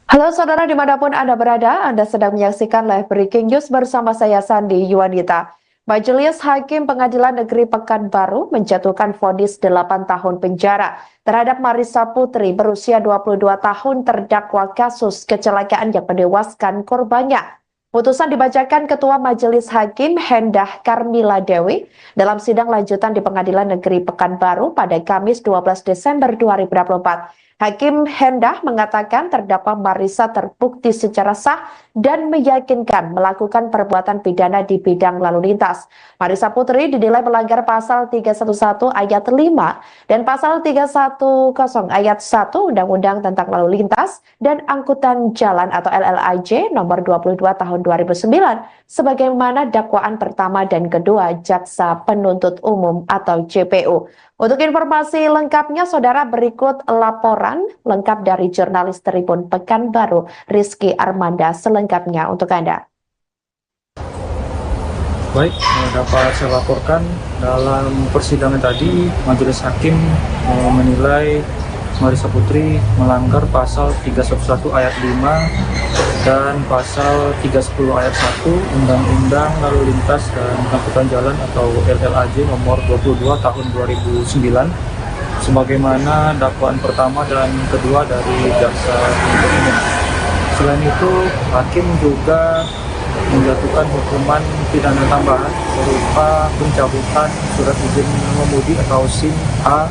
Halo saudara dimanapun Anda berada, Anda sedang menyaksikan live breaking news bersama saya Sandi Yuwanita. Majelis Hakim Pengadilan Negeri Pekanbaru menjatuhkan vonis 8 tahun penjara terhadap Marisa Putri berusia 22 tahun terdakwa kasus kecelakaan yang menewaskan korbannya. Putusan dibacakan Ketua Majelis Hakim Hendah Karmila Dewi dalam sidang lanjutan di Pengadilan Negeri Pekanbaru pada Kamis 12 Desember 2024. Hakim Hendah mengatakan terdakwa Marisa terbukti secara sah dan meyakinkan melakukan perbuatan pidana di bidang lalu lintas. Marisa Putri dinilai melanggar pasal 311 ayat 5 dan pasal 310 ayat 1 Undang-Undang tentang Lalu Lintas dan Angkutan Jalan atau LLAJ nomor 22 tahun 2009 sebagaimana dakwaan pertama dan kedua Jaksa Penuntut Umum atau JPU. Untuk informasi lengkapnya, saudara, berikut laporan lengkap dari jurnalis Tribun Pekanbaru, Rizky Armanda, selengkapnya untuk Anda. Baik, dapat saya laporkan dalam persidangan tadi, Majelis Hakim menilai Marisa Putri melanggar pasal 311 ayat 5 dan pasal 310 ayat 1 Undang-Undang Lalu Lintas dan Angkutan Jalan atau LLAJ nomor 22 tahun 2009 sebagaimana dakwaan pertama dan kedua dari Jaksa Penuntut Umum. Selain itu, Hakim juga menjatuhkan hukuman pidana tambahan berupa pencabutan surat izin mengemudi atau SIM A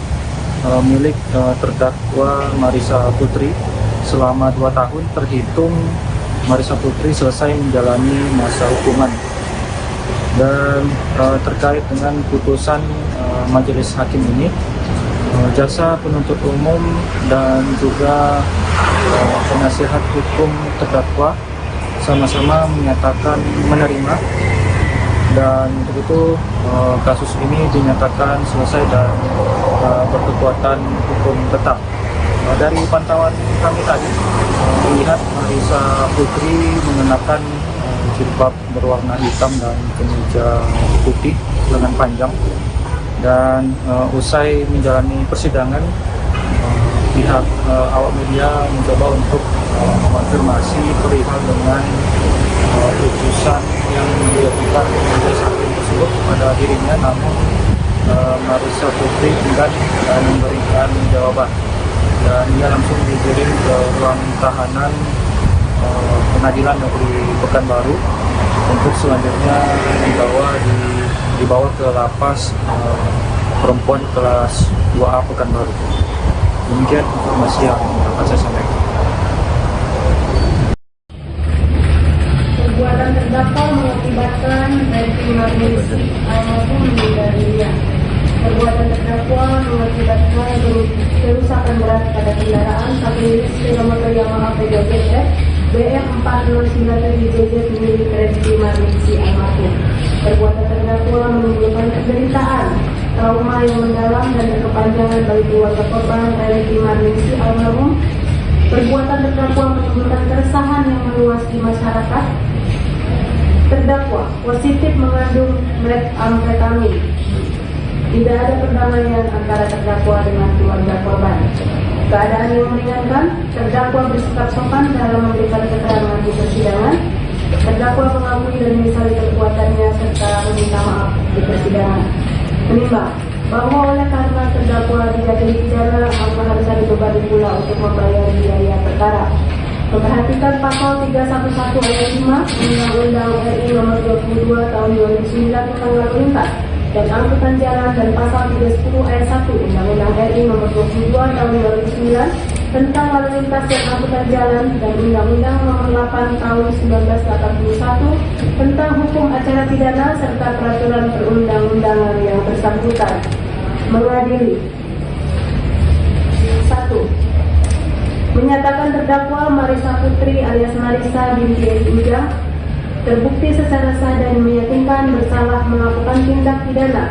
milik terdakwa Marisa Putri selama 2 tahun terhitung Marisa Putri selesai menjalani masa hukuman. Dan terkait dengan putusan Majelis Hakim ini, jaksa penuntut umum dan juga penasihat hukum terdakwa sama-sama menyatakan menerima, dan untuk itu kasus ini dinyatakan selesai dan berkekuatan hukum tetap. Dari pantauan kami tadi melihat Marissa Putri mengenakan jilbab berwarna hitam dan kemeja putih lengan panjang, dan usai menjalani persidangan pihak awak media mencoba untuk mengonfirmasi perihal dengan putusan yang dilakukan oleh hakim tersebut kepada dirinya, namun Marissa Putri enggan memberikan jawaban, dan dia langsung digiring ke ruang tahanan Pengadilan Negeri Pekanbaru untuk selanjutnya dibawa ke lapas perempuan kelas 2A Pekanbaru. Demikian informasi yang dapat saya sampaikan. Perbuatan terdakwa mengakibatkan Refy Marnisi almarhum meninggal dunia. Perbuatan terdakwa mengakibatkan kerusakan berat pada kendaraan satu unit sepeda motor Yamaha PZF BM 4097JZ milik Refy Marnisi almarhum. Perbuatan terdakwa menimbulkan penderitaan, trauma yang mendalam dan berkepanjangan bagi keluarga korban Refy Marnisi almarhum. Perbuatan terdakwa menimbulkan keresahan yang meluas di masyarakat. Terdakwa positif mengandung metamfetamin. Tidak ada perdamaian antara terdakwa dengan keluarga korban. Keadaan yang meringankan, terdakwa bersikap sopan dalam memberikan keterangan di persidangan. Terdakwa mengakui dan menyesali perbuatannya serta meminta maaf di persidangan. Menimbang bahwa oleh karena terdakwa tidak dipidana, maka harusnya dibebani pula untuk membayar biaya perkara. Memperhatikan pasal 311 ayat 5 Undang-Undang RI Nomor 22 Tahun 2009 tentang lalu lintas dan angkutan jalan, dan pasal 310 ayat 1 Undang-Undang RI Nomor 22 Tahun 2009 tentang lalu lintas dan angkutan jalan, dan Undang-Undang Nomor 8 Tahun 1981 tentang hukum acara pidana serta peraturan perundang-undangan yang bersangkutan. Mengadili 1. Menyatakan terdakwa Marissa Putri alias Marissa binti Edi Ujang terbukti secara sah dan meyakinkan bersalah melakukan tindak pidana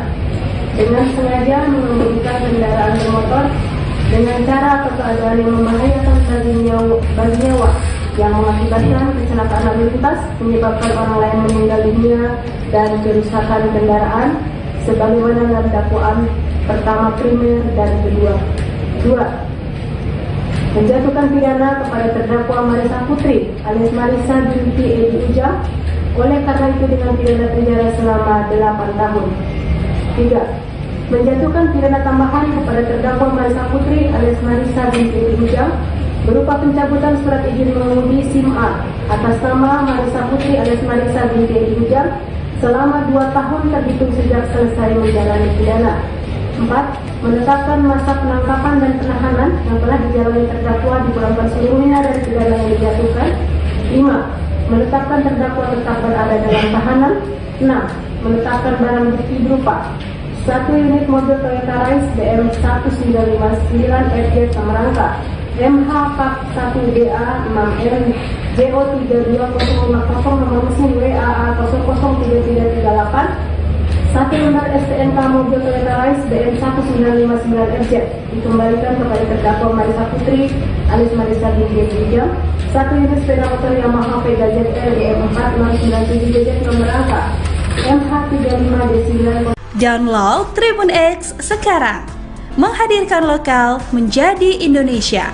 dengan sengaja mengemudikan kendaraan bermotor dengan cara atau keadaan yang membahayakan bagi nyawa yang mengakibatkan kecelakaan lalu lintas, menyebabkan orang lain meninggal dunia dan kerusakan kendaraan sebagaimana dalam dakwaan pertama primer dan kedua. 2. Menjatuhkan pidana kepada terdakwa Marissa Putri alias Marissa binti Edi Ujang oleh karena itu dengan pidana penjara selama 8 tahun. 3. Menjatuhkan pidana tambahan kepada terdakwa Marissa Putri alias Marissa binti Edi Ujang berupa pencabutan surat izin mengemudi SIM A atas nama Marissa Putri alias Marissa binti Edi Ujang selama 2 tahun terhitung sejak selesai menjalani pidana. 4. Menetapkan masa penangkapan dan penahanan yang telah dijalani terdakwa dipulangkan seluruhnya dari pidana yang dijatuhkan. 5. Menetapkan terdakwa tetap berada dalam tahanan. 6. Menetapkan barang bukti berupa 1 unit mobil Toyota Rise BM 1959 FJ Samarangka, MH Pak 1DA 6M JO3250 nomor mesin WAA 003338, 1 lembar STNK mobil Toyota Rise BM 1959 FZ dikembalikan kepada terdakwa Marissa Putri alias Marissa binti Edi Ujang. 1 unit sepeda motor Yamaha Pega ZR BM 4697JZ nomor angka MH35D9. Download Tribun X sekarang, menghadirkan lokal menjadi Indonesia.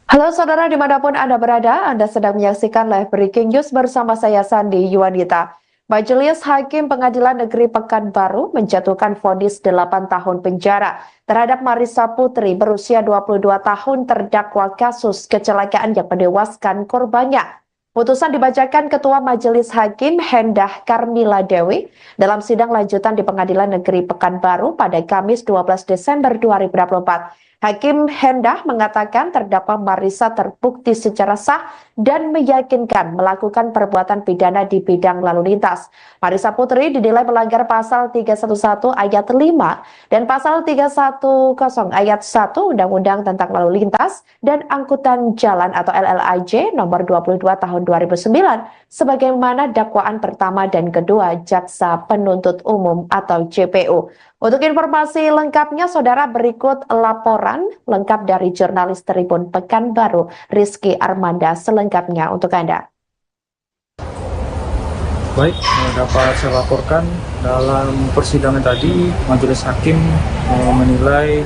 Halo saudara dimanapun Anda berada, Anda sedang menyaksikan live breaking news bersama saya Sandi Yuwanita. Majelis Hakim Pengadilan Negeri Pekanbaru menjatuhkan vonis 8 tahun penjara terhadap Marissa Putri berusia 22 tahun terdakwa kasus kecelakaan yang menewaskan korbannya. Putusan dibacakan Ketua Majelis Hakim Hendah Karmila Dewi dalam sidang lanjutan di Pengadilan Negeri Pekanbaru pada Kamis 12 Desember 2024. Hakim Hendah mengatakan terdakwa Marisa terbukti secara sah dan meyakinkan melakukan perbuatan pidana di bidang lalu lintas. Marisa Putri dinilai melanggar pasal 311 ayat 5 dan pasal 310 ayat 1 Undang-Undang tentang Lalu Lintas dan Angkutan Jalan atau LLAJ nomor 22 tahun 2009 sebagaimana dakwaan pertama dan kedua Jaksa Penuntut Umum atau JPU. Untuk informasi lengkapnya, saudara, berikut laporan lengkap dari jurnalis Tribun Pekanbaru, Rizky Armanda, selengkapnya untuk Anda. Baik, dapat saya laporkan dalam persidangan tadi, Majelis Hakim menilai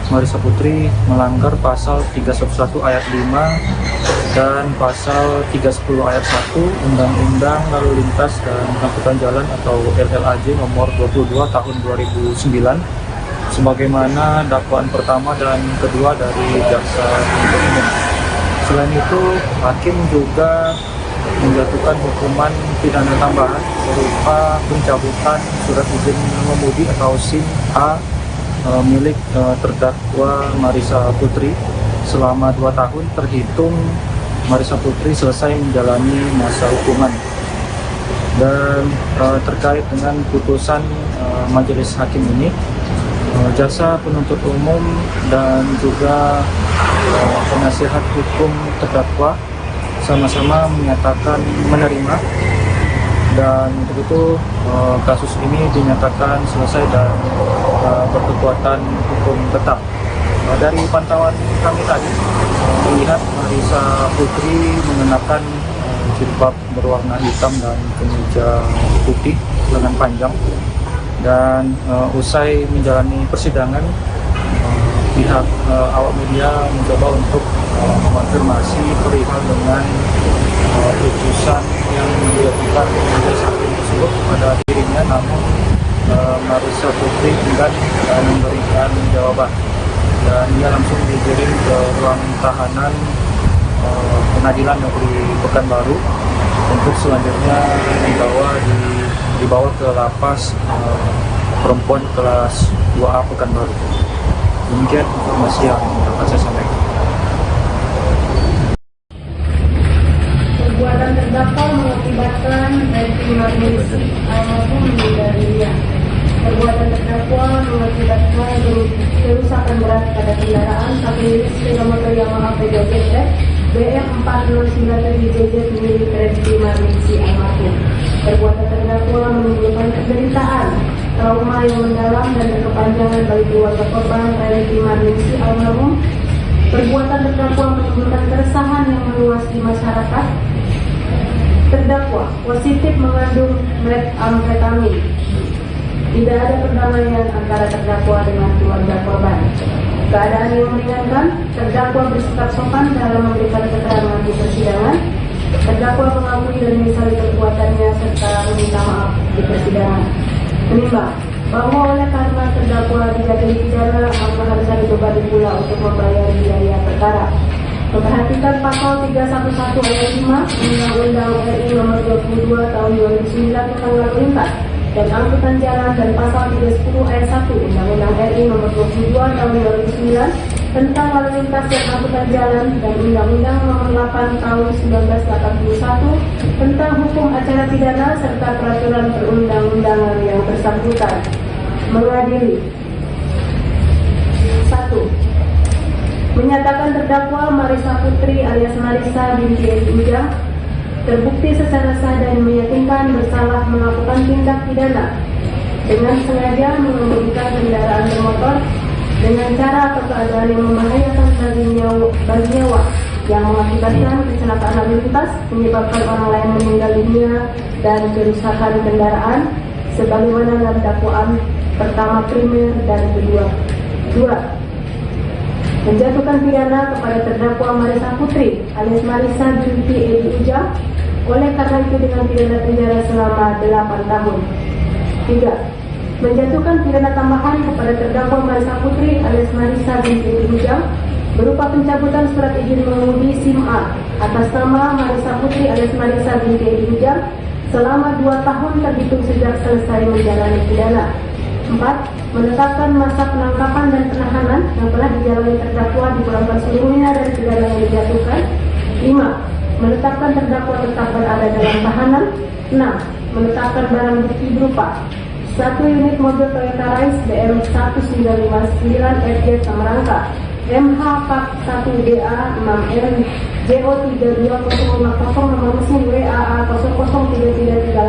Marisa Putri melanggar pasal 311 ayat 5 dan pasal 310 ayat 1 Undang-Undang Lalu Lintas dan Angkutan Jalan atau LLAJ nomor 22 tahun 2009 sebagaimana dakwaan pertama dan kedua dari Jaksa Penuntut Umum. Selain itu, hakim juga menjatuhkan hukuman pidana tambahan berupa pencabutan surat izin mengemudi atau SIM A milik terdakwa Marisa Putri selama 2 tahun terhitung Marisa Putri selesai menjalani masa hukuman. Dan terkait dengan putusan majelis hakim ini, Jaksa Penuntut Umum dan juga penasihat hukum terdakwa sama-sama menyatakan menerima, dan untuk itu kasus ini dinyatakan selesai dan berkekuatan hukum tetap. Dari pantauan kami tadi melihat Marisa Putri mengenakan jilbab berwarna hitam dan kemeja putih lengan panjang, dan usai menjalani persidangan pihak awak media mencoba untuk mengonfirmasi perihal dengan putusan yang dilakukan majelis hakim tersebut kepada dirinya, namun Marisa Putri enggan memberikan jawaban dan dia langsung digiring ke ruang tahanan Pengadilan Negeri Pekanbaru untuk selanjutnya dibawa ke lapas perempuan kelas 2A Pekanbaru. Demikian informasi yang dapat saya sampaikan. Perbuatan terdakwa mengakibatkan amunisi maupun meninggal dunia. Perbuatan terdakwa mengakibatkan kerusakan berat pada kendaraan satu unit sepeda motor Yamaha PJF BF 4097JJ milik Rizky Marmisi almarhum. Perbuatan terdakwa menimbulkan penderitaan, trauma yang mendalam dan berkepanjangan bagi keluarga korban Rizky Marmisi almarhum. Perbuatan terdakwa menimbulkan keresahan yang meluas di masyarakat. Terdakwa positif mengandung metamfetamin. Tidak ada perdamaian antara terdakwa dengan keluarga korban. Keadaan yang meringankan, terdakwa bersikap sopan dalam memberikan keterangan di persidangan. Terdakwa mengakui dan menyesali perbuatannya serta meminta maaf di persidangan. Menimbang bahwa oleh karena terdakwa dijatuhi pidana, maka harusnya dibebani pula untuk membayar biaya perkara. Memperhatikan pasal 311 ayat 5 Undang-Undang RI nomor 22 tahun 2009 tentang lalu lintas dan angkutan jalan dan pasal 310 ayat 1 Undang-Undang RI nomor 22 tahun 2009 tentang lalu lintas dan angkutan jalan dan Undang-Undang nomor 8 tahun 1981 tentang hukum acara pidana serta peraturan perundang-undangan yang bersangkutan. Mengadili 1. Menyatakan terdakwa Marisa Putri alias Marisa binti Edi Ujang terbukti secara sah dan meyakinkan bersalah melakukan tindak pidana dengan sengaja mengemudikan kendaraan bermotor dengan cara atau keadaan yang membahayakan bagi nyawa yang mengakibatkan kecelakaan lalu lintas, menyebabkan orang lain meninggal dunia dan kerusakan kendaraan sebagaimana dalam dakwaan pertama primer dan kedua. 2. Menjatuhkan pidana kepada terdakwa Marisa Putri alias Marisa binti Edi Ujang oleh karena itu dengan pidana penjara selama 8 tahun. 3. Menjatuhkan pidana tambahan kepada terdakwa Marisa Putri alias Marisa binti Edi Ujang berupa pencabutan surat izin mengemudi SIM A atas nama Marisa Putri alias Marisa binti Edi Ujang selama 2 tahun terhitung sejak selesai menjalani pidana. 4. Menetapkan masa penangkapan dan penahanan yang telah dijalani terdakwa dipulangkan seluruhnya dari pidana yang dijatuhkan. 5. Menetapkan terdakwa tetap berada dalam tahanan. 6. Menetapkan barang bukti berupa 1 unit mobil Toyota Rise BM 1959 FJ Samarangka, MH Pak 1DA 6N JO 32050 nomor mesin WAA 003338,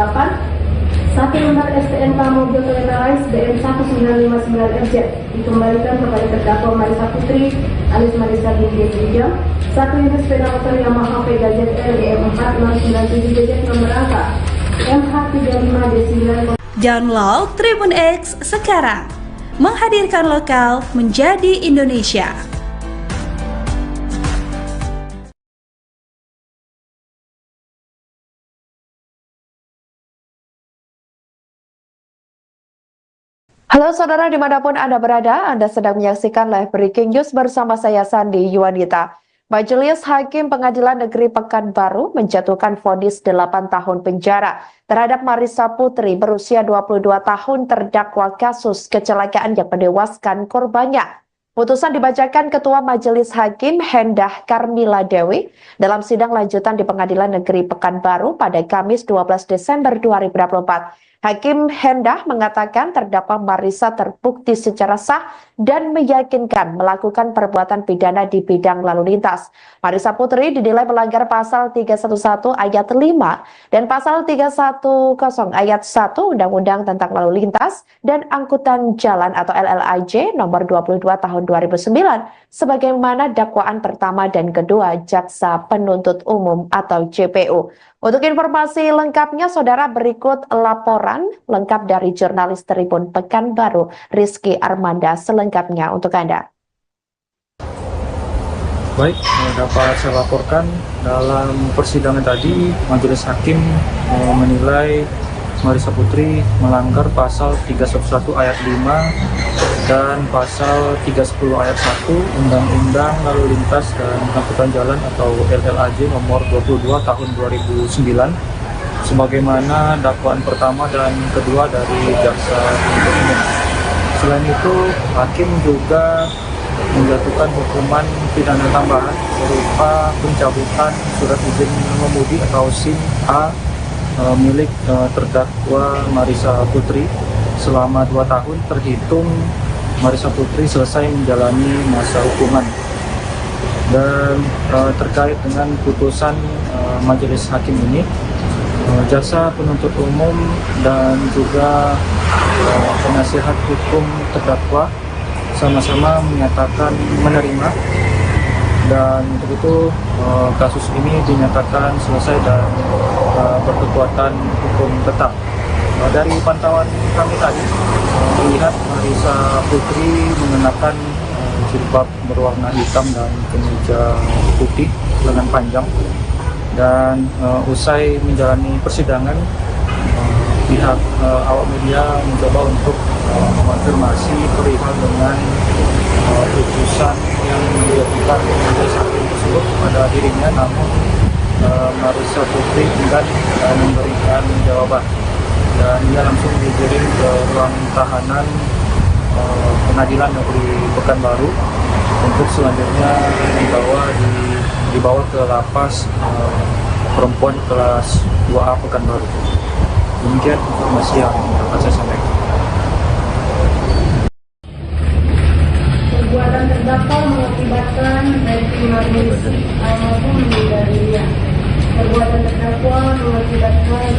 1 lembar STNK mobil Toyota Rise BM 1959 FJ dikembalikan kepada terdakwa Marisa Putri alias Marisa binti Wijam. 1 unit sepeda motor Yamaha Vega ZR BM 4697 JZ nomor angka MH 35D9. Download Tribun X sekarang, menghadirkan lokal menjadi Indonesia. Halo saudara dimanapun Anda berada, Anda sedang menyaksikan live breaking news bersama saya Sandi Yuwanita. Majelis Hakim Pengadilan Negeri Pekanbaru menjatuhkan vonis 8 tahun penjara terhadap Marisa Putri berusia 22 tahun terdakwa kasus kecelakaan yang menewaskan korbannya. Putusan dibacakan Ketua Majelis Hakim Hendah Karmila Dewi dalam sidang lanjutan di Pengadilan Negeri Pekanbaru pada Kamis 12 Desember 2024. Hakim Hendah mengatakan terdakwa Marisa terbukti secara sah dan meyakinkan melakukan perbuatan pidana di bidang lalu lintas. Marisa Putri dinilai melanggar pasal 311 ayat 5 dan pasal 310 ayat 1 Undang-Undang tentang Lalu Lintas dan Angkutan Jalan atau LLAJ nomor 22 tahun 2009 sebagaimana dakwaan pertama dan kedua Jaksa Penuntut Umum atau JPU. Untuk informasi lengkapnya, saudara, berikut laporan lengkap dari jurnalis Tribun Pekanbaru, Rizky Armanda, selengkapnya untuk Anda. Baik, dapat saya laporkan dalam persidangan tadi, Majelis Hakim menilai Marisa Putri melanggar pasal 311 ayat 5 dan pasal 310 ayat 1 Undang-Undang Lalu Lintas dan Angkutan Jalan atau LLAJ nomor 22 tahun 2009 sebagaimana dakwaan pertama dan kedua dari Jaksa Penuntut Umum. Selain itu, Hakim juga menjatuhkan hukuman pidana tambahan berupa pencabutan surat izin mengemudi atau SIM A milik terdakwa Marisa Putri selama 2 tahun terhitung Marisa Putri selesai menjalani masa hukuman. Dan terkait dengan putusan Majelis Hakim ini, Jaksa Penuntut Umum dan juga penasihat hukum terdakwa sama-sama menyatakan menerima, dan untuk itu kasus ini dinyatakan selesai dan berkekuatan hukum tetap. Dari pantauan kami tadi melihat Marisa Putri mengenakan jilbab berwarna hitam dan kemeja putih lengan panjang, dan usai menjalani persidangan pihak awak media mencoba untuk mengonfirmasi perihal dengan putusan yang dijatuhkan majelis hakim tersebut pada dirinya, namun Marisa Putri enggan memberikan jawaban dan ia langsung digiring ke ruang tahanan Pengadilan Negeri Pekanbaru untuk selanjutnya dibawa ke lapas perempuan kelas 2A Pekanbaru. Demikian informasi yang dapat saya sampaikan. Perbuatan terdakwa mengakibatkan baik manusia maupun meninggal dunia. Perbuatan terdakwa mengakibatkan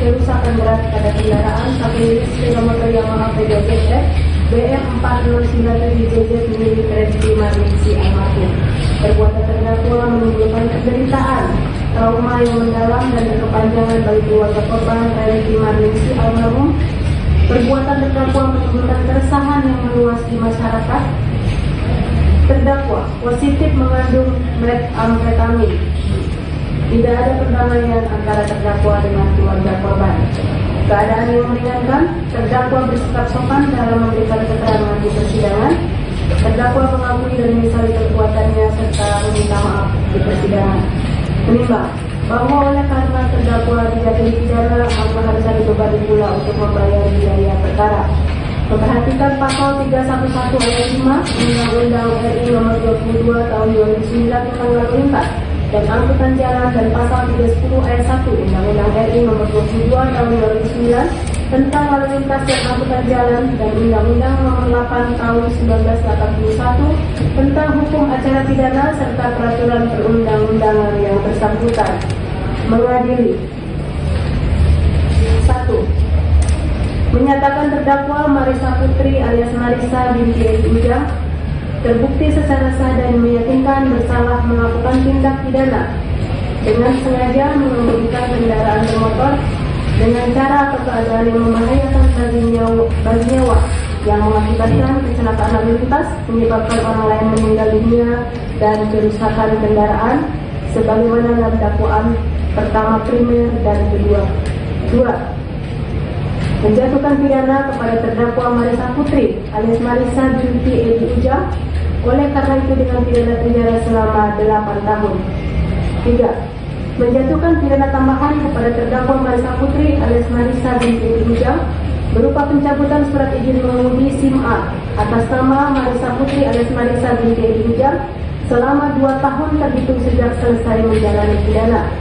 kerusakan berat pada kendaraan satu unit sepeda motor Yamaha Vega ZR BM 4697 JZ milik Rizky Marningsi almarhum. Perbuatan terdakwa menimbulkan penderitaan, trauma yang mendalam dan berkepanjangan bagi keluarga korban Rizky Marningsi almarhum. Perbuatan terdakwa menimbulkan keresahan yang meluas di masyarakat. Terdakwa positif mengandung metamfetamin. Tidak ada perdamaian antara terdakwa dengan keluarga korban. Keadaan yang meringankan, terdakwa bersikap sopan dalam memberikan keterangan di persidangan. Terdakwa mengakui dan menyesali perbuatannya serta meminta maaf di persidangan. Menimbang bahwa oleh karena terdakwa dijatuhi pidana, maka harus dibebani pula untuk membayar biaya perkara. Memperhatikan pasal 311 ayat 5 Undang-Undang RI Nomor 22 Tahun 2009 tentang lalu lintas dan angkutan jalan dan pasal 310 ayat 1 Undang-Undang RI Nomor 22 Tahun 2009 tentang lalu lintas dan angkutan jalan dan Undang-Undang Nomor 8 Tahun 1981 tentang hukum acara pidana serta peraturan perundang-undangan yang bersangkutan. Mengadili 1. Menyatakan terdakwa Marisa Putri alias Marisa binti Edi Ujang terbukti secara sah dan meyakinkan bersalah melakukan tindak pidana dengan sengaja mengemudikan kendaraan bermotor dengan cara atau keadaan yang membahayakan bagi nyawa yang mengakibatkan kecelakaan lalu lintas, menyebabkan orang lain meninggal dunia dan kerusakan kendaraan sebagaimana dalam dakwaan pertama primer dan kedua. 2. Menjatuhkan pidana kepada terdakwa Marisa Putri alias Marisa binti Edi Ujang oleh karena itu dengan pidana penjara selama 8 tahun. 3. Menjatuhkan pidana tambahan kepada terdakwa Marisa Putri alias Marisa binti Edi Ujang berupa pencabutan surat izin mengemudi SIM A atas nama Marisa Putri alias Marisa binti Edi Ujang selama 2 tahun terhitung sejak selesai menjalani pidana.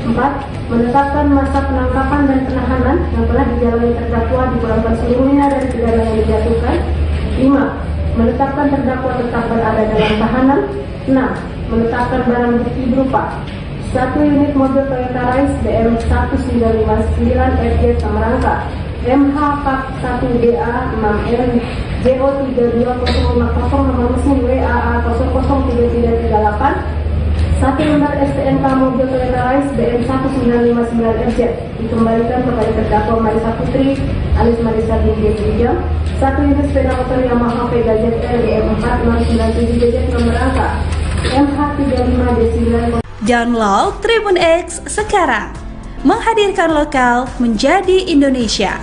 4. Menetapkan masa penangkapan dan penahanan yang telah dijalani terdakwa dipulangkan seluruhnya dari pidana yang dijatuhkan. 5. Menetapkan terdakwa tetap berada dalam tahanan. 6. Menetapkan barang bukti berupa 1 unit mobil Toyota Rise BM 1959 FJ Samarangka MH Pak 1DA 6N JO 32050 nomor mesin WAA 003338 1 lembar STNK mobil Toyota Rise BM 1959 FZ dikembalikan kepada terdakwa Marisa Putri alias Marisa binti Edi Ujang. 1 unit sepeda motor Yamaha Vega ZR BM 4697 JZ nomor angka MH 35 D9. Download Tribun X sekarang, menghadirkan lokal menjadi Indonesia.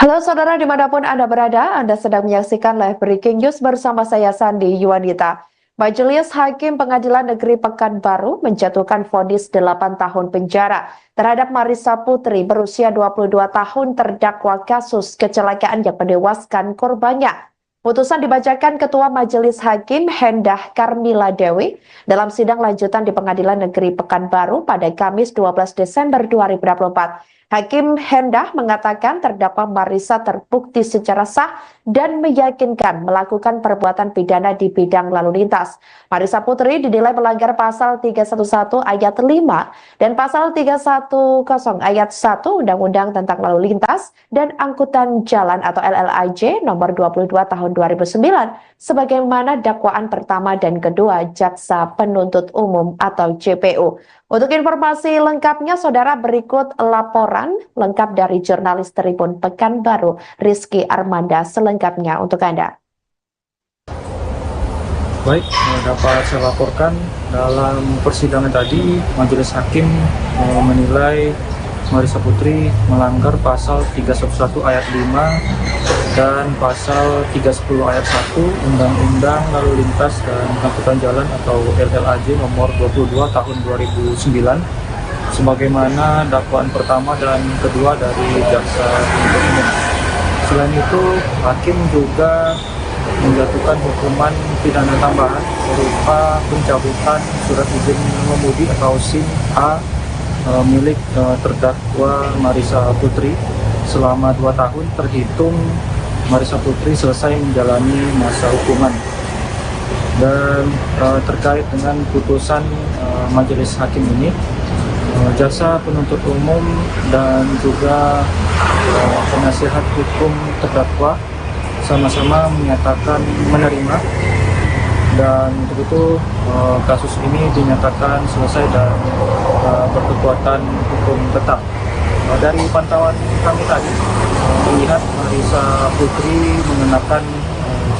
Halo saudara dimanapun Anda berada, Anda sedang menyaksikan live breaking news bersama saya Sandi Yuwanita. Majelis Hakim Pengadilan Negeri Pekanbaru menjatuhkan vonis 8 tahun penjara terhadap Marisa Putri berusia 22 tahun terdakwa kasus kecelakaan yang menewaskan korbannya. Putusan dibacakan Ketua Majelis Hakim Hendah Karmila Dewi dalam sidang lanjutan di Pengadilan Negeri Pekanbaru pada Kamis 12 Desember 2024. Hakim Hendah mengatakan terdakwa Marisa terbukti secara sah dan meyakinkan melakukan perbuatan pidana di bidang lalu lintas. Marisa Putri dinilai melanggar pasal 311 ayat 5 dan pasal 310 ayat 1 Undang-Undang tentang Lalu Lintas dan Angkutan Jalan atau LLAJ nomor 22 tahun 2009 sebagaimana dakwaan pertama dan kedua Jaksa Penuntut Umum atau JPU. Untuk informasi lengkapnya, saudara, berikut laporan lengkap dari jurnalis Tribun Pekanbaru, Rizky Armanda, selengkapnya untuk Anda. Baik, dapat saya laporkan dalam persidangan tadi, Majelis Hakim menilai Marisa Putri melanggar pasal 311 ayat 5 dan pasal 310 ayat 1 Undang-Undang Lalu Lintas dan Angkutan Jalan atau LLAJ nomor 22 tahun 2009 sebagaimana dakwaan pertama dan kedua dari Jaksa Penuntut Umum. Selain itu, Hakim juga menjatuhkan hukuman pidana tambahan berupa pencabutan surat izin mengemudi atau SIM A milik terdakwa Marisa Putri selama 2 tahun terhitung Marisa Putri selesai menjalani masa hukuman. Dan terkait dengan putusan Majelis Hakim ini, Jaksa Penuntut Umum dan juga penasihat hukum terdakwa sama-sama menyatakan menerima, dan untuk itu kasus ini dinyatakan selesai dan berkekuatan hukum tetap. Dari pantauan kami tadi melihat Marisa Putri mengenakan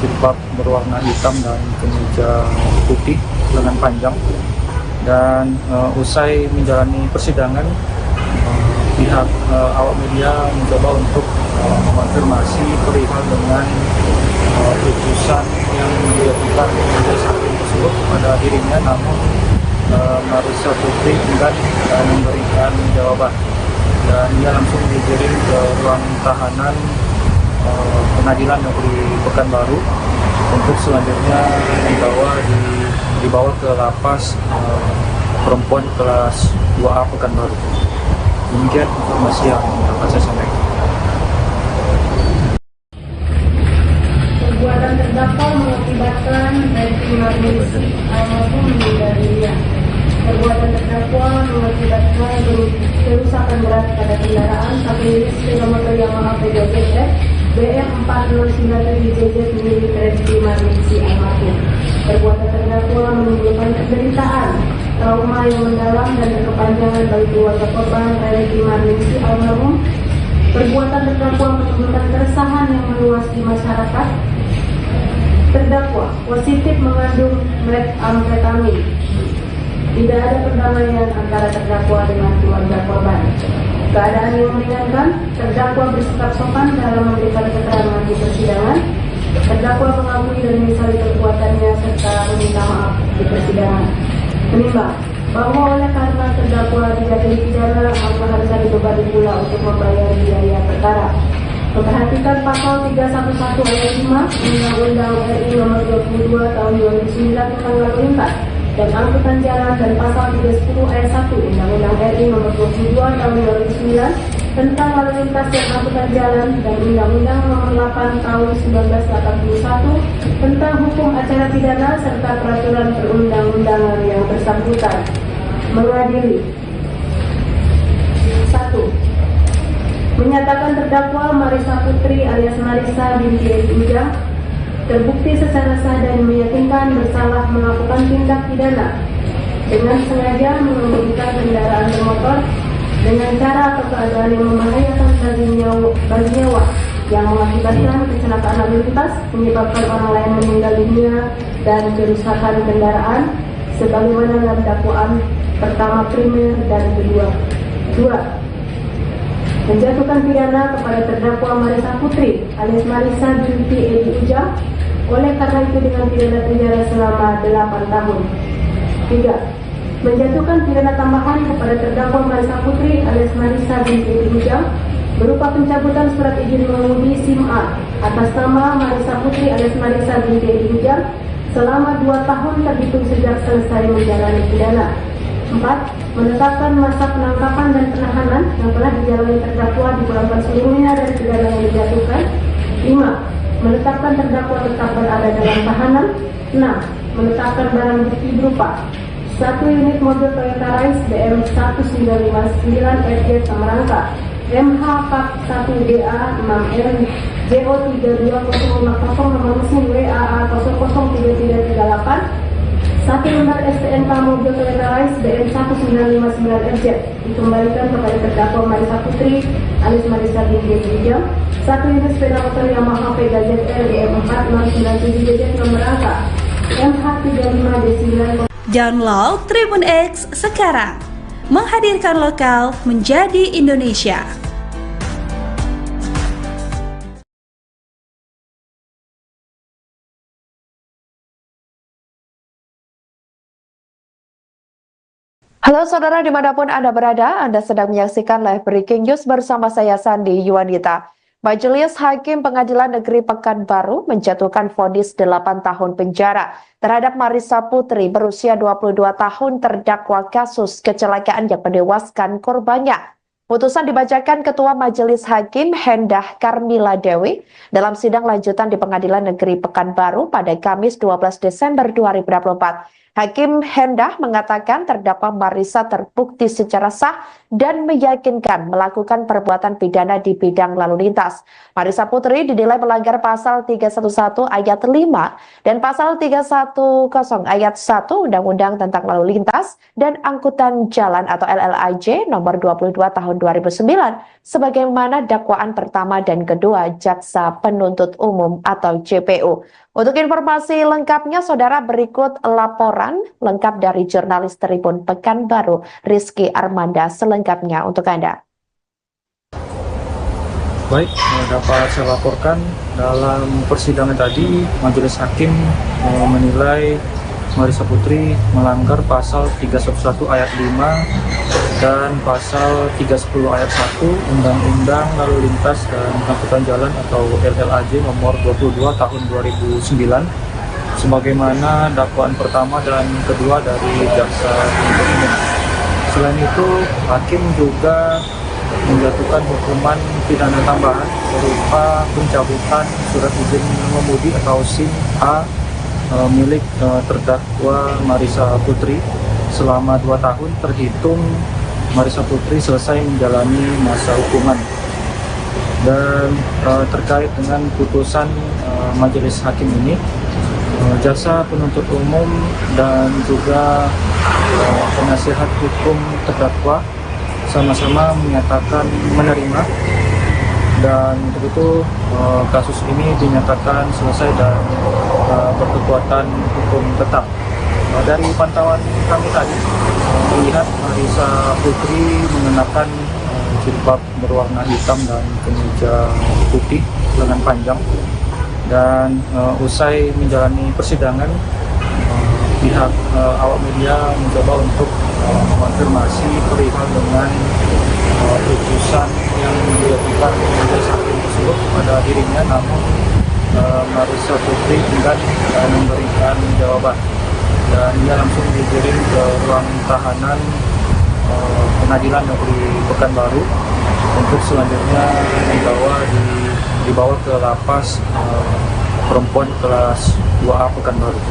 jilbab berwarna hitam dan kemeja putih lengan panjang, dan usai menjalani persidangan pihak awak media mencoba untuk mengonfirmasi perihal dengan putusan yang dijatuhkan majelis hakim tersebut. tersebut kepada dirinya, namun Marissa Putri enggan memberikan jawaban, dan ia langsung digiring ke ruang tahanan Pengadilan Negeri Pekanbaru untuk selanjutnya dibawa ke lapas perempuan kelas 2A Pekanbaru. Demikian informasi yang dapat saya sampaikan. Perbuatan terdakwa mengakibatkan Refy Marnisi almarhum meninggal dunia. Perbuatan terdakwa mengakibatkan kerusakan berat pada kendaraan satu unit sepeda motor Yamaha PZF BM 4097JZ milik Refy Marnisi almarhum. Perbuatan terdakwa menimbulkan penderitaan, trauma yang mendalam dan berkepanjangan bagi keluarga korban Refy Marnisi almarhum. Perbuatan terdakwa menimbulkan keresahan yang meluas di masyarakat. Terdakwa positif mengandung metamfetamin. Tidak ada perdamaian antara terdakwa dengan keluarga korban. Keadaan yang meringankan, terdakwa bersikap sopan dalam memberikan keterangan di persidangan. Terdakwa mengakui dan menyesali perbuatannya serta meminta maaf di persidangan. Menimbang bahwa oleh karena terdakwa dijatuhi pidana, maka harusnya dibebani pula untuk membayar biaya perkara. Memperhatikan pasal 311 ayat 5 Undang-Undang RI Nomor 22 Tahun 2009 tentang lalu lintas dan angkutan jalan, dan pasal 310 ayat 1 Undang-Undang RI Nomor 22 Tahun 2009 tentang lalu lintas dan angkutan jalan, dan Undang-Undang Nomor 8 Tahun 1981 tentang hukum acara pidana serta peraturan perundang-undangan yang bersangkutan. Mengadili 1. Menyatakan terdakwa Marissa Putri alias Marissa binti Edi Ujang terbukti secara sah dan meyakinkan bersalah melakukan tindak pidana dengan sengaja mengemudikan kendaraan bermotor dengan cara atau keadaan yang membahayakan bagi nyawa yang mengakibatkan kecelakaan lalu lintas, menyebabkan orang lain meninggal dunia dan kerusakan kendaraan sebagaimana dalam dakwaan pertama primer dan kedua. 2. Menjatuhkan pidana kepada terdakwa Marissa Putri alias Marissa binti Edi Ujang oleh karena itu dengan pidana penjara selama 8 tahun. 3. Menjatuhkan pidana tambahan kepada terdakwa Marissa Putri alias Marissa binti Edi Ujang berupa pencabutan surat izin mengemudi SIM A atas nama Marissa Putri alias Marissa binti Edi Ujang selama 2 tahun terhitung sejak selesai menjalani pidana. 4. Menetapkan masa penangkapan dan penahanan yang telah dijalani terdakwa dipulangkan seluruhnya dari pidana yang dijatuhkan. 5. Menetapkan terdakwa tetap berada dalam tahanan. 6. Menetapkan barang bukti berupa 1 unit mobil Toyota Rise BM 1959 FJ Samarangka MH Pak 1DA 6M JO32050 nomor mesin WAA 003338 1 lembar STNK mobil Toyota Rise BM 1959 FZ dikembalikan kepada terdakwa Marissa Putri alias Marissa binti Edi Ujang. 1 unit sepeda motor Yamaha PZR BM 4697JZ nomor angka MH35D9. Download Tribun X sekarang, menghadirkan lokal menjadi Indonesia. Halo saudara dimanapun Anda berada, Anda sedang menyaksikan live breaking news bersama saya Sandi Yuwanita. Majelis Hakim Pengadilan Negeri Pekanbaru menjatuhkan vonis 8 tahun penjara terhadap Marissa Putri berusia 22 tahun terdakwa kasus kecelakaan yang menewaskan korbannya. Putusan dibacakan Ketua Majelis Hakim Hendah Karmila Dewi dalam sidang lanjutan di Pengadilan Negeri Pekanbaru pada Kamis 12 Desember 2024. Hakim Hendah mengatakan terdakwa Marissa terbukti secara sah dan meyakinkan melakukan perbuatan pidana di bidang lalu lintas. Marissa Putri dinilai melanggar pasal 311 ayat 5 dan pasal 310 ayat 1 Undang-Undang tentang Lalu Lintas dan Angkutan Jalan atau LLAJ nomor 22 tahun 2009 sebagaimana dakwaan pertama dan kedua Jaksa Penuntut Umum atau JPU. Untuk informasi lengkapnya, saudara, berikut laporan lengkap dari jurnalis Tribun Pekanbaru, Rizky Armanda, selengkapnya untuk Anda. Baik, dapat saya laporkan dalam persidangan tadi, Majelis Hakim menilai Marissa Putri melanggar pasal 311 ayat 5 dan pasal 310 ayat 1 Undang-Undang Lalu Lintas dan Angkutan Jalan atau LLAJ nomor 22 tahun 2009 sebagaimana dakwaan pertama dan kedua dari jaksa penuntut umum. Selain itu, hakim juga menjatuhkan hukuman pidana tambahan berupa pencabutan surat izin mengemudi atau SIM A milik terdakwa Marissa Putri selama 2 tahun terhitung Marissa Putri selesai menjalani masa hukuman. Dan terkait dengan putusan majelis hakim ini, jaksa penuntut umum dan juga penasihat hukum terdakwa sama-sama menyatakan menerima, dan untuk itu kasus ini dinyatakan selesai dan berkekuatan hukum tetap. Dari pantauan kami tadi melihat Marissa Putri mengenakan jilbab berwarna hitam dan kemeja putih lengan panjang, dan usai menjalani persidangan pihak awak media mencoba untuk mengonfirmasi perihal dengan putusan yang dilakukan majelis hakim tersebut kepada dirinya, namun Marissa Putri enggan memberikan jawaban, dan ia langsung digiring ke ruang tahanan Pengadilan Negeri Pekanbaru untuk selanjutnya dibawa ke lapas perempuan kelas 2A Pekanbaru.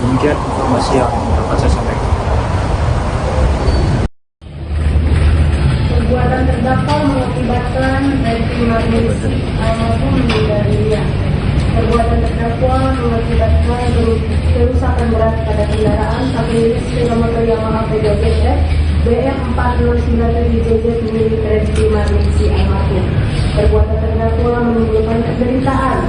Demikian informasi yang dapat saya sampaikan. Perbuatan terdakwa mengakibatkan baik emergensi maupun meninggal dunia. Perbuatan terdakwa mengakibatkan kerusakan berat pada kendaraan saat milik sepeda motor Yamaha PJF BF 4097JJ milik Reddy Marningsi almarhum. Perbuatan terdakwa menimbulkan penderitaan,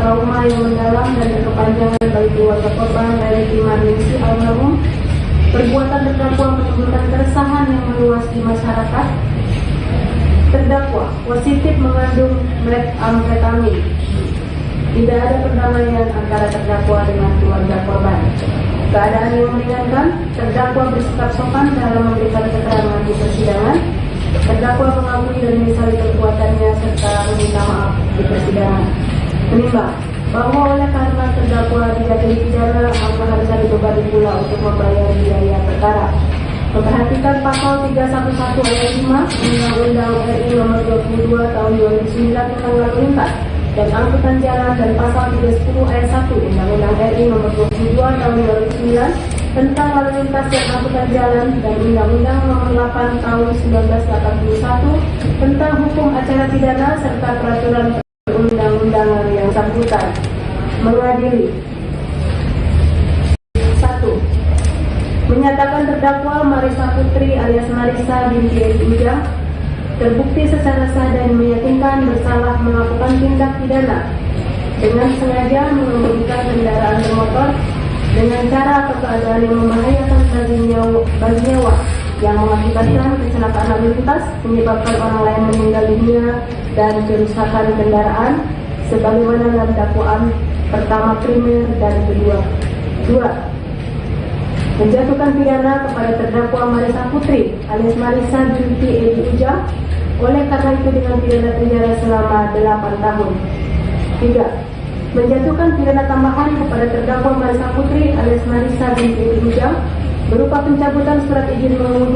trauma yang mendalam dan berkepanjangan bagi keluarga korban Reddy Marningsi almarhum. Perbuatan terdakwa menimbulkan keresahan yang meluas di masyarakat. Terdakwa positif mengandung metamfetamin. Tidak ada perdamaian antara terdakwa dengan keluarga korban. Keadaan yang meringankan, terdakwa bersikap sopan dalam memberikan keterangan di persidangan. Terdakwa mengakui dan menyesali perbuatannya serta meminta maaf di persidangan. Menimbang bahwa oleh karena terdakwa dijatuhi pidana, maka harusnya dibebani pula untuk membayar biaya perkara. Memperhatikan pasal 311 ayat 5 Undang-Undang RI nomor 22 tahun 2009 tentang lalu lintas dan angkutan jalan, dan pasal 310 ayat 1 Undang-Undang RI nomor 22 tahun 2009 tentang lalu lintas dan angkutan jalan, dan Undang-Undang nomor 8 tahun 1981 tentang hukum acara pidana serta peraturan perundang-undangan yang bersangkutan. Mengadili: 1. Menyatakan terdakwa Marissa Putri alias Marissa binti Edi Ujang terbukti secara sah dan meyakinkan bersalah melakukan tindak pidana dengan sengaja mengemudikan kendaraan bermotor dengan cara atau keadaan yang membahayakan bagi nyawa yang mengakibatkan kecelakaan lalu lintas, menyebabkan orang lain meninggal dunia dan kerusakan kendaraan sebagaimana dalam dakwaan pertama primer dan kedua. 2. Menjatuhkan pidana kepada terdakwa Marissa Putri alias Marissa binti Edi Ujang oleh karena itu dengan pidana penjara selama 8 tahun. 3. Menjatuhkan pidana tambahan kepada terdakwa Marissa Putri alias Marissa binti Edi Ujang berupa pencabutan surat izin mengemudi